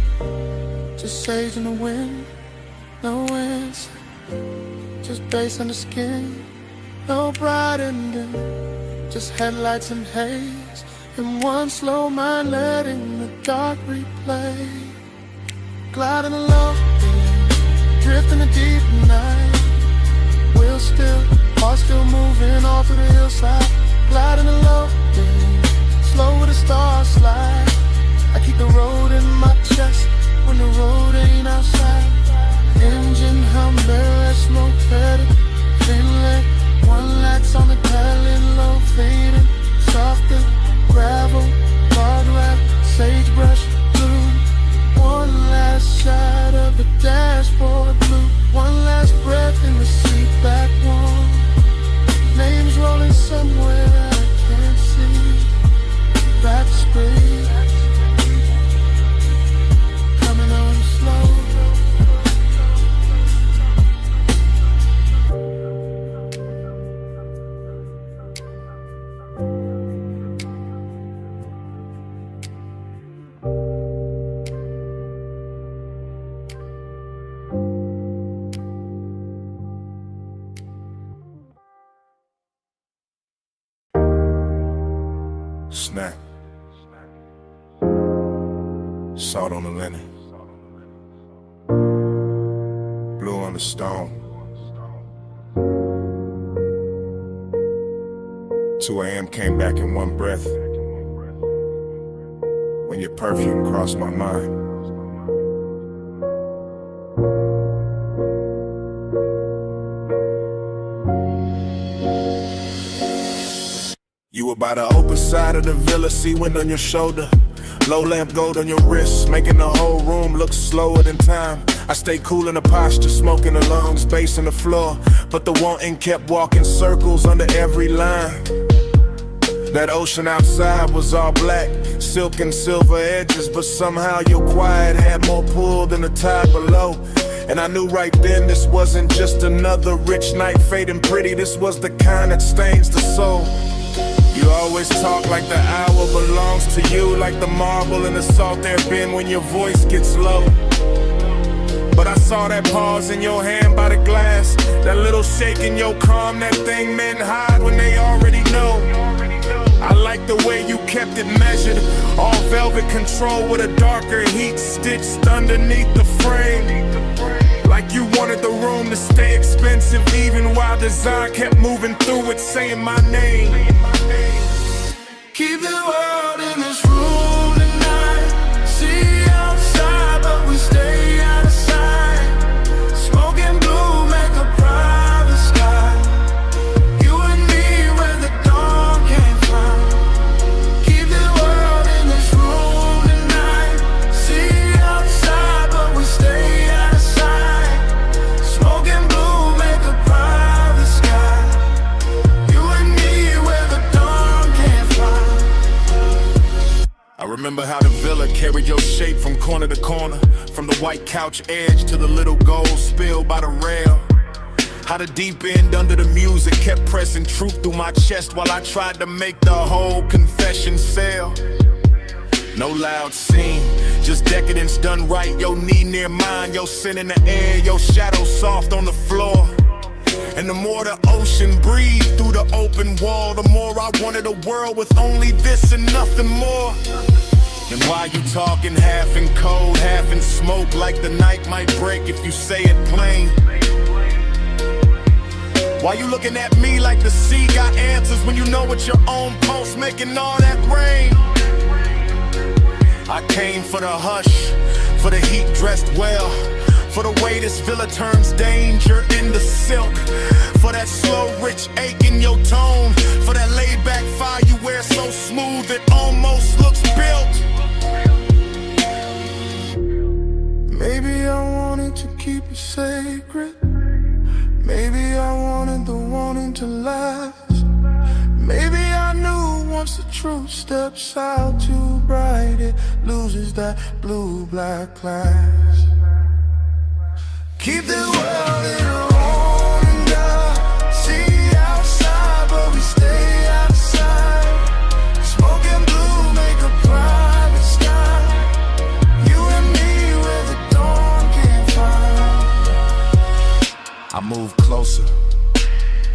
just sage in the wind, no answer, just bass on the skin, no bright ending, just headlights and haze, and one slow mind letting the dark replay. Gliding along, drifting the deep night, wheels still, heart still moving all through the hillside. Gliding along, slow with the stars slide. I keep the road in my chest when the road ain't outside. Engine hum, barrel smoke better, inlet, one lights on the dial low, fading, softer, gravel, guardrail, sagebrush, blue. One last shot of the dashboard blue, one last breath in the seat back warm. Names rolling somewhere I can't see. Back straight. snap. Salt on the linen. Blue on the stone. 2 a.m. came back in one breath. When your perfume crossed my mind. You were by the open side of the villa, sea wind on your shoulder. Low lamp gold on your wrist, making the whole room look slower than time. I stay cool in the posture, smoking the lungs, bass in the floor. But the wanting kept walking circles under every line. That ocean outside was all black, silk and silver edges, but somehow your quiet had more pull than the tide below. And I knew right then this wasn't just another rich night fading pretty, this was the kind that stains the soul. You always talk like the hour belongs to you, like the marble in the salt air bin when your voice gets low. But I saw that pause in your hand by the glass, that little shake in your calm, that thing men hide when they already know. I like the way you kept it measured, all velvet control with a darker heat stitched underneath the frame. Like you wanted the room to stay expensive, even while design kept moving through it, saying my name. Keep the world in this room tonight. See outside, but we stay out of sight. Smoking blue, make a private sky. You and me where the dawn can't find. Keep the world in this room tonight. See outside, but we stay out of sight. Smoking blue, make a private sky. You and me where the dawn can't find. I remember how the villa carried your shape from corner to corner, from the white couch edge to the little gold spill by the rail. How the deep end under the music kept pressing truth through my chest while I tried to make the whole confession sell. No loud scene, just decadence done right. Your knee near mine, your sin in the air, your shadow soft on the floor. And the more the ocean breathed through the open wall, the more I wanted a world with only this and nothing more. And why you talking half in cold, half in smoke, like the night might break if you say it plain? Why you looking at me like the sea got answers when you know it's your own pulse making all that rain? I came for the hush, for the heat dressed well, for the way this villa turns danger into silk, for that slow rich ache in your tone, for that laid back fire you wear so smooth it almost looks built. Maybe I wanted to keep it sacred. Maybe I wanted the wanting to last. Maybe I knew once the truth steps out too bright, it loses that blue-black class. Keep the world in a room and see outside, but we stay outside. Smoking blue, make a private sky. You and me where the dawn can't find. I moved closer,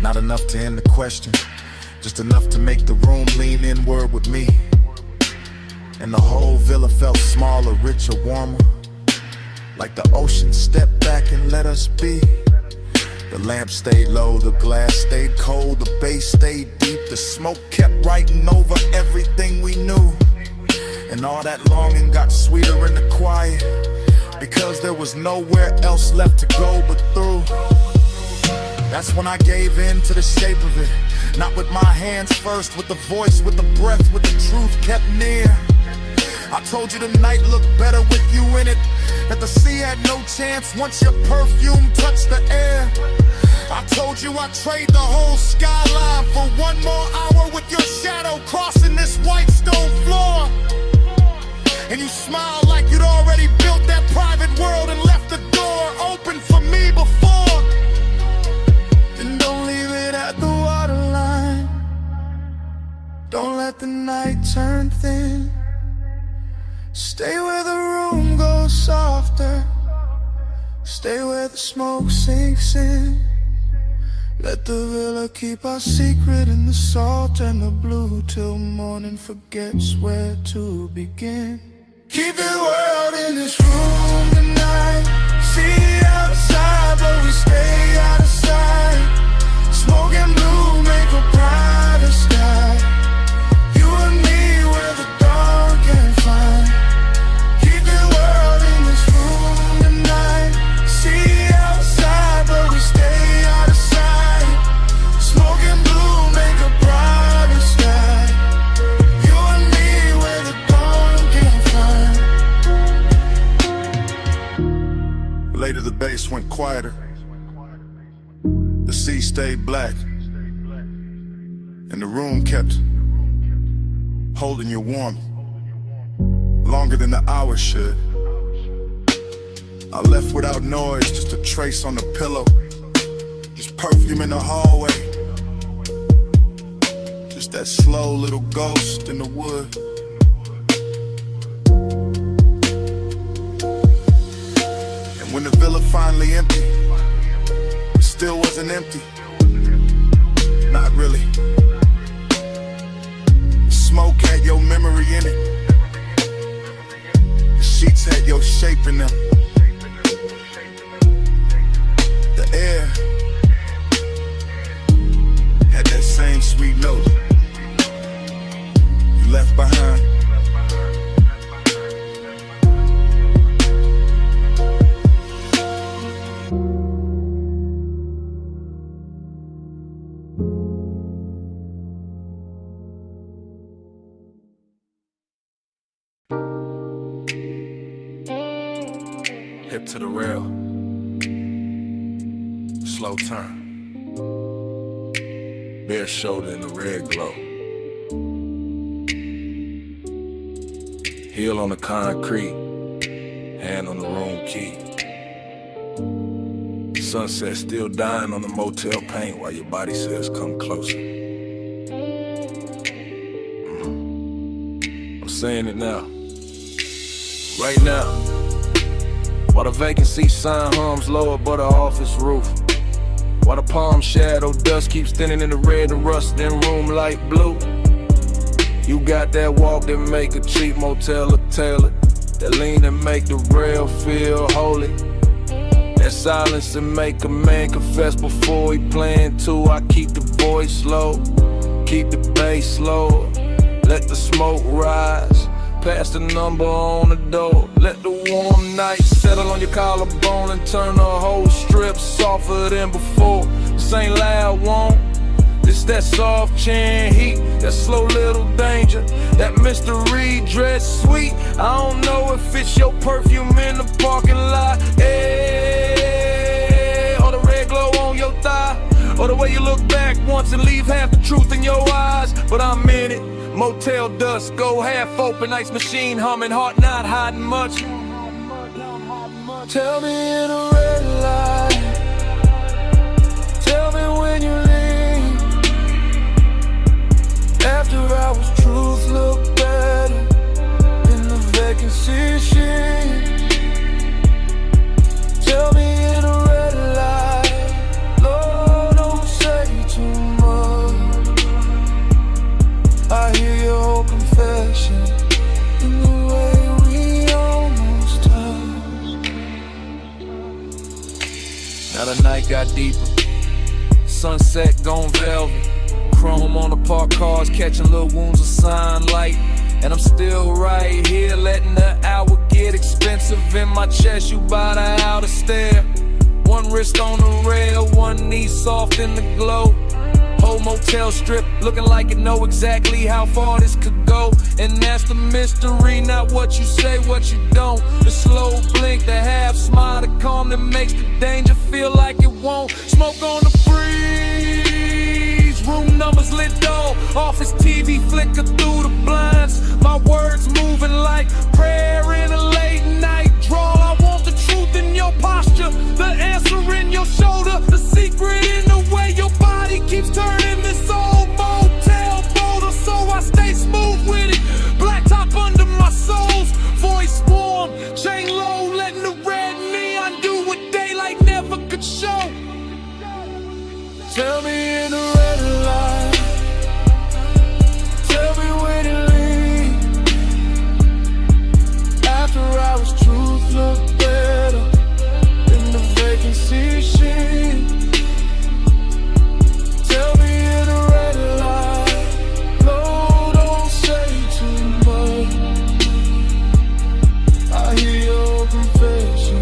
not enough to end the question, just enough to make the room lean inward with me. And the whole villa felt smaller, richer, warmer, like the ocean stepped back and let us be. The lamp stayed low, the glass stayed cold, the bass stayed deep, the smoke kept writing over everything we knew. And all that longing got sweeter in the quiet, because there was nowhere else left to go but through. That's when I gave in to the shape of it, not with my hands first, with the voice, with the breath, with the truth kept near. I told you the night looked better with you in it, that the sea had no chance once your perfume touched the air. I told you I'd trade the whole skyline for one more hour with your shadow crossing this white stone floor. And you smiled like you'd already built that private world and left the door open for me before. And don't leave it at the waterline. Don't let the night turn thin. Stay where the room goes softer. Stay where the smoke sinks in. Let the villa keep our secret in the salt and the blue till morning forgets where to begin. Keep the world in this room tonight. See outside, but we stay out of sight. Smoke and blue make a brighter sky. You and me where the dawn can't find. Keep the world in this room tonight. See outside, but we stay out of sight. Smoke and blue make a brighter sky. You and me where the dawn can't find. Later the bass went quieter. The sea stayed black. And the room kept holding you warm longer than the hours should. I left without noise, just a trace on the pillow. Just perfume in the hallway. Just that slow little ghost in the wood. And when the villa finally emptied, it still wasn't empty. Not really. Smoke had your memory in it. The sheets had your shape in them. The air had that same sweet note you left behind. Hip to the rail, slow turn, bare shoulder in the red glow, heel on the concrete, hand on the room key. Sunset still dying on the motel paint while your body says come closer. I'm saying it now, right now. While the vacancy sign hums low above the office roof. While the palm shadow dust keeps thinning in the red and rust in room light blue. You got that walk that make a cheap motel look tailored. That lean and make the rail feel holy. That silence that make a man confess before he playing too. I keep the voice low, keep the bass low. Let the smoke rise. Pass the number on the door. Let the warm night settle on your collarbone and turn the whole strip softer than before. This ain't loud, won't. This that soft chin heat, that slow little danger, that mystery dress sweet. I don't know if it's your perfume in the parking lot, or the red glow on your thigh, or the way you look back once and leave half the truth in your eyes. But I'm in it. Motel dust, go half open, ice machine humming, heart not hiding much. Tell me in a red light. Tell me when you leave. After hours, truth look better in the vacancy sheet. Tell me in a red light. Lord, don't say too much. I hear your whole confession in the way we almost touched. Now the night got deeper, sunset gone velvet. Chrome on the parked cars, catching little wounds of sunlight. And I'm still right here, letting the hour get expensive. In my chest, you by the outer stair. One wrist on the rail, one knee soft in the glow. Whole motel strip looking like it know exactly how far this could go. And that's the mystery, not what you say, what you don't. The slow blink, the half smile, the calm that makes the danger feel like it won't. Smoke on the breeze, room numbers lit dull. Office TV flicker through the blinds. My words moving like prayer in a late night drawl. I want the truth in your posture, the answer in your shoulder, the secret in the way your body keeps turning this old motel boulder. So I stay smooth with it, black top under my soles, voice warm, chain low, letting the red neon do what daylight never could show. Tell me in the red light, tell me when you leave. After hours, truth look better in the vacancy sheet. Tell me in the red light, Lord, don't say too much. I hear your confession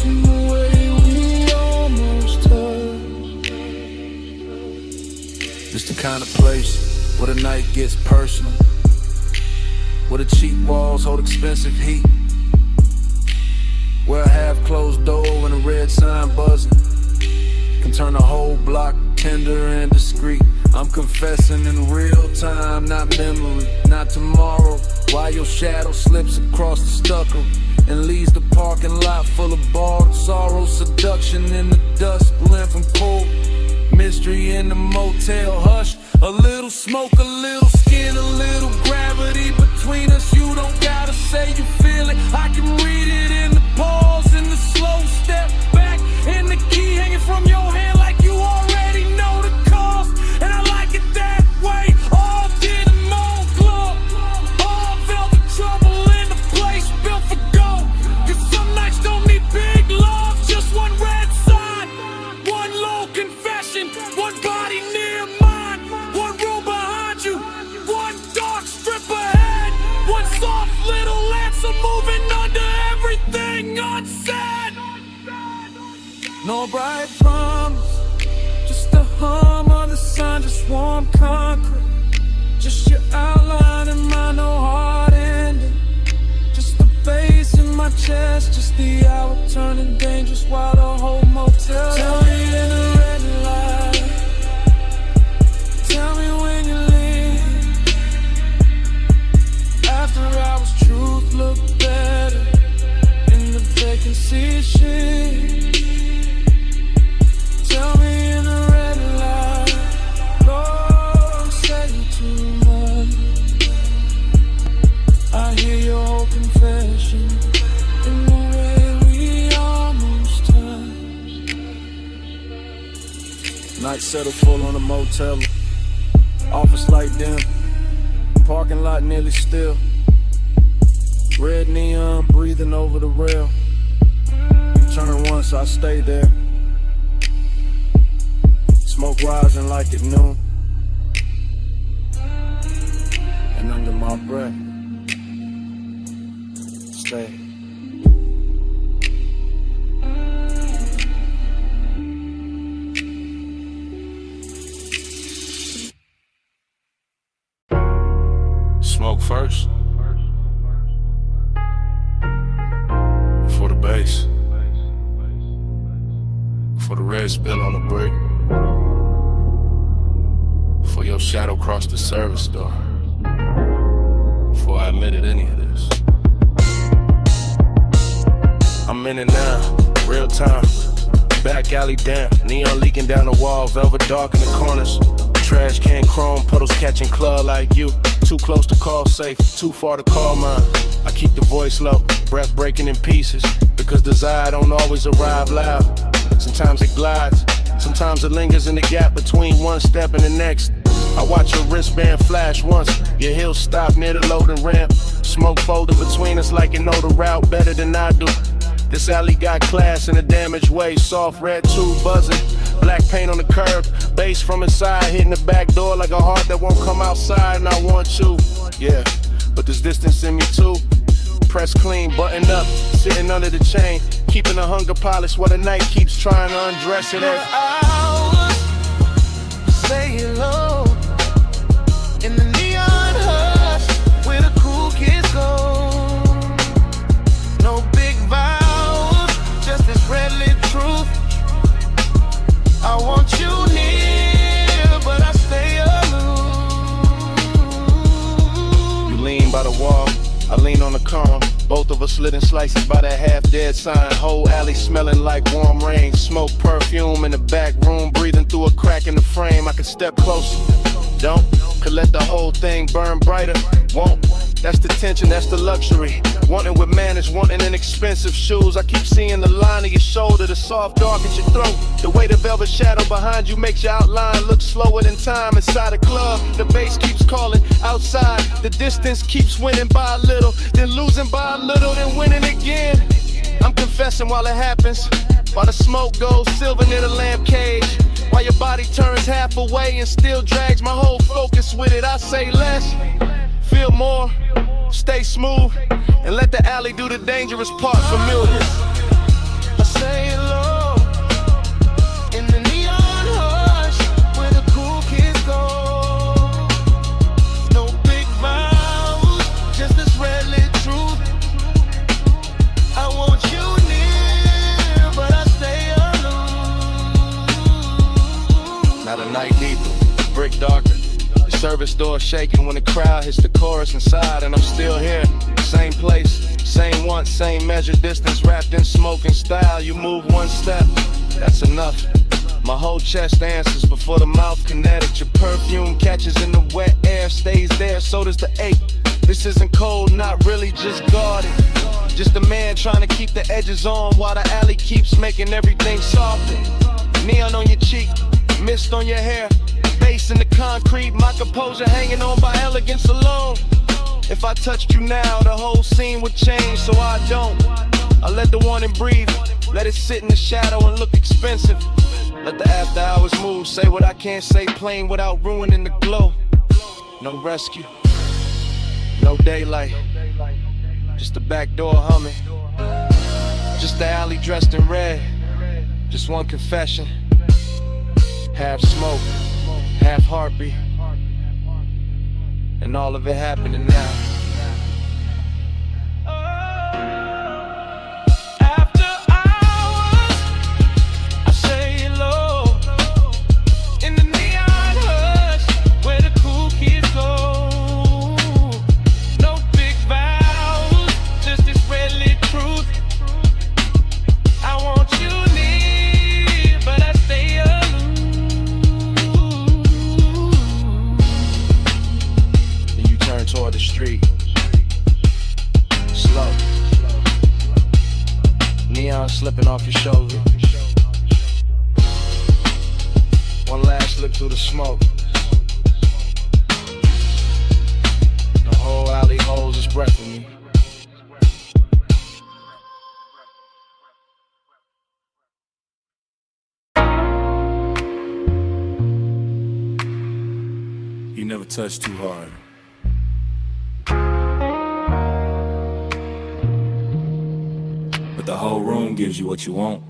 in the way we almost touched. It's the kind of place where the night gets personal, where the cheap walls hold expensive heat, where a half-closed door and a red sign buzzing can turn a whole block tender and discreet. I'm confessing in real time, not memory, not tomorrow. While your shadow slips across the stucco and leaves the parking lot full of borrowed sorrow, seduction in the dust, blend from cold. Mystery in the motel hush, a little smoke, a little skin, a little gravity between us. You don't gotta say you feel it, I can read it in the pause, in the slow step back, in the key hanging from your hand like you already know the cost. And I like it that way, all did a mold club, all velvet trouble in the place built for gold. Cause some nights don't need big love, just one red sign, one low confession, one body near mine, one room behind you, one dark strip ahead, one soft little answer moving under everything unsaid. No bright promise, just a hum of the sun, just warm concrete, just your outline in my no hard ending, just the bass in my chest, just the hour turning dangerous while the whole motel. Tell me in the red light, tell me when you leave. After hours, truth look better in the vacancy sheet. Tell me in the red light, don't say too much. I hear your confession in the way we almost touched. Night settle full on the motel, office light dim, parking lot nearly still, red neon breathing over the rail. Turn once, I stay there, smoke rising like at noon, and under my breath, stay. Smoke first. For the bass. For the red spill on the brick. For your shadow crossed the service door. Before I admitted any of this. I'm in it now, real time. Back alley damp, neon leaking down the wall, velvet dark in the corners. Trash can chrome, puddles catching claw like you. Too close to call safe, too far to call mine. I keep the voice low, breath breaking in pieces. Because desire don't always arrive loud. Sometimes it glides, sometimes it lingers in the gap between one step and the next. I watch your wristband flash once, your heels stop near the loading ramp. Smoke folding between us like you know the route better than I do. This alley got class in a damaged way, soft red tube buzzing. Black paint on the curb, bass from inside, hitting the back door like a heart that won't come outside, and I want you, yeah. But there's distance in me too. Press clean, buttoned up, sitting under the chain, keeping the hunger polished while the night keeps trying to undress it. Hours, say hello in the neon hush where the cool kids go. No big vows, just this red lit truth. I want you near, but I stay aloof. You lean by the wall, I lean on the column. Both of us slitting slices by that half-dead sign. Whole alley smelling like warm rain. Smoke, perfume in the back room, breathing through a crack in the frame. I could step closer, don't. Could let the whole thing burn brighter, won't. That's the tension, that's the luxury. Wanting with manners, wanting in expensive shoes. I keep seeing the line of your shoulder, the soft dark at your throat. The weight of velvet shadow behind you makes your outline look slower than time. Inside a club, the bass keeps calling. Outside, the distance keeps winning by a little, then losing by a little, then winning again. I'm confessing while it happens, while the smoke goes silver near the lamp cage, while your body turns half away and still drags my whole focus with it. I say less, feel more, stay smooth, and let the alley do the dangerous part. Familiar. I say low in the neon hush where the cool kids go. No big vows, just this red lit truth. I want you near, but I stay alone. Not a night neither, brick darker. The service door shaking when the crowd hits the chorus inside, and I'm still here. Same place, same once, same measure, distance wrapped in smoke and style. You move one step, that's enough. My whole chest answers before the mouth kinetic. Your perfume catches in the wet air, stays there, so does the ache. This isn't cold, not really, just guarded. Just a man trying to keep the edges on while the alley keeps making everything softer. Neon on your cheek, mist on your hair, bass in the concrete, my composure hanging on by elegance alone. If I touched you now, the whole scene would change, so I don't. I let the warning breathe, let it sit in the shadow and look expensive. Let the after hours move, say what I can't say plain without ruining the glow. No rescue, no daylight, just the back door humming, just the alley dressed in red. Just one confession, half smoke, half heartbeat, and all of it happening now. Toward the street, slow, neon slipping off your shoulder. One last look through the smoke. The whole alley holds its breath in me. You never touch too hard. The whole room gives you what you want.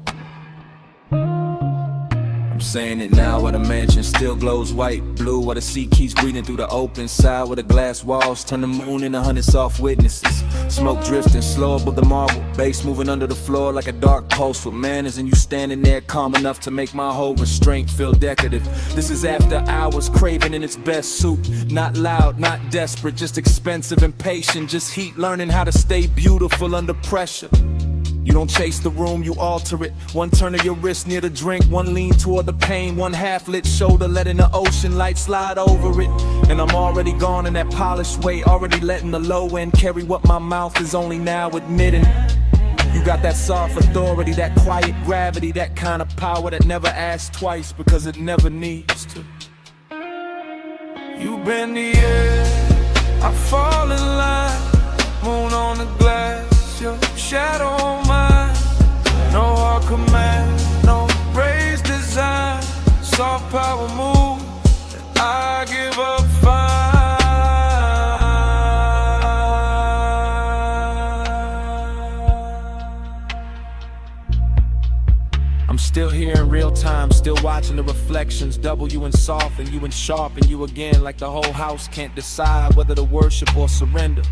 I'm saying it now while the mansion still glows white, blue, while the sea keeps breathing through the open side, where the glass walls turn the moon into 100 soft witnesses. Smoke drifting slow above the marble, bass moving under the floor like a dark pulse with manners, and you standing there calm enough to make my whole restraint feel decorative. This is after hours, craving in its best suit, not loud, not desperate, just expensive and patient, just heat, learning how to stay beautiful under pressure. You don't chase the room, you alter it. One turn of your wrist near the drink, one lean toward the pain, one half-lit shoulder letting the ocean light slide over it. And I'm already gone in that polished way, already letting the low end carry what my mouth is only now admitting. You got that soft authority, that quiet gravity, that kind of power that never asks twice because it never needs to. You bend the air, I fall in line, moon on the glass, your shadow on mine. No hard command, no raised design, soft power move, I give up fine. I'm still here in real time, still watching the reflections, double you in soft and you in sharp and you again, like the whole house can't decide whether to worship or surrender.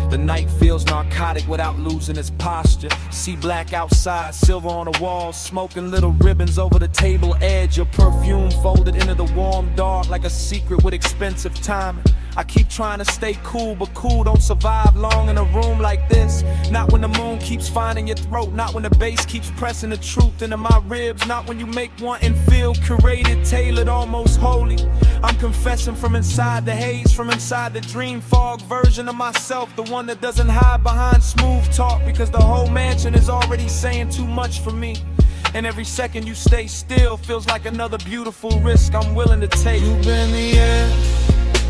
The night feels narcotic without losing its posture. See black outside, silver on the walls, smoking little ribbons over the table edge. Your perfume folded into the warm dark like a secret with expensive timing. I keep trying to stay cool, but cool don't survive long in a room like this. Not when the moon keeps finding your throat, not when the bass keeps pressing the truth into my ribs, not when you make one and feel curated, tailored, almost holy. I'm confessing from inside the haze, from inside the dream fog version of myself, the one that doesn't hide behind smooth talk, because the whole mansion is already saying too much for me. And every second you stay still feels like another beautiful risk I'm willing to take. You've been the air,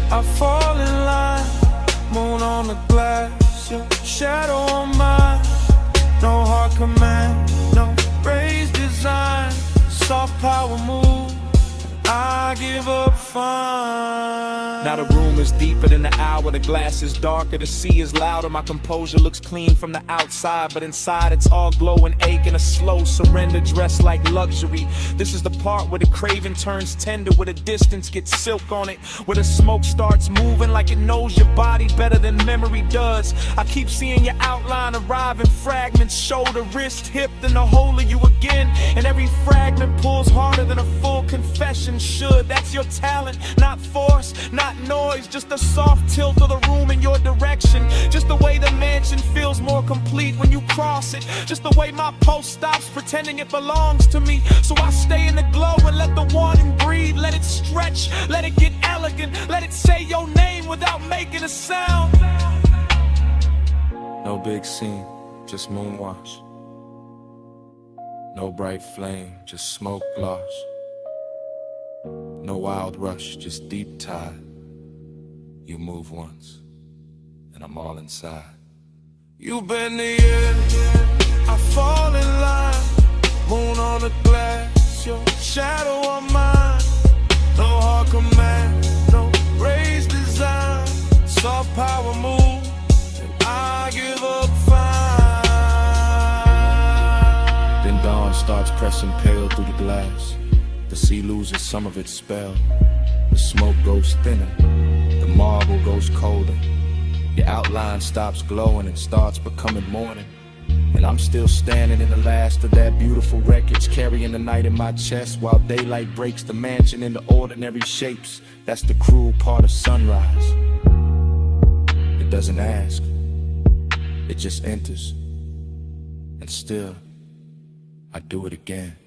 I fall in line, moon on the glass, your shadow on mine. No hard command, no raised design, soft power move, I give up fine. Now the room is deeper than the hour, the glass is darker, the sea is louder. My composure looks clean from the outside, but inside it's all glow and ache and a slow surrender dressed like luxury. This is the part where the craving turns tender, where the distance gets silk on it, where the smoke starts moving like it knows your body better than memory does. I keep seeing your outline arrive in fragments, shoulder, wrist, hip, then the whole of you again. And every fragment pulls harder than a full confession should. That's your talent, not force, not noise, just a soft tilt of the room in your direction. Just the way the mansion feels more complete when you cross it. Just the way my pulse stops pretending it belongs to me. So I stay in the glow and let the wanting breathe. Let it stretch, let it get elegant, let it say your name without making a sound. No big scene, just moonwash. No bright flame, just smoke gloss. No wild rush, just deep tide. You move once, and I'm all inside. You've been the air, I fall in line, moon on the glass, your shadow on mine. No hard command, no raised design, soft power move, and I give up fine. Then dawn starts pressing pale through the glass. The sea loses some of its spell. The smoke goes thinner, the marble goes colder. Your outline stops glowing and starts becoming morning. And I'm still standing in the last of that beautiful wreckage, carrying the night in my chest while daylight breaks the mansion into ordinary shapes. That's the cruel part of sunrise. It doesn't ask, it just enters. And still, I do it again.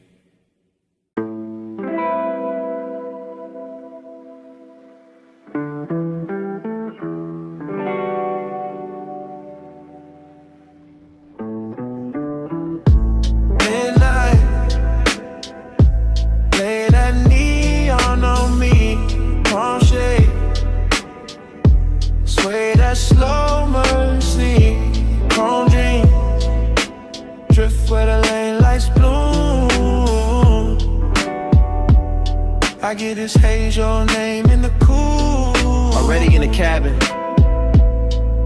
Slow mercy, chrome dream, drift where the lane lights bloom. I get this haze, your name in the cool. Already in the cabin,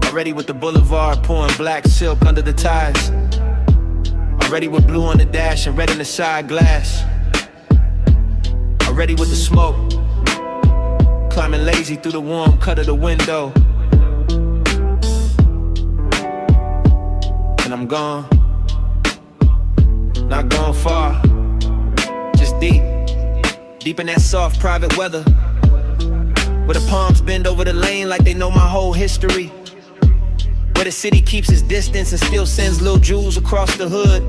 already with the boulevard pouring black silk under the ties. Already with blue on the dash and red in the side glass. Already with the smoke, climbing lazy through the warm cut of the window. And I'm gone, not gone far, just deep, deep in that soft private weather, where the palms bend over the lane like they know my whole history, where the city keeps its distance and still sends little jewels across the hood,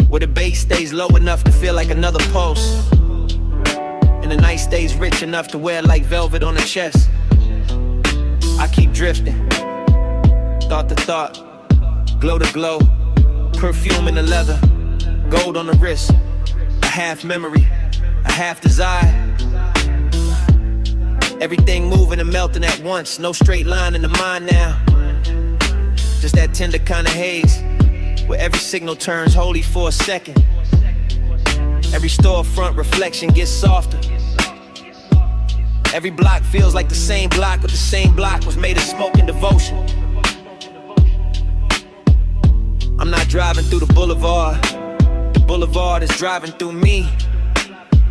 where the bass stays low enough to feel like another pulse, and the night stays rich enough to wear like velvet on the chest. I keep drifting, thought to thought, glow to glow, perfume in the leather, gold on the wrist, a half memory, a half desire. Everything moving and melting at once, no straight line in the mind now. Just that tender kind of haze, where every signal turns holy for a second. Every storefront reflection gets softer. Every block feels like the same block, but the same block was made of smoke and devotion. I'm not driving through the boulevard is driving through me.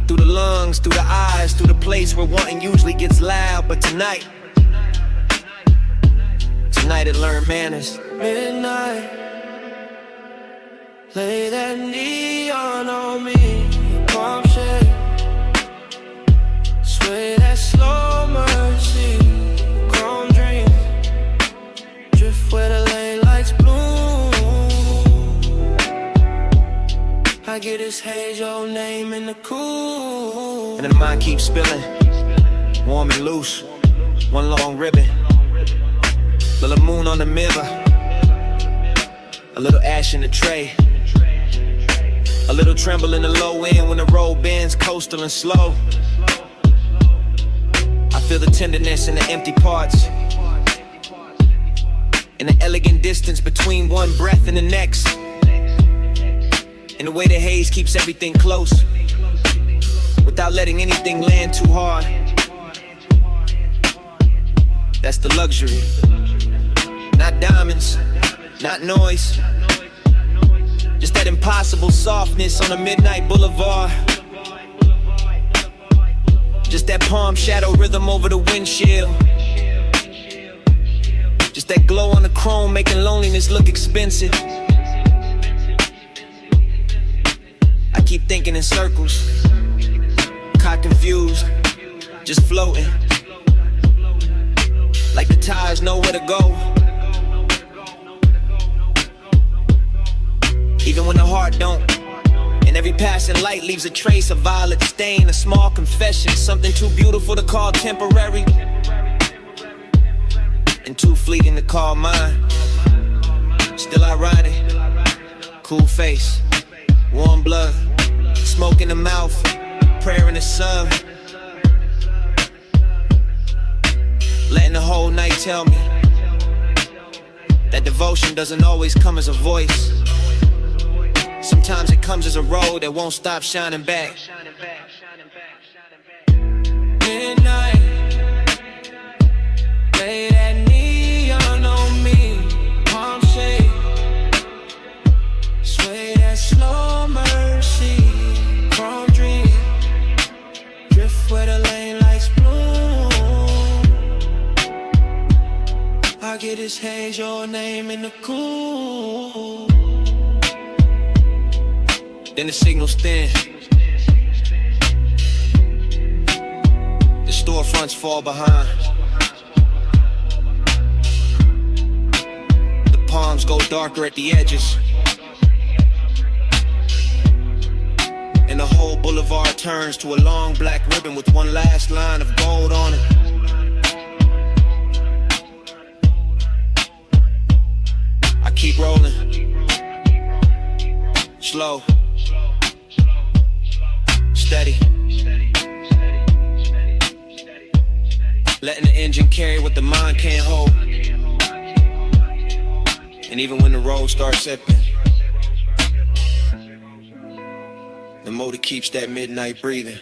Through the lungs, through the eyes, through the place where wanting usually gets loud. But tonight it learned manners. Midnight, lay that neon on me, palm shade, sway that slow mercy. I get this haze, your name in the cool. And the mind keeps spilling, warm and loose, one long ribbon. Little moon on the mirror, a little ash in the tray, a little tremble in the low end when the road bends coastal and slow. I feel the tenderness in the empty parts, and the elegant distance between one breath and the next, and the way the haze keeps everything close without letting anything land too hard. That's the luxury. Not diamonds, not noise, just that impossible softness on a midnight boulevard. Just that palm shadow rhythm over the windshield. Just that glow on the chrome making loneliness look expensive. I keep thinking in circles, caught confused, just floating, like the tides know where to go. Even when the heart don't, and every passing light leaves a trace, a violet stain, a small confession, something too beautiful to call temporary, and too fleeting to call mine. Still ironic, cool face, warm blood, smoke in the mouth, prayer in the sun. Letting the whole night tell me that devotion doesn't always come as a voice. Sometimes it comes as a road that won't stop shining back. Midnight, lay that neon on me, palm shade, sway that slow mercy, from dream, drift where the lane lights bloom. I get this haze, your name in the cool. Then the signals thin, the storefronts fall behind, the palms go darker at the edges, and the whole boulevard turns to a long black ribbon with one last line of gold on it. I keep rolling, slow, steady, letting the engine carry what the mind can't hold. And even when the road starts slipping, the motor keeps that midnight breathing.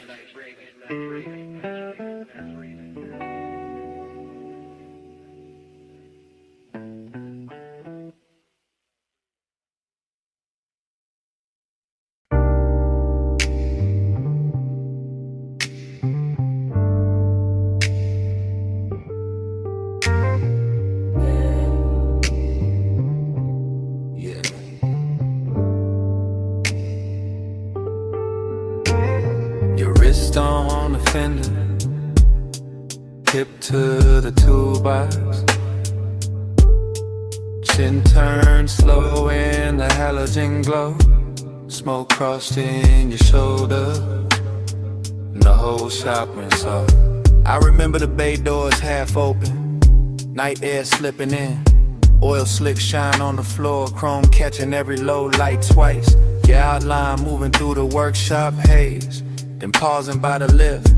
On the fender, hip to the toolbox, chin turned slow in the halogen glow, smoke crossed in your shoulder, and the whole shop went soft. I remember the bay doors half open, night air slipping in, oil slick shine on the floor, chrome catching every low light twice, your outline moving through the workshop haze. Then pausing by the lift,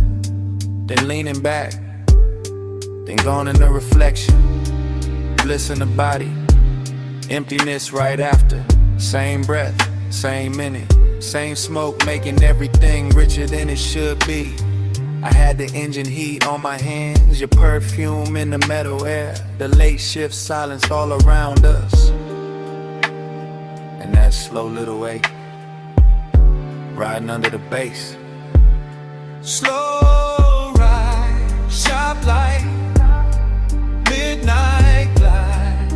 then leaning back, then gone in the reflection, bliss in the body, emptiness right after, same breath, same minute, same smoke making everything richer than it should be. I had the engine heat on my hands, your perfume in the metal air, the late shift silence all around us, and that slow little wake, riding under the bass. Slow ride, sharp light, midnight glide,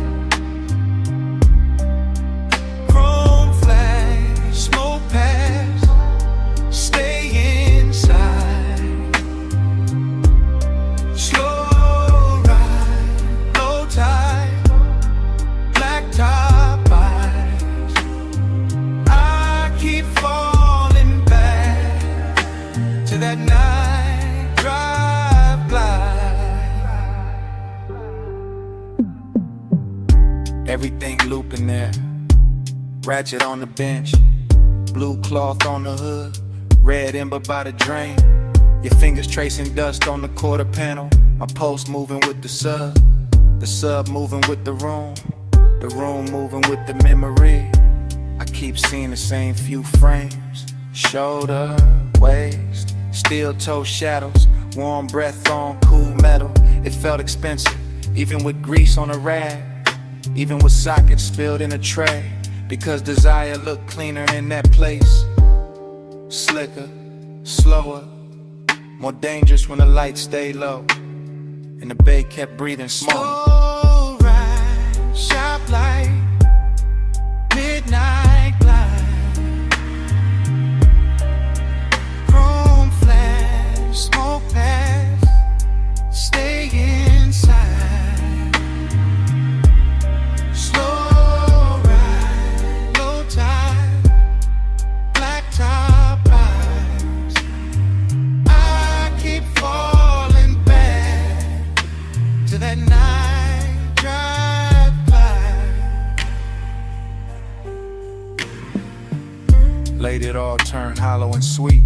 chrome flash, smoke pass, stay inside. Slow ride, low tide, black top eyes, I keep falling. Ratchet on the bench, blue cloth on the hood, red ember by the drain. Your fingers tracing dust on the quarter panel. My post moving with the sub moving with the room moving with the memory. I keep seeing the same few frames. Shoulder, waist, steel toe shadows, warm breath on cool metal. It felt expensive, even with grease on a rag, even with sockets spilled in a tray. Because desire looked cleaner in that place. Slicker, slower, more dangerous when the lights stay low. And the bay kept breathing smoke. Slow ride, shop light, midnight glide, chrome flash, smoke pass, stay inside. Slow ride, low tide, black top eyes. I keep falling back to that night drive by. Late it all turned hollow and sweet.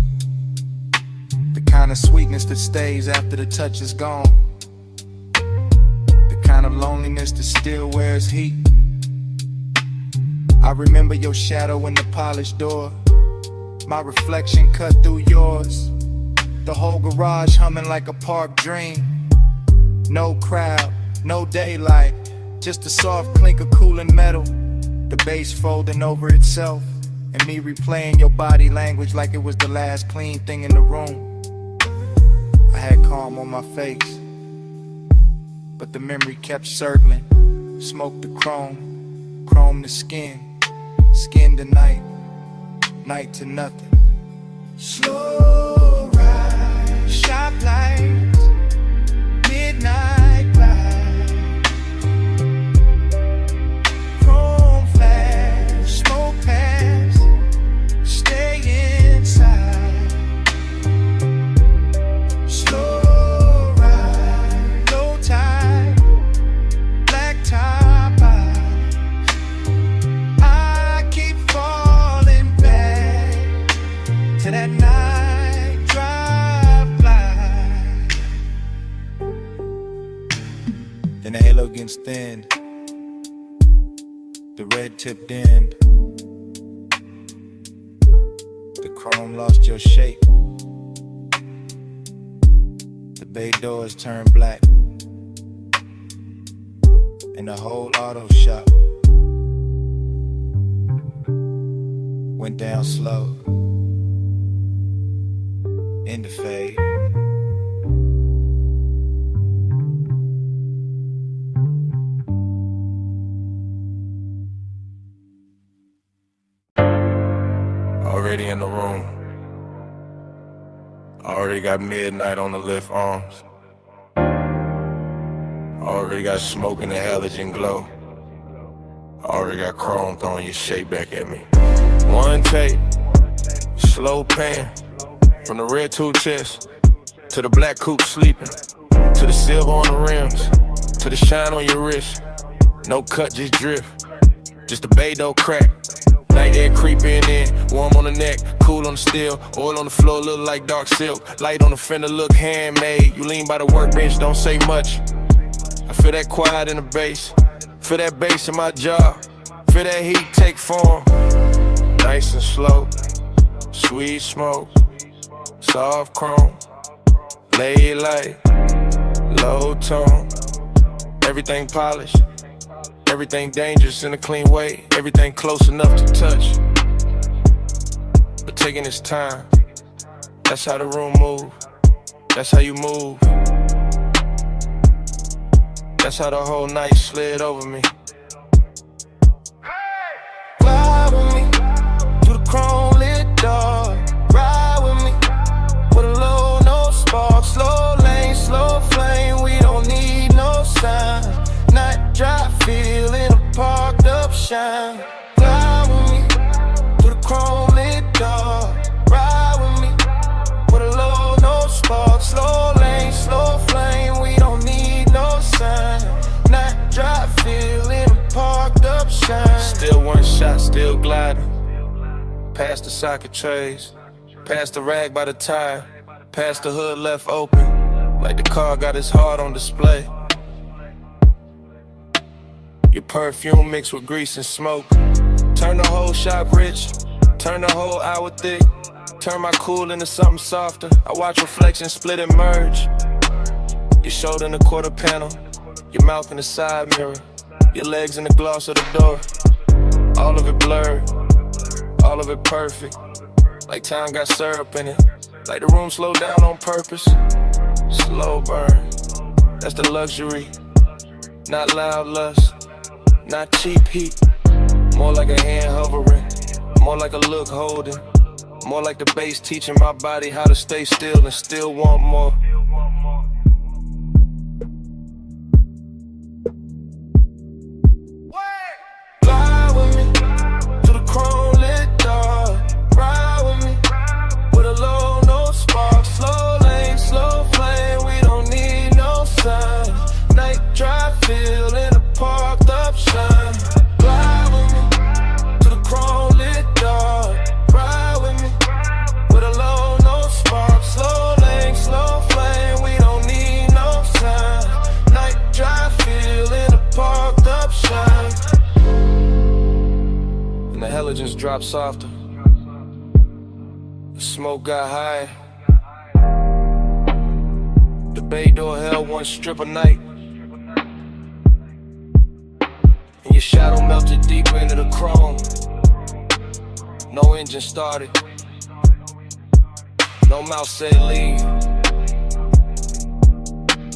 The kind of sweetness that stays after the touch is gone. The kind of loneliness that still wears heat. I remember your shadow in the polished door. My reflection cut through yours. The whole garage humming like a park dream. No crowd, no daylight, just a soft clink of cooling metal. The bass folding over itself, and me replaying your body language like it was the last clean thing in the room. I had calm on my face, but the memory kept circling. Smoke to chrome, chrome to skin, skin to night, night to nothing. Slow ride, shop light, midnight glide, chrome flash, smoke pass, stay inside. Slow ride, low tide, black top eyes. I keep falling back to that night drive by. Then the halo gets thin, the red tip dimmed, the chrome lost your shape, the bay doors turned black, and the whole auto shop went down slow, in the fade. Already in the room. Already got midnight on the lift arms. Already got smoke in the halogen glow. Already got chrome throwing your shape back at me. One take, slow pan, from the red two chest to the black coupe sleeping, to the silver on the rims, to the shine on your wrist. No cut, just drift, just a bay dough crack. Night air creeping in, warm on the neck, cool on the steel, oil on the floor, look like dark silk. Light on the fender, look handmade. You lean by the workbench, don't say much. I feel that quiet in the bass, feel that bass in my jaw, feel that heat take form. Nice and slow, sweet smoke, soft chrome, lay light, low tone. Everything polished, everything dangerous in a clean way, everything close enough to touch, but taking its time. That's how the room move, that's how you move. That's how the whole night slid over me. Fly with me through the chrome lit door. Ride with me with a low, no spark. Slow lane, slow flame. We don't need no sign. Night drive, feeling a parked up shine. Fly with me through the chrome lit door. Ride with me with a low, no spark. Slow lane, slow flame. We don't need no sign. Night drive, feeling Past the socket trays, past the rag by the tire, past the hood left open, like the car got its heart on display. Your perfume mixed with grease and smoke. Turn the whole shop rich, turn the whole hour thick. Turn my cool into something softer. I watch reflections split and merge. Your shoulder in the quarter panel, your mouth in the side mirror, your legs in the gloss of the door. All of it blurred, all of it perfect. Like time got syrup in it, like the room slowed down on purpose. Slow burn, that's the luxury. Not loud lust, not cheap heat. More like a hand hovering, more like a look holding. More like the bass teaching my body how to stay still and still want more. Fly with me to the chrome lit door. Ride with me with a low no spark. Slow lane, slow flame. We don't need no sign. Night drive feel in a parked up shine. Fly with me to the chrome lit door. Ride with me with a low no spark. Slow lane, slow flame. We don't need no sign. Night drive feel in a parked up shine. And the halogens dropped softer. The smoke got high. The bay door held one strip of night. And your shadow melted deeper into the chrome. No engine started. No mouth said leave.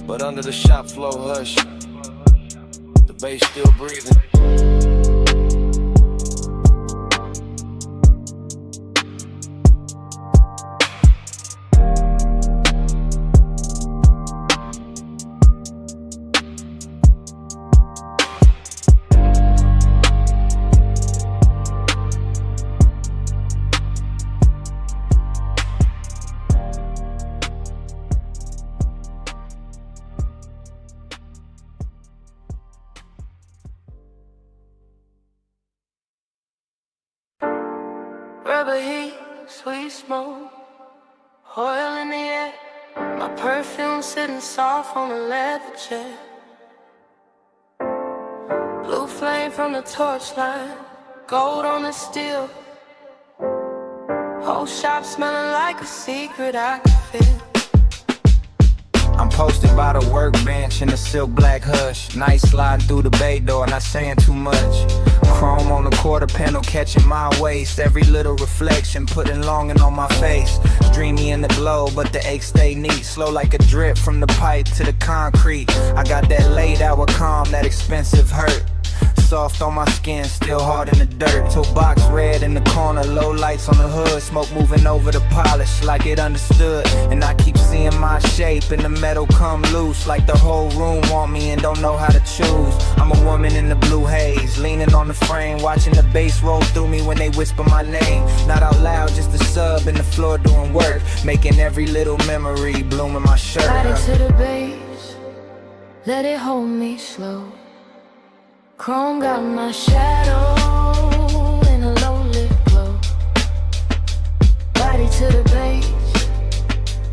But under the shop floor hush, the bass still breathing. Rubber heat, sweet smoke, oil in the air. My perfume sitting soft on a leather chair. Blue flame from the torchlight, gold on the steel. Whole shop smelling like a secret I can feel. I'm posted by the workbench in the silk black hush. Night sliding through the bay door, not saying too much. Chrome on the quarter panel catching my waist. Every little reflection putting longing on my face. Dreamy in the glow, but the aches stay neat. Slow like a drip from the pipe to the concrete. I got that late hour calm, that expensive hurt. Soft on my skin, still hard in the dirt. Toe box red in the corner, low lights on the hood. Smoke moving over the polish like it understood. And I keep seeing my shape and the metal come loose. Like the whole room want me and don't know how to choose. I'm a woman in the blue haze, leaning on the frame, watching the bass roll through me when they whisper my name. Not out loud, just a sub in the floor doing work, making every little memory bloom in my shirt. Body to the bass, let it hold me slow. Chrome got my shadow in a low lit glow. Body to the base,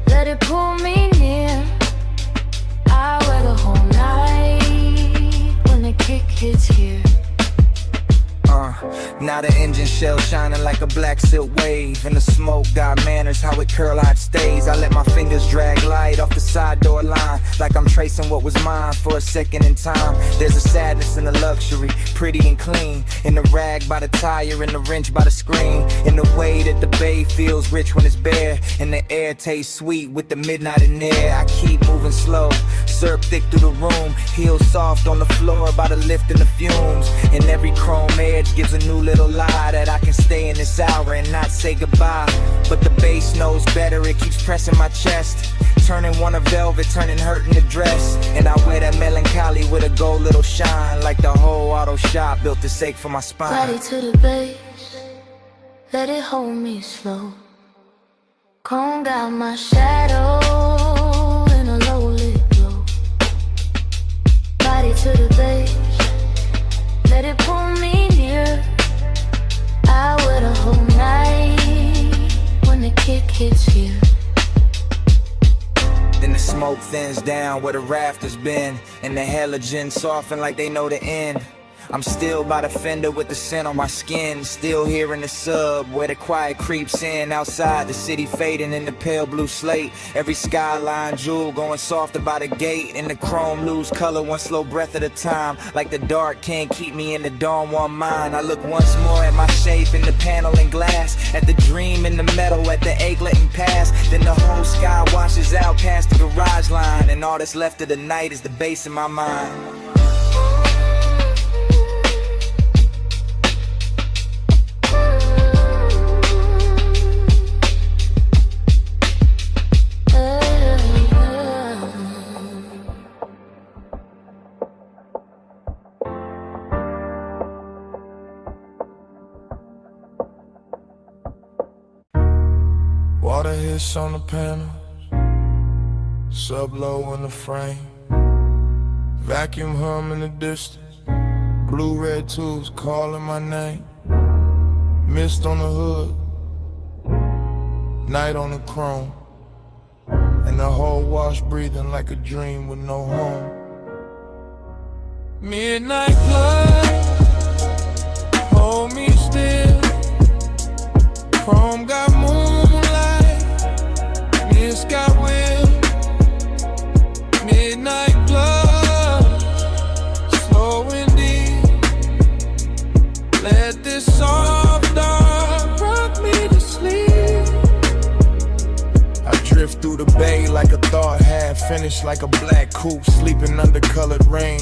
let it pull me near. I wear the whole night when the kick hits here. Now the engine shell shining like a black silk wave. And the smoke got manners, how it curl out stays. I let my fingers drag light off the side door line, like I'm tracing what was mine for a second in time. There's a sadness in the luxury, pretty and clean. In the rag by the tire, in the wrench by the screen. In the way that the bay feels rich when it's bare. And the air tastes sweet with the midnight in there. I keep moving slow, syrup thick through the room. Heels soft on the floor by the lift and the fumes. And every chrome edge gives a new little lie that I can stay in this hour and not say goodbye. But the bass knows better, it keeps pressing my chest, turning one of velvet, turning hurt in the dress. And I wear that melancholy with a gold little shine, like the whole auto shop built this ache for my spine. Body to the base, let it hold me slow. Chrome got my shadow in a low lit glow. Body to the base, let it pull me near. I wear the whole night smoke thins down where the rafters been, and the halogens soften like they know the end. I'm still by the fender with the scent on my skin, still here in the sub where the quiet creeps in. Outside the city fading in the pale blue slate, every skyline jewel going softer by the gate, and the chrome lose color one slow breath at a time. Like the dark can't keep me in the dawn one mind. I look once more at my shape in the panel and glass, at the dream in the metal, at the ache letting pass. Then the whole sky washes out past the garage line, and all that's left of the night is the bass in my mind. Water hits on the panels, sub-low in the frame, vacuum hum in the distance, blue-red tubes calling my name, mist on the hood, night on the chrome, and the whole wash breathing like a dream with no home. Midnight blood, hold me still, chrome got moonlight, mist got will, midnight blood, slow and deep, let this soft dark rock me to sleep. I drift through the bay like a thought half finished, like a black coupe sleeping under colored rain,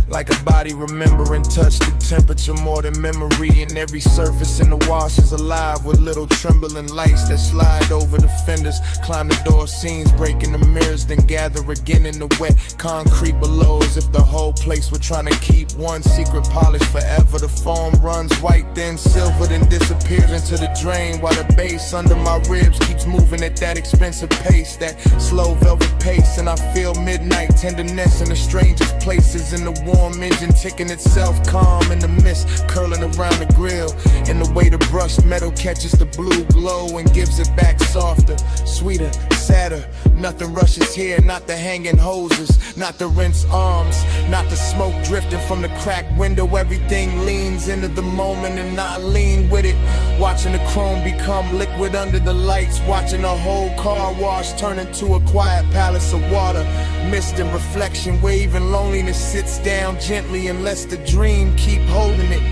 like a body remembering touch the temperature more than memory, and every surface in the wash is alive with little trembling lights that slide over the fenders, climb the door seams, breaking the mirrors, then gather again in the wet concrete below, as if the whole place were trying to keep one secret polish forever. The foam runs white, then silver, then disappears into the drain, while the bass under my ribs keeps moving at that expensive pace, that slow velvet pace, and I feel midnight tenderness in the strangest places, in the warm engine ticking itself calm in the mist curling around the grill, and the way the brushed metal catches the blue glow and gives it back softer, sweeter, sadder. Nothing rushes here, not the hanging hoses, not the rinse arms, not the smoke drifting from the cracked window. Everything leans into the moment and I lean with it, watching the chrome become liquid under the lights, watching a whole car wash turn into a quiet palace of water, mist and reflection where even loneliness sits down gently and lets the dream keep holding it.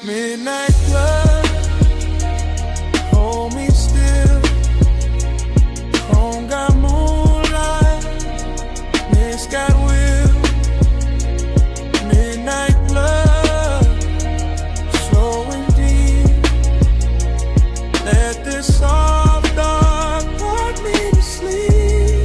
Midnight blood, hold me still, home got moonlight, mist got will, midnight blood, slow and deep, let this soft dark rock me to sleep.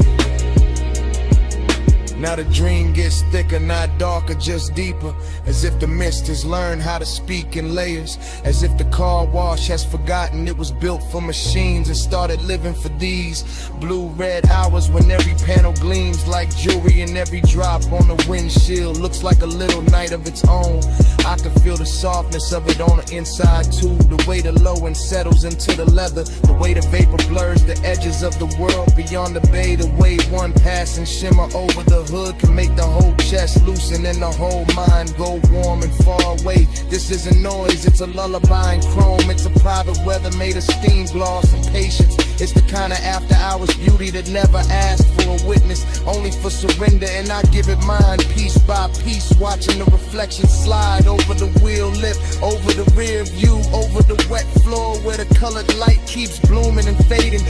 Now the dream gets thicker, not darker, just deeper, as if the mist has learned how to speak in layers, as if the car wash has forgotten it was built for machines and started living for these blue-red hours when every panel gleams like jewelry and every drop on the windshield looks like a little night of its own. I can feel the softness of it on the inside too, the way the low end settles into the leather, the way the vapor blurs the edges of the world beyond the bay, the way one passing shimmer over the hood can make the whole chest loosen and the whole mind go warm and far away. This isn't noise, it's a lullaby in chrome, it's a private weather made of steam gloss and patience. It's the kind of after hours beauty that never asked for a witness, only for surrender, and I give it mine piece by piece, watching the reflection slide over the wheel lip, over the rear view, over the wet floor where the colored light keeps blooming and fading,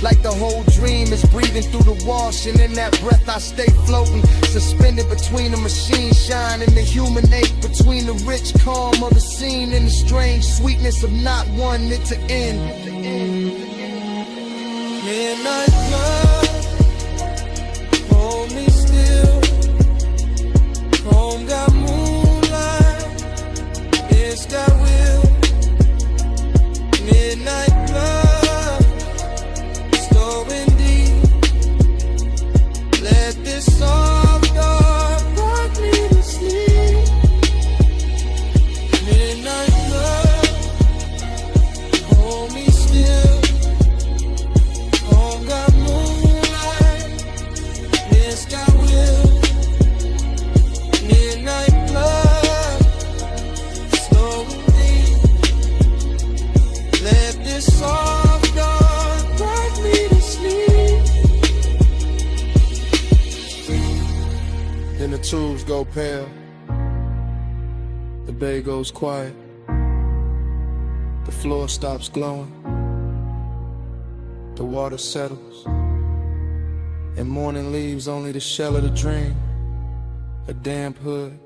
like the whole dream is breathing through the wash, and in that breath I stay floating, suspended between the machine shine and the human ache, between the rich calm of the scene and the strange sweetness of not wanting it to end. Midnight blood, hold me still, home got moonlight, it's got will, midnight blood, slow and deep, let this soft dark rock me to sleep. Midnight blood, hold me still, windows go pale. The bay goes quiet. The floor stops glowing. The water settles. And morning leaves only the shell of the dream. A damp hood.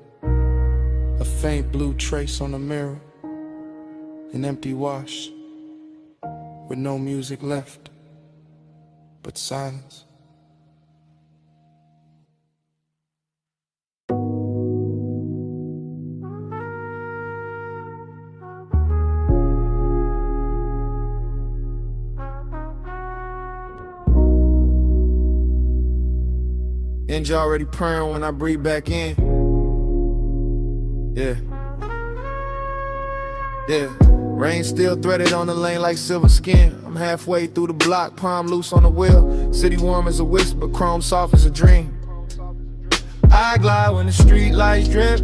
A faint blue trace on the mirror. An empty wash. With no music left. But silence. Engine already purring when I breathe back in. Yeah. Rain still threaded on the lane like silver skin. I'm halfway through the block, palm loose on the wheel. City warm as a whisper, chrome soft as a dream. I glide when the street lights drip.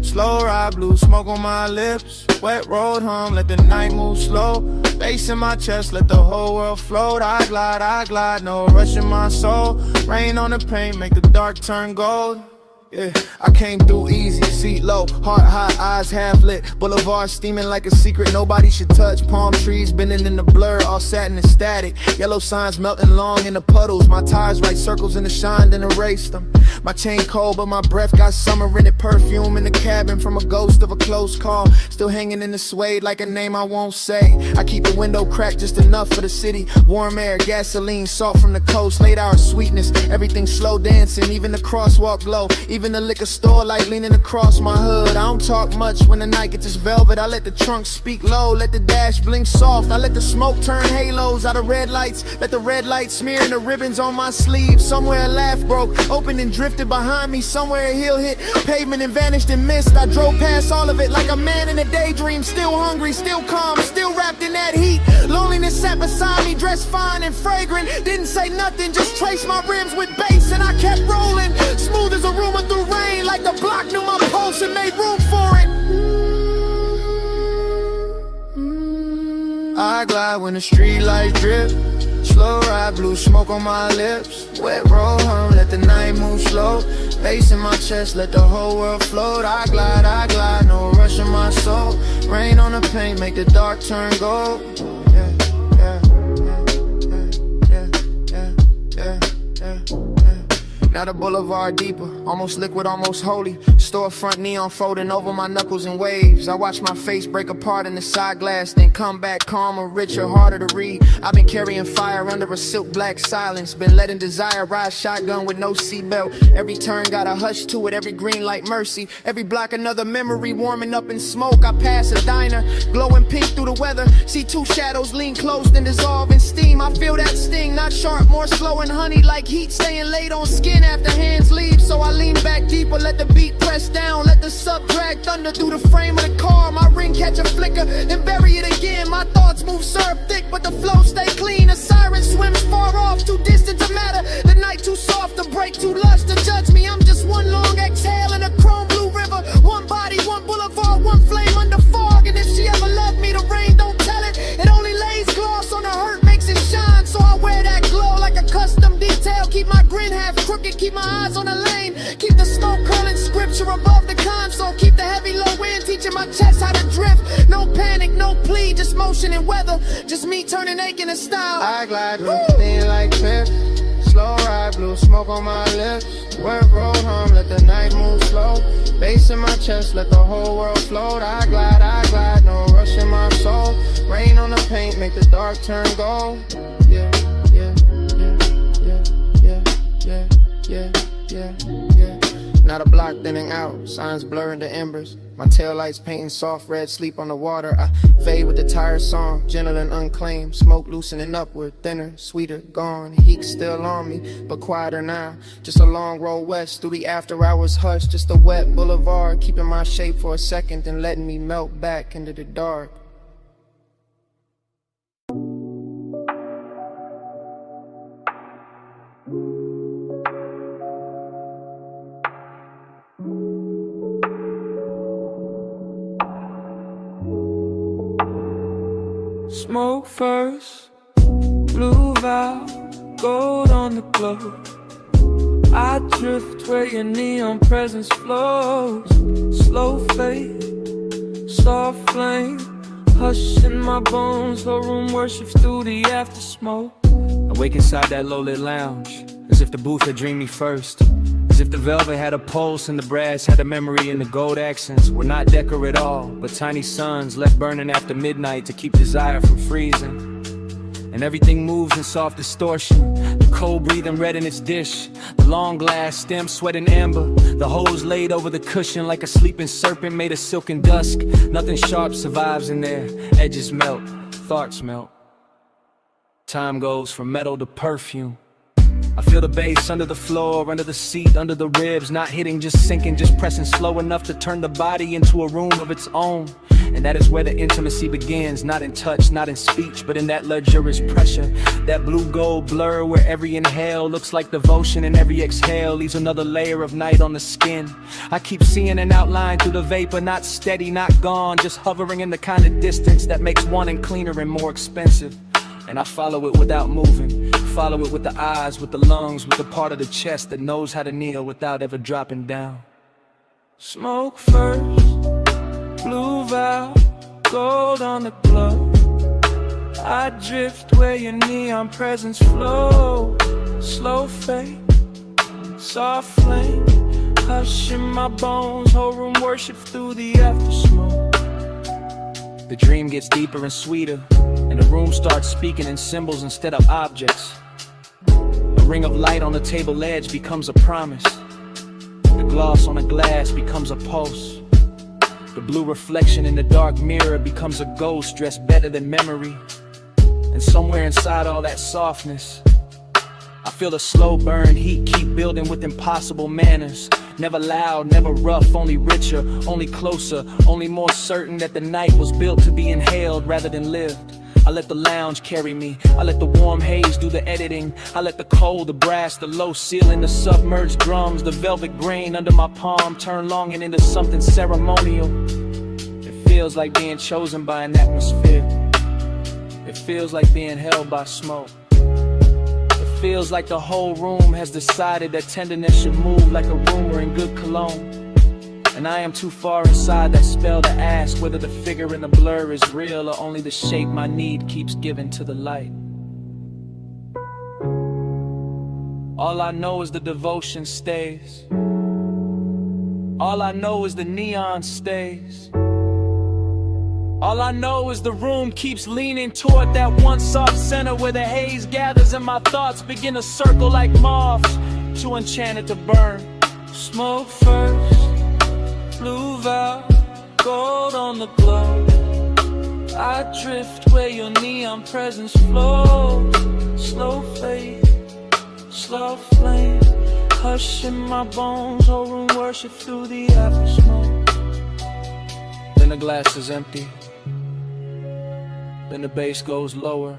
Slow ride, blue smoke on my lips. Wet road hum, let the night move slow. Bass in my chest, let the whole world float. I glide, no rush in my soul. Rain on the paint, make the dark turn gold. Yeah, I came through easy, seat low, heart high, eyes half lit. Boulevard steaming like a secret nobody should touch. Palm trees bending in the blur, all satin and static. Yellow signs melting long in the puddles. My tires write circles in the shine, then erase them. My chain cold, but my breath got summer in it. Perfume in the cabin from a ghost of a close call. Still hanging in the suede like a name I won't say. I keep the window cracked just enough for the city. Warm air, gasoline, salt from the coast. Late hour sweetness, everything slow dancing. Even the crosswalk glow. Even the liquor store light leaning across my hood. I don't talk much when the night gets this velvet. I let the trunk speak low, let the dash blink soft. I let the smoke turn halos out of red lights. Let the red lights smear the ribbons on my sleeve. Somewhere a laugh broke, opened and drifted behind me. Somewhere a hill hit pavement and vanished in mist. I drove past all of it like a man in a daydream. Still hungry, still calm, still wrapped in that heat. Loneliness sat beside me, dressed fine and fragrant. Didn't say nothing, just traced my rims with bass. And I kept rolling, smooth as a rumor through rain. Like the block knew my pulse and made room for it. I glide when the street lights drip. Slow ride, blue smoke on my lips. Wet road hum, let the night move slow. Bass in my chest, let the whole world float. I glide, no rush in my soul. Rain on the paint, make the dark turn gold. Now the boulevard deeper, almost liquid, almost holy. Storefront neon folding over my knuckles in waves. I watch my face break apart in the side glass, then come back calmer, richer, harder to read. I've been carrying fire under a silk black silence. Been letting desire ride shotgun with no seatbelt. Every turn got a hush to it, every green light mercy. Every block another memory warming up in smoke. I pass a diner, glowing pink through the weather. See two shadows lean close, then dissolve in steam. I feel that sting, not sharp, more slow and honey. Like heat staying late on skin after hands leave. So I lean back deeper, let the beat press down. Let the sub drag thunder through the frame of the car. My ring catch a flicker, then bury it again. My thoughts move syrup thick, but the flow stay clean. A siren swims far off, too distant to matter. The night too soft to break, too lush to judge me. I'm just one long exhale in a chrome blue river. One body, one boulevard, one flame under fog. And if she ever loved me, the rain don't tell it. It only lays gloss on the hurt, makes it shine. So I wear that glow like a custom detail. Keep my grin half crooked, keep my eyes on the lane. Keep the smoke curling, scripture above the console. Keep the heavy low wind, teaching my chest how to drift. No panic, no plea, just motion and weather. Just me turning aching to style. I glide thin like cliff. Slow ride, blue smoke on my lips. Wet road hum, let the night move slow. Bass in my chest, let the whole world float. I glide, no rush in my soul. Rain on the paint, make the dark turn gold. Yeah. Now the block thinning out, signs blurring the embers. My taillights painting soft red sleep on the water. I fade with the tired song, gentle and unclaimed. Smoke loosening upward, thinner, sweeter, gone. Heat still on me, but quieter now. Just a long roll west through the after hours hush. Just a wet boulevard, keeping my shape for a second, then letting me melt back into the dark. Smoke first, blue valve, gold on the globe. I drift where your neon presence flows. Slow fade, soft flame, hush in my bones. Whole room worships through the after smoke. I wake inside that low-lit lounge, as if the booth had dreamed me first. As if the velvet had a pulse and the brass had a memory, and the gold accents were not decor at all, but tiny suns left burning after midnight to keep desire from freezing. And everything moves in soft distortion, the cold breathing red in its dish, the long glass stem sweating amber, the hose laid over the cushion like a sleeping serpent made of silken dusk. Nothing sharp survives in there, edges melt, thoughts melt. Time goes from metal to perfume. I feel the bass under the floor, under the seat, under the ribs, not hitting, just sinking, just pressing slow enough to turn the body into a room of its own. And that is where the intimacy begins, not in touch, not in speech, but in that luxurious pressure, that blue gold blur where every inhale looks like devotion and every exhale leaves another layer of night on the skin. I keep seeing an outline through the vapor, not steady, not gone, just hovering in the kind of distance that makes wanting cleaner and more expensive. And I follow it without moving, follow it with the eyes, with the lungs, with the part of the chest that knows how to kneel without ever dropping down. Smoke first, blue valve, gold on the glove. I drift where your neon presence flow. Slow fade, soft flame, hush in my bones. Whole room worship through the after smoke. The dream gets deeper and sweeter, and the room starts speaking in symbols instead of objects. A ring of light on the table edge becomes a promise. The gloss on the glass becomes a pulse. The blue reflection in the dark mirror becomes a ghost dressed better than memory. And somewhere inside all that softness, I feel a slow burn heat keep building with impossible manners. Never loud, never rough, only richer, only closer, only more certain that the night was built to be inhaled rather than lived. I let the lounge carry me, I let the warm haze do the editing, I let the cold, the brass, the low ceiling, the submerged drums, the velvet grain under my palm turn longing into something ceremonial. It feels like being chosen by an atmosphere. It feels like being held by smoke. It feels like the whole room has decided that tenderness should move like a rumor in good cologne. And I am too far inside that spell to ask whether the figure in the blur is real or only the shape my need keeps giving to the light. All I know is the devotion stays. All I know is the neon stays. All I know is the room keeps leaning toward that one soft center where the haze gathers and my thoughts begin to circle like moths, too enchanted to burn. Smoke first, blue valve, gold on the glove. I drift where your neon presence flows. Slow fade, slow flame, hush in my bones. Whole room worship through the after smoke. Then the glass is empty. Then the bass goes lower.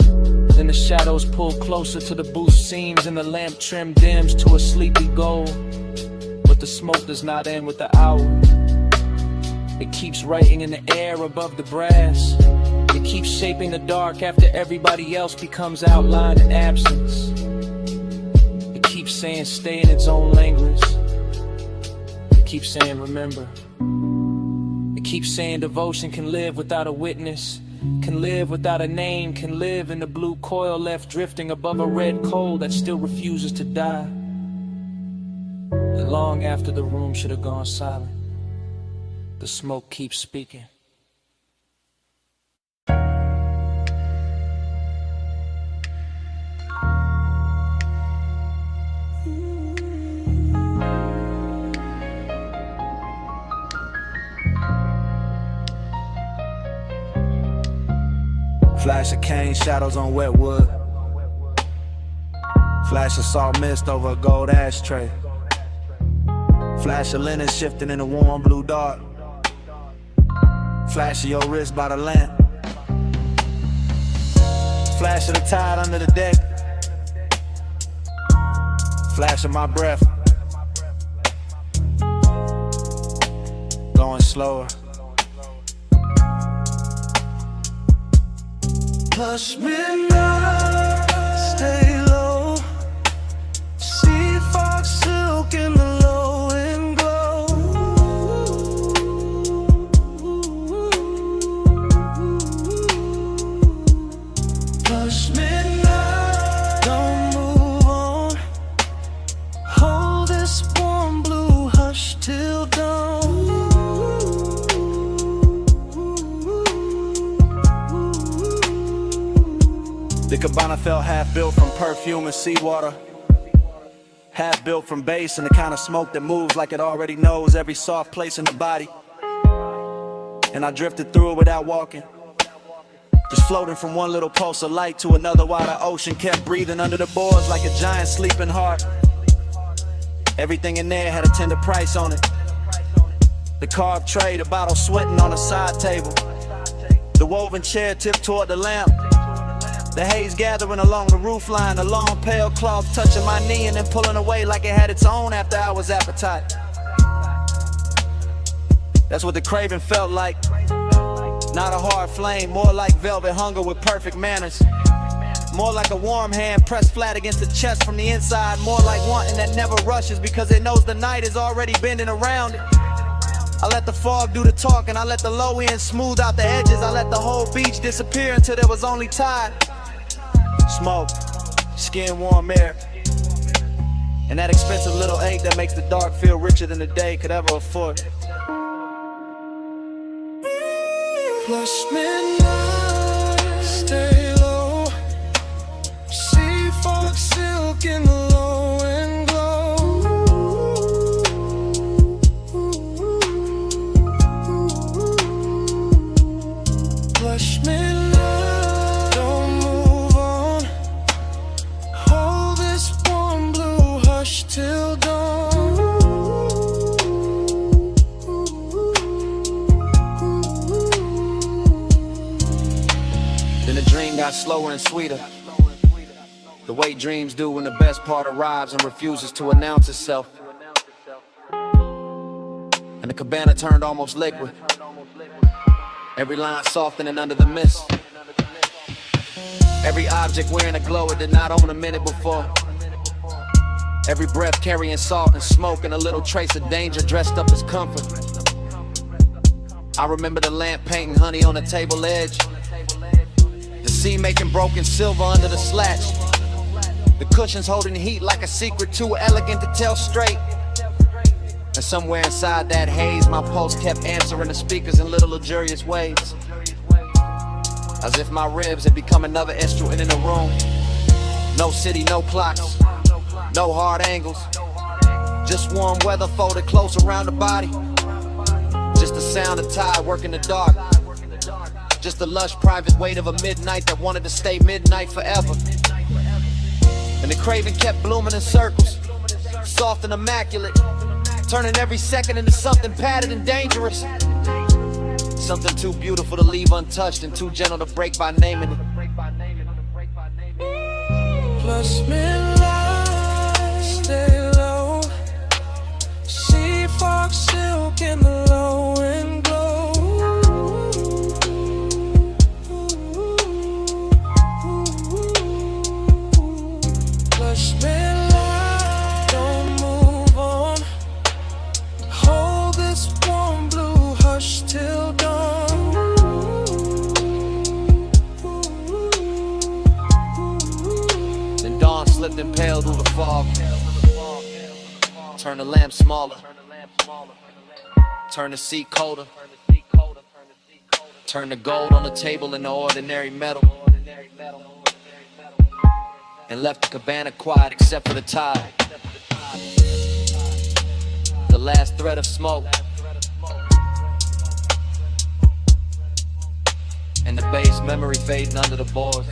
Then the shadows pull closer to the booth seams and the lamp trim dims to a sleepy gold. But the smoke does not end with the hour. It keeps writing in the air above the brass. It keeps shaping the dark after everybody else becomes outlined in absence. It keeps saying stay in its own language. It keeps saying remember. It keeps saying devotion can live without a witness, can live without a name, can live in the blue coil left drifting above a red coal that still refuses to die. And long after the room should have gone silent, the smoke keeps speaking. Flash of cane shadows on wet wood. Flash of salt mist over a gold ashtray. Flash of linen shifting in a warm blue dark. Flash of your wrist by the lamp. Flash of the tide under the deck. Flash of my breath. Going slower. Hush me now, stay low. See The cabana felt half built from perfume and seawater, half built from bass and the kind of smoke that moves like it already knows every soft place in the body. And I drifted through it without walking, just floating from one little pulse of light to another while the ocean kept breathing under the boards like a giant sleeping heart. Everything in there had a tender price on it. The carved tray, the bottle sweating on the side table, the woven chair tipped toward the lamp, the haze gathering along the roofline, the long pale cloth touching my knee and then pulling away like it had its own after hours appetite. That's what the craving felt like. Not a hard flame, more like velvet hunger with perfect manners. More like a warm hand pressed flat against the chest from the inside. More like wanting that never rushes because it knows the night is already bending around it. I let the fog do the talking, I let the low end smooth out the edges. I let the whole beach disappear until there was only tide. Smoke, skin warm air, and that expensive little ache that makes the dark feel richer than the day could ever afford. Plush midnight, stay low. Sea fog, silk in the low and glow. Plush midnight, don't move on. Hold this warm blue hush till dawn. Then the dream got slower and sweeter, the way dreams do when the best part arrives and refuses to announce itself. And the cabana turned almost liquid, every line softening under the mist. Every object wearing a glow it did not own a minute before. Every breath carrying salt and smoke and a little trace of danger dressed up as comfort. I remember the lamp painting honey on the table edge, the sea making broken silver under the slats, the cushions holding heat like a secret too elegant to tell straight. And somewhere inside that haze, my pulse kept answering the speakers in little luxurious ways, as if my ribs had become another instrument in the room. No city, no clocks, no hard angles, just warm weather folded close around the body. Just the sound of tide working the dark, just the lush private weight of a midnight that wanted to stay midnight forever. And the craving kept blooming in circles, soft and immaculate, turning every second into something padded and dangerous. Something too beautiful to leave untouched and too gentle to break by naming it. Plus midnight, stay low. Sea fog, silk in the low and glow. Plus midnight, don't move on. Hold this warm blue hush till dawn. Then dawn slipped and paled through the fog, turn the lamp smaller, turn the seat colder, turn the gold on the table into ordinary metal, and left the cabana quiet except for the tide, the last thread of smoke, and the bass memory fading under the boards.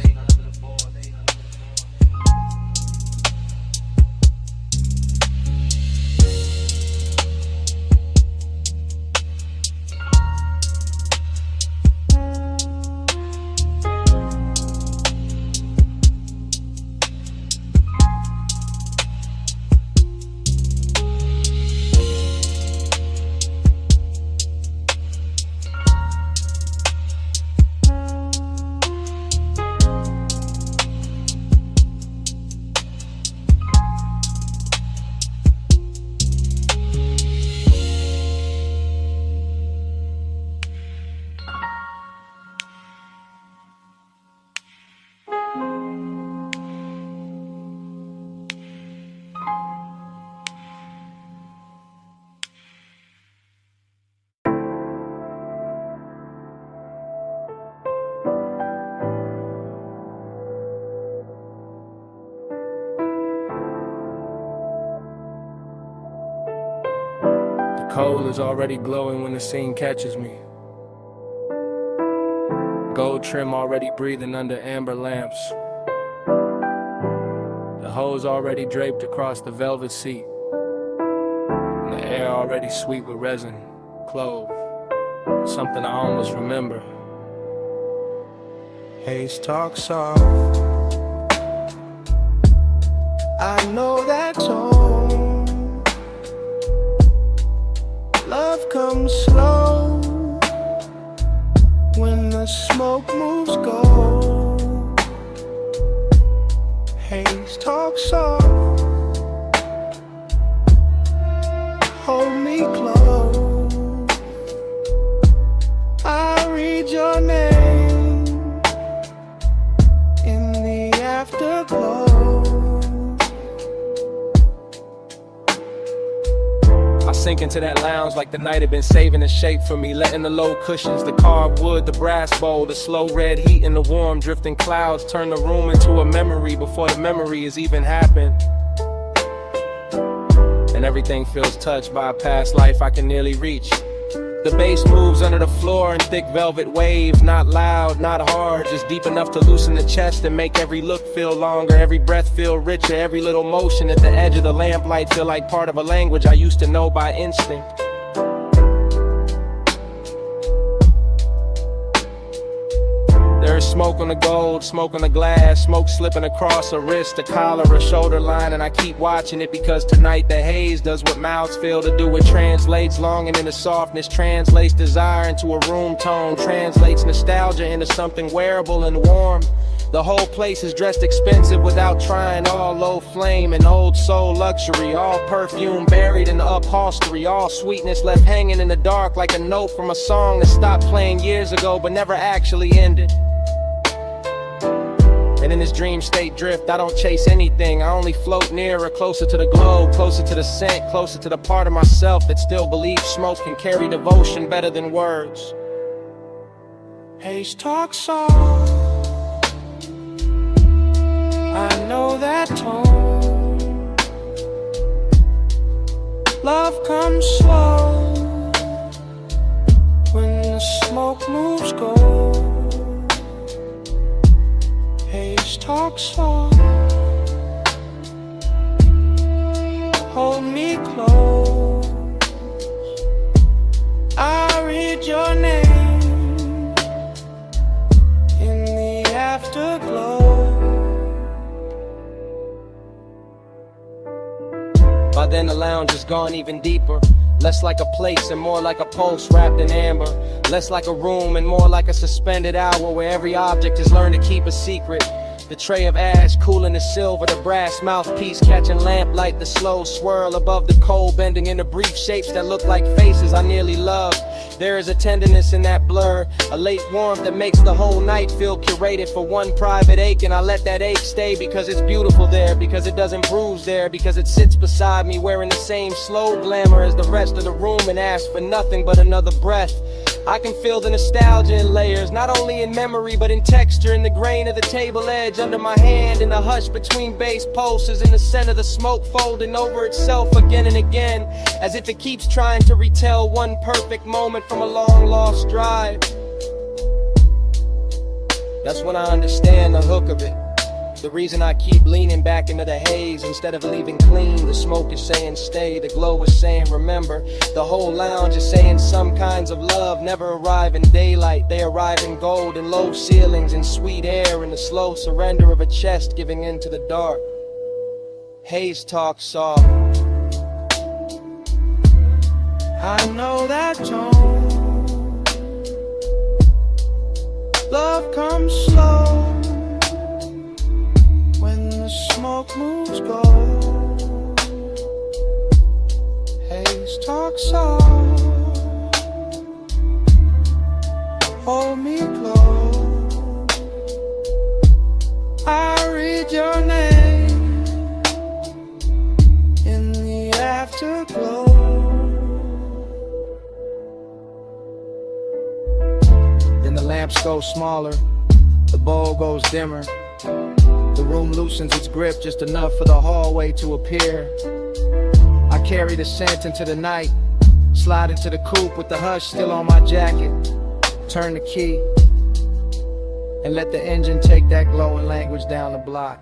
coal is already glowing when the scene catches me. Gold trim already breathing under amber lamps. The hose already draped across the velvet seat. And the air already sweet with resin, clove. Something I almost remember. Haze talk soft. I know that tone. Love comes slow when the smoke moves gold. Haze talk soft. Hold me close. I read your name in the afterglow. I sink into that lounge like the night had been saving the shape for me, letting the low cushions, the carved wood, the brass bowl, the slow red heat and the warm drifting clouds turn the room into a memory before the memory has even happened. And everything feels touched by a past life I can nearly reach. The bass moves under the floor in thick velvet waves, not loud, not hard, just deep enough to loosen the chest and make every look feel longer, every breath feel richer, every little motion at the edge of the lamplight feel like part of a language I used to know by instinct. There's smoke on the gold, smoke on the glass, smoke slipping across a wrist, a collar, a shoulder line, and I keep watching it because tonight the haze does what mouths fail to do. It translates longing into softness, translates desire into a room tone, translates nostalgia into something wearable and warm. The whole place is dressed expensive without trying, all low flame and old soul luxury, all perfume buried in the upholstery, all sweetness left hanging in the dark like a note from a song that stopped playing years ago but never actually ended. And in this dream state drift, I don't chase anything. I only float nearer, closer to the glow, closer to the scent, closer to the part of myself that still believes smoke can carry devotion better than words. Haze talk soft. I know that tone. Love comes slow when the smoke moves gold. Haze talk soft. Hold me close. I read your name in the afterglow. By then the lounge has gone even deeper. Less like a place and more like a pulse wrapped in amber. Less like a room and more like a suspended hour where every object has learned to keep a secret. The tray of ash cooling the silver, the brass mouthpiece catching lamplight, the slow swirl above the coal bending into brief shapes that look like faces I nearly love. There is a tenderness in that blur, a late warmth that makes the whole night feel curated for one private ache, and I let that ache stay because it's beautiful there, because it doesn't bruise there, because it sits beside me wearing the same slow glamour as the rest of the room and asks for nothing but another breath. I can feel the nostalgia in layers, not only in memory but in texture, in the grain of the table edge under my hand, in the hush between bass pulses, in the scent of the smoke folding over itself again and again, as if it keeps trying to retell one perfect moment from a long lost drive. That's when I understand the hook of it. The reason I keep leaning back into the haze instead of leaving clean. The smoke is saying stay, the glow is saying remember. The whole lounge is saying some kinds of love never arrive in daylight. They arrive in gold and low ceilings and sweet air, and the slow surrender of a chest giving in to the dark. Haze talk soft. I know that tone. Love comes slow when the smoke moves gold. Haze talk soft. Hold me close. I read your name in the afterglow. Then the lamps go smaller, the bowl goes dimmer. The room loosens its grip just enough for the hallway to appear. I carry the scent into the night, Slide into the coupe with the hush still on my jacket. Turn the key and let the engine take that glowing language down the block,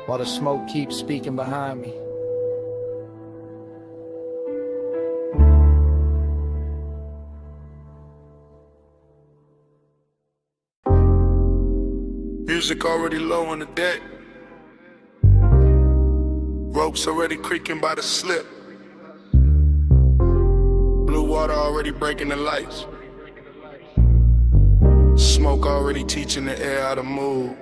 while the smoke keeps speaking behind me. Music already low on the deck. Ropes already creaking by the slip. Blue water already breaking the lights. Smoke already teaching the air how to move.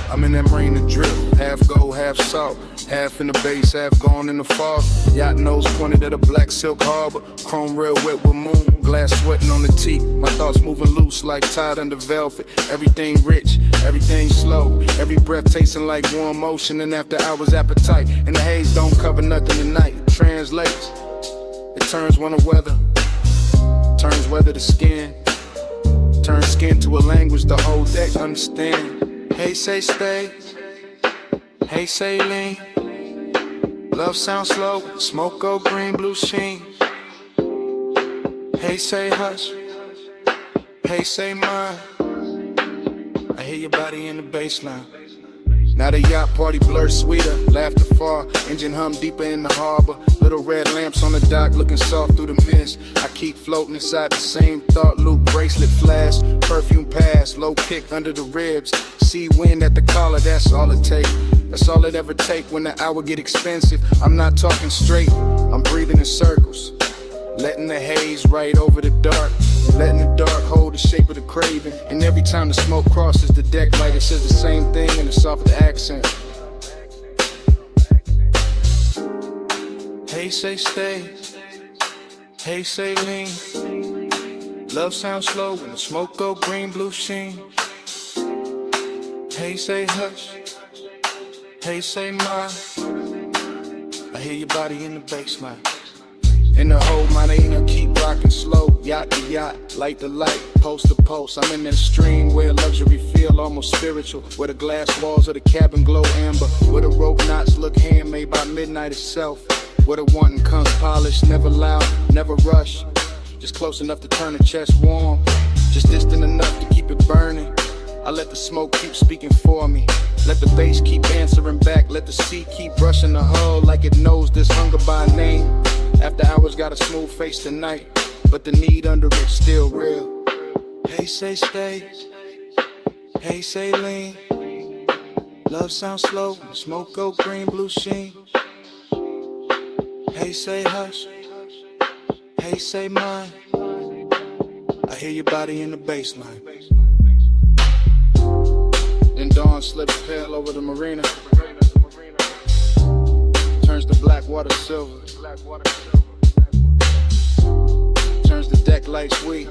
I'm in that marina drift, half gold, half salt, half in the base, half gone in the fog. Yacht nose pointed at a black silk harbor, chrome rail wet with moon, glass sweating on the teak. My thoughts moving loose like tied under velvet. Everything rich, everything slow, every breath tasting like warm motion and after hours appetite. And the haze don't cover nothing tonight. It translates, it turns winter weather, turns weather to skin, turns skin to a language the whole deck understand. Hey, say stay. Hey, say lean. Love sounds slow. Smoke go green, blue sheen. Hey, say hush. Hey, say mine. I hear your body in the baseline. Now the yacht party blur sweeter, laughter far, engine hum deeper in the harbor. Little red lamps on the dock looking soft through the mist. I keep floating inside the same thought loop, bracelet flash, perfume pass, low kick under the ribs. Sea wind at the collar, that's all it take. That's all it ever take when the hour get expensive. I'm not talking straight, I'm breathing in circles. Letting the haze right over the dark, letting the dark hold the shape of the craving. And every time the smoke crosses the deck light, it says the same thing in a softer accent. Hey, say stay. Hey, say lean. Love sounds slow when the smoke go green, blue sheen. Hey, say hush. Hey, say mine. I hear your body in the baseline. In the whole marina, keep rocking slow. Yacht to yacht, light to light, post to post. I'm in that stream where luxury feel almost spiritual, where the glass walls of the cabin glow amber, where the rope knots look handmade by midnight itself, where the wanting comes polished, never loud, never rush, just close enough to turn the chest warm, just distant enough to keep it burning. I let the smoke keep speaking for me, let the bass keep answering back, let the sea keep brushing the hull like it knows this hunger by name. After hours got a smooth face tonight, but the need under it's still real. Hey, say stay. Hey, say lean. Love sounds slow, smoke go green, blue sheen. Hey, say hush. Hey, say mine. I hear your body in the baseline. Then dawn slips pale over the marina, turns the black water silver, turns the deck light sweet.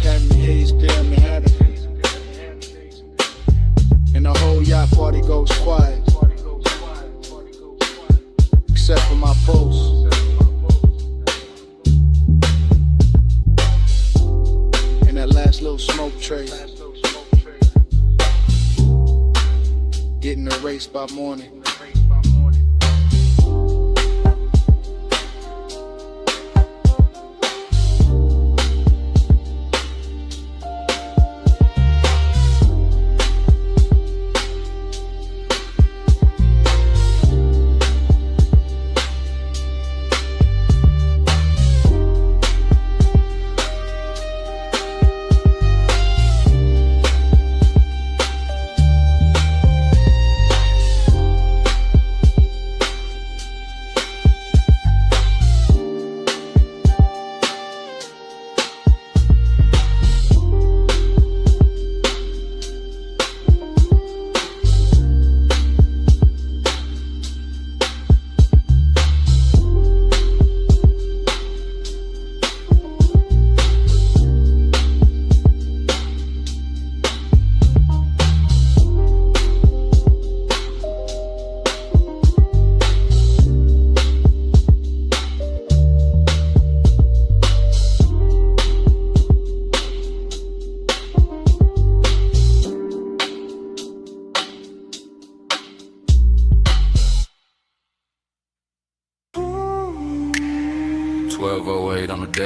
Cabin haze, clear Manhattan, and the whole yacht party goes quiet, except for my pulse. And that last little smoke trace, getting erased by morning.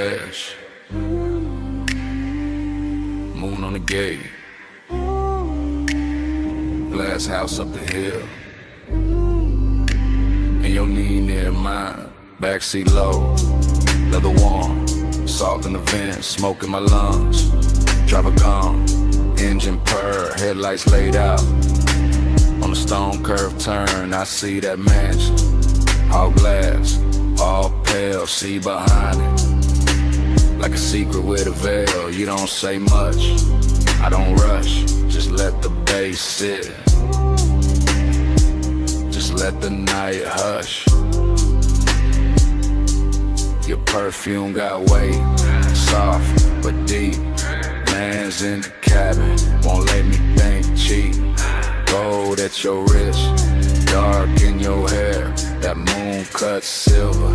dash. Moon on the gate. Glass house up the hill. And your knee near mine. Backseat low, leather warm. Salt in the vent, smoke in my lungs. Driver gone, engine purr, headlights laid out. On the stone curve turn, I see that mansion. All glass, all pale, see behind it. Like a secret with a veil, you don't say much. I don't rush, just let the bass sit. Just let the night hush. Your perfume got weight, soft but deep. Man's in the cabin, won't let me think cheap. Gold at your wrist, dark in your hair. That moon cut silver,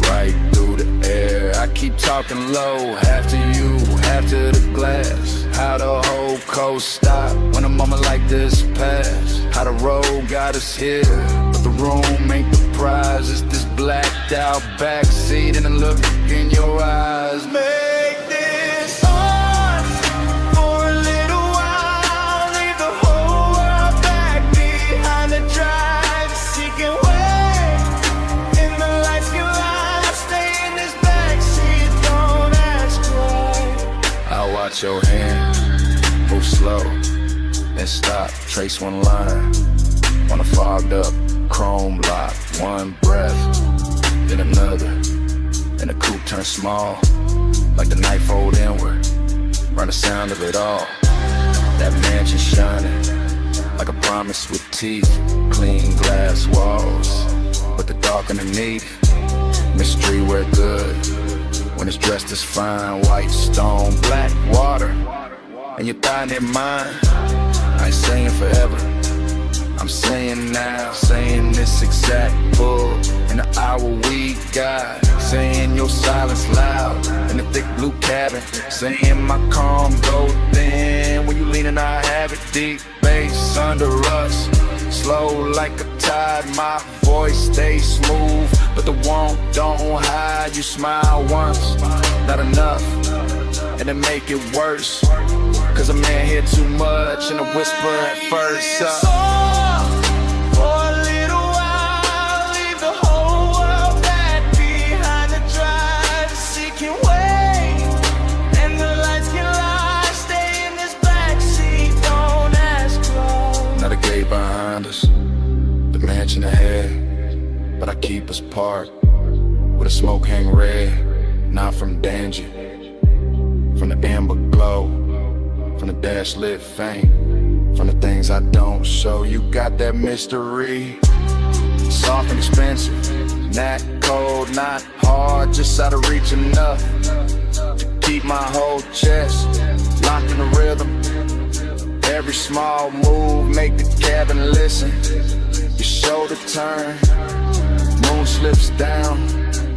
right through the air. I keep talking low, half to you, half to the glass. How the whole coast stop when a moment like this pass. How the road got us here, but the room ain't the prize. It's this blacked out backseat and the look in your eyes. Make this ours for a little while. Leave the whole world back behind the drive. Seeking way in the lights can lie. Stay in this backseat, don't ask why. I'll watch your hand move slow, then stop, trace one line on a fogged up chrome lock. One breath, then another, and the coupe turns small, like the night fold inward. Run the sound of it all. That mansion shining like a promise with teeth. Clean glass walls, but the dark underneath. Mystery wear good when it's dressed as fine. White stone, black water, and your thigh near mine. I ain't saying forever, I'm saying now. Saying this exact bull in the hour we got. Saying your silence loud in the thick blue cabin. Saying my calm go thin when you lean and I have it. Deep bass under us, slow like a tide. My voice stays smooth, but the warmth don't hide. You smile once, not enough, and it make it worse. Cause a man hear too much and a whisper at first. For a little while, leave the whole world back behind the drive. Seeking way, and the lights can lie. Stay in this backseat, don't ask why. Not a gate behind us, the mansion ahead, but I keep us parked with a smoke hang red. Not from danger, from the amber glow, from the dash lit fame, from the things I don't show. You got that mystery, soft and expensive, not cold, not hard, just out of reach enough to keep my whole chest locked in the rhythm. Every small move make the cabin listen. Your shoulder turn, moon slips down,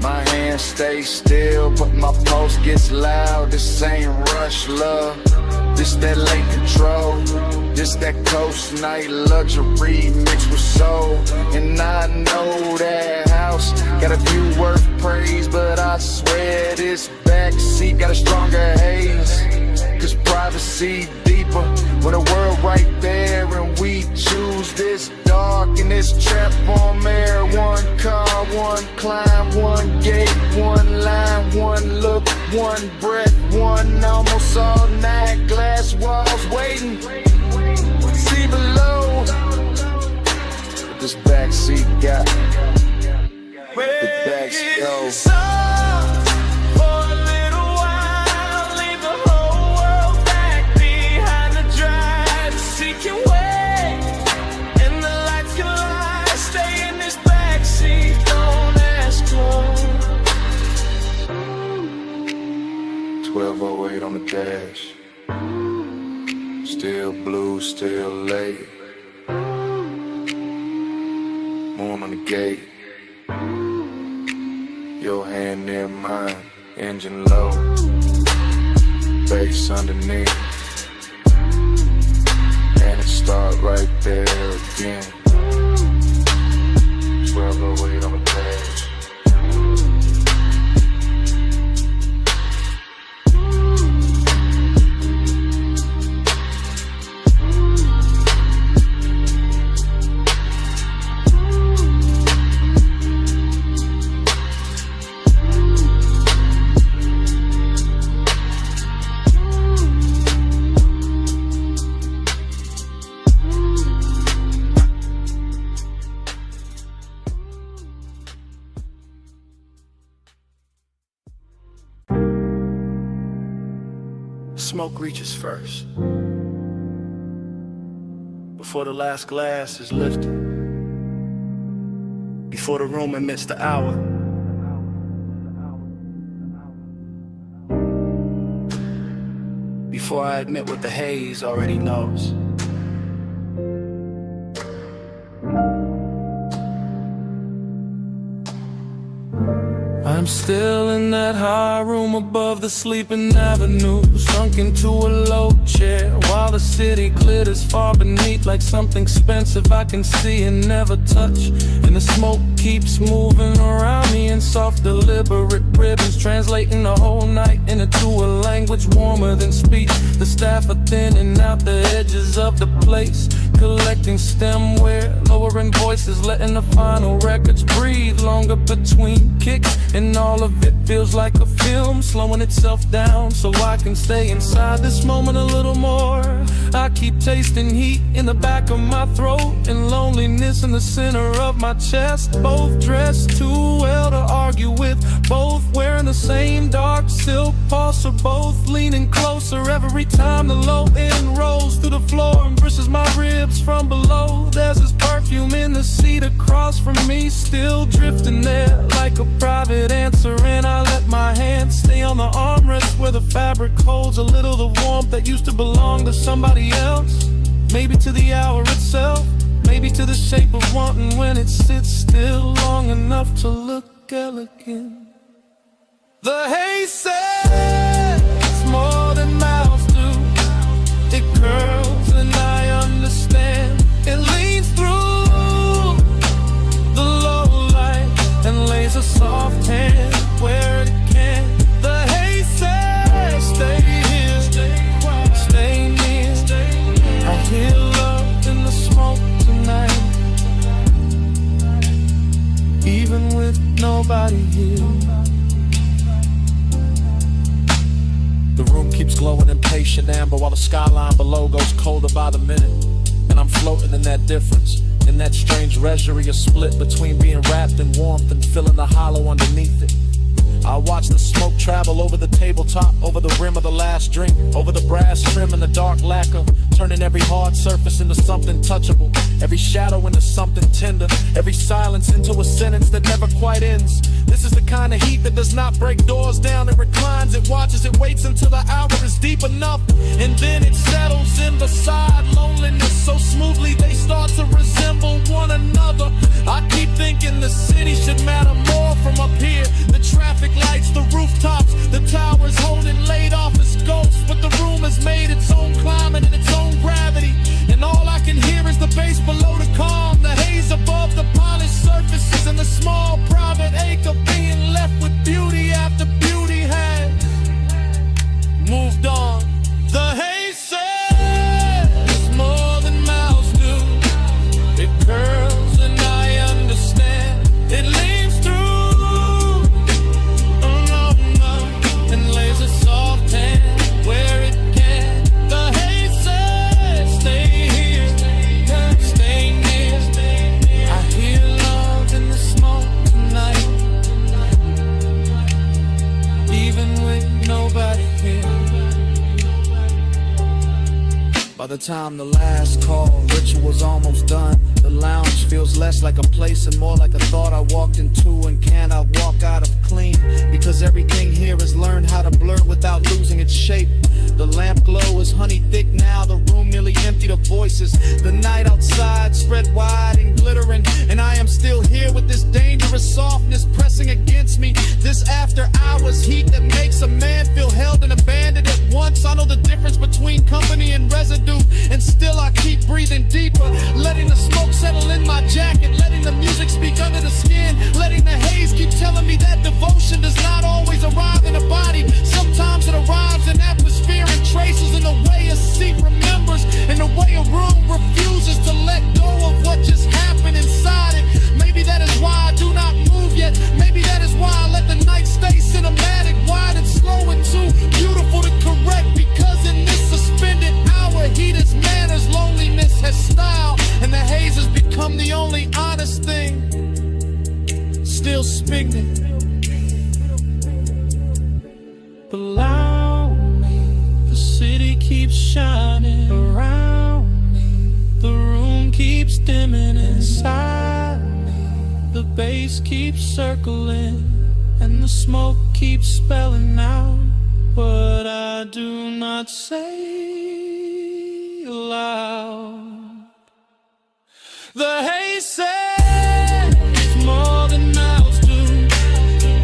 my hand stays still, but my pulse gets loud. This ain't rush love, this that late control, this that coast night luxury mixed with soul. And I know that house got a view worth praise, but I swear this backseat got a stronger haze. Cause privacy deeper when the world right there, and we choose this dark and this trap on air. One car, one climb, one gate, one line, one look, one breath, one almost all night. Glass walls waiting, see below. But this backseat got the backseat. On the dash, still blue, still late. Moon on the gate, your hand near mine, engine low, bass underneath, and it start right there again. 1208 on the dash. smoke reaches first. Before the last glass is lifted. Before the room admits the hour. Before I admit what the haze already knows. I'm still in that high room above the sleeping avenue, sunk into a low chair while the city glitters far beneath like something expensive I can see and never touch. And the smoke keeps moving around me in soft deliberate ribbons, translating the whole night into a language warmer than speech. The staff are thinning out the edges of the place, collecting stemware, lowering voices, letting the final records breathe longer between kicks. And all of it feels like a film, slowing itself down so I can stay inside this moment a little more. I keep tasting heat in the back of my throat and loneliness in the center of my chest. Both dressed too well to argue with, both wearing the same dark silk pulse, or both leaning closer every time the low end rolls through the floor and brushes my ribs from below. There's this perfume in the seat across from me, still drifting there like a private answer, and I let my hand stay on the armrest where the fabric holds a little the warmth that used to belong to somebody else. Maybe to the hour itself, maybe to the shape of wanting when it sits still long enough to look elegant. The haze says more than mouths do. It curls and I understand. It leans through the low light and lays a soft hand where it can. The haze says stay here, stay near. I hear love in the smoke tonight, even with nobody here. The room keeps glowing impatient amber while the skyline below goes colder by the minute. And I'm floating in that difference, in that strange reverie, a split between being wrapped in warmth and feeling the hollow underneath it. I watch the smoke travel over the tabletop, over the rim of the last drink, over the brass trim and the dark lacquer, turning every hard surface into something touchable, every shadow into something tender, every silence into a sentence that never quite ends. This is the kind of heat that does not break doors down. It reclines, it watches, it waits until the hour is deep enough, and then it settles in beside loneliness so smoothly they start to resemble one another. I keep thinking the city should matter more from up here. The traffic lights, the rooftops, the towers holding laid off as ghosts, but the room has made its own climate and its own gravity, and all I can hear is the bass below the calm, the haze above the polished surfaces, and the small private ache of being left with beauty after beauty had moved on. The haze says more than mouths do. It curls and I understand. It leans through and lays a soft hand where it can. The haze says stay here, stay near. I hear love in the smoke tonight, even with nobody here. By the time the last call ritual's almost done, the lounge feels less like a place and more like a thought I walked into and cannot walk out of clean, because everything here has learned how to blur without losing its shape. The lamp glow is honey thick now, the room nearly emptied of voices. The night outside spread wide and glittering, and I am still here with this dangerous softness pressing against me. This after hours heat that makes a man feel held and abandoned at once. I know the difference between company and residue, and still I keep breathing deeper, letting the smoke settle in my jacket, letting the music speak under the skin, letting the haze keep telling me that devotion does not always arrive in a body. Sometimes it arrives in atmosphere and traces, in the way a seat remembers, in the way a room refuses to let go of what just happened inside it. Maybe that is why I do not move yet. Maybe that is why I let the night stay cinematic, wide and slow and too beautiful to correct, because in this suspended hour heat is manners, loneliness has style, and the haze has become the only honest thing still spinning. Allow me to see shining around me. The room keeps dimming inside me. The bass keeps circling, and the smoke keeps spelling out what I do not say aloud. The haze says more than mouths do.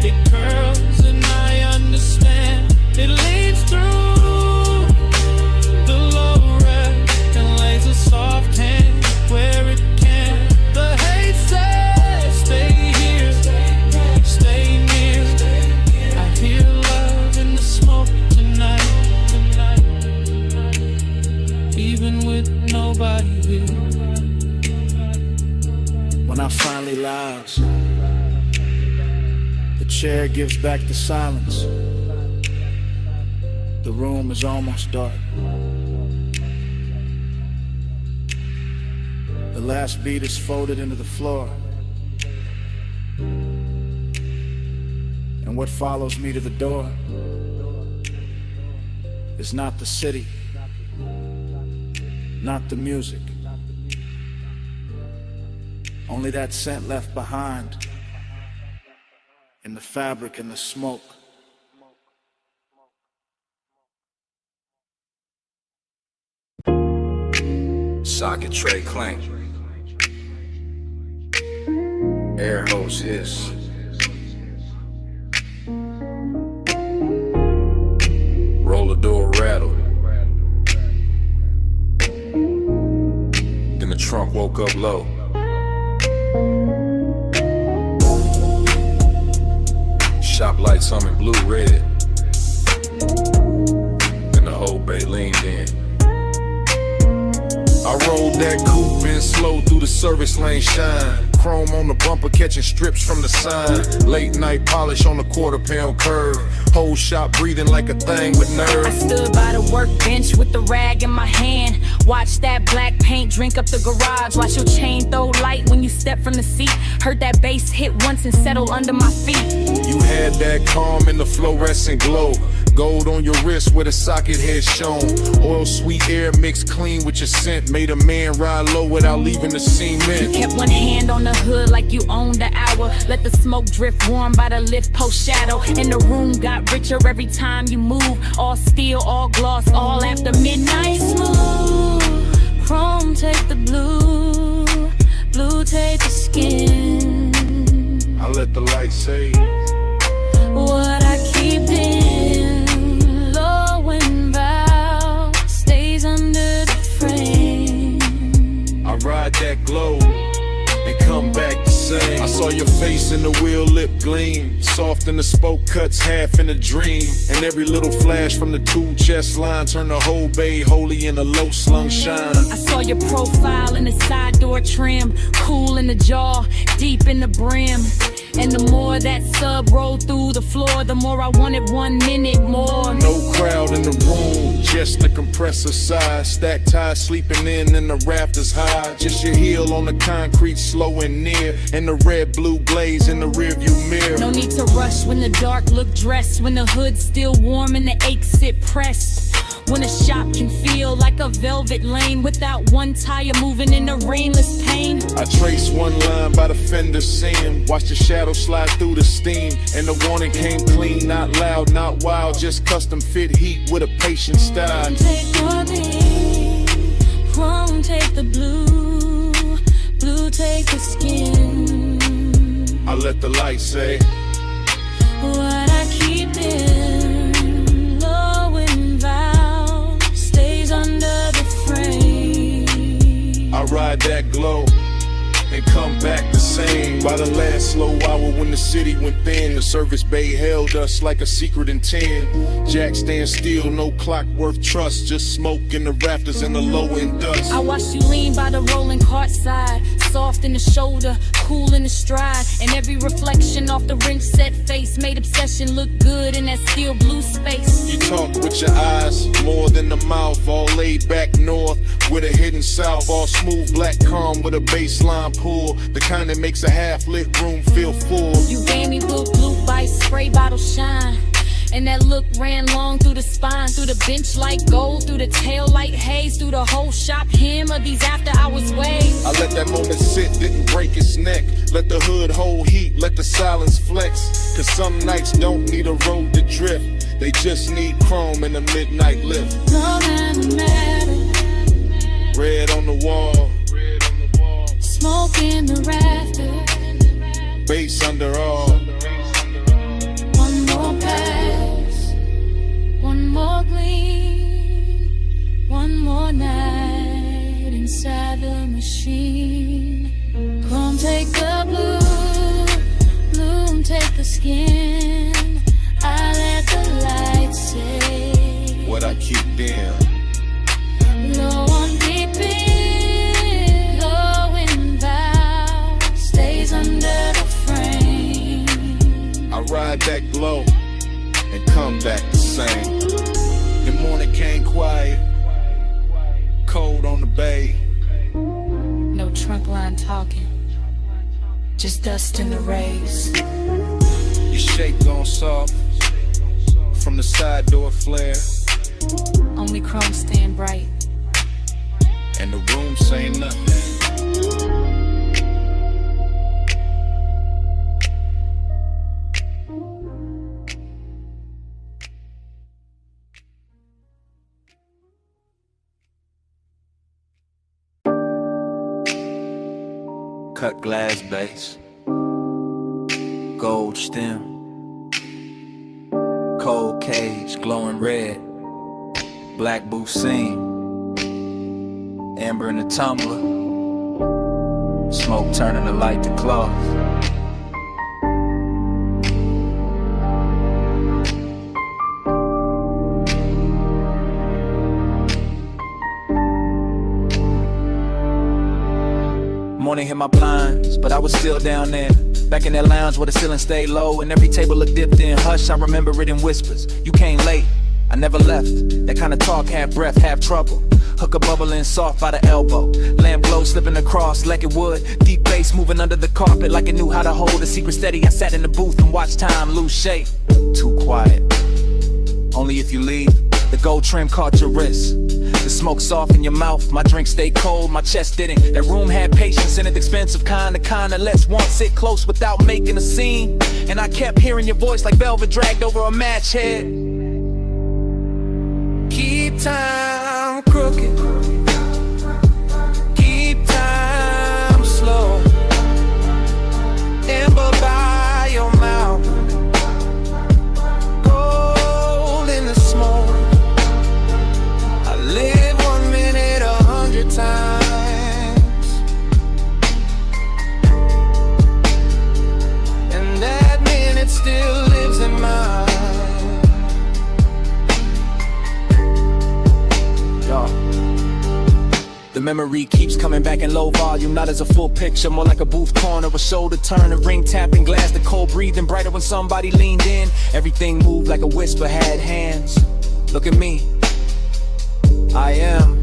It curls and I understand. It leads through the low red and lays a soft hand where it can. The haze says stay here, stay near. I hear love in the smoke tonight, even with nobody here. When I finally lounge, the chair gives back the silence. The room is almost dark. The last beat is folded into the floor. And what follows me to the door is not the city, not the music, only that scent left behind in the fabric and the smoke. Socket tray clank. Air hose hiss. Roller door rattle. Then the trunk woke up low. Shop lights humming blue red. And the whole bay leaned in. I rolled that coupe in slow through the service lane shine. Chrome on the bumper catching strips from the sign. Late night polish on the quarter-pound curve. Whole shop breathing like a thing with nerve. I stood by the workbench with the rag in my hand. Watch that black paint drink up the garage. Watch your chain throw light when you step from the seat. Heard that bass hit once and settle under my feet. You had that calm in the fluorescent glow. Gold on your wrist where the socket head shown. Oil sweet air mixed clean with your scent. Made a man ride low without leaving the cement. You kept one hand on the hood like you owned the hour. Let the smoke drift warm by the lift post shadow. And the room got richer every time you move. All steel, all gloss, all after midnight. Smooth, chrome take the blue. Blue take the skin. I let the light say what I keep in, low and bow, stays under the frame. I ride that glow and come back the same. I saw your face in the wheel lip gleam. Soft in the spoke cuts, half in a dream. And every little flash from the two chest line turned the whole bay holy in a low slung shine. I saw your profile in the side door trim. Cool in the jaw, deep in the brim. And the more that sub rolled through the floor, the more I wanted 1 minute more. No crowd in the room, just the compressor side. Stacked ties sleeping in and the rafters high. Just your heel on the concrete slow and near. And the red blue glaze in the rearview mirror. No need to rush when the dark look dressed. When the hood's still warm and the aches sit pressed. When a shop can feel like a velvet lane without one tire moving in the rainless pain. I trace one line by the fender seam. Watch the shadow slide through the steam. And the warning came clean, not loud, not wild. Just custom fit heat with a patient style. Take your beat, chrome take the blue. Blue take the skin. I let the light say what I keep in, low and vow, stays under the frame. I ride that glow and come back the same. By the last slow hour when the city went thin, the service bay held us like a secret in 10. Jack stand still, no clock worth trust. Just smoke in the rafters and the low end dust. I watched you lean by the rolling cart side. Soft in the shoulder, cool in the stride. And every reflection off the ring set face made obsession look good in that steel blue space. You talk with your eyes, more than the mouth. All laid back north with a hidden south. All smooth black calm with a baseline pull. The kind that makes a half lit room feel full. You gave me blue by spray bottle shine. And that look ran long through the spine, through the bench like gold, through the tail like haze, through the whole shop. Him of these after hours ways. I let that moment sit, didn't break its neck. Let the hood hold heat, let the silence flex. Cause some nights don't need a road to drift. They just need chrome and a midnight lift. No matter. Red on the wall. Smoke in the rafters. Bass under all. One more pass. One more gleam. One more night inside the machine. Come take the blue. Bloom take the skin. I let the light say What I keep dim. low on deep in, low in vow, stays under the frame. I ride that glow and come back the same. The morning came quiet, cold on the bay. No trunk line talking, just dust in the rays. Your shake gone soft from the side door flare. Only chrome staying bright. And the room say nothing. Cut glass base, gold stem, cold cage glowing red, black booth seam, amber in the tumbler, smoke turning the light to cloth. Morning hit my blinds, but I was still down there. Back in that lounge where the ceiling stayed low and every table looked dipped in hush. I remember it in whispers. You came late, I never left. That kind of talk, half breath, half trouble. Hooker bubbling soft by the elbow. Lamp glow slipping across like it would. Deep bass moving under the carpet like it knew how to hold a secret steady. I sat in the booth and watched time lose shape. Too quiet. Only if you leave. The gold trim caught your wrist. The smoke soft in your mouth. My drink stayed cold, my chest didn't. That room had patience in it, expensive kinda lets one sit close without making a scene. And I kept hearing your voice like velvet dragged over a match head. Keep time crooked. Keep time slow. Amber by your mouth. Gold in the smoke. I live 1 minute 100 times. And that minute still lives in mine. The memory keeps coming back in low volume, not as a full picture, more like a booth corner, a shoulder turn, a ring tapping glass, the cold breathing brighter when somebody leaned in. Everything moved like a whisper had hands. Look at me, I am.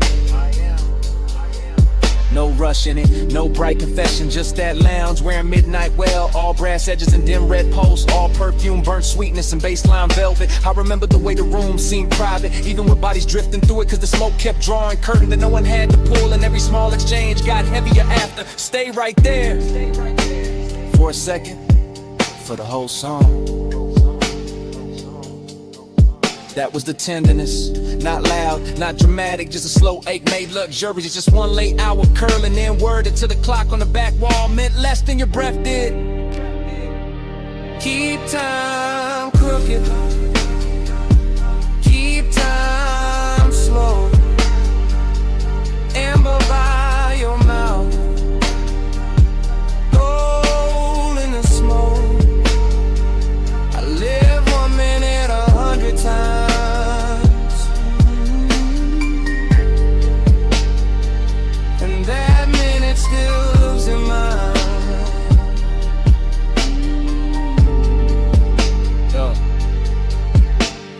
No rush in it, no bright confession, just that lounge wearing midnight well, all brass edges and dim red posts, all perfume, burnt sweetness and baseline velvet. I remember the way the room seemed private, even with bodies drifting through it, cause the smoke kept drawing curtain that no one had to pull, and every small exchange got heavier after. Stay right there for a second, for the whole song. That was the tenderness, not loud, not dramatic, just a slow ache made luxurious. Just one late hour curling in, worded to the clock on the back wall, meant less than your breath did. Keep time crooked, keep time slow. Amber by your mouth, gold in the smoke. I live 1 minute 100 times.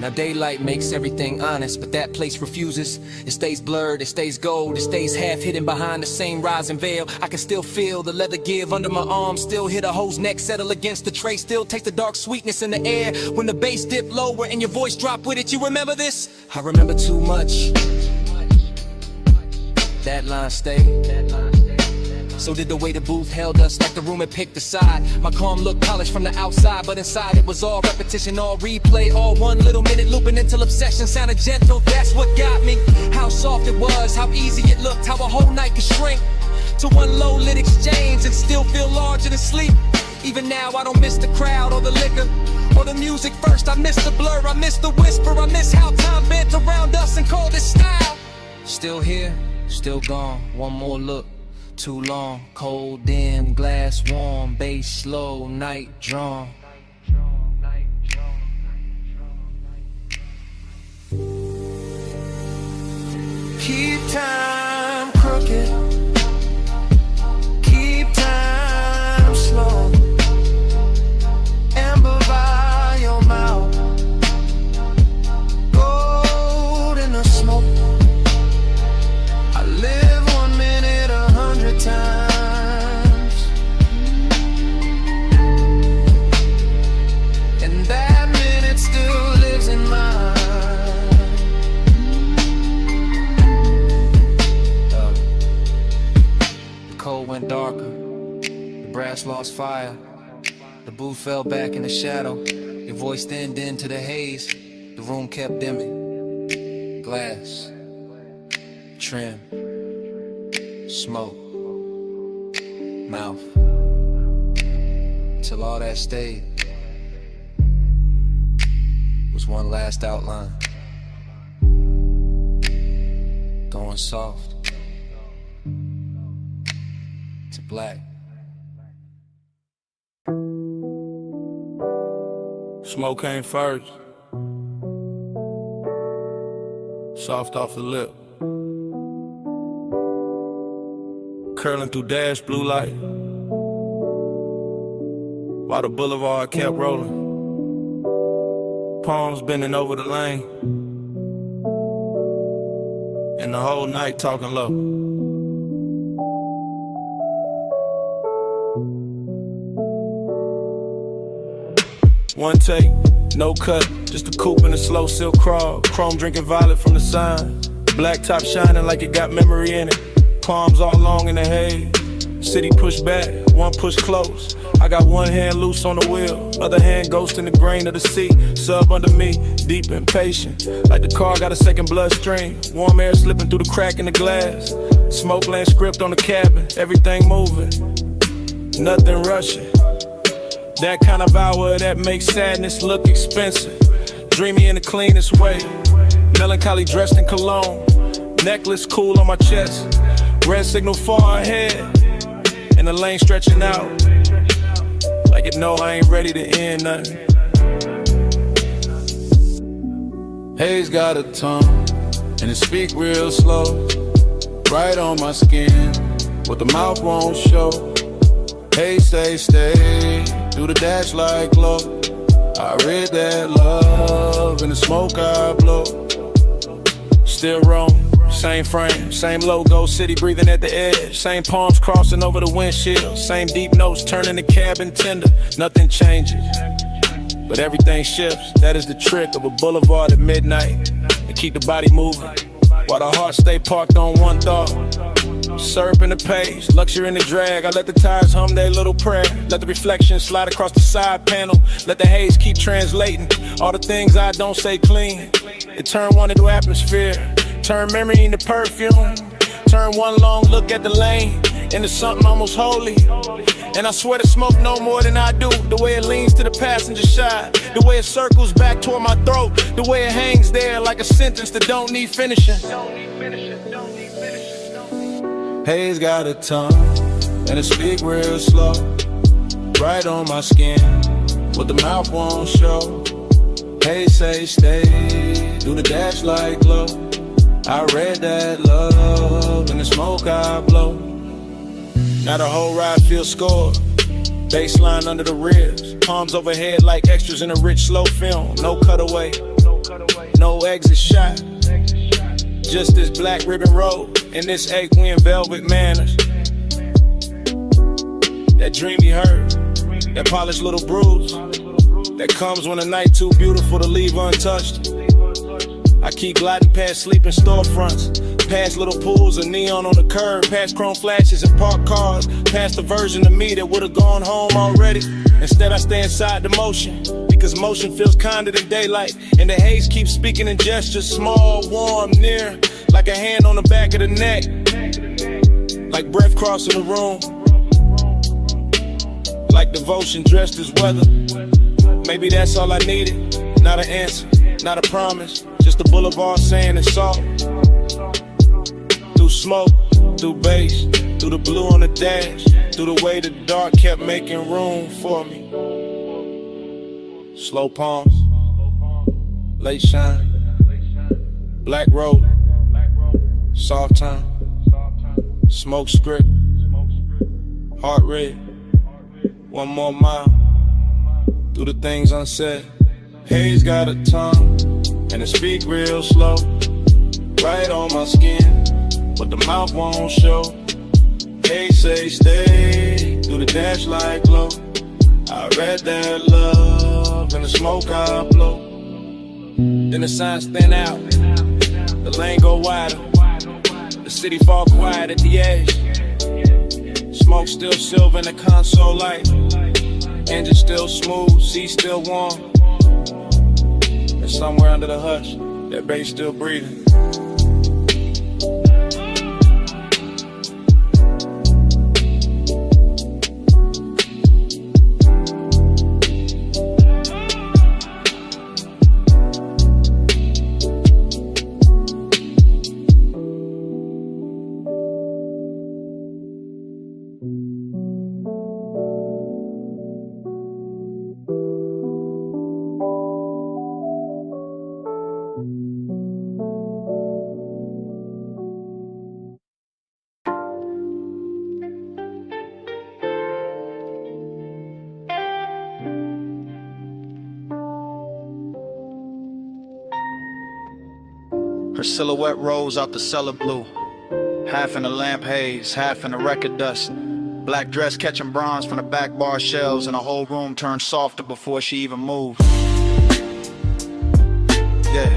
Now daylight makes everything honest, but that place refuses. It stays blurred, it stays gold, it stays half hidden behind the same rising veil. I can still feel the leather give under my arm, still hear the hoe's neck settle against the tray, still taste the dark sweetness in the air when the bass dip lower and your voice drop with it. You remember this? I remember too much. That line stayed. So did the way the booth held us, like the room had picked a side. My calm looked polished from the outside, but inside it was all repetition, all replay, all 1 little minute looping until obsession sounded gentle. That's what got me. How soft it was, how easy it looked, how a whole night could shrink to one low lit exchange and still feel larger than sleep. Even now I don't miss the crowd or the liquor or the music first. I miss the blur, I miss the whisper, I miss how time bent around us and called it style. Still here, still gone, one more look. Too long, cold dim, glass warm, bass slow, night drawn. Keep time crooked, keep time slow. Amber by your mouth, gold in the smoke. I live 1 minute 100 times, and that minute still lives in mine. The cold went darker, the brass lost fire, the booth fell back in the shadow. Your voice thinned into the haze, the room kept dimming. Glass, trim, smoke, mouth, till all that stayed was one last outline, going soft to black. Smoke came first, soft off the lip, curling through dash blue light, while the boulevard kept rolling, palms bending over the lane, and the whole night talking low. One take, no cut, just a coupe and a slow silk crawl. Chrome drinking violet from the sign, black top shining like it got memory in it. Palms all long in the haze, city push back, one push close. I got one hand loose on the wheel, other hand ghost in the grain of the sea. Sub under me, deep and patient, like the car got a second bloodstream. Warm air slipping through the crack in the glass. Smoke land script on the cabin, everything moving, nothing rushing. That kind of hour that makes sadness look expensive. Dreamy in the cleanest way, melancholy dressed in cologne. Necklace cool on my chest, red signal far ahead, and the lane stretching out like it know I ain't ready to end nothing. Haze got a tongue, and it speak real slow, right on my skin, what the mouth won't show. Hey, stay, do the dash like glow. I read that love in the smoke I blow. Still roam, same frame, same logo, city breathing at the edge. Same palms crossing over the windshield, same deep notes turning the cabin tender. Nothing changes, but everything shifts. That is the trick of a boulevard at midnight, to keep the body moving, while the heart stay parked on one thought. Syrup in the page, luxury in the drag. I let the tires hum their little prayer. Let the reflection slide across the side panel. Let the haze keep translating all the things I don't say clean. It turn one into atmosphere, turn memory into perfume, turn one long look at the lane into something almost holy. And I swear to smoke no more than I do. The way it leans to the passenger side, the way it circles back toward my throat, the way it hangs there like a sentence that don't need finishing. Haze got a tongue, and it speak real slow, right on my skin, what the mouth won't show. Haze say stay, do the dash like glow. I read that love in the smoke I blow. Now the whole ride feels scored, baseline under the ribs, palms overhead like extras in a rich slow film. No cutaway, no exit shot. Just this black ribbon road and this aquin velvet manners. That dreamy hurt, that polished little bruise that comes when a night too beautiful to leave untouched. I keep gliding past sleeping storefronts, past little pools of neon on the curb, past chrome flashes and parked cars, past the version of me that would've gone home already. Instead I stay inside the motion, because motion feels kinder than daylight, and the haze keeps speaking in gestures, small, warm, near, like a hand on the back of the neck, like breath crossing the room, like devotion dressed as weather. Maybe that's all I needed, not an answer, not a promise, just a boulevard sand and salt. Through smoke, through bass, through the blue on the dash, through the way the dark kept making room for me. Slow palms, late shine, black road, soft time, smoke script, heart red, one more mile, through the things unsaid. Haze got a tongue, and it speak real slow, right on my skin, but the mouth won't show. Haze say stay, through the dash light glow. I read that love in the smoke I blow. Then the signs thin out, the lane go wider, the city fall quiet at the edge. Smoke still silver in the console light, engine still smooth, seat still warm. And somewhere under the hush, that bass still breathing. Her silhouette rose out the cellar blue, half in the lamp haze, half in the record dust. Black dress catching bronze from the back bar shelves, and the whole room turned softer before she even moved. Yeah.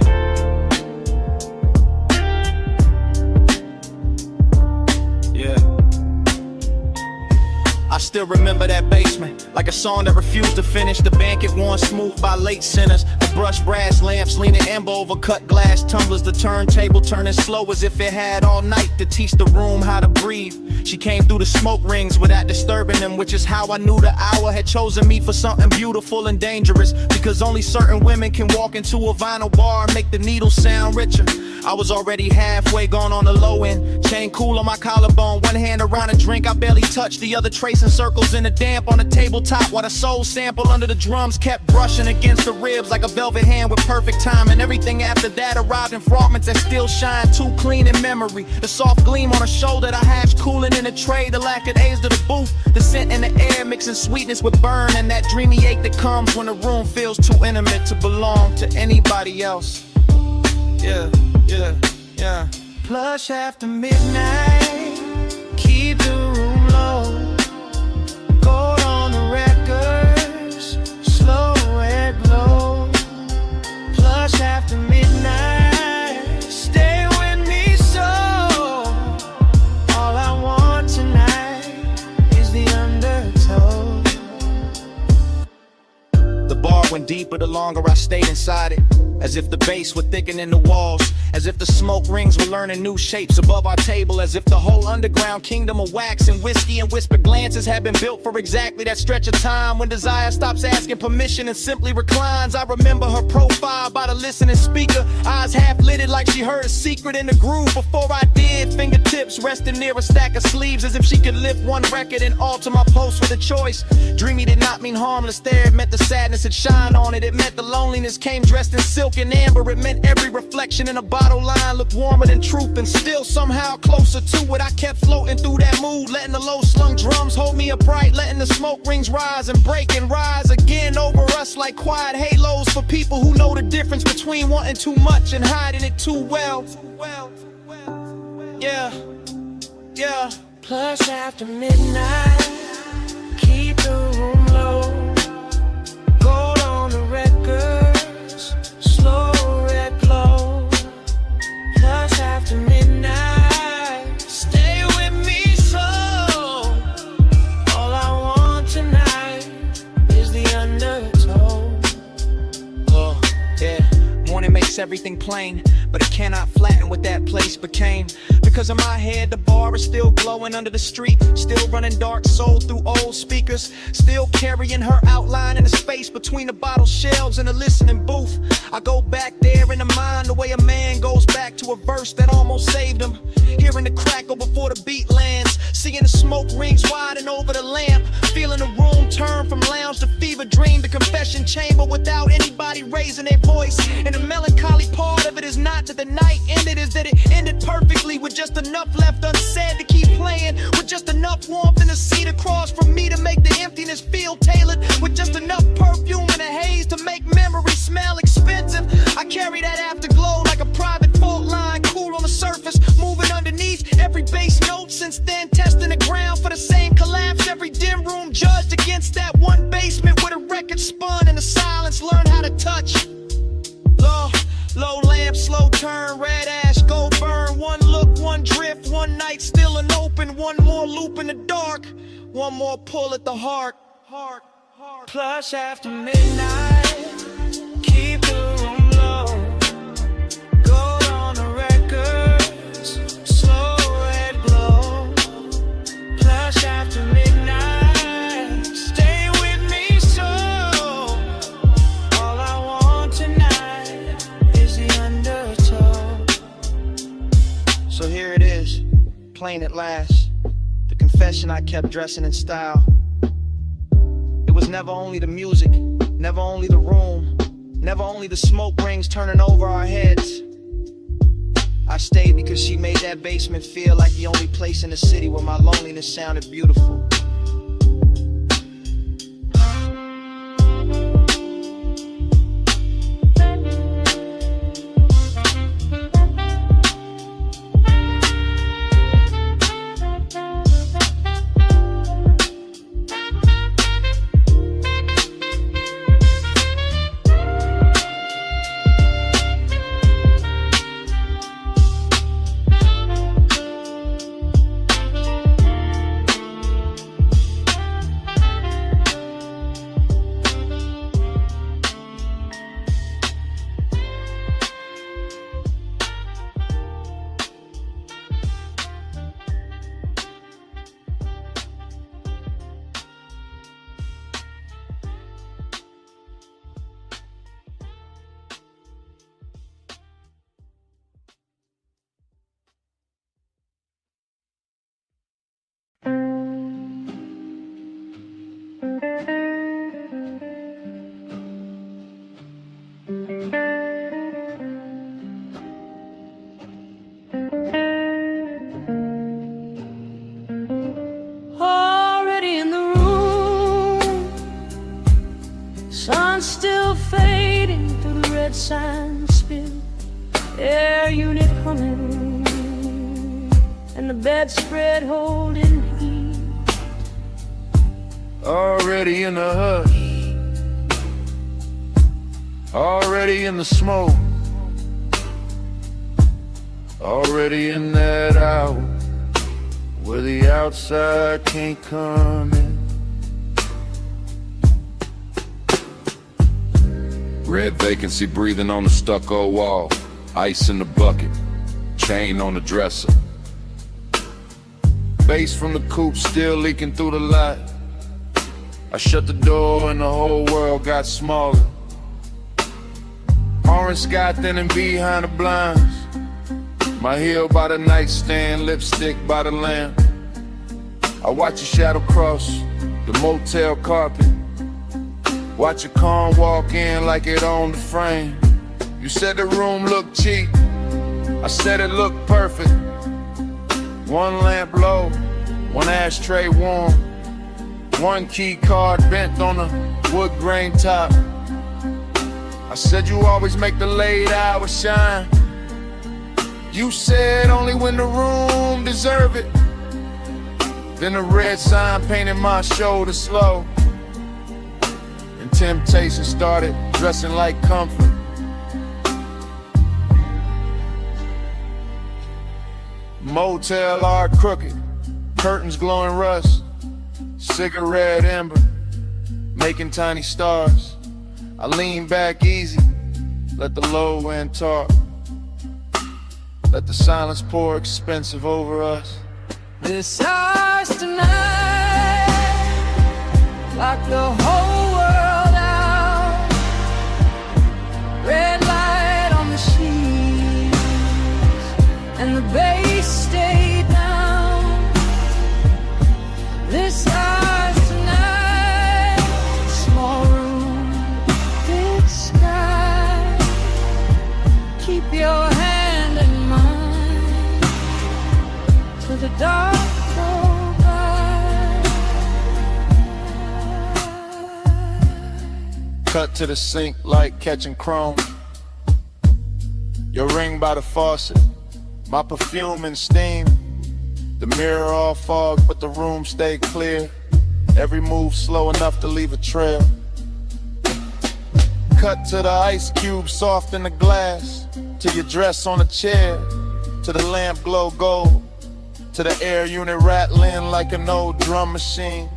I still remember that basement, like a song that refused to finish. The banquet worn smooth by late sinners. The brushed brass lamps leaning amber over cut glass tumblers. The turntable turning slow as if it had all night to teach the room how to breathe. She came through the smoke rings without disturbing them, which is how I knew the hour had chosen me for something beautiful and dangerous. Because only certain women can walk into a vinyl bar and make the needle sound richer. I was already halfway gone on the low end, chain cool on my collarbone, one hand around a drink I barely touched, the other tracing circles in the damp on the tabletop, while the soul sample under the drums kept brushing against the ribs like a velvet hand with perfect time. And everything after that arrived in fragments that still shine too clean in memory. The soft gleam on a shoulder, the hash cooling in a tray, the lack of days to the booth, the scent in the air mixing sweetness with burn, and that dreamy ache that comes when the room feels too intimate to belong to anybody else. Yeah, yeah, yeah. Plush after midnight, keep the room low. Gold on the records, slow and glow. Plush after midnight, stay with me so. All I want tonight is the undertow. The bar went deeper the longer I stayed inside it, as if the bass were thickening the walls, as if the smoke rings were learning new shapes above our table, as if the whole underground kingdom of wax and whiskey and whispered glances had been built for exactly that stretch of time when desire stops asking permission and simply reclines. I remember her profile by the listening speaker, eyes half lidded like like she heard a secret in the groove before I did. Fingertips resting near a stack of sleeves, as if she could lift one record and alter my post with a choice. Dreamy did not mean harmless there, it meant the sadness had shine on it. It meant the loneliness came dressed in silk and amber. It meant every reflection in a bottle line looked warmer than truth, and still somehow closer to it. I kept floating through that mood, letting the low slung drums hold me upright, letting the smoke rings rise and break and rise again over us like quiet halos for people who know the difference between wanting too much and hiding it too well. Yeah, yeah. Plus after midnight, keep the room low. Gold on the records, slow red glow. Plus after midnight, stay with me so. All I want tonight is the undertow. Oh, yeah. Morning makes everything plain, but it cannot flatten what that place became. Because in my head, the bar is still glowing under the street, still running dark soul through old speakers, still carrying her outline in the space between the bottle shelves and the listening booth. I go back there in the mind the way a man goes back to a verse that almost saved him. Hearing the crackle before the beat lands, seeing the smoke rings widen over the lamp, feeling the room turn from lounge to fever dream to confession chamber without anybody raising their voice. And the melancholy part of it is not that the night ended, is that it ended perfectly with just enough left unsaid to keep playing, with just enough warmth in the seat across from me to make the emptiness feel tailored, with just enough perfume and a haze to make memory smell expensive. I carry that afterglow like a private fault line, cool on the surface, moving underneath every bass note. Since then, testing the ground for the same collapse. Every dim room judged against that one basement where the record spun and the silence learned how to touch. Low lamp, slow turn, red ash, go burn. One look, one drift, one night still an open. One more loop in the dark, one more pull at the heart. Plus after midnight, keep the room low. Gold on the records, slow red glow. Plus after midnight, stay with me so. All I want tonight is the undertow. So here it is, plain at last, the confession I kept dressing in style. It was never only the music, never only the room, never only the smoke rings turning over our heads. I stayed because she made that basement feel like the only place in the city where my loneliness sounded beautiful. Already in the room, sun still fading through the red sign spill, air unit humming, and the bedspread holding heat. Already in the hush, already in the smoke, already in that hour where the outside can't come in. Red vacancy breathing on the stucco wall, ice in the bucket, chain on the dresser. Bass from the coupe still leaking through the lot. I shut the door and the whole world got smaller. Orange sky thinning behind the blinds. My heel by the nightstand, lipstick by the lamp. I watch your shadow cross the motel carpet. Watch your car walk in like it owned the frame. You said the room looked cheap, I said it looked perfect. One lamp low, one ashtray warm, one key card bent on a wood grain top. I said you always make the late hours shine. You said only when the room deserve it. Then a red sign painted my shoulder slow, and temptation started dressing like comfort. Motel art crooked, curtains glowing rust, cigarette ember, making tiny stars. I lean back easy, let the low end talk. Let the silence pour expensive over us. This house tonight, lock the whole world out. Red light on the sheets, and the bass stay down. This house tonight, small room, big sky. Keep your hand in mine till the dark go by. Cut to the sink like catching chrome. Your ring by the faucet, my perfume and steam. The mirror all fog, but the room stay clear. Every move slow enough to leave a trail. Cut to the ice cube soft in the glass, to your dress on a chair, to the lamp glow gold, to the air unit rattling like an old drum machine,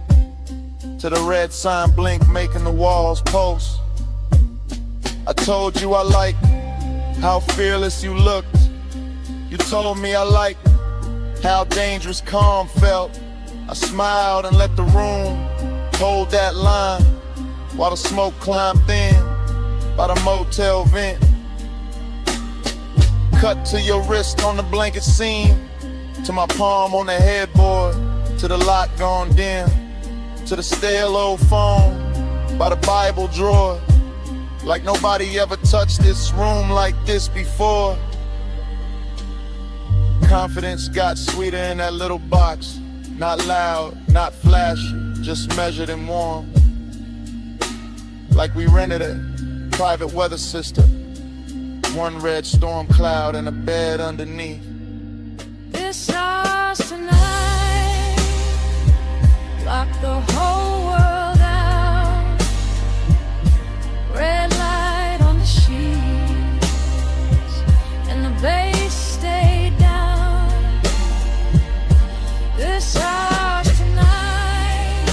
to the red sign blink making the walls pulse. I told you I liked how fearless you looked. You told me I liked how dangerous calm felt. I smiled and let the room hold that line while the smoke climbed thin by the motel vent. Cut to your wrist on the blanket seam, to my palm on the headboard, to the light gone dim, to the stale old phone by the Bible drawer. Like nobody ever touched this room like this before. Confidence got sweeter in that little box. Not loud, not flashy, just measured and warm. Like we rented a private weather system. One red storm cloud and a bed underneath. This house tonight, lock the whole world out. Red light on the sheets, and the bass stay down. This house tonight,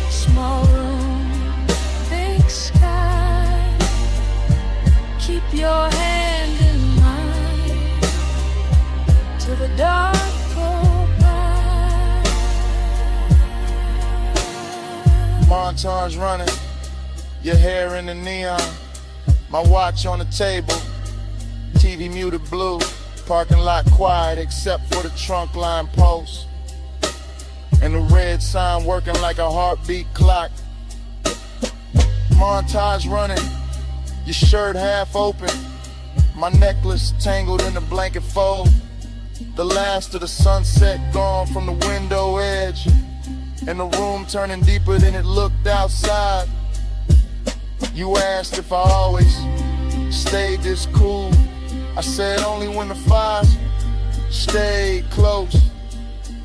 small room, big sky. Keep your hand in mine till the dark go by. Montage running, your hair in the neon, my watch on the table, TV muted blue, parking lot quiet except for the trunk line post, and the red sign working like a heartbeat clock. Montage running, your shirt half open, my necklace tangled in the blanket fold. The last of the sunset gone from the window edge, and the room turning deeper than it looked outside. You asked if I always stayed this cool. I said only when the fire stayed close.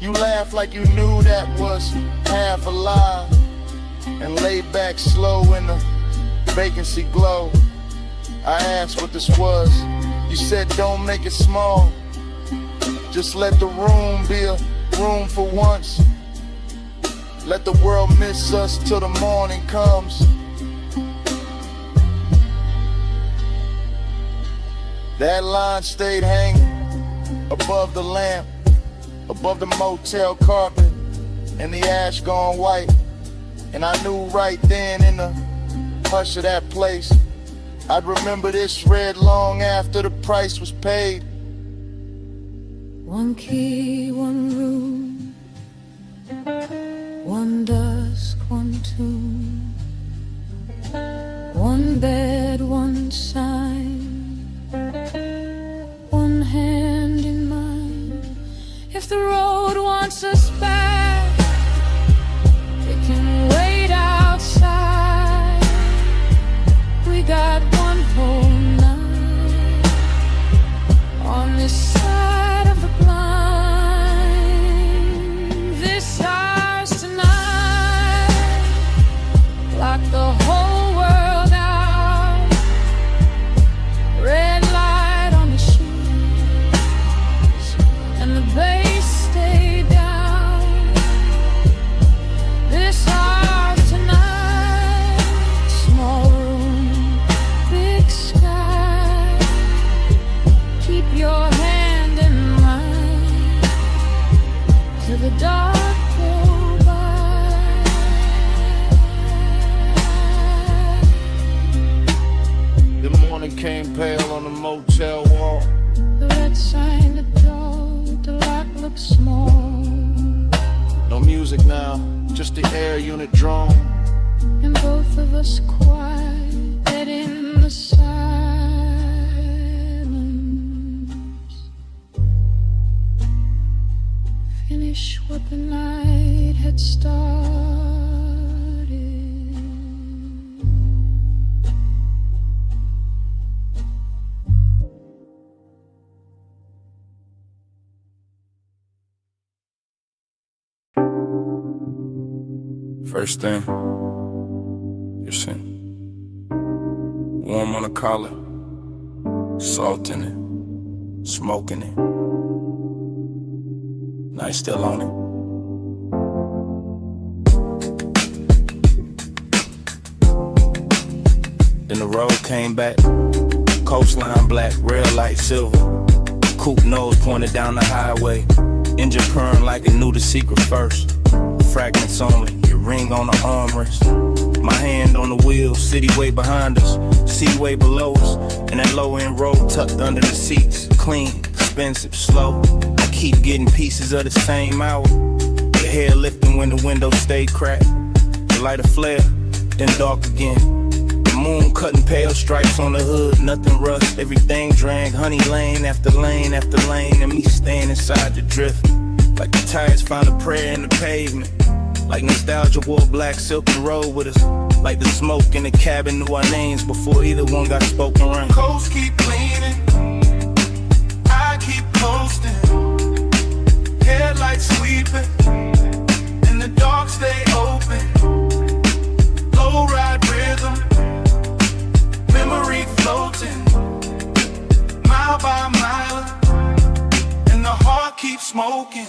You laughed like you knew that was half a lie, and laid back slow in the vacancy glow. I asked what this was. You said don't make it small, just let the room be a room for once. Let the world miss us till the morning comes. That line stayed hanging above the lamp, above the motel carpet, and the ash gone white. And I knew right then in the hush of that place, I'd remember this red long after the price was paid. One key, one room, one dusk, one tune, one bed, one sign, one hand in mine. If the road wants us back, it can wait outside. We got one whole night on this side of the blind. This ours tonight, lock the whole world out. Red light on the shoes and the bass stay down. This ours tonight, small room, big sky. Keep your hand in mine till the dark go by. The morning came pale on the motel wall. The red sign, the door, the lock looks small, No music now, just the air unit drone. and both of us quiet in the silence. Finish what the night had started. First thing, your sin. Warm on the collar, salt in it, smoking it. Night still on it. Then the road came back, coastline black, rail light silver. Coupe nose pointed down the highway, engine purring like it knew the secret first. Fragments only, your ring on the armrest. My hand on the wheel, city way behind us, sea way below us, and that low-end road tucked under the seats. Clean, expensive, slow. I keep getting pieces of the same hour. Your hair lifting when the window stayed cracked. The light a flare, then dark again. The moon cutting pale stripes on the hood, nothing rust. Everything drank, honey lane after lane after lane, and me staying inside the drift. Like the tires found a prayer in the pavement. Like nostalgia wore black silk and rolled with us. Like the smoke in the cabin knew our names before either one got spoken around. Coast keep cleaning, I keep coasting. Headlights sweeping, and the dark stay open. Low ride rhythm, memory floating, mile by mile, and the heart keeps smoking.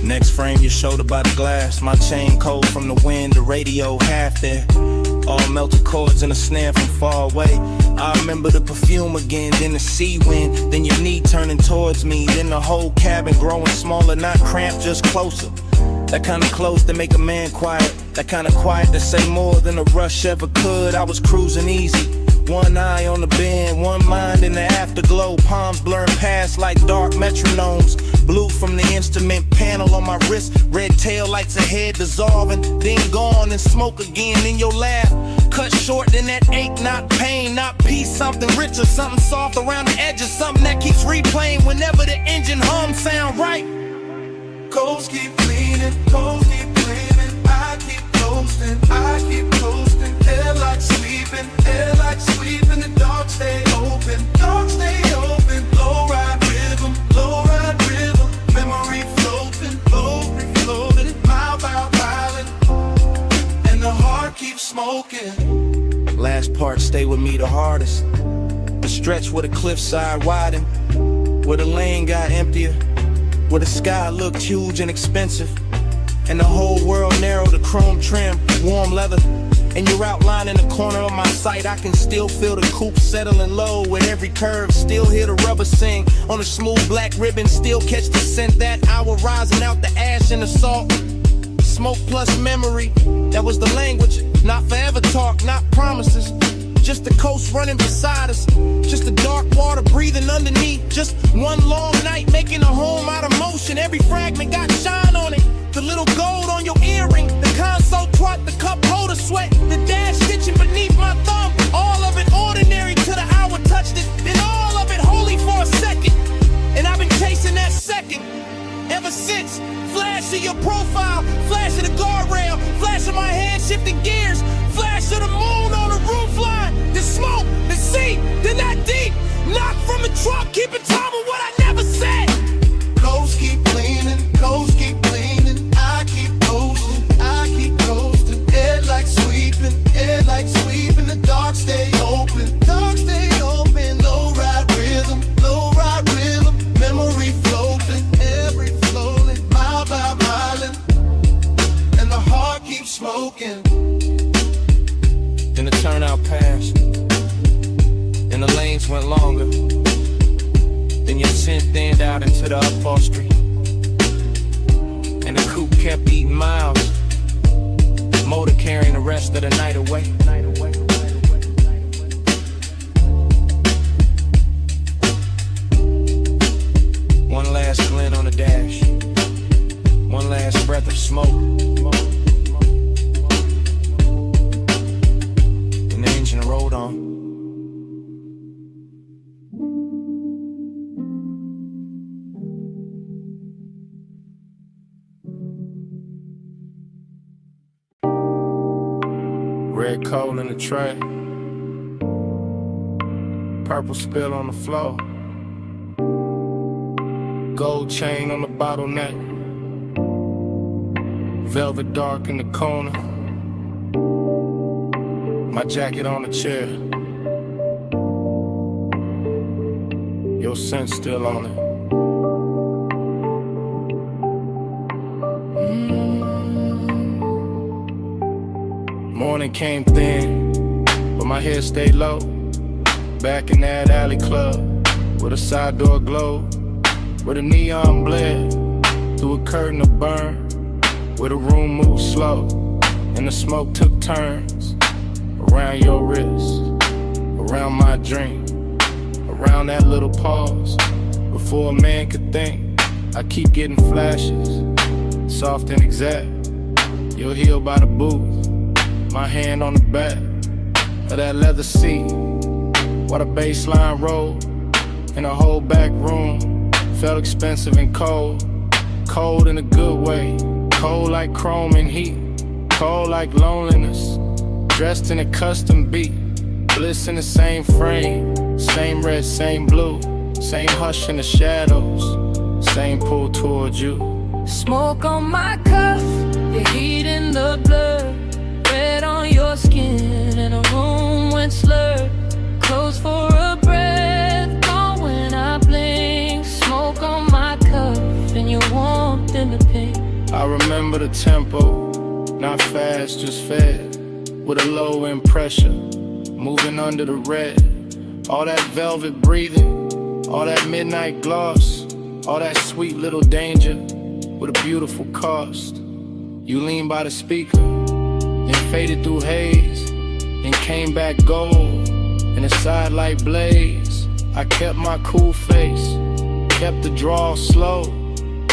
Next frame, your shoulder by the glass. My chain cold from the wind, the radio half there. All melted chords and a snare from far away. I remember the perfume again, then the sea wind, then your knee turning towards me, then the whole cabin growing smaller, not cramped, just closer. That kind of close to make a man quiet, that kind of quiet to say more than a rush ever could. I was cruising easy, one eye on the bend, one mind in the afterglow, palms blurring past like dark metronomes. Blue from the instrument panel on my wrist, red tail lights ahead dissolving, then gone and smoke again in your laugh. Cut short, then that ache, not pain, not peace, something richer, something soft around the edges, something that keeps replaying whenever the engine hum sound right. Coast keep cleaning, coast keep cleaning, I keep coasting, I keep coasting. Headlights sweeping, the dark stay open, low ride rhythm, memory floating, mile by mile, and the heart keeps smoking. Last part stay with me the hardest. The stretch where the cliffside widened, where the lane got emptier, where the sky looked huge and expensive, and the whole world narrowed to chrome trim, warm leather. And you're outlined in the corner of my sight. I can still feel the coupe settling low with every curve. Still hear the rubber sing on the smooth black ribbon. Still catch the scent that hour rising out the ash and the salt. Smoke plus memory, that was the language. Not forever talk, not promises. just the coast running beside us. Just the dark water breathing underneath. Just one long night making a home out of motion. Every fragment got shine on it. The little gold on your earring, the console twat, the cup holder sweat, the dash stitching beneath my thumb. All of it ordinary till the hour touched it. Then all of it holy for a second. And I've been chasing that second ever since. Flash of your profile, flash of the guardrail, flash of my head shifting gears, flash of the moon on the roof line, the smoke, the sea, then that deep knock from the truck, keeping time with what I never said. Coast keep leaning, coast keep leaning, I keep coasting, headlights sweeping, the dark stay open, low ride rhythm, memory floating, every flowing, mile by mile, and the heart keeps smoking. Then the turnout passed, and the lanes went longer. Then your scent thinned out into the upholstery, and the coupe kept eating miles, motor carrying the rest of the night away. One last glint on the dash, one last breath of smoke, and the engine rolled on. Red coal in the tray, purple spill on the floor, gold chain on the bottleneck, velvet dark in the corner, my jacket on the chair, your scent still on it. Morning came thin, but my head stayed low. Back in that alley club, with a side door glowed, where the neon bled through a curtain of burn, where the room moved slow, and the smoke took turns around your wrist, around my drink, around that little pause. Before a man could think, I keep getting flashes, soft and exact. You'll heal by the booth. My hand on the back of that leather seat, while the bass line rolled, and the whole back room felt expensive and cold. Cold in a good way, cold like chrome and heat, cold like loneliness, dressed in a custom beat, bliss in the same frame, same red, same blue, same hush in the shadows, same pull towards you. Smoke on my cuff, the heat in the blood, red on your skin, and the room went slurred. Close for a breath, gone when I blink. Smoke on my cuff, and your warmth in the pink. I remember the tempo, not fast, just fed, with a low end pressure, moving under the red. All that velvet breathing, all that midnight gloss, all that sweet little danger, with a beautiful cost. You lean by the speaker, then faded through haze, then came back gold, in a side light blaze. I kept my cool face, kept the draw slow,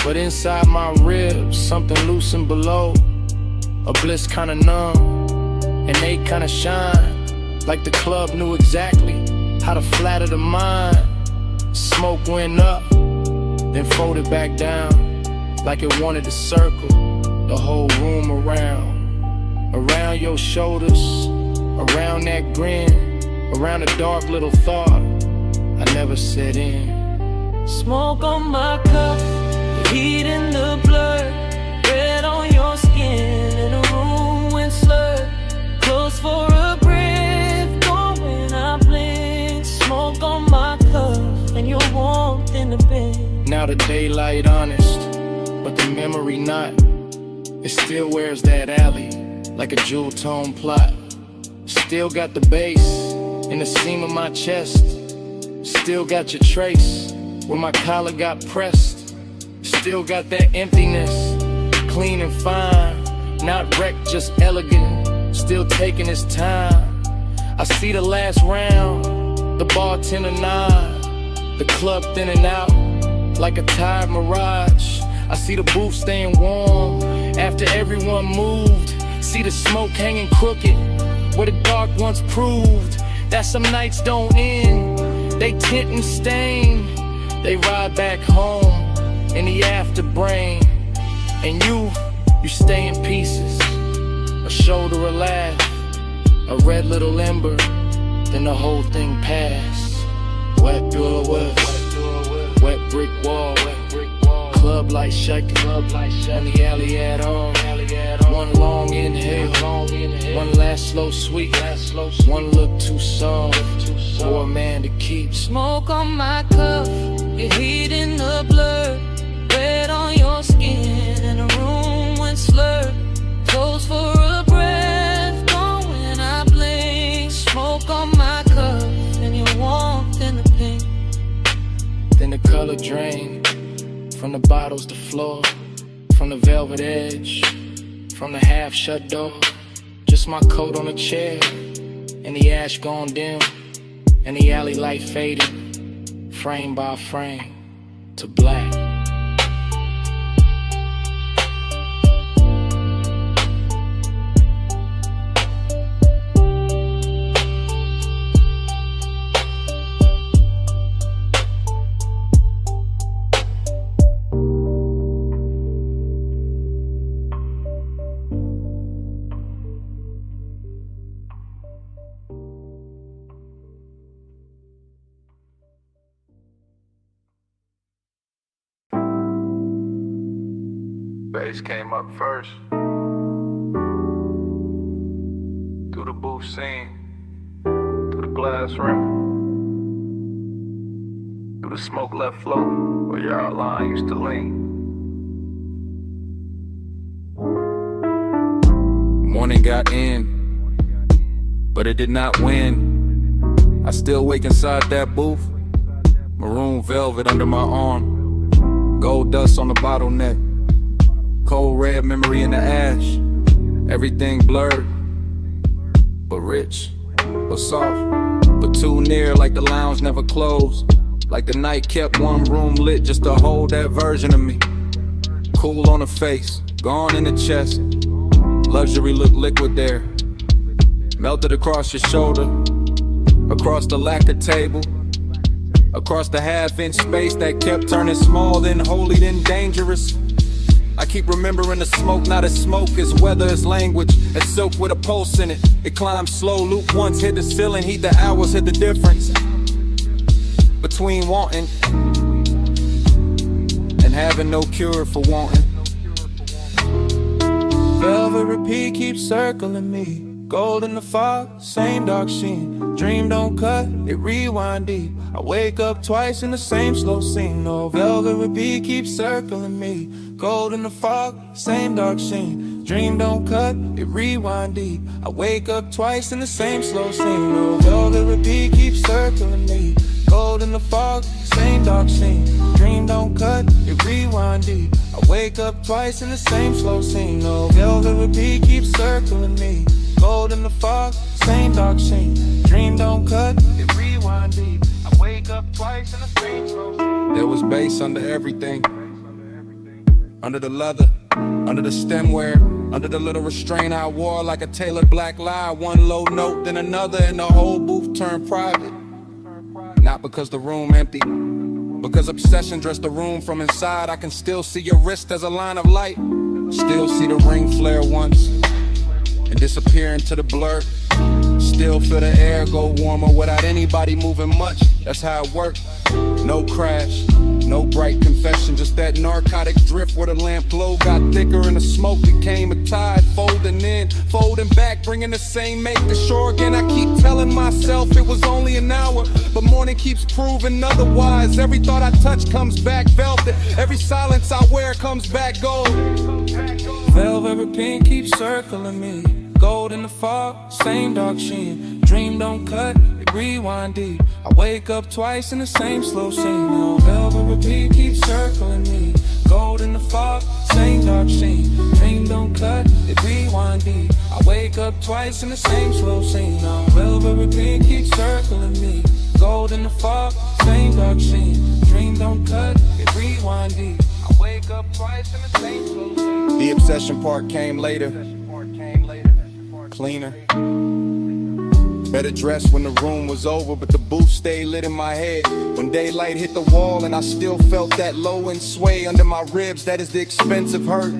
but inside my ribs, something loosened below. A bliss kinda numb, and they kinda shine, like the club knew exactly how to flatter the mind. Smoke went up, then folded back down, like it wanted to circle the whole room around your shoulders, around that grin, around a dark little thought I never set in. Smoke on my cuff, the heat in the blood, red on your skin, and the room went slurred. Close for a breath, gone when I blink. Smoke on my cuff, and your warmth in the bed. Now the daylight honest, but the memory not. It still wears that alley, like a jewel tone plot. Still got the bass in the seam of my chest. Still got your trace where my collar got pressed. Still got that emptiness, clean and fine, not wrecked, just elegant. Still taking its time. I see the last round, the bartender nod, the club thin and out like a tired mirage. I see the booth staying warm after everyone moved. See the smoke hanging crooked where the dark once proved that some nights don't end. They tint and stain. They ride back home in the afterbrain. And you stay in pieces. A shoulder, a laugh, a red little ember, then the whole thing passed. Wet door west, wet brick wall, club light shaking, and the alley at all. One long inhale, one last slow sweet, one look too soft for a man to keep. Smoke on my cuff, your heat in the blur, red on your skin, and the room went slurred. Close for a breath, gone when I blink. Smoke on my cuff, and your warmth in the pink. Then the color drained from the bottles to floor, from the velvet edge, from the half-shut door. Just my coat on a chair, and the ash gone dim, and the alley light fading, frame by frame, to black. Bass came up first. Through the booth scene, through the glass rim, through the smoke left float where your outline used to lean. Morning got in, but it did not win. I still wake inside that booth, maroon velvet under my arm, gold dust on the bottleneck, cold red memory in the ash. Everything blurred, but rich, but soft, but too near like the lounge never closed. Like the night kept one room lit just to hold that version of me. Cool on the face, gone in the chest. Luxury looked liquid there. Melted across your shoulder, across the lacquer table, across the half-inch space that kept turning small, then holy, then dangerous. I keep remembering the smoke, not as smoke, as weather, as language, as silk with a pulse in it. It climbed slow, loop once, hit the ceiling, heat the hours, hit the difference between wanting and having no cure for wanting. Velvet repeat keeps circling me. Gold in the fog, same dark sheen. Dream don't cut, it rewind deep. I wake up twice in the same slow scene. No, velvet repeat keeps circling me. Gold in the fog, same dark sheen. Dream don't cut, it rewind deep. I wake up twice in the same slow scene. No, velvet repeat keeps circling me. Gold in the fog, same dark scene. Dream don't cut, it rewind deep. I wake up twice in the same slow scene. No, velvet repeat keeps circling me. Gold in the fog, same dark scene. Dream don't cut, it rewind deep. I wake up twice in the same slow scene. There was bass under everything, under the leather, under the stemware, under the little restraint I wore like a tailored black lie. One low note, then another, and the whole booth turned private. Not because the room empty, because obsession dressed the room from inside. I can still see your wrist as a line of light, still see the ring flare once and disappear into the blur. Still feel the air go warmer without anybody moving much. That's how it worked. No crash, no bright confession, just that narcotic drift where the lamp glow got thicker and the smoke became a tide, folding in, folding back, bringing the same make to shore again. I keep telling myself it was only an hour, but morning keeps proving otherwise. Every thought I touch comes back velvet, every silence I wear comes back gold. Velvet pink keeps circling me. Gold in the fog, same dark sheen. Dream don't cut, it rewind deep. I wake up twice in the same slow scene. No, velvet repeat keeps circling me. Gold in the fog, same dark sheen. Dream don't cut, it rewind deep. I wake wake up twice in the same slow scene. Velvet repeat keeps circling me. Gold in the fog, same dark scene. Dream don't cut, it rewind deep. I wake up twice in the same slow scene. The obsession part came later. Cleaner. Better dressed when the room was over, but the booth stayed lit in my head. When daylight hit the wall and I still felt that low end sway under my ribs, that is the expensive hurt.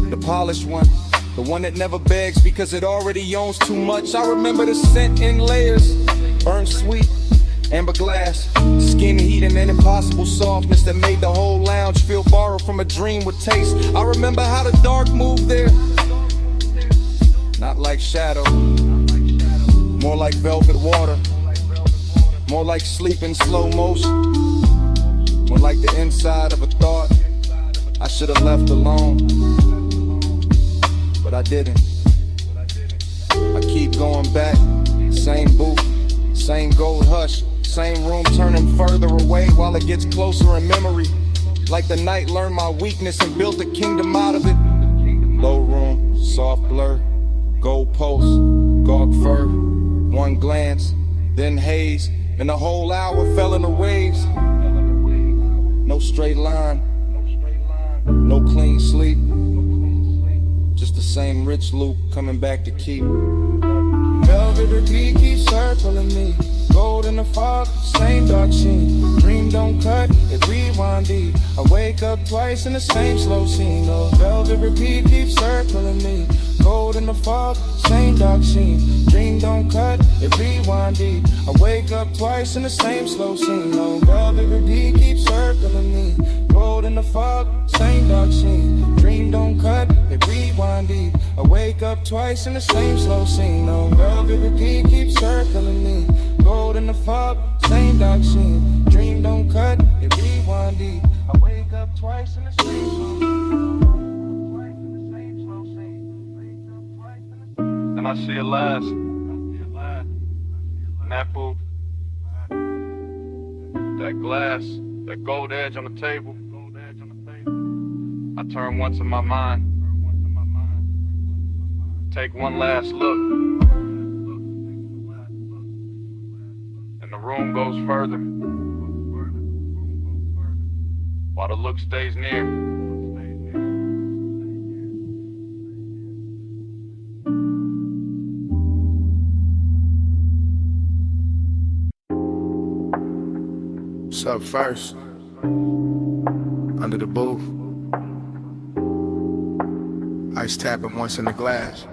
The polished one, the one that never begs because it already owns too much. I remember the scent in layers, burnt sweet, amber glass, skin heat and an impossible softness that made the whole lounge feel borrowed from a dream with taste. I remember how the dark moved there, not like shadow, more like velvet water, more like sleep in slow motion, more like the inside of a thought I should have left alone, but I didn't. I keep going back, same booth, same gold hush, same room turning further away while it gets closer in memory. Like the night learned my weakness and built a kingdom out of it. Low room, soft blur, gold posts, gaunt fur, one glance, then haze, and the whole hour fell in the waves. No straight line, no clean sleep, just the same rich loop coming back to keep. Velvet repeat keeps circling me. Gold in the fog, same dark sheen. Dream don't cut, it rewind deep. I wake up twice in the same slow scene. Oh, velvet repeat keeps circling me. Gold in the fog, same dark sheen. Dream don't cut, it rewind deep. I wake up twice in the same slow scene. Oh, velvet repeat keeps circling me. Gold in the fog, same dark sheen. Dream don't cut, it rewind deep. I wake up twice in the same slow scene. Oh, velvet repeat keeps circling me. Gold in the fog, same dark sheen. Dream don't cut, it rewind deep. I wake up twice in the same slow scene. And I see it last. And that booth, that glass, that gold edge on the table. I turn once in my mind, take one last look, and the room goes further, while the look stays near. What's up first? Under the booth. Ice tapping once in the glass.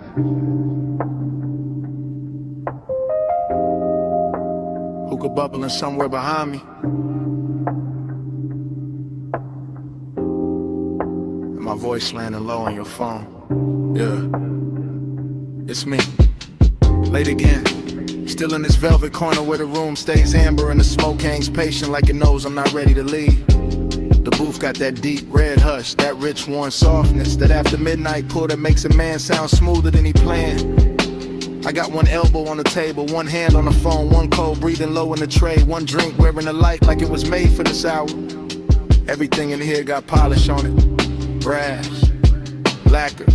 Hookah bubbling somewhere behind me. And my voice landing low on your phone. Yeah, it's me. Late again. Still in this velvet corner where the room stays amber and the smoke hangs patient like it knows I'm not ready to leave. The booth got that deep red hush, that rich warm softness, that after midnight pull that makes a man sound smoother than he planned. I got one elbow on the table, one hand on the phone, one cold breathing low in the tray, one drink wearing a light like it was made for this hour. Everything in here got polish on it, brass, lacquer,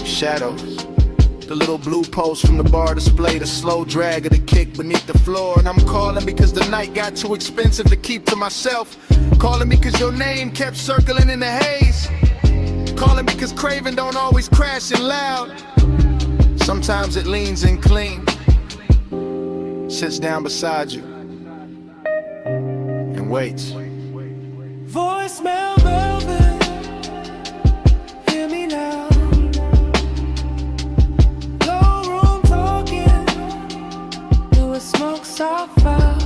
shadows. The little blue post from the bar display, the slow drag of the kick beneath the floor. And I'm calling because the night got too expensive to keep to myself. Calling because your name kept circling in the haze. Calling because craving don't always crash and loud. Sometimes it leans in clean, sits down beside you, and waits. Voicemail velvet, hear me now. Smoke soft out.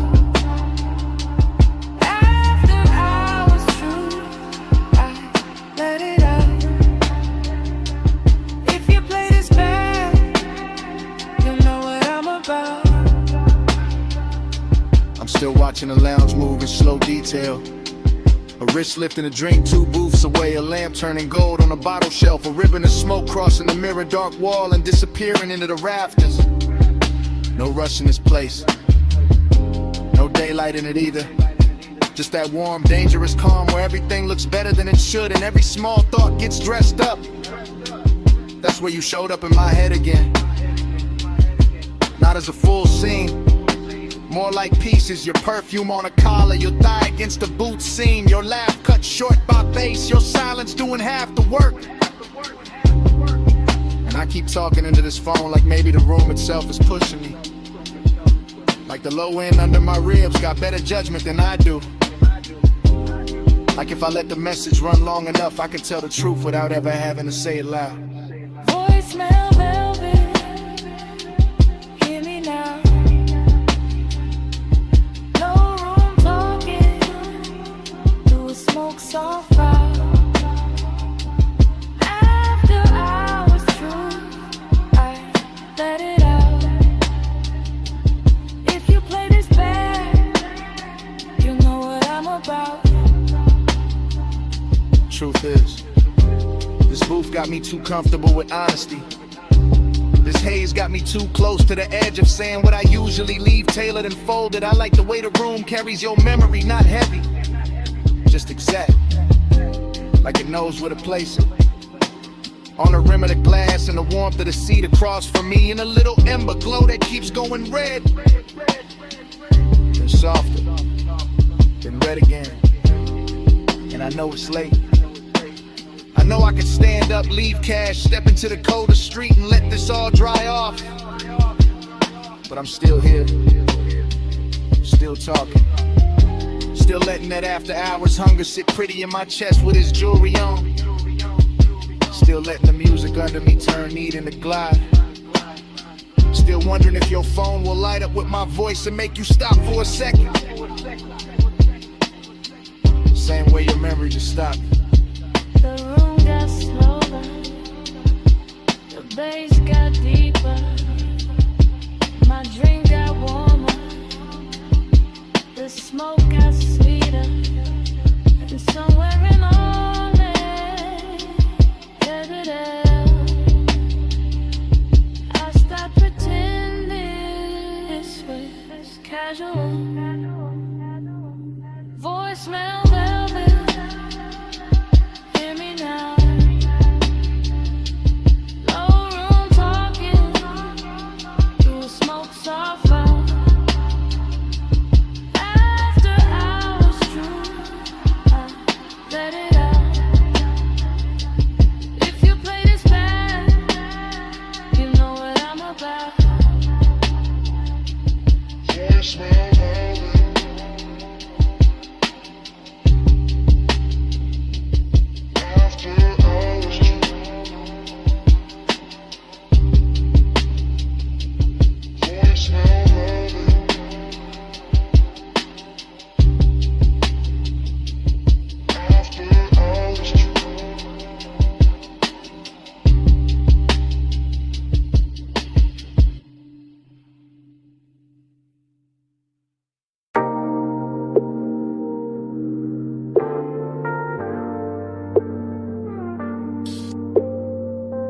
After hours true, I let it out. If you play this bad, you'll know what I'm about. I'm still watching the lounge move in slow detail. A wrist lifting a drink 2 booths away, a lamp turning gold on a bottle shelf, a ribbon of smoke crossing the mirror dark wall and disappearing into the rafters. No rush in this place, no daylight in it either. Just that warm, dangerous calm where everything looks better than it should and every small thought gets dressed up. That's where you showed up in my head again. Not as a full scene, more like pieces. Your perfume on a collar, your thigh against the boot seam, your laugh cut short by bass, your silence doing half the work. And I keep talking into this phone like maybe the room itself is pushing me. Like the low end under my ribs got better judgment than I do. Like if I let the message run long enough, I could tell the truth without ever having to say it loud. Voicemail velvet, hear me now. No room talking, do a smoke soft route. After hours true, I let it out. If you play this bad, you know what I'm about. Truth is, this booth got me too comfortable with honesty. This haze got me too close to the edge of saying what I usually leave tailored and folded. I like the way the room carries your memory, not heavy, just exact, like it knows where to place it. On the rim of the glass and the warmth of the seat across from me, and a little ember glow that keeps going red, then softer, then red again. And I know it's late. I know I could stand up, leave cash, step into the colder street and let this all dry off. But I'm still here, still talking, still letting that after hours hunger sit pretty in my chest with his jewelry on. Still letting the music under me turn neat into glide. Still wondering if your phone will light up with my voice and make you stop for a second. Same way your memory just stopped. The room got slower, the bass got deeper, my drink got warmer, the smoke got sweeter, and somewhere in all that, I stopped pretending this was casual. Voicemail velvet, hear me now. Low room talking, you smoke soft out. After hours true, I let it out. If you play this bad, you know what I'm about. Voicemail velvet.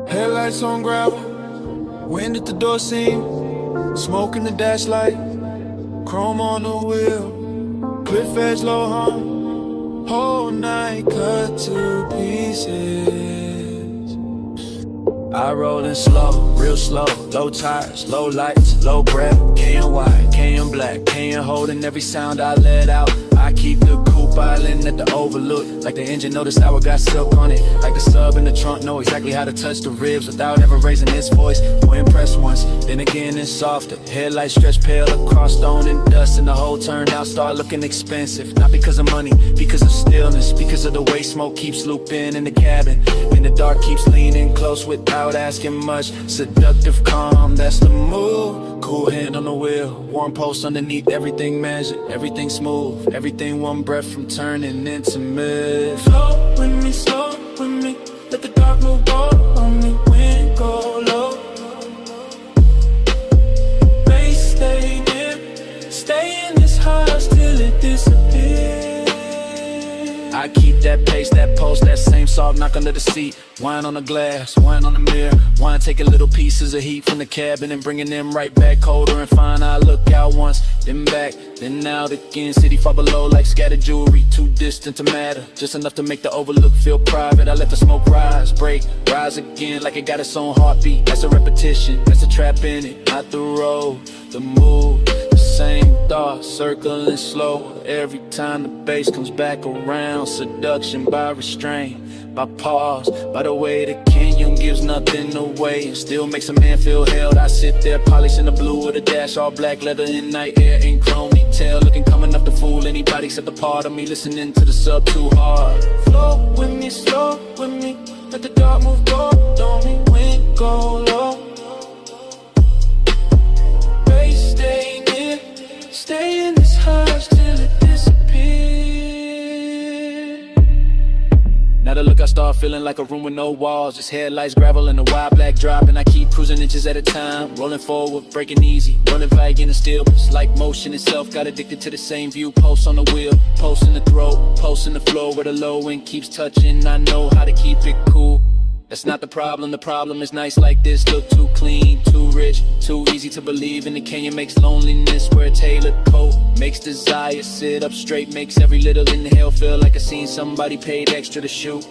Headlights on gravel, wind at the door seam, smoke in the dash light, chrome on the wheel, cliff edge low hum, whole night cut to pieces. I rollin' slow, real slow, low tires, low lights, low breath, KN white, KN black, KN holding every sound I let out. I keep the coupe island at the overlook, like the engine know the sour got silk on it, like the sub in the trunk know exactly how to touch the ribs without ever raising its voice. We're impressed once, then again it's softer. Headlights stretch pale across stone and dust, and the whole turnout start looking expensive. Not because of money, because of stillness, because of the way smoke keeps looping in the cabin, and the dark keeps leaning close without asking much. Seductive calm, that's the move. Cool hand on the wheel, warm post underneath, everything measured, everything smooth, everything one breath from turning into mid. Slow with me, let the dark move all on me, wind go low. Bass stay dim, stay in this house till it disappears. I I keep that pace, that pulse, that same soft knock under the seat. Wine on the glass, wine on the mirror. Wine taking little pieces of heat from the cabin and bringing them right back colder and fine. I look out once, then back, then out again. City far below like scattered jewelry, too distant to matter. Just enough to make the overlook feel private. I let the smoke rise, break, rise again like it got its own heartbeat. That's a repetition, that's a trap in it. Not the road, the move, the same thought, circling slow. Every time the bass comes back around. Seduction by restraint, by pause, by the way the canyon gives nothing away and still makes a man feel held. I sit there polishing the blue of the dash, all black leather in night air in chrome detail, looking calm enough to fool anybody except a part of me listening to the sub too hard. Flow with me, slow with me, let the dark move gold on me, wind go low. Bass stay near, stay in this hush till it disappears. Now the look I start feeling like a room with no walls, just headlights, gravel, and a wide black drop. And I keep cruising inches at a time, rolling forward, breaking easy, rolling back in the still. It's like motion itself, got addicted to the same view. Pulse on the wheel, pulse in the throat, pulse in the floor where the low end keeps touching. I know how to keep it cool. That's not the problem is nice like this. Look too clean, too rich, too easy to believe in. The canyon makes loneliness wear a tailored coat, makes desire sit up straight, makes every little inhale feel like I seen somebody paid extra to shoot.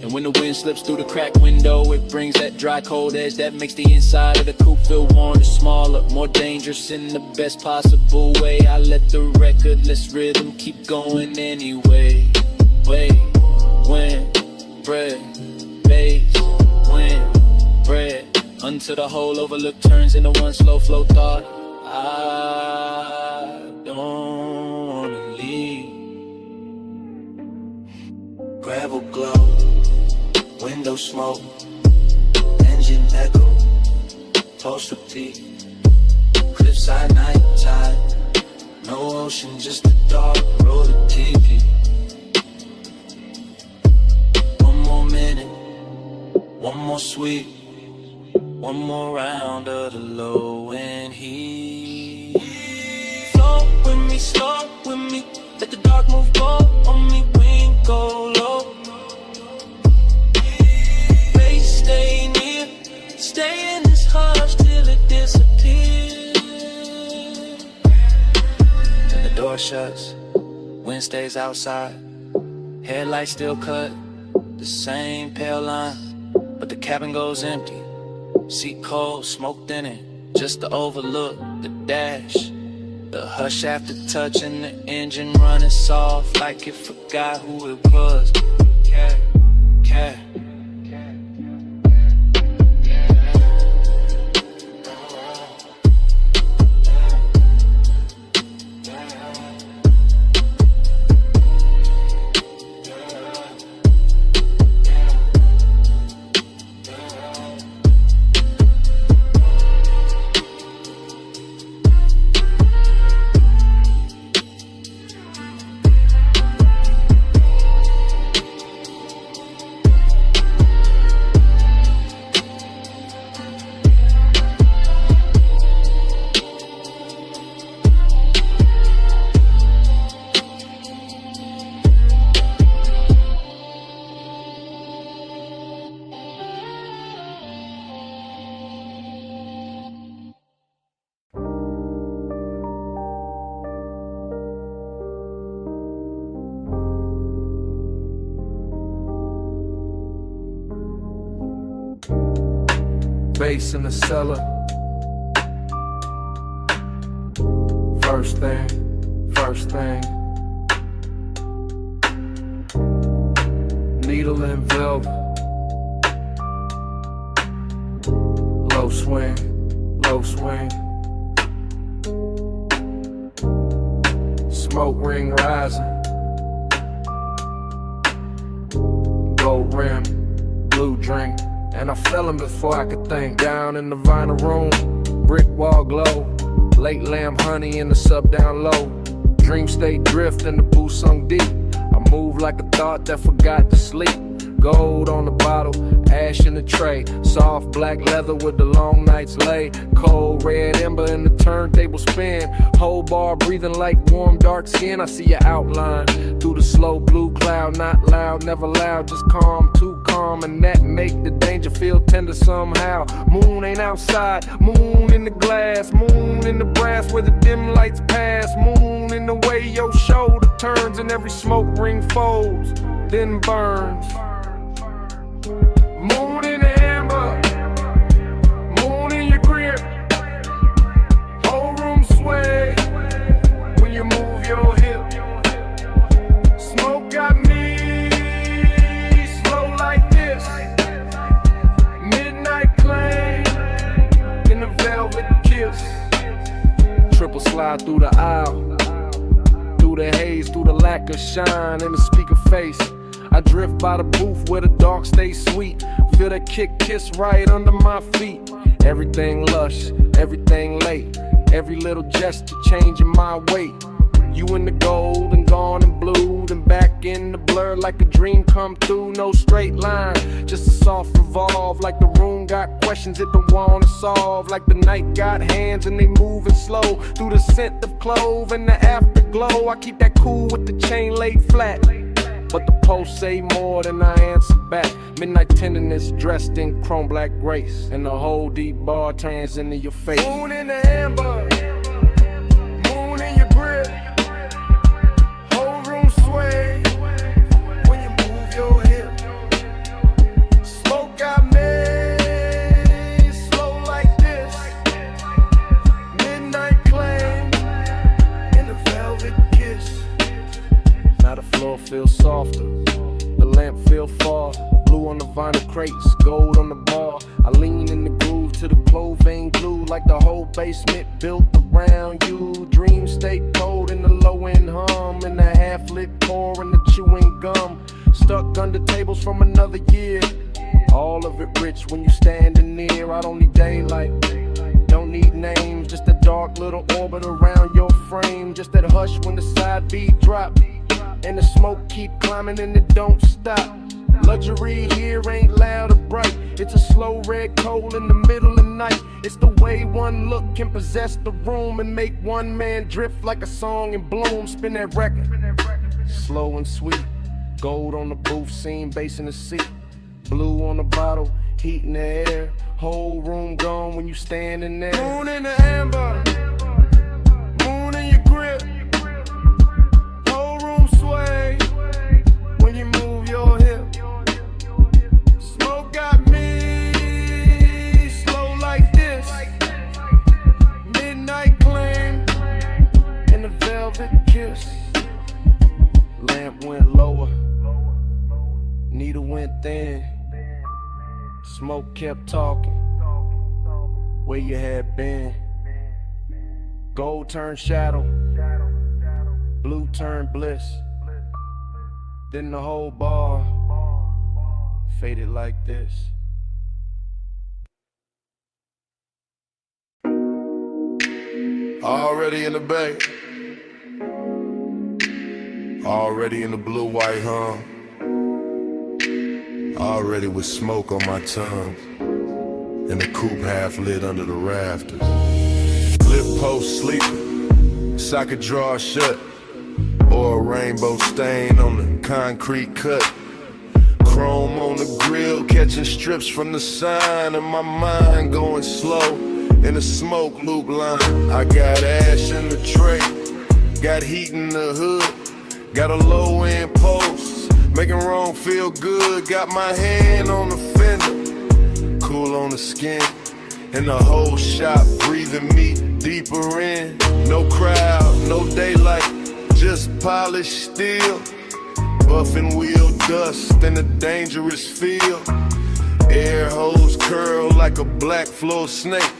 And when the wind slips through the cracked window, it brings that dry cold edge that makes the inside of the coupe feel warm and smaller, more dangerous in the best possible way. I let the recordless rhythm keep going anyway. Wait, when, bread, bass, wind, bread, until the whole overlook turns into one slow flow thought. I don't wanna leave. Gravel glow, window smoke, engine echo, toast with tea, cliffside night tide, no ocean, just a dark road of TV. One more minute, one more sweet, one more round of the low end heat. Flow with me, slow with me, let the dark move go on me, wind go low. Bass stay near, stay in this hush till it disappears. Then the door shuts, wind stays outside, headlights still cut, the same pale line, but the cabin goes empty. Seat cold, smoked in it, just to overlook the dash. The hush after touching the engine running soft like it forgot who it was. Cat, cat. Bass in the cellar. First thing. Needle and velvet. Low swing. Smoke ring rising. Gold rim, blue drink. And I fell him before I could think. Down in the vinyl room, brick wall glow. Late lamb honey in the sub down low. Dream state drift and the booth sunk deep. I move like a thought that forgot to sleep. Gold on the bottle, ash in the tray. Soft black leather with the long nights lay. Cold red ember in the turntable spin. Whole bar breathing like warm dark skin. I see your outline through the slow blue cloud. Not loud, never loud, just calm, too calm. And that make the danger feel tender somehow. Moon ain't outside, moon in the glass. Moon in the brass where the dim lights pass. Moon in the way your shoulder turns and every smoke ring folds, then burns. Moon in the amber, moon in your grip. Whole room sway when you move your hip. Smoke got me slow like this. Midnight claim in the velvet kiss. Triple slide through the aisle, through the haze, through the lack of shine in the speaker face. I drift by the booth where the dark stays sweet. Feel that kick kiss right under my feet. Everything lush, everything late. Every little gesture changing my weight. You in the gold and gone in blue, then back in the blur like a dream come through. No straight line, just a soft revolve. Like the room got questions it don't wanna solve. Like the night got hands and they moving slow through the scent of clove and the afterglow. I keep that cool with the chain laid flat, but the post say more than I answer back. Midnight tenderness dressed in chrome black grace, and the whole deep bar turns into your face. Moon in the amber, moon in your grip. Whole room sway when you move your hip. Smoke got me slow like this. Midnight claim in the velvet kiss. Now the floor feels softer, the lamp feel far. Blue on the vinyl crates, gold on the bar. I lean in the groove to the clothing glue, like the whole basement built around you. Dreams stay cold in the low end hum, and the half lit pour and the chewing gum. Stuck under tables from another year. All of it rich when you standing near. I don't need daylight, don't need names, just a dark little orbit around your frame. Just that hush when the side beat drop, and the smoke keep climbing and it don't stop. Luxury here ain't loud or bright. It's a slow red coal in the middle of the night. It's the way one look can possess the room and make one man drift like a song in bloom. Spin that record, slow and sweet. Gold on the booth scene, bass in the seat. Blue on the bottle, heat in the air. Whole room gone when you standing there. Moon in the amber, moon in your grip. Whole room sway when you move your hip. Smoke got me slow like this. Midnight claim in the velvet kiss. Lamp went lower, needle went thin. Smoke kept talking, where you had been. Gold turned shadow, blue turned bliss. Then the whole bar faded like this. Already in the bay, already in the blue-white hum, already with smoke on my tongue, and the coupe half lit under the rafters. Lip post sleeping, socket drawer shut, or a rainbow stain on the concrete cut. Chrome on the grill, catching strips from the sign, and my mind going slow in the smoke loop line. I got ash in the tray, got heat in the hood, got a low end post, making wrong feel good. Got my hand on the fender, cool on the skin, and the whole shop breathing me deeper in. No crowd, no daylight, just polished steel, buffing wheel dust in a dangerous field. Air hose curl like a black floor snake,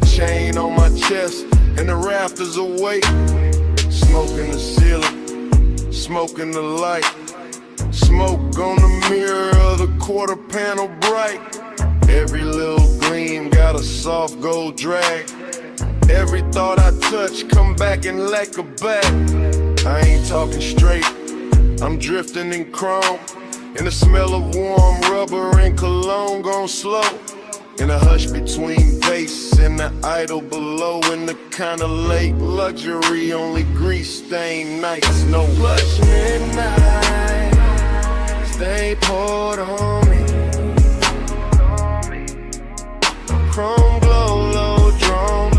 chain on my chest and the rafters awake. Smoke in the ceiling, smoke in the light, smoke on the mirror of the quarter panel bright. Every little gleam got a soft gold drag. Every thought I touch come back and lack a back. I ain't talking straight, I'm drifting in chrome, in the smell of warm rubber and cologne gone slow. In a hush between bass and the idol below, in the kind of late luxury, only grease-stained nights, no Flush midnight, stay poured on me. Chrome glow, low drone,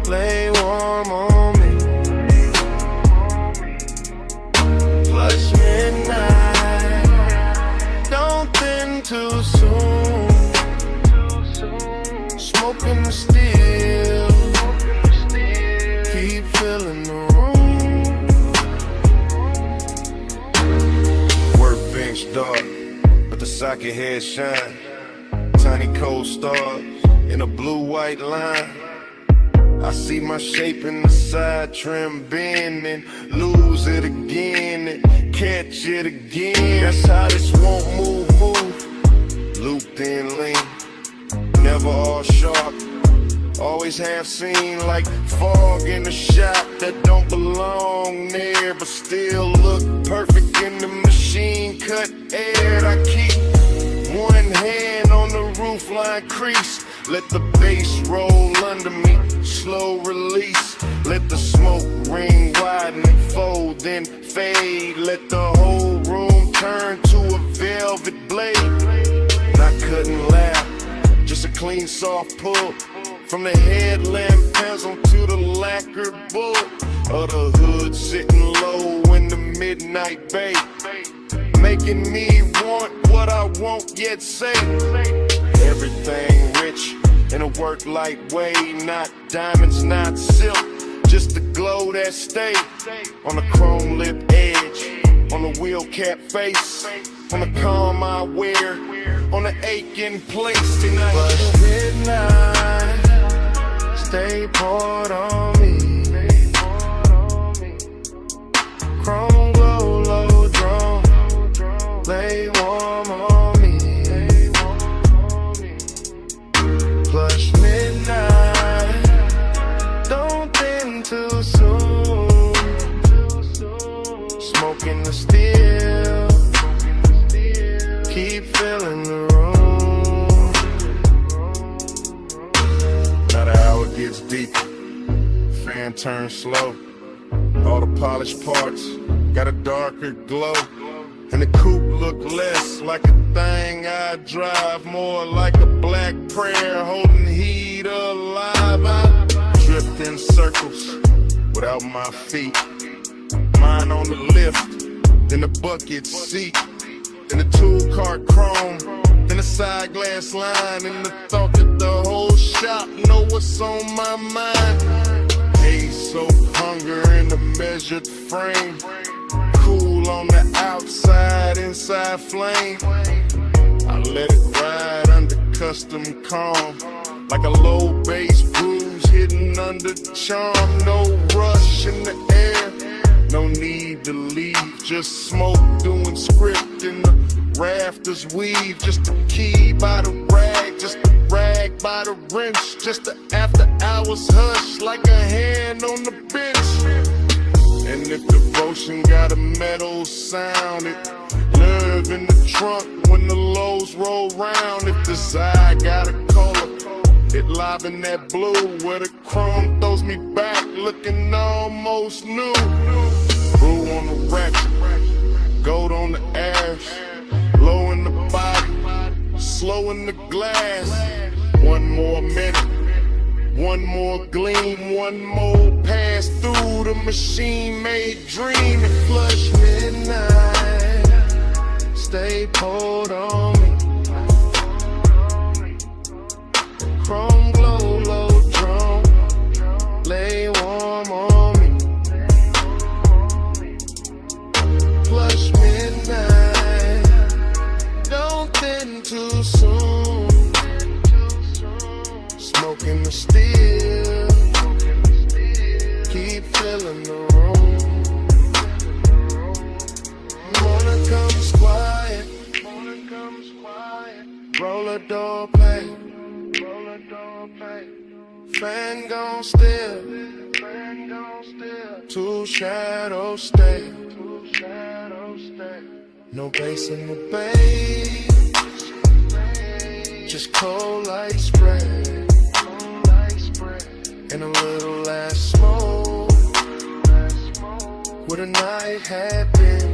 lay warm on me. Flush midnight, don't thin too soon. Smoking the steel, keep filling the room. Workbench dark, but the socket head shine. Tiny cold stars in a blue-white line. I see my shape in the side trim bend and lose it again and catch it again. That's how this won't move. Looped in lean, never all sharp. Always half seen like fog in the shop that don't belong there, but still look perfect in the machine cut air. I keep one hand on the roofline crease, let the bass roll under me, slow release. Let the smoke ring widen and fold, then fade. Let the whole room turn to a velvet blade. And I couldn't laugh, just a clean soft pull, from the headlamp pencil to the lacquer bull of the hood, sitting low in the midnight bay, making me want what I won't yet say. Everything rich in a work light way, not diamonds, not silk, just the glow that stay on the chrome lip edge, on the wheel cap face, on the calm I wear, on the aching place tonight. Flush midnight, stay poured on me. Chrome glow, low drone, lay warm on me. Flush midnight, don't thin too soon. Smoking the steel, keep filling the room. Now the hour gets deeper, fan turns slow. All the polished parts got a darker glow, and the coupe look less like a thing I drive, more like a black prayer holding heat alive. I drift in circles without my feet, mine on the lift, then the bucket seat, then the tool cart chrome, then the side glass line, and the thought that the whole shop know what's on my mind. Haze, soap, hunger in the measured frame, cool on the outside, inside flame. I let it ride under custom calm, like a low bass bruise hidden under charm. No rush in the air, no need to leave, just smoke doing script in the rafters weave. Just a key by the rag, just a rag by the wrench, just the after hours hush like a hand on the bench. And if devotion got a metal sound, it nerve in the trunk when the lows roll round. If desire got a color, it live in that blue where the chrome throws me back looking almost new. Brew on the ratchet, gold on the ash, low in the body, slow in the glass. One more minute, one more gleam, one more pass through the machine made dream. And flush midnight, stay poured on me. Chrome glow, low drone, lay warm on me. Flush midnight, don't thin too soon. Smoking the steel, keep filling the room. Morning comes quiet, roll a door play, fan gon' still. Two shadows stay. No bass in the bay. Just cold light spread. And a little less smoke. What a night had been.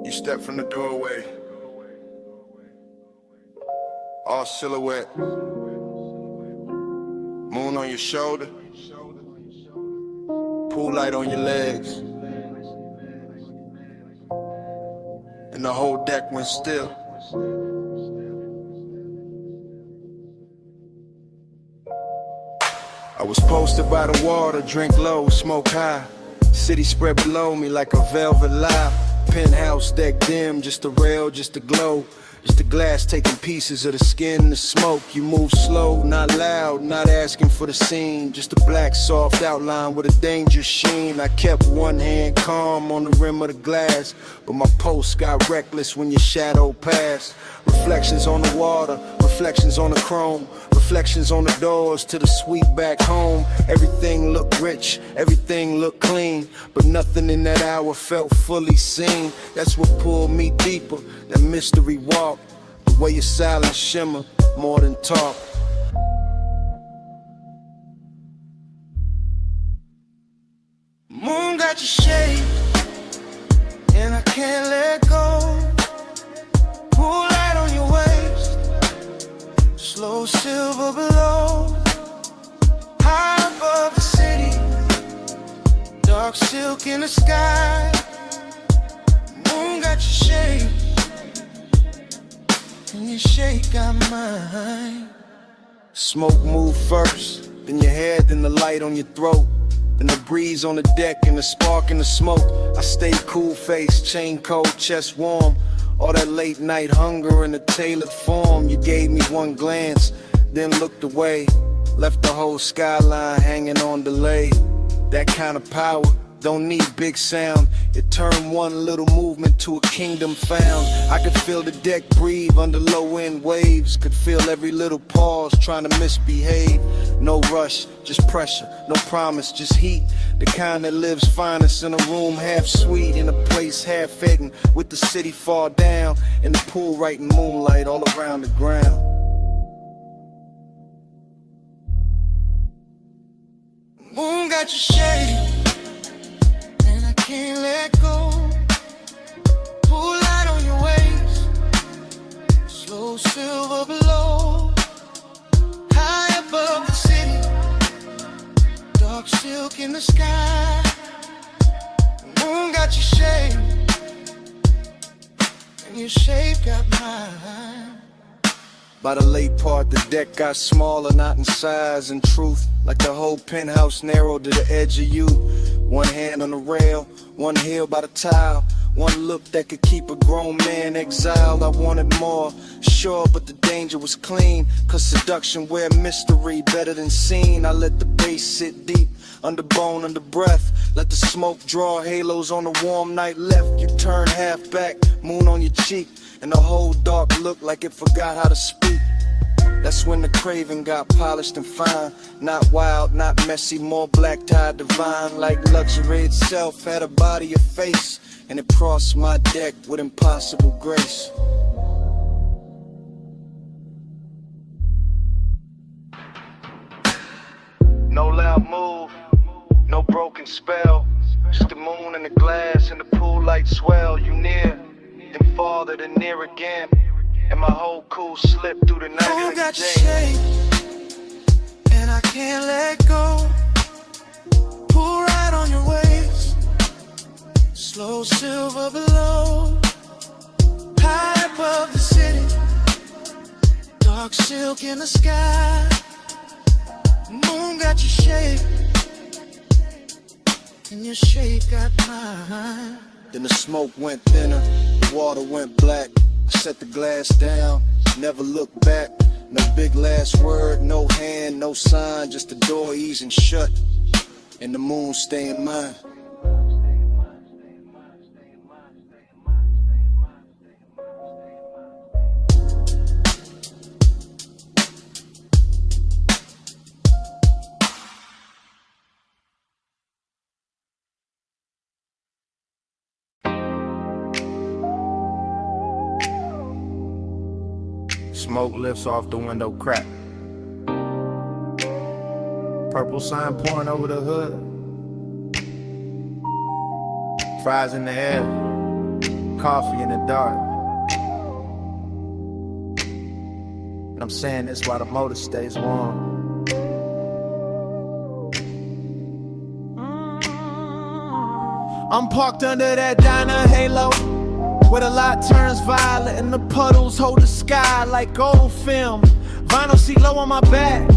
You step from the doorway, all silhouette, moon on your shoulder, pool light on your legs, and the whole deck went still. I was posted by the water, drink low, smoke high, city spread below me like a velvet lie. Penthouse deck dim, just a rail, just a glow. Just the glass taking pieces of the skin, the smoke. You move slow, not loud, not asking for the scene. Just a black soft outline with a dangerous sheen. I kept one hand calm on the rim of the glass, but my pulse got reckless when your shadow passed. Reflections on the water, reflections on the chrome, reflections on the doors to the suite back home. Everything looked rich, everything looked clean, but nothing in that hour felt fully seen. That's what pulled me deeper, that mystery walk, the way your silence shimmer more than talk. Moon got your shade, and I can't let go. Pool light on your waist, slow silver below. High above the city, dark silk in the sky. Moon got your shade, and your shade got mine. Smoke move first, then your head, then the light on your throat. Then the breeze on the deck and the spark in the smoke. I stayed cool faced, chain cold, chest warm. All that late night hunger in a tailored form. You gave me one glance, then looked away. Left the whole skyline hanging on delay. That kind of power don't need big sound. It turned one little movement to a kingdom found. I could feel the deck breathe under low end waves. Could feel every little pause trying to misbehave. No rush, just pressure, no promise, just heat. The kind that lives finest in a room half sweet, in a place half hidden, with the city far down, and the pool right in moonlight all around the ground. Moon got your shade, and I can't let go. Pool light on your waist, slow silver below. High above the city, dark silk in the sky. Moon got your shade, and your shade got mine. By the late part, the deck got smaller, not in size and truth. Like the whole penthouse narrowed to the edge of you. One hand on the rail, one heel by the tile. One look that could keep a grown man exiled. I wanted more, sure, but the danger was clean. Cause seduction wear mystery better than seen. I let the bass sit deep, under bone, under breath. Let the smoke draw halos on the warm night left. You turn half back, moon on your cheek, and the whole dark looked like it forgot how to speak. That's when the craving got polished and fine. Not wild, not messy, more black tie divine. Like luxury itself had a body, a face, and it crossed my deck with impossible grace. No loud move, no broken spell. Just the moon and the glass and the pool light swell. You near, then farther, then near again. And my whole cool slipped through the night. Moon got your shade, and I can't let go. Pull right on your waist, slow silver below. High above the city, dark silk in the sky. Moon got your shade, and your shade got mine. Then the smoke went thinner, the water went black. I set the glass down, never look back. No big last word, no hand, no sign, just the door easing shut and the moon staying mine. Smoke lifts off the window crack. Purple sign pouring over the hood. Fries in the air. Coffee in the dark. And I'm saying this while the motor stays warm. I'm parked under that diner halo, where the light turns violet and the puddles hold the sky like old film. Vinyl seat low on my back,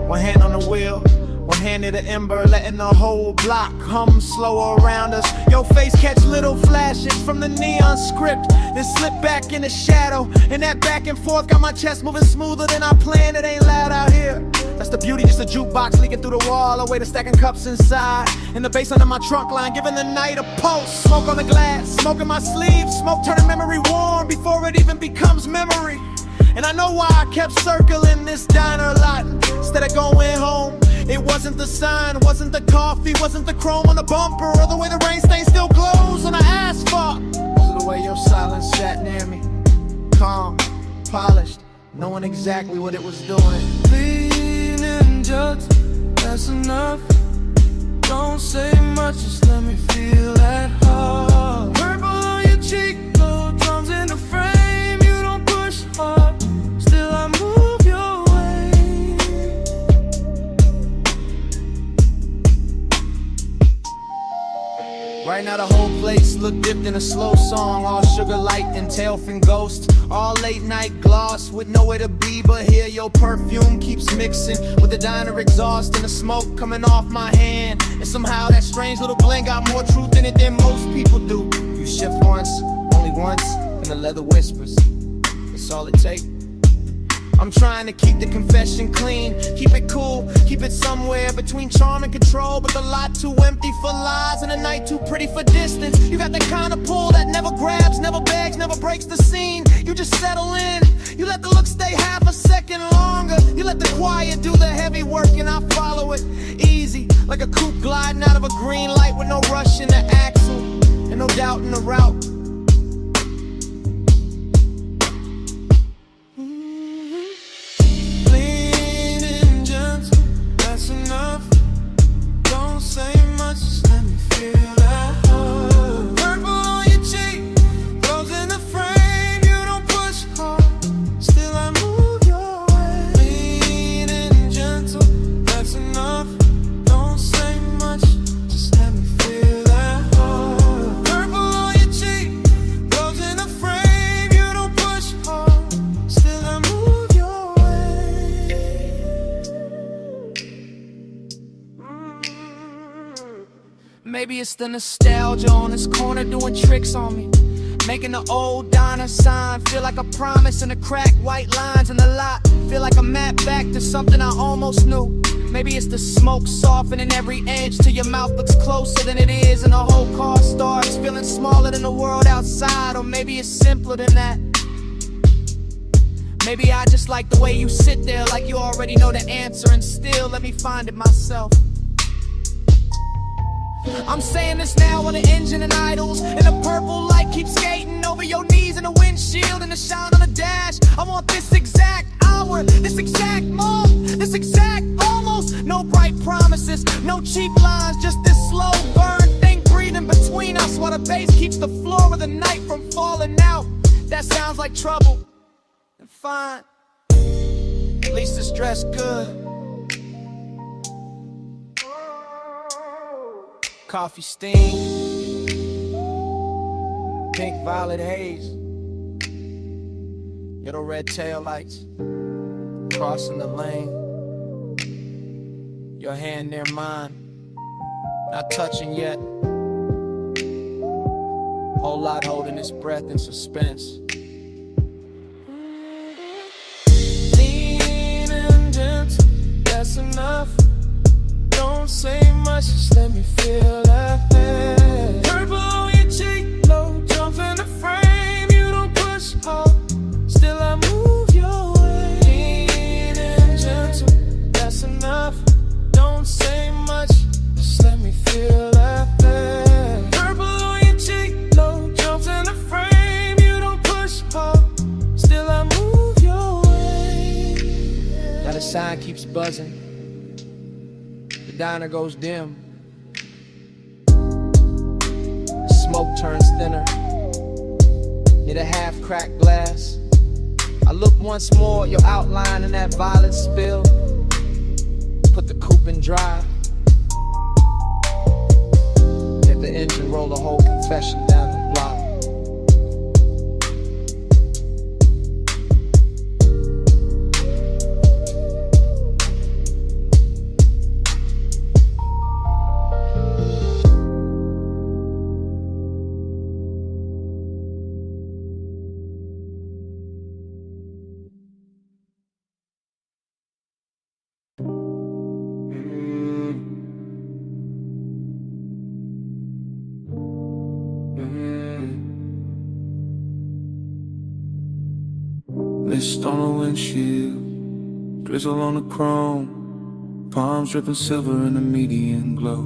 one hand on the wheel, one hand near the ember, letting the whole block hum slow around us. Your face catch little flashes from the neon script, then slip back in the shadow, and that back and forth got my chest moving smoother than I planned. It ain't loud out here. That's the beauty, just a jukebox leaking through the wall, a way to stacking cups inside, and the bass under my trunk line, giving the night a pulse. Smoke on the glass, smoke in my sleeve, smoke turning memory warm before it even becomes memory. And I know why I kept circling this diner lot instead of going home. It wasn't the sign, wasn't the coffee, wasn't the chrome on the bumper, or the way the rain stain still glows on the asphalt. It was the way your silence sat near me, calm, polished, knowing exactly what it was doing. Just, that's enough. Don't say much, just let me feel that heart. Purple on your cheek, low drums in the frame. You don't push hard, still I move your way. Right now the whole place look dipped in a slow song, all sugar light and tailfin ghost, all late night gloss with nowhere to be but here. Your perfume keeps mixing with the diner exhaust and the smoke coming off my hand, and somehow that strange little blend got more truth in it than most people do. You shift once, only once, and the leather whispers, that's all it takes. I'm trying to keep the confession clean, keep it cool, keep it somewhere between charm and control, but the lot too empty for lies and the night too pretty for distance. You got the kind of pull that never grabs, never begs, never breaks the scene. You just settle in, you let the look stay half a second longer. You let the quiet do the heavy work and I follow it easy, like a coupe gliding out of a green light with no rush in the axle and no doubt in the route. Enough. Don't say much, just let me feel that heart. Purple on your cheek, clothes in the frame. You don't push hard, still I move your way. Lean and gentle, that's enough. Don't say much, just let me feel that heart. Purple on your cheek, clothes in the frame. You don't push hard, still I move your way. Maybe it's the nostalgia on this corner doing tricks on me, making the old diner sign feel like a promise, and the cracked white lines in the lot feel like a map back to something I almost knew. Maybe it's the smoke softening every edge till your mouth looks closer than it is, and the whole car starts feeling smaller than the world outside. Or maybe it's simpler than that. Maybe I just like the way you sit there like you already know the answer, and still let me find it myself. I'm saying this now when the engine and idles, and the purple light keeps skating over your knees in the windshield and the shine on the dash. I want this exact hour, this exact moment, this exact almost. No bright promises, no cheap lines, just this slow burn thing breathing between us while the bass keeps the floor of the night from falling out. That sounds like trouble, and fine, at least it's dressed good. Coffee steam, pink violet haze, little red taillights, crossing the lane, your hand near mine, not touching yet, whole lot holding its breath in suspense. say much, just let me feel that thing. Purple on your cheek, low jump in the frame. You don't push hard, still I move your way. Lean and gentle, that's enough. Don't say much, just let me feel that thing. Purple on your cheek, low jumps in the frame. You don't push hard, still I move your way. Now the sign keeps buzzing, the diner goes dim, the smoke turns thinner, near the half-cracked glass. I look once more at your outline in that violet spill. Put the coupe in drive, let the engine roll a whole confession down the block. Mist on the windshield, drizzle on the chrome, palms dripping silver in the median glow.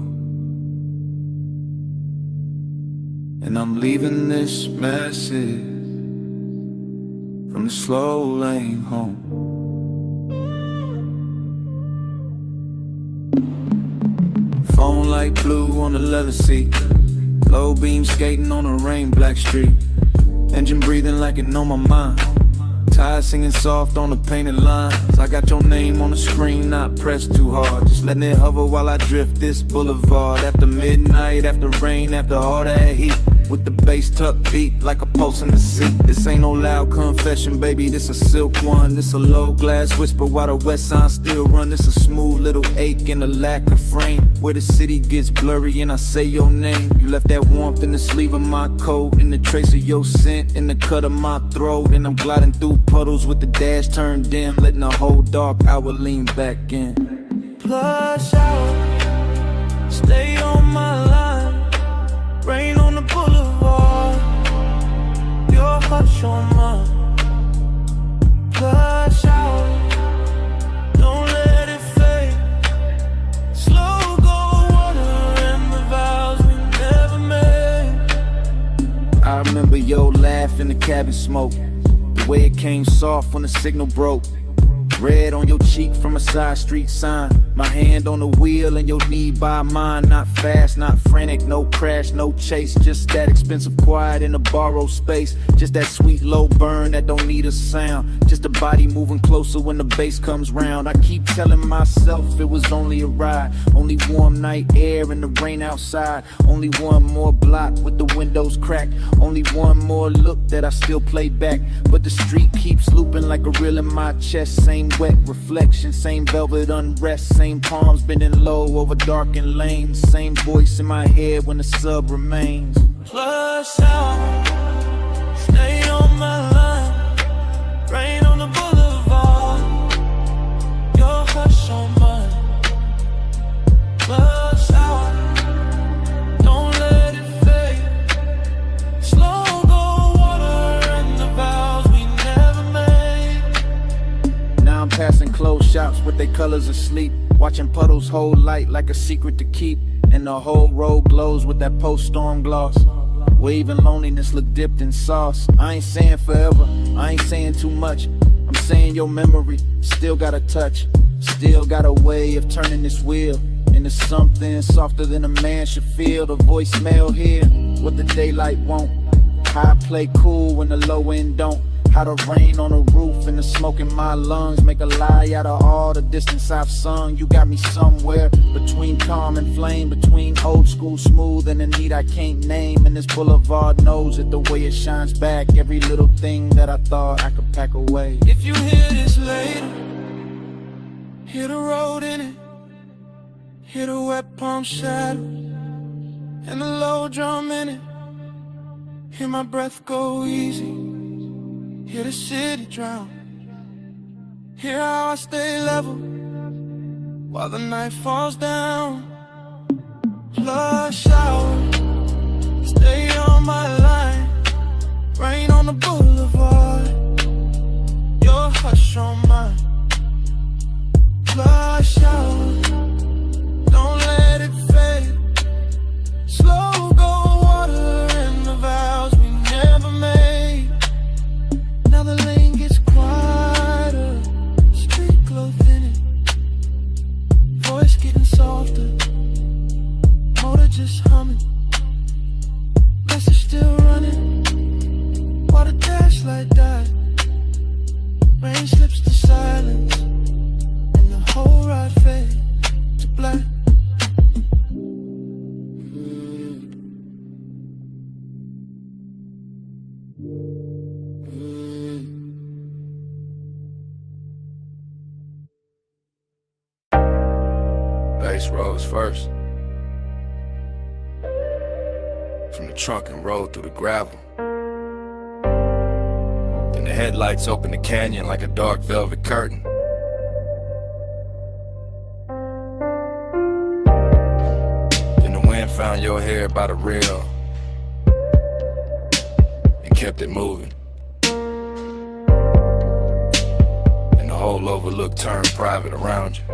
And I'm leaving this message from the slow lane home. Phone light blue on the leather seat, low beam skating on a rain black street, engine breathing like it know my mind. Tires singing soft on the painted lines. I got your name on the screen, not pressed too hard, just letting it hover while I drift this boulevard. After midnight, after rain, after all that heat, with the bass tuck beat like a pulse in the seat. This ain't no loud confession, baby, this a silk one. This a low glass whisper while the west side still run. This a smooth little ache and a lack of frame, where the city gets blurry and I say your name. You left that warmth in the sleeve of my coat, in the trace of your scent, in the cut of my throat. And I'm gliding through puddles with the dash turned dim, letting the whole dark hour lean back in. Plush out, stay on my line. Rain on the boulevard, your hush on mine. Plush out, don't let it fade. Slow go water and the vows we never made. I remember your laugh in the cabin smoke, the way it came soft when the signal broke. Red on your cheek from a side street sign, my hand on the wheel and your knee by mine. Not fast, not frantic, no crash, no chase, just that expensive quiet in a borrowed space. Just that sweet low burn that don't need a sound, just a body moving closer when the bass comes round. I keep telling myself it was only a ride, only warm night air and the rain outside, only one more block with the windows cracked, only one more look that I still play back. But the street keeps looping like a reel in my chest. Same wet reflection, same velvet unrest, same palms bending low over darkened lanes, same voice in my head when the sub remains. Plush out, stay on my line. Rain on the boulevard, your hush on mine. Plush out, don't let it fade. Slow go water and the vows we never made. Now I'm passing closed shops with their colors asleep, watching puddles hold light like a secret to keep, and the whole road glows with that post-storm gloss. Where even loneliness look dipped in sauce. I ain't saying forever, I ain't saying too much, I'm saying your memory still got a touch, still got a way of turning this wheel into something softer than a man should feel. The voicemail here, what the daylight won't, how I play cool when the low end don't, how the rain on the roof and the smoke in my lungs make a lie out of all the distance I've sung. You got me somewhere between calm and flame, between old school smooth and the need I can't name. And this boulevard knows it the way it shines back, every little thing that I thought I could pack away. If you hear this later, hear the road in it, hear the wet palm shadow and the low drum in it, hear my breath go easy, hear the city drown, hear how I stay level while the night falls down. Flush out, stay on my line. Rain on the boulevard, your hush on mine. Flush out, don't let it fade. Slow go water in the vows we never made. Now the lane gets quieter, street glow thinning, voice getting softer, motor just humming, message still running, while the dash light died. Rain slips to silence, and the whole ride fades to black. Bass rose first. From the trunk and rolled through the gravel. Then the headlights opened the canyon like a dark velvet curtain. Then the wind found your hair by the rail and kept it moving. And the whole overlook turned private around you.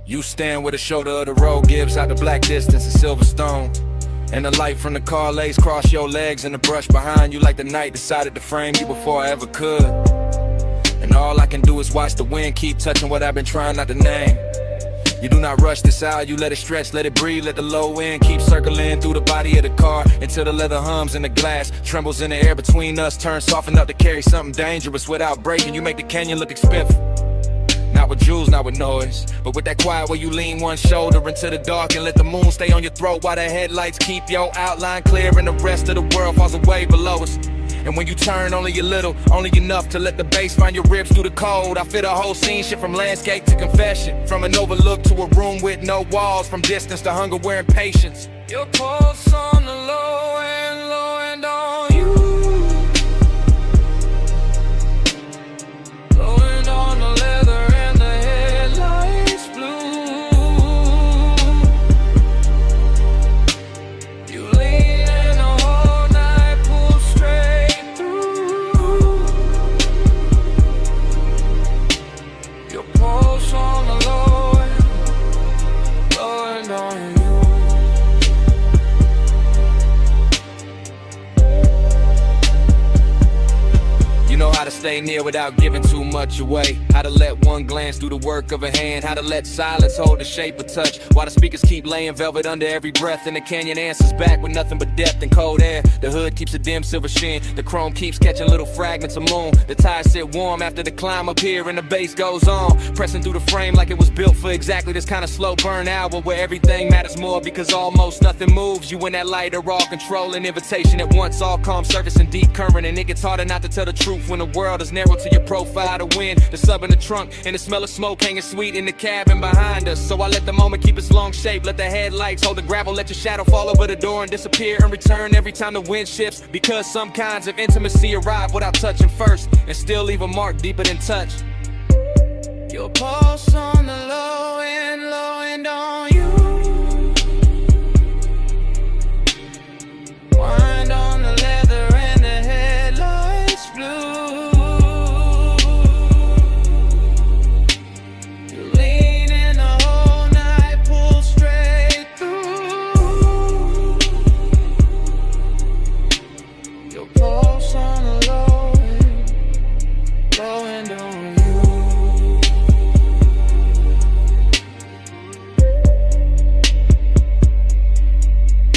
You stand where the shoulder of the road gives out the black distance of Silverstone. And the light from the car lays cross your legs and the brush behind you like the night decided to frame you before I ever could. And all I can do is watch the wind keep touching what I've been trying not to name. You do not rush this out, you let it stretch, let it breathe, let the low end keep circling through the body of the car until the leather hums and the glass trembles in the air between us, turns soft enough to carry something dangerous without breaking. You make the canyon look expensive. Not with jewels, not with noise, but with that quiet where you lean one shoulder into the dark and let the moon stay on your throat while the headlights keep your outline clear and the rest of the world falls away below us. And when you turn only a little, only enough to let the bass find your ribs through the cold. I feel the whole scene shift from landscape to confession, from an overlook to a room with no walls, from distance to hunger wearing patience. Your pulse on the low and on you. Low end on the leather. How to stay near without giving too much away. How to let one glance do the work of a hand. How to let silence hold the shape of touch while the speakers keep laying velvet under every breath. And the canyon answers back with nothing but depth and cold air. The hood keeps a dim silver sheen. The chrome keeps catching little fragments of moon. The tires sit warm after the climb up here and the bass goes on, pressing through the frame like it was built for exactly this kind of slow burn hour where everything matters more because almost nothing moves. You and that light are all controlling invitation at once, all calm surface and deep current. And it gets harder not to tell the truth when the world is narrow to your profile to win. The sub in the trunk and the smell of smoke hanging sweet in the cabin behind us. So I let the moment keep its long shape, let the headlights hold the gravel, let your shadow fall over the door and disappear and return every time the wind shifts. Because some kinds of intimacy arrive without touching first and still leave a mark deeper than touch. Your pulse on the low end on you. Wind on the leather and the headlights blue. You lean in the whole night, pull straight through. Your pulse on the low end on you.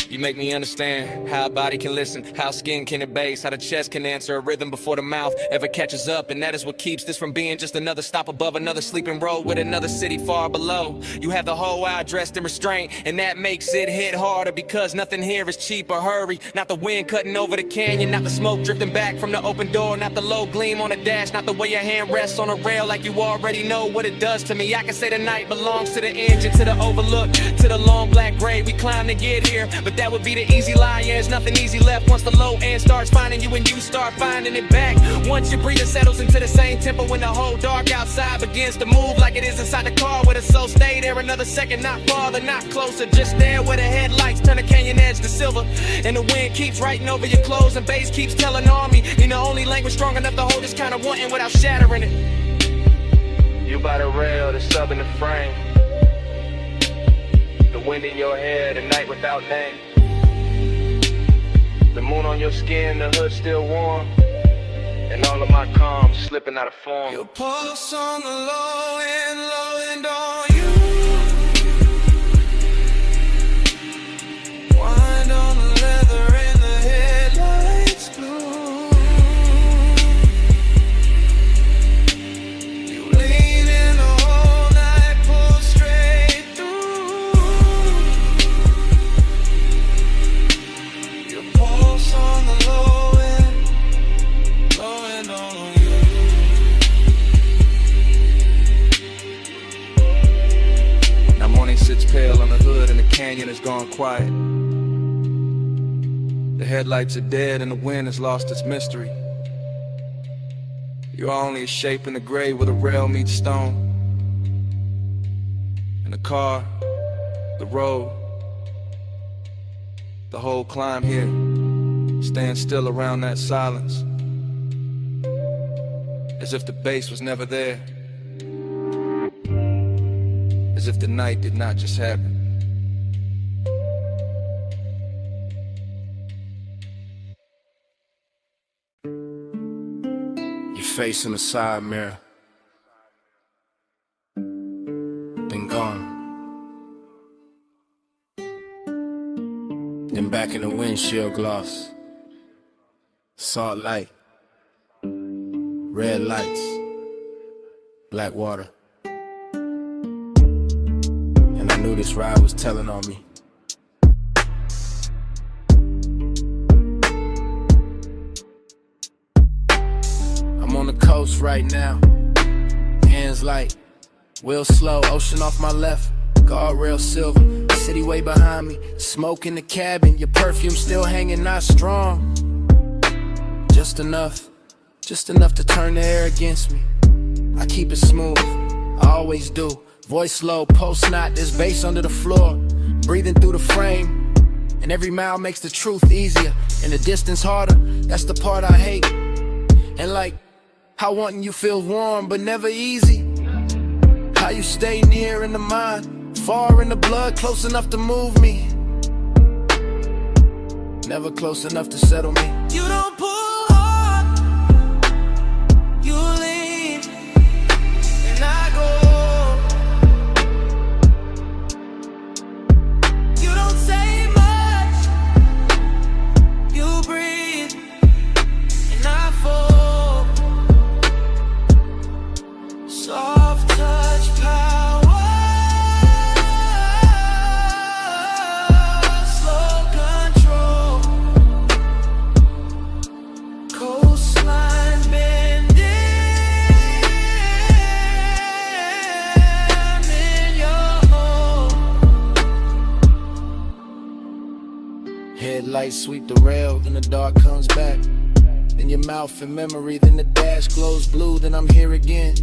You make me understand how a body can listen, how skin can abase, how the chest can answer a rhythm before the mouth ever catches up. And that is what keeps this from being just another stop above another sleeping road with another city far below. You have the whole eye dressed in restraint, and that makes it hit harder because nothing here is cheap or hurry. Not the wind cutting over the canyon, not the smoke drifting back from the open door, not the low gleam on the dash, not the way your hand rests on a rail like you already know what it does to me. I can say the night belongs to the engine, to the overlook, to the long black that grade we climb to get here. But that would be the easy lie, yeah, there's nothing easy left once the low end starts finding you and you start finding it back. Once your breathing settles into the same tempo when the whole dark outside begins to move like it is inside the car with a soul. Stay there another second, not farther, not closer, just there where the headlights turn the canyon edge to silver. And the wind keeps writing over your clothes and bass keeps telling on me. You know, only language strong enough to hold this kind of wanting without shattering it. You by the rail, the sub in the frame. The wind in your hair, the night without name. The moon on your skin, the hood still warm. And all of my calm slipping out of form. Your pulse on the low end on you. Wind on the leather and the headlights blue. You lean in the whole night, pull straight through. Your pulse on the low end on you. Now morning sits pale on the hood and the canyon has gone quiet. The headlights are dead and the wind has lost its mystery. You are only a shape in the gray where the rail meets stone. And the car, the road, the whole climb here stands still around that silence, as if the bass was never there, as if the night did not just happen. Your face in the side mirror, then gone. Then back in the windshield gloss, salt light, red lights, black water. And I knew this ride was telling on me. I'm on the coast right now, hands light, wheel slow, ocean off my left, guardrail silver, city way behind me, smoke in the cabin, your perfume still hanging, not strong. Just enough to turn the air against me. I keep it smooth, I always do. Voice low, post knot, there's bass under the floor. Breathing through the frame, and every mile makes the truth easier, and the distance harder, that's the part I hate. And like, how wanting you feels warm, but never easy. How you stay near in the mind, far in the blood, close enough to move me. Never close enough to settle me. You don't pull hard, you lean, and I go. You don't say much, you breathe, and I fall. Soft touch power, slow control. Coastline bending in your home. Headlights sweep the rail, then the dark comes back. Then your mouth in memory, then the dash glows blue, then I'm here again.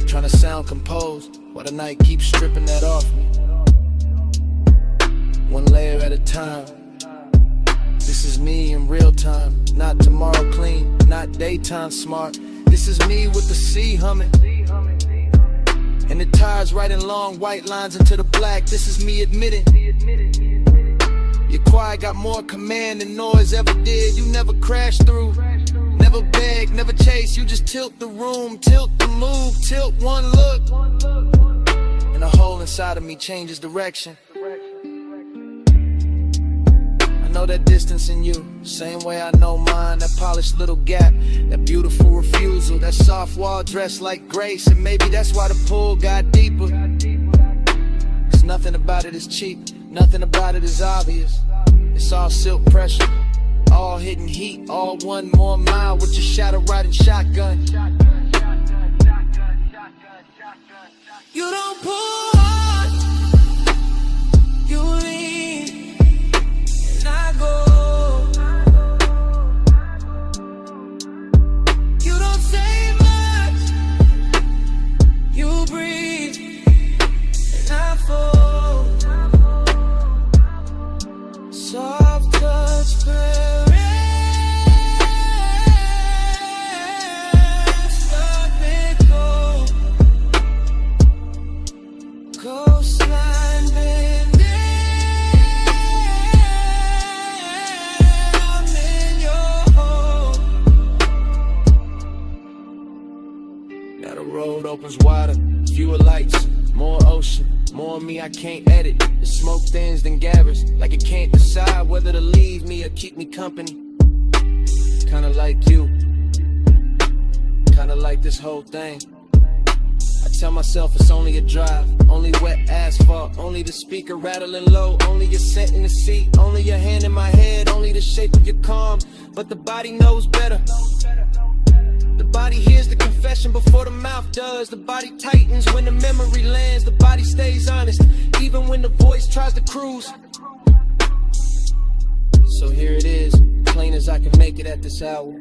Trying to sound composed, while the night keeps stripping that off me. One layer at a time. This is me in real time, not tomorrow clean, not daytime smart. This is me with the sea humming, and the tides writing long white lines into the black. This is me admitting, your quiet got more command than noise ever did. You never crash through, never beg, never chase. You just tilt the room, tilt the move, tilt one look, and a hole inside of me changes direction. I know that distance in you, same way I know mine. That polished little gap, that beautiful refusal, that soft wall dressed like grace. And maybe that's why the pull got deeper. 'Cause nothing about it is cheap, nothing about it is obvious. It's all silk pressure, all hidden heat, all one more mile with your shadow riding shotgun. You don't pull hard, you Smoke thins then gathers, like it can't decide whether to leave me or keep me company. Kinda like you, kinda like this whole thing. I tell myself it's only a drive, only wet asphalt, only the speaker rattling low, only your scent in the seat, only your hand in my head, only the shape of your calm. But the body knows better. The body hears the confession before the mouth does. The body tightens when the memory lands. The body stays honest, even when the voice tries to cruise. So here it is, plain as I can make it at this hour.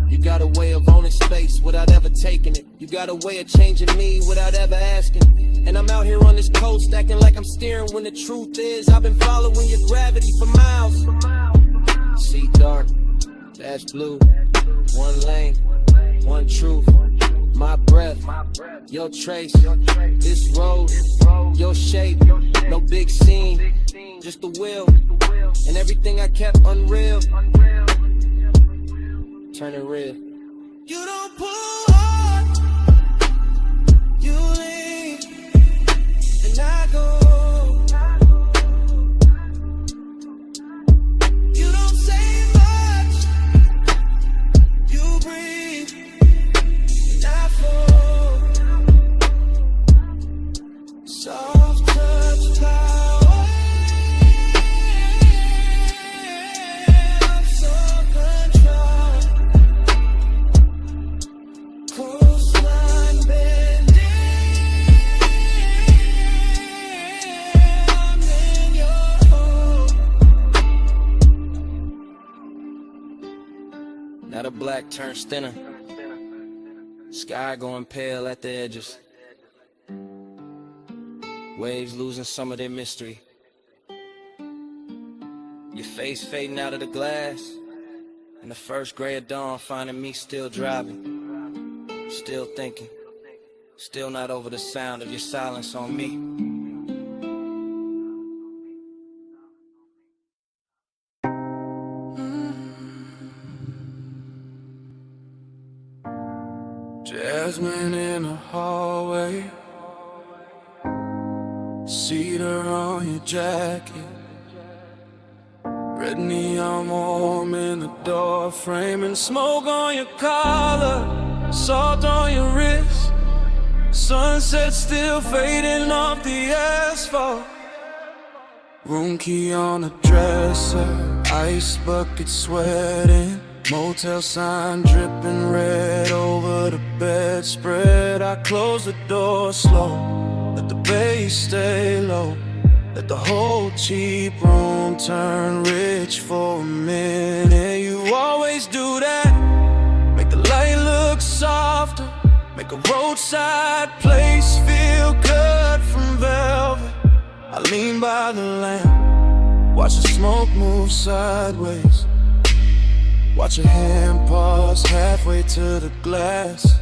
You got a way of owning space without ever taking it. You got a way of changing me without ever asking. And I'm out here on this coast acting like I'm steering when the truth is I've been following your gravity for miles. See dark, that's blue. One lane, one truth. My breath, your trace. This road, your shape. No big scene, just the will. And everything I kept unreal. Turn it real. You don't pull hard, you lean, and I go. You don't say much, you breathe, and I flow. Soft touch power, self-control. Coastline bending, I'm in your home. Now the black turns thinner, sky going pale at the edges, waves losing some of their mystery, your face fading out of the glass, and the first gray of dawn finding me still driving, still thinking, still not over the sound of your silence on me. Jasmine in the hallway, cedar on your jacket, red neon warm in the door frame, and smoke on your collar, salt on your wrist, sunset still fading off the asphalt. Room key on the dresser, ice bucket sweating, motel sign dripping red over the bedspread. I close the door slow, let the bass stay low, let the whole cheap room turn rich for a minute. You always do that, make the light look softer, make a roadside place feel cut from velvet. I lean by the lamp, watch the smoke move sideways, watch your hand pause halfway to the glass.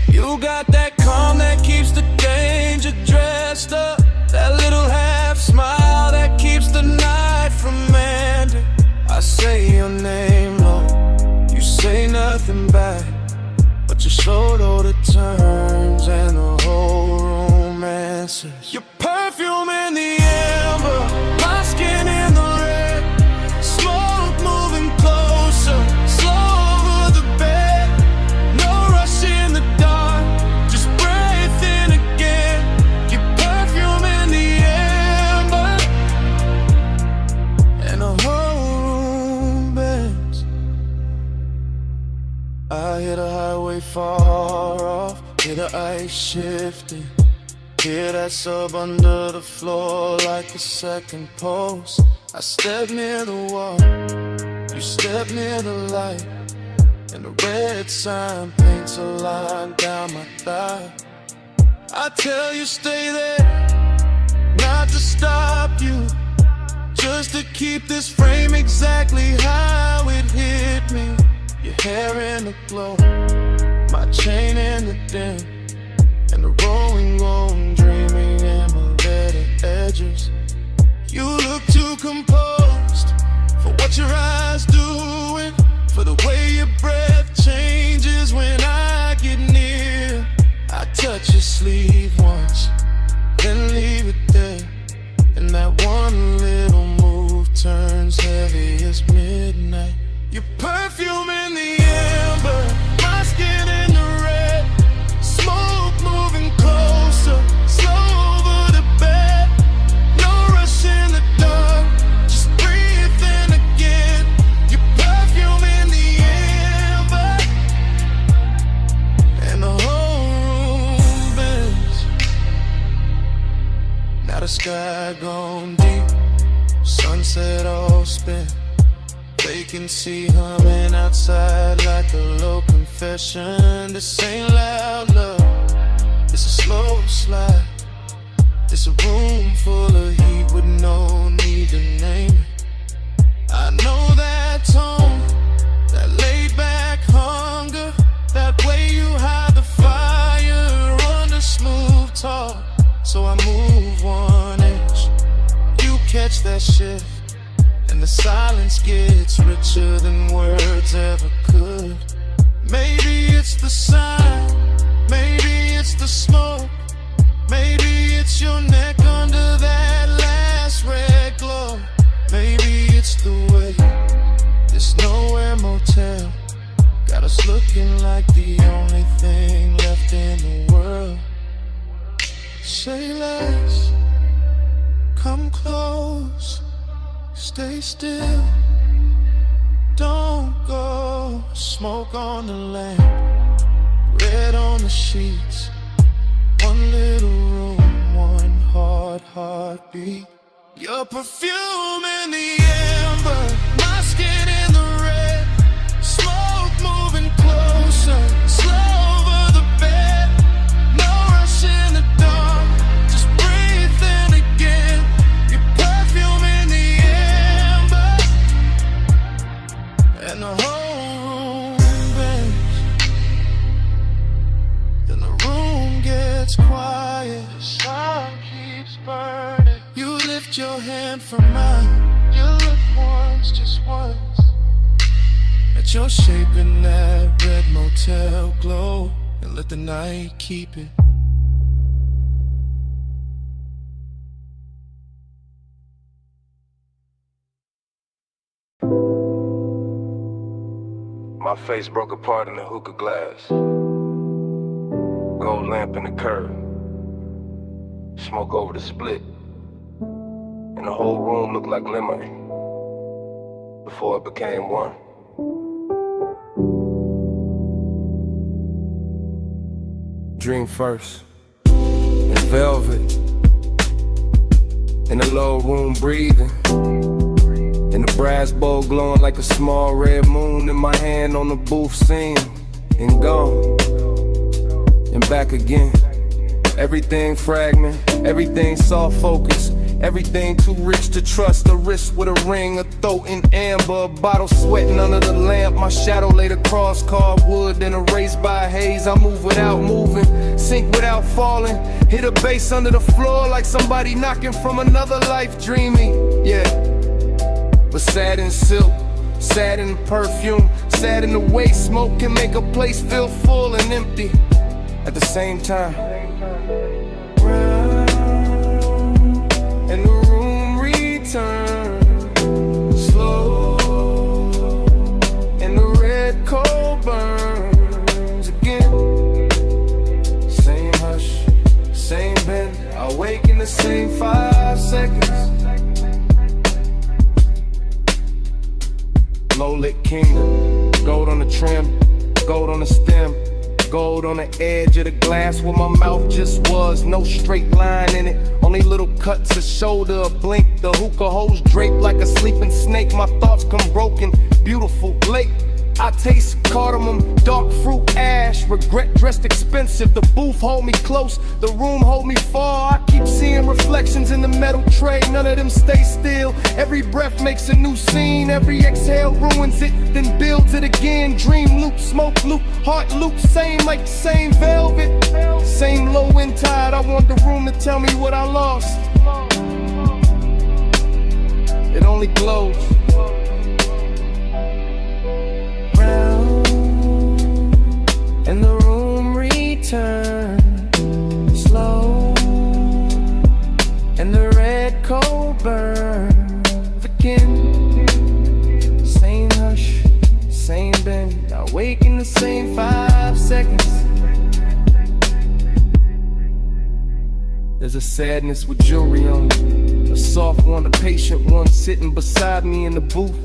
You got that calm that keeps the danger dressed up, that little half smile that keeps the night from ending. I say your name low, you say nothing back, but you're slow though the turns and the whole room answers. Your perfume in the amber, my skin in the red, smoke moving closer, slow over the bed. No rush in the dark, just breathe in again. Your perfume in the amber, and the whole room bends. I hear the highway far off, hear the ice shifting, hear that sub under the floor like a second pulse. I step near the wall, you step near the light, and the red sign paints a line down my thigh. I tell you stay there, not to stop you, just to keep this frame exactly how it hit me. Your hair in the glow, my chain in the dim, and the rolling gold dreaming embedded edges. You look too composed for what your eyes doing, for the way your breath changes when I get near. I touch your sleeve once, then leave Your perfume in the amber, my skin in the red. Smoke moving closer, slow over the bed. No rush in the dark, just breathe in again. Your perfume in the amber, and the whole room bends. Now the sky gone deep, sunset all spent. Vacancy humming outside like a low confession. This ain't loud love, it's a slow slide. It's a room full of heat with no need to name it. I know that tone, that laid back hunger, that way you hide the fire under smooth talk. So I move one inch, you catch that shift, and the silence gets richer than words ever could. Maybe it's the sign, maybe it's the smoke, maybe it's your neck under that last red glow. Maybe it's the way this nowhere motel got us looking like the only thing left in the world. Say less, come close, stay still, don't go. Smoke on the lamp, red on the sheets. One little room, one hard heartbeat. Your perfume in the amber, my skin in the red. Smoke moving closer, slow over the bed. No rush in the dark, just breathe in again. Your perfume in the amber, and the whole room bends. Then the room gets quiet, the sun keeps burning. You lift your hand from mine, you look once, just once, at your shape in that red motel glow, and let the night keep it. My face broke apart in the hookah glass. Gold lamp in the curb. Smoke over the split. And the whole room looked like lemon before it became one. Dream first. In velvet. In the low room breathing. In the brass bowl glowing like a small red moon. In my hand on the booth scene. And gone. And back again. Everything fragment. Everything soft focus. Everything too rich to trust. A wrist with a ring, a throat in amber, a bottle sweating under the lamp. My shadow laid across carved wood, then erased by haze. I move without moving, sink without falling. Hit a bass under the floor like somebody knocking from another life. Dreamy, yeah. But sad in silk, sad in perfume, sad in the way smoke can make a place feel full and empty at the same time. And the room returns slow, and the red coal burns again. Same hush, same bend. I wake in the same 5 seconds. Low-lit kingdom, gold on the trim, gold on the stem. Gold on the edge of the glass where my mouth just was. No straight line in it, only little cuts, a shoulder, a blink. The hookah hose draped like a sleeping snake. My thoughts come broken, beautiful, late. I taste cardamom, dark fruit, ash. Regret dressed expensive. The booth hold me close, the room hold me far. I keep seeing reflections in the metal tray, none of them stay still. Every breath makes a new scene, every exhale ruins it, then builds it again. Dream loop, smoke loop, heart loop, same like the same velvet. Same low end tide, I want the room to tell me what I lost. It only glows. And the room returns slow, and the red coal burns again. Same hush, wake in the same 5 seconds. There's a sadness with jewelry on it, a soft one, a patient one, sitting beside me in the booth,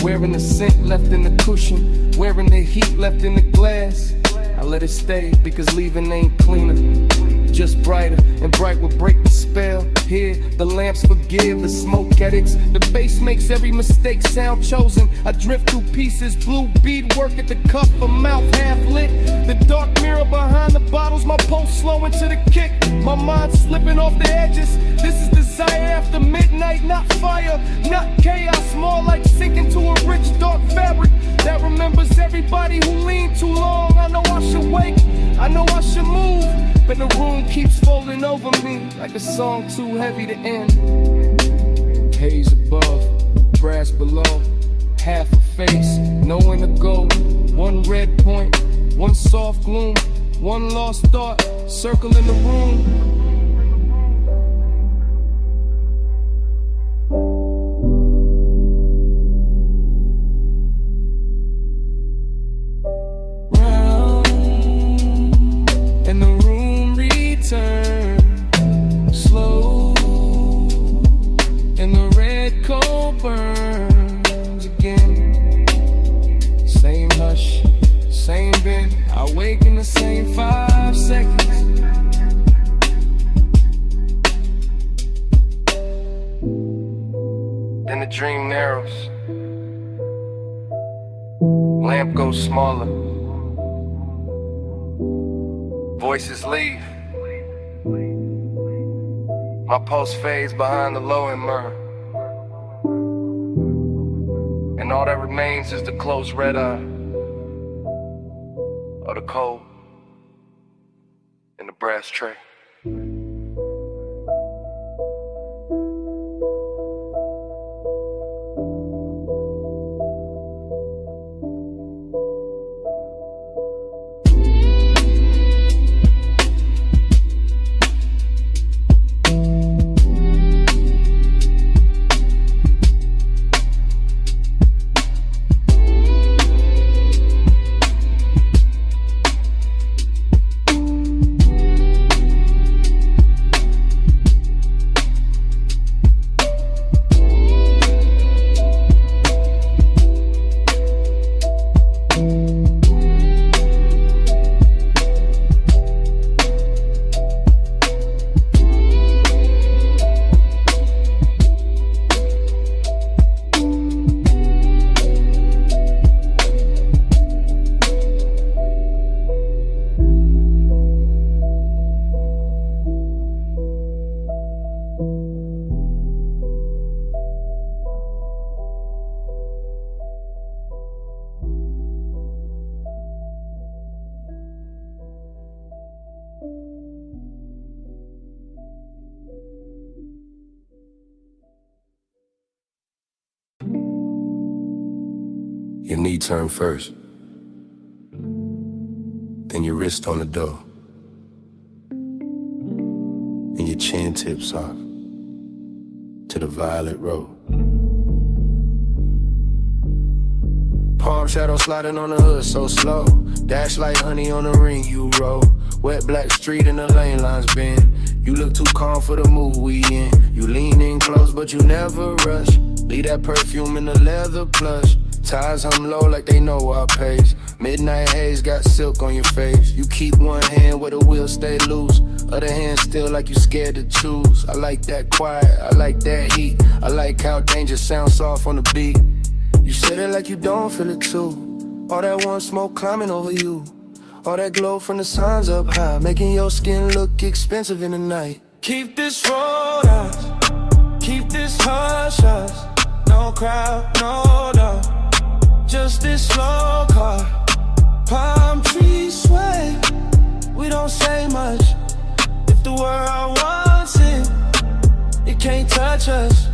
wearing the scent left in the cushion, wearing the heat left in the glass. I let it stay because leaving ain't cleaner, just brighter, and bright will break the spell. Here, the lamps forgive the smoke addicts. The bass makes every mistake sound chosen. I drift through pieces, blue bead work at the cuff, a mouth half lit. The dark mirror behind the bottles, my pulse slowing to the kick, my mind slipping off the edges. This is desire after midnight, not fire, not chaos, more like sinking to a rich dark fabric that remembers everybody who leaned too long. I know I should wake, I know I should move, but the room keeps folding over me like a song too heavy to end. Haze above, brass below, half a face, nowhere to go. One red point, one soft gloom, one lost thought, circling the room. Slow, and the red coal burns again. Same hush, same bend. I wake in the same 5 seconds. Then the dream narrows, lamp goes smaller, voices leave. My pulse fades behind the low and myrrh, and all that remains is the closed red eye of the cold in the brass tray. Your knee turn first, then your wrist on the door, and your chin tips off to the violet road. Palm shadow sliding on the hood so slow, dash like honey on the ring you roll. Wet black street and the lane lines bend. You look too calm for the mood we in. You lean in close but you never rush. Leave that perfume in the leather plush. Ties hum low like they know our pace. Midnight haze got silk on your face. You keep one hand where the wheels stay loose, other hand still like you scared to choose. I like that quiet, I like that heat. I like how danger sounds soft on the beat. You said it like you don't feel it too. All that one smoke climbing over you, all that glow from the suns up high, making your skin look expensive in the night. Keep this road out, keep this hush hush. No crowd, no doubt, just this slow car. Palm trees sway, we don't say much. If the world wants it, it can't touch us.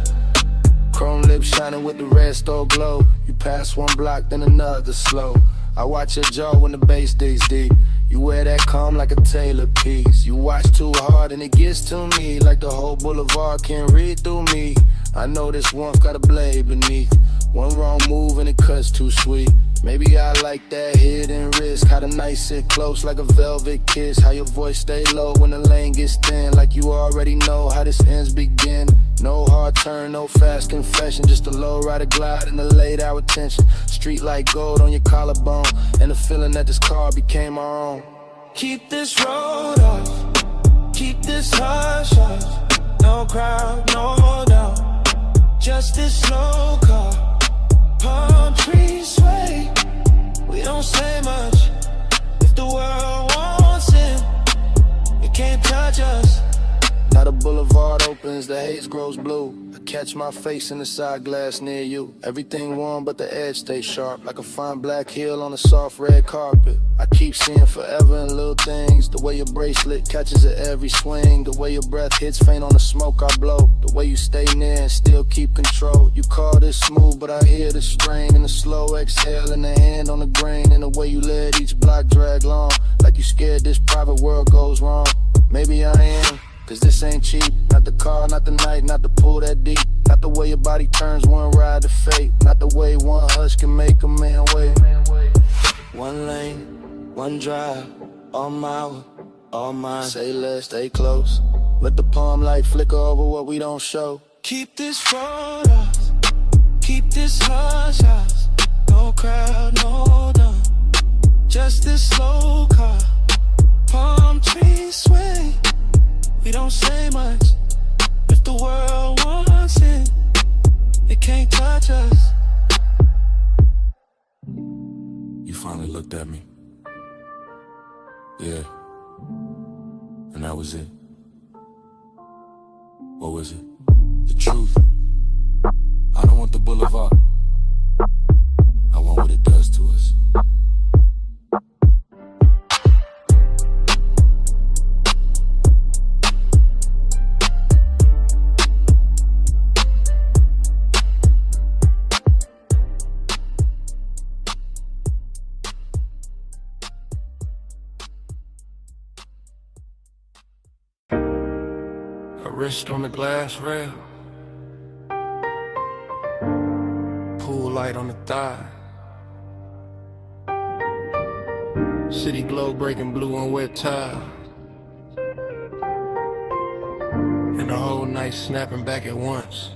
Chrome lips shining with the red stove glow. You pass one block, then another slow. I watch your jaw when the bass digs deep. You wear that calm like a tailored piece. You watch too hard and it gets to me, like the whole boulevard can't read through me. I know this warmth got a blade beneath. One wrong move and it cuts too sweet. Maybe I like that hidden risk. How the night sit close like a velvet kiss. How your voice stay low when the lane gets thin. Like you already know how this ends begin. No hard turn, no fast confession. Just a low rider glide and a laid out tension. Street like gold on your collarbone. And the feeling that this car became our own. Keep this road off, keep this hush hush. No crowd, no doubt. Just this slow car. Palm trees sway. We don't say much. If the world wants it, it can't touch us. Now the boulevard opens, the haze grows blue. I catch my face in the side glass near you. Everything warm but the edge stays sharp. Like a fine black heel on a soft red carpet. I keep seeing forever in little things. The way your bracelet catches at every swing. The way your breath hits faint on the smoke I blow. The way you stay near and still keep control. You call this smooth but I hear the strain. And the slow exhale and the hand on the grain. And the way you let each block drag long. Like you scared this private world goes wrong. Maybe I am. Cause this ain't cheap, not the car, not the night, not the pool that deep. Not the way your body turns one ride to fate. Not the way one hush can make a man wait. One lane, one drive, all mine, all mine. Say less, stay close. Let the palm light flicker over what we don't show. Keep this road off, keep this hush hush. No crowd, no done. Just this slow car. Palm trees sway. We don't say much. If the world wants it, it can't touch us. You finally looked at me. Yeah. And that was it. What was it? The truth. I don't want the boulevard. I want what it does to us. Wrist on the glass rail, pool light on the thigh, city glow breaking blue on wet tile, and the whole night snapping back at once.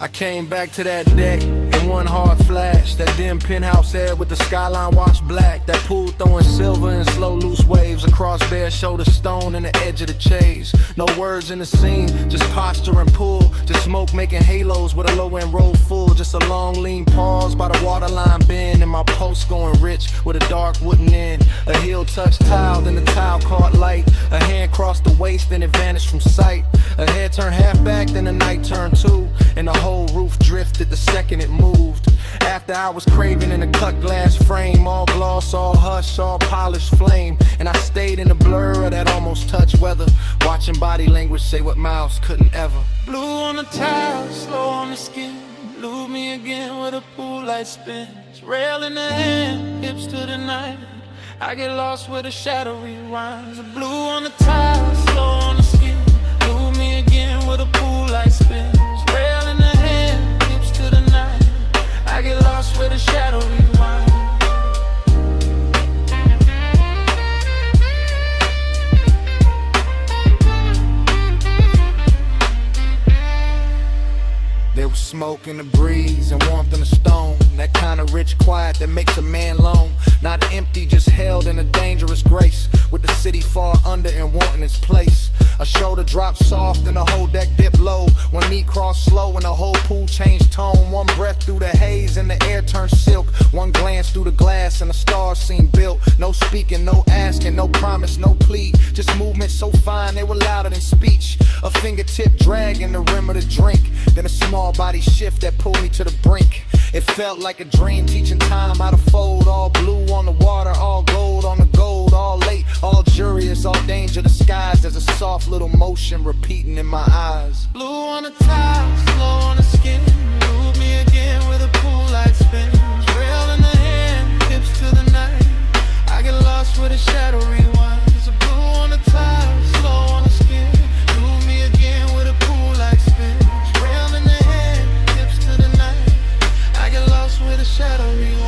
I came back to that deck in one hard flash. That dim penthouse air with the skyline washed black. That pool throwing silver and slow loose waves across bare shoulder stone and the edge of the chase. No words in the scene, just posture and pull. Just smoke making halos with a low end roll full. Just a long lean pause by the waterline bend. And my pulse going rich with a dark wooden end. A heel touched tile, then the tile caught light. A hand crossed the waist, then it vanished from sight. A head turned half back, then the night turned two. And the whole roof drifted the second it moved. After I was craving in a cut glass frame, all gloss, all hush, all polished flame. And I stayed in the blur of that almost touch weather, watching body language say what mouths couldn't ever. Blue on the tile, slow on the skin. Lose me again with a pool light spins. Rail in the hand, hips to the night. I get lost where the shadow rewinds. Blue on the tile, slow on the skin. Lose me again with a pool light spins. Rail in the hand, hips to the night. I get lost where the shadow rewinds. There was smoke in the breeze and warmth in the stone. That kind of rich quiet that makes a man lone. Not empty, just held in a dangerous grace. With the city far under and wanting its place. A shoulder dropped soft and the whole deck dipped low. One knee crossed slow and the whole pool changed tone. One breath through the haze and the air turned silk. One glance through the glass and the stars seemed built. No speaking, no asking, no promise, no plea. Just movement so fine they were louder than speech. A fingertip dragging the rim of the drink. Then a small body shift that pulled me to the brink. It felt like a dream, teaching time how to fold. All blue on the water, all gold on the gold. All late, all jurious, all danger disguised. There's a soft little motion repeating in my eyes. Blue on the tile, slow on the skin. Move me again with a pool light spin. Rail in the hand, hips to the night. I get lost where the shadow rewinds. Blue on the tile, slow on the skin. Move me again with a pool light spin. Rail in the hand, hips to the night. I get lost where the shadow rewinds.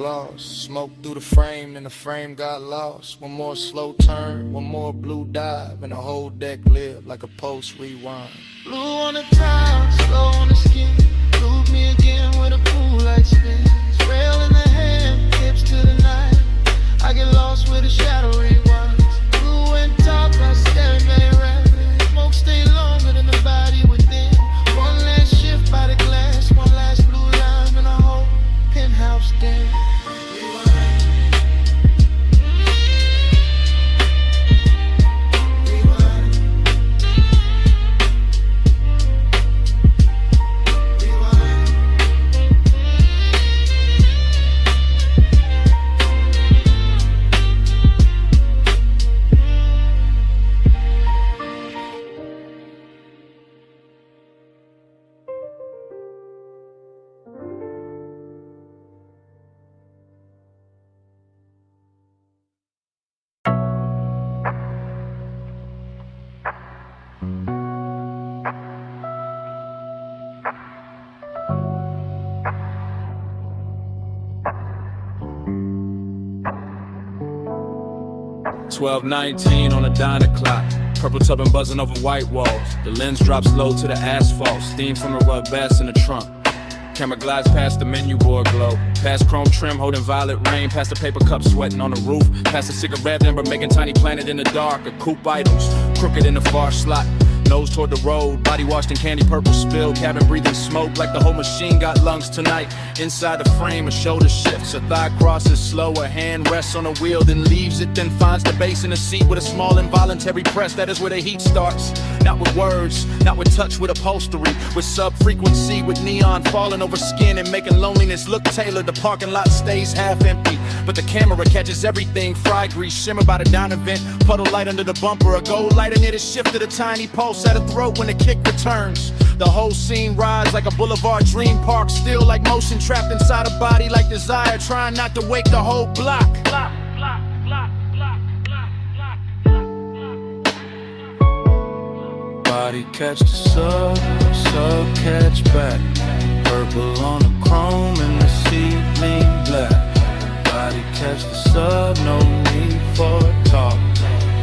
gloss. Smoke through the frame and the frame got lost. One more slow turn, one more blue dive, and the whole deck lived like a post rewind. Blue on the top, slow on the skin. Prove me again with a pool light spin. Rail in the hand, hips to the night. I get lost with a shadow rewind. Blue and top, I staring very rapid. Smoke stay longer than the body within. One last shift by the glass, one last blue line in a whole penthouse den. $12:19 on a diner clock. Purple tubbing buzzing over white walls. The lens drops low to the asphalt. Steam from the rug bass in the trunk. Camera glides past the menu board glow. Past chrome trim holding violet rain. Past the paper cup sweating on the roof. Past the cigarette ember making tiny planet in the dark. A coupe idles, crooked in the far slot. Nose toward the road, body washed in candy purple spill. Cabin breathing smoke like the whole machine got lungs tonight. Inside the frame, a shoulder shifts, a thigh crosses slow. A hand rests on a wheel, then leaves it, then finds the base in the seat with a small involuntary press. That is where the heat starts. Not with words, not with touch, with upholstery. With sub-frequency, with neon falling over skin and making loneliness look tailored. The parking lot stays half empty, but the camera catches everything. Fry grease shimmer by the diner vent. Puddle light under the bumper, a gold light in it is shifted. A tiny pulse at a throat when the kick returns. The whole scene rides like a boulevard dream park. Still like motion trapped inside a body like desire. Trying not to wake the whole block. Body catch the sub catch back. Purple on the chrome and the ceiling black. Body catch the sub, no need for talk.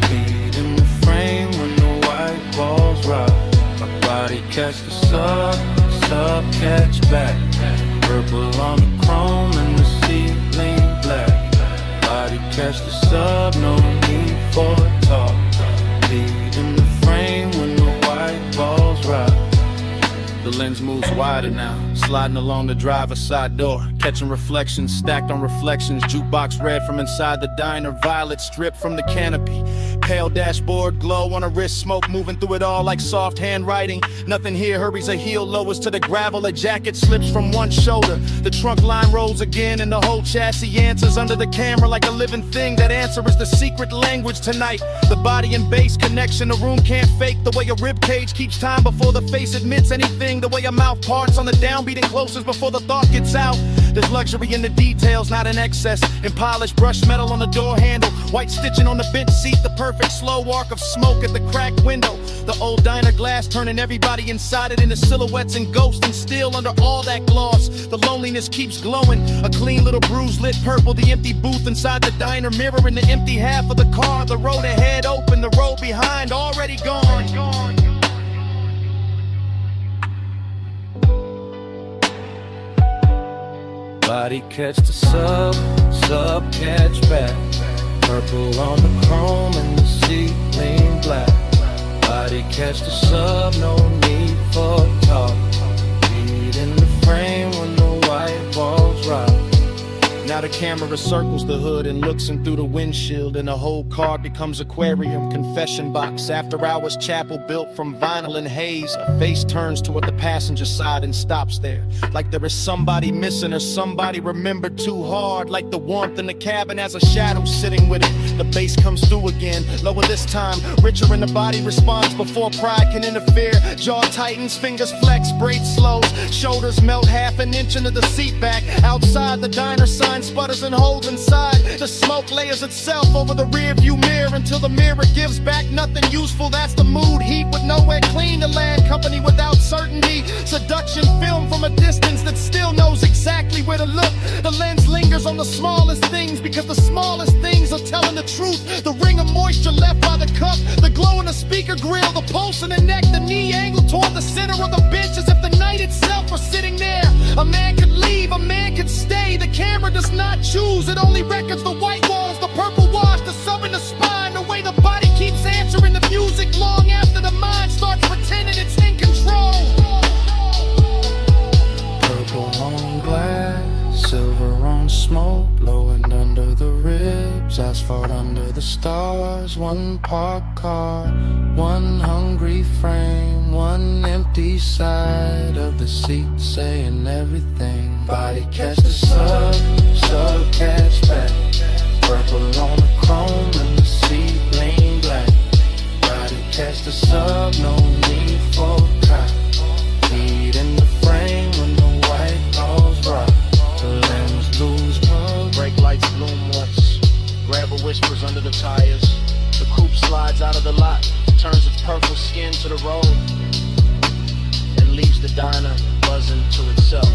Beat in the frame when the white walls rock. My body catch the sub catch back. Purple on the chrome and the ceiling black. Body catch the sub, no need for talk. Beat in the frame when the white walls rock. The lens moves wider now, sliding along the driver's side door. Catching reflections, stacked on reflections. Jukebox red from inside the diner. Violet stripped from the canopy. Pale dashboard glow on a wrist. Smoke moving through it all like soft handwriting. Nothing here hurries a heel, lowers to the gravel. A jacket slips from one shoulder. The trunk line rolls again and the whole chassis answers under the camera like a living thing. That answer is the secret language tonight. The body and bass connection, the room can't fake. The way a rib cage keeps time before the face admits anything. The way a mouth parts on the downbeat and closes before the thought gets out. There's luxury in the details, not in excess. In polished brushed metal on the door handle. White stitching on the bench seat. The perfect slow arc of smoke at the cracked window. The old diner glass turning everybody inside it into silhouettes and ghosts. And still under all that gloss, the loneliness keeps glowing. A clean little bruise lit purple. The empty booth inside the diner mirroring the empty half of the car. The road ahead open, the road behind already gone. Body catch the sub catch back. Purple on the chrome and the ceiling black. Body catch the sub, no need for talk. Beat in the frame when the white walls rock. Now the camera circles the hood and looks in through the windshield, and the whole car becomes aquarium, confession box, after hours chapel built from vinyl and haze. A face turns toward the passenger side and stops there, like there is somebody missing or somebody remembered too hard. Like the warmth in the cabin has a shadow sitting with it. The bass comes through again, lower this time, richer in the body responds before pride can interfere. Jaw tightens, fingers flex, braids slows, shoulders melt half an inch into the seat back. Outside the diner sign sputters and holds inside. The smoke layers itself over the rear view mirror until the mirror gives back nothing useful. That's the mood, heat with nowhere clean to land, company without certainty. Seduction film from a distance that still knows exactly where to look. The lens lingers on the smallest things, because the smallest things are telling the truth. The ring of moisture left by the cup, the glow in the speaker grill, the pulse in the neck, the knee angle toward the center of the bench, as if the night itself were sitting there. A man could leave, a man could stay. The camera does not choose, it only records the white walls, the purple wash, the sub in the spine, the way the body keeps answering the music long after the mind starts pretending it's in control. Purple on glass, silver on smoke, blowing under the ribs, asphalt under the stars. One parked car, one hungry frame, one empty side of the seat saying everything. Body catch the sub, sub catch back. Purple on the chrome and the seat lean black. Body catch the sub, no need for cop. Feet in the frame when the white balls rock. The limbs lose pug. Brake lights bloom once. Gravel whispers under the tires. The coupe slides out of the lot, turns its purple skin to the road, and leaves the diner buzzing to itself.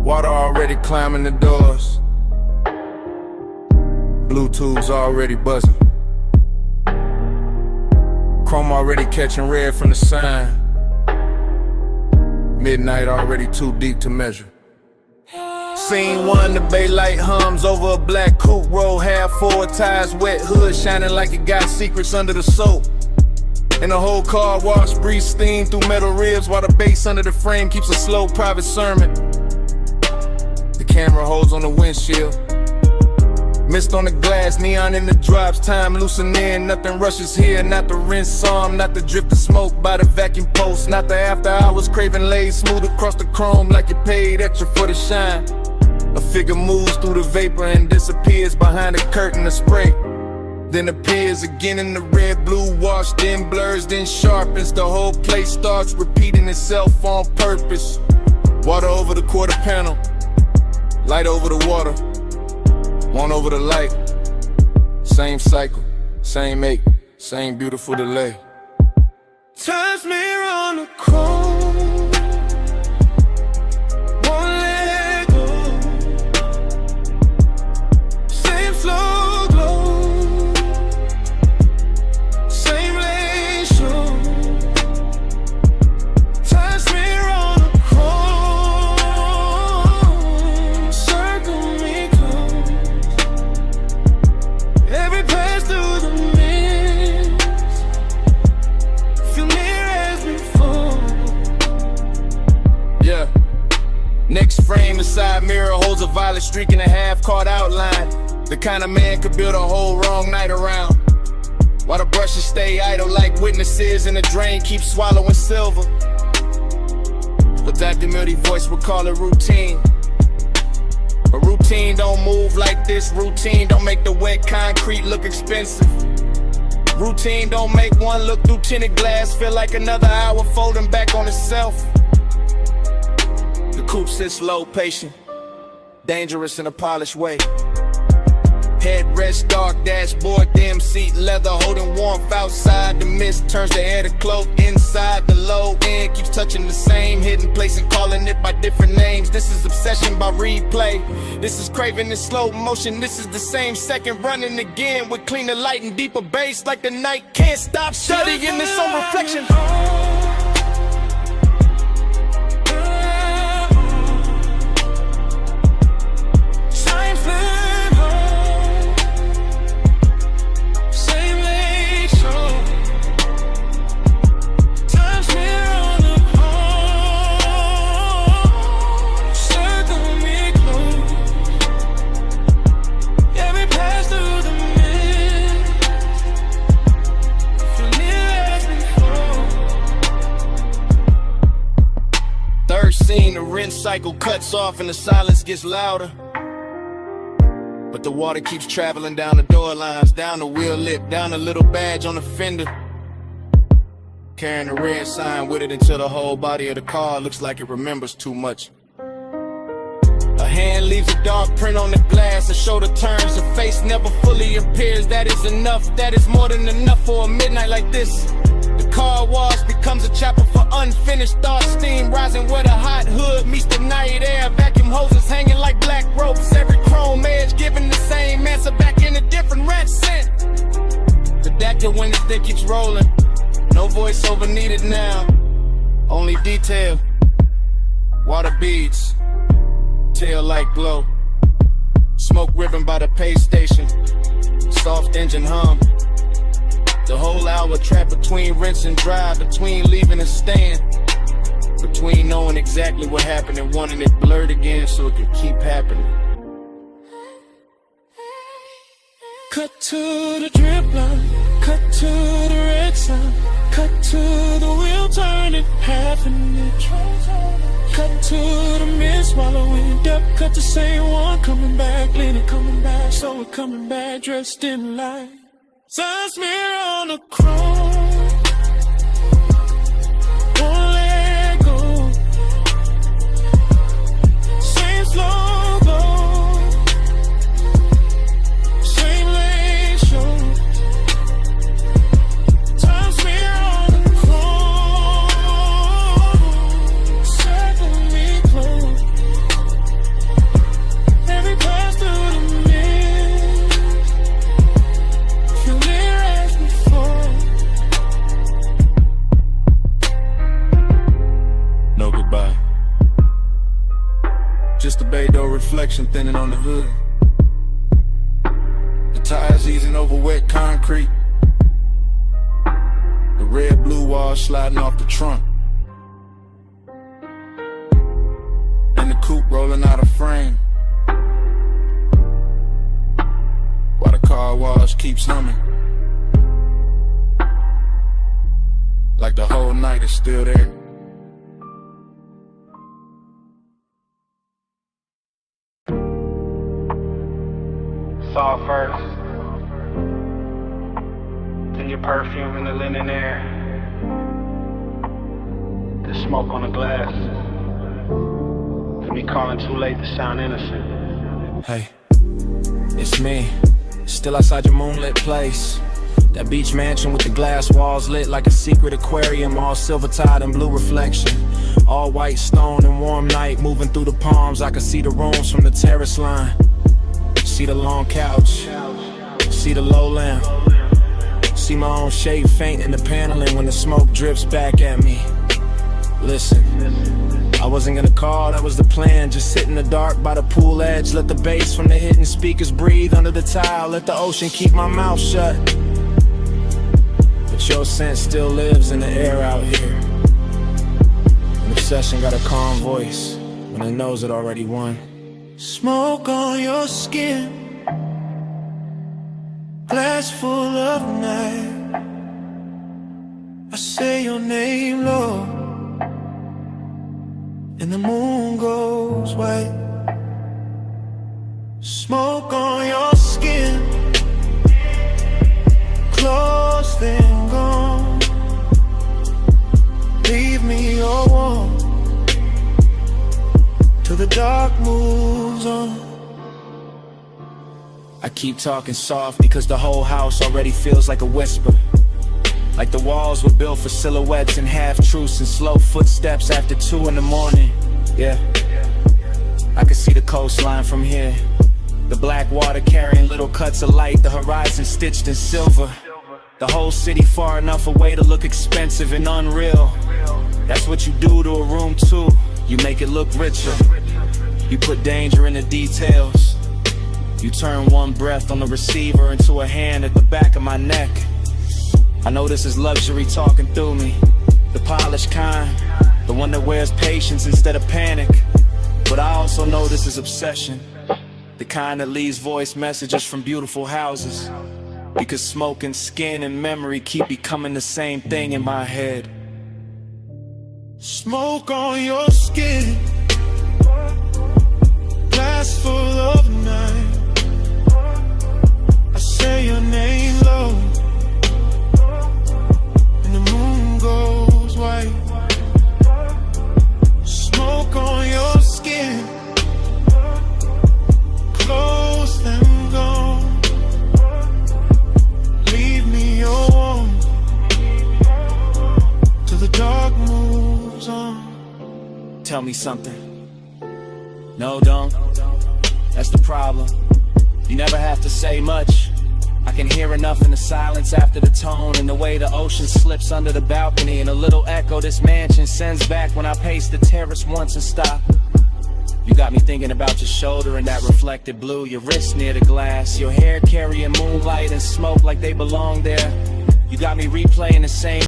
Water already climbing the doors. Bluetooth's already buzzing. Chrome already catching red from the sign. Midnight already too deep to measure. Scene one, the bay light hums over a black coupe. Roll half forward, tires wet, hood shining like it got secrets under the soap. And the whole car wash, breeze steam through metal ribs, while the bass under the frame keeps a slow private sermon. The camera holds on the windshield. Mist on the glass, neon in the drops, time loosening, nothing rushes here. Not the rinse arm, not the drift of smoke by the vacuum post, not the after hours craving laid smooth across the chrome like you paid extra for the shine. A figure moves through the vapor and disappears behind a curtain of spray, then appears again in the red blue wash, then blurs, then sharpens. The whole place starts repeating itself on purpose. Water over the quarter panel, light over the water, one over the light. Same cycle, same ache, same beautiful delay. Times mirror on the chrome, won't let go. Same slow glow, same lane show. Times mirror on the chrome, circle me close. Every pass through the mist, feel near as before. Yeah. Next frame, the side mirror holds a violet streak and a half-caught outline. The kind of man could build a whole wrong night around, while the brushes stay idle like witnesses and the drain keeps swallowing silver. But that demurty voice would call it routine. But routine don't move like this. Routine don't make the wet concrete look expensive. Routine don't make one look through tinted glass feel like another hour folding back on itself. The coupe sits low, patient, dangerous in a polished way. Headrest dark, dashboard dim, seat leather holding warmth outside. The mist turns the air to cloak inside. The low end keeps touching the same hidden place and calling it by different names. This is obsession by replay. This is craving in slow motion. This is the same second running again with cleaner light and deeper bass like the night can't stop studying its own reflection. Circle me cycle cuts off and the silence gets louder. But the water keeps traveling down the door lines, down the wheel lip, down the little badge on the fender. Carrying a red sign with it until the whole body of the car looks like it remembers too much. A hand leaves a dark print on the glass, a shoulder turns, a face never fully appears. That is enough, that is more than enough for a midnight like this. The car wash becomes a chapel for unfinished thoughts. Steam rising where the hot hood meets the night air. Vacuum hoses hanging like black ropes. Every chrome edge giving the same answer back in a different red scent. The Dactyl when the stick keeps rolling. No voiceover needed now. Only detail. Water beads. Tail light glow. Smoke ribbon by the pay station. Soft engine hum. The whole hour trapped between rinse and dry, between leaving and staying, between knowing exactly what happened and wanting it blurred again so it could keep happening. Cut to the drip line, cut to the red sign, cut to the wheel turning half an inch. Cut to the mist swallowing depth, cut to same one coming back, leaning, coming back, so we're coming back dressed in light. Sun smear on the chrome, won't let go. Same slow go, same lane show. Sun smear on the chrome, circle me close. Every pass through the no goodbye. Just a bay door reflection thinning on the hood. The tires easing over wet concrete. The red blue wall sliding off the trunk. And the coupe rolling out of frame. While the car wash keeps humming. Like the whole night is still there. Fall first, then your perfume in the linen air, the smoke on the glass, and me calling too late to sound innocent. Hey, it's me, still outside your moonlit place. That beach mansion with the glass walls lit like a secret aquarium, all silver tide and blue reflection. All white stone and warm night moving through the palms. I can see the rooms from the terrace line. See the long couch, see the low lamp, see my own shape faint in the paneling when the smoke drips back at me. Listen, I wasn't gonna call, that was the plan. Just sit in the dark by the pool edge, let the bass from the hidden speakers breathe under the tile, let the ocean keep my mouth shut. But your scent still lives in the air out here. An obsession got a calm voice when it knows it already won. Smoke on your skin, glass full of night. I say your name, Lord, and the moon goes white. Smoke on your skin, close then gone. Leave me all warm till the dark moves on. I keep talking soft because the whole house already feels like a whisper. Like the walls were built for silhouettes and half-truths and slow footsteps after 2 in the morning. Yeah, I can see the coastline from here. The black water carrying little cuts of light, the horizon stitched in silver. The whole city far enough away to look expensive and unreal. That's what you do to a room too. You make it look richer. You put danger in the details. You turn one breath on the receiver into a hand at the back of my neck. I know this is luxury talking through me. The polished kind, the one that wears patience instead of panic. But I also know this is obsession. The kind that leaves voice messages from beautiful houses. Because smoke and skin and memory keep becoming the same thing in my head. Smoke on your skin, tell me something. No, don't. That's the problem. You never have to say much. I can hear enough in the silence after the tone, and the way the ocean slips under the balcony, and a little echo this mansion sends back when I pace the terrace once and stop. You got me thinking about your shoulder and that reflected blue, your wrist near the glass, your hair carrying moonlight and smoke like they belong there. You got me replaying the same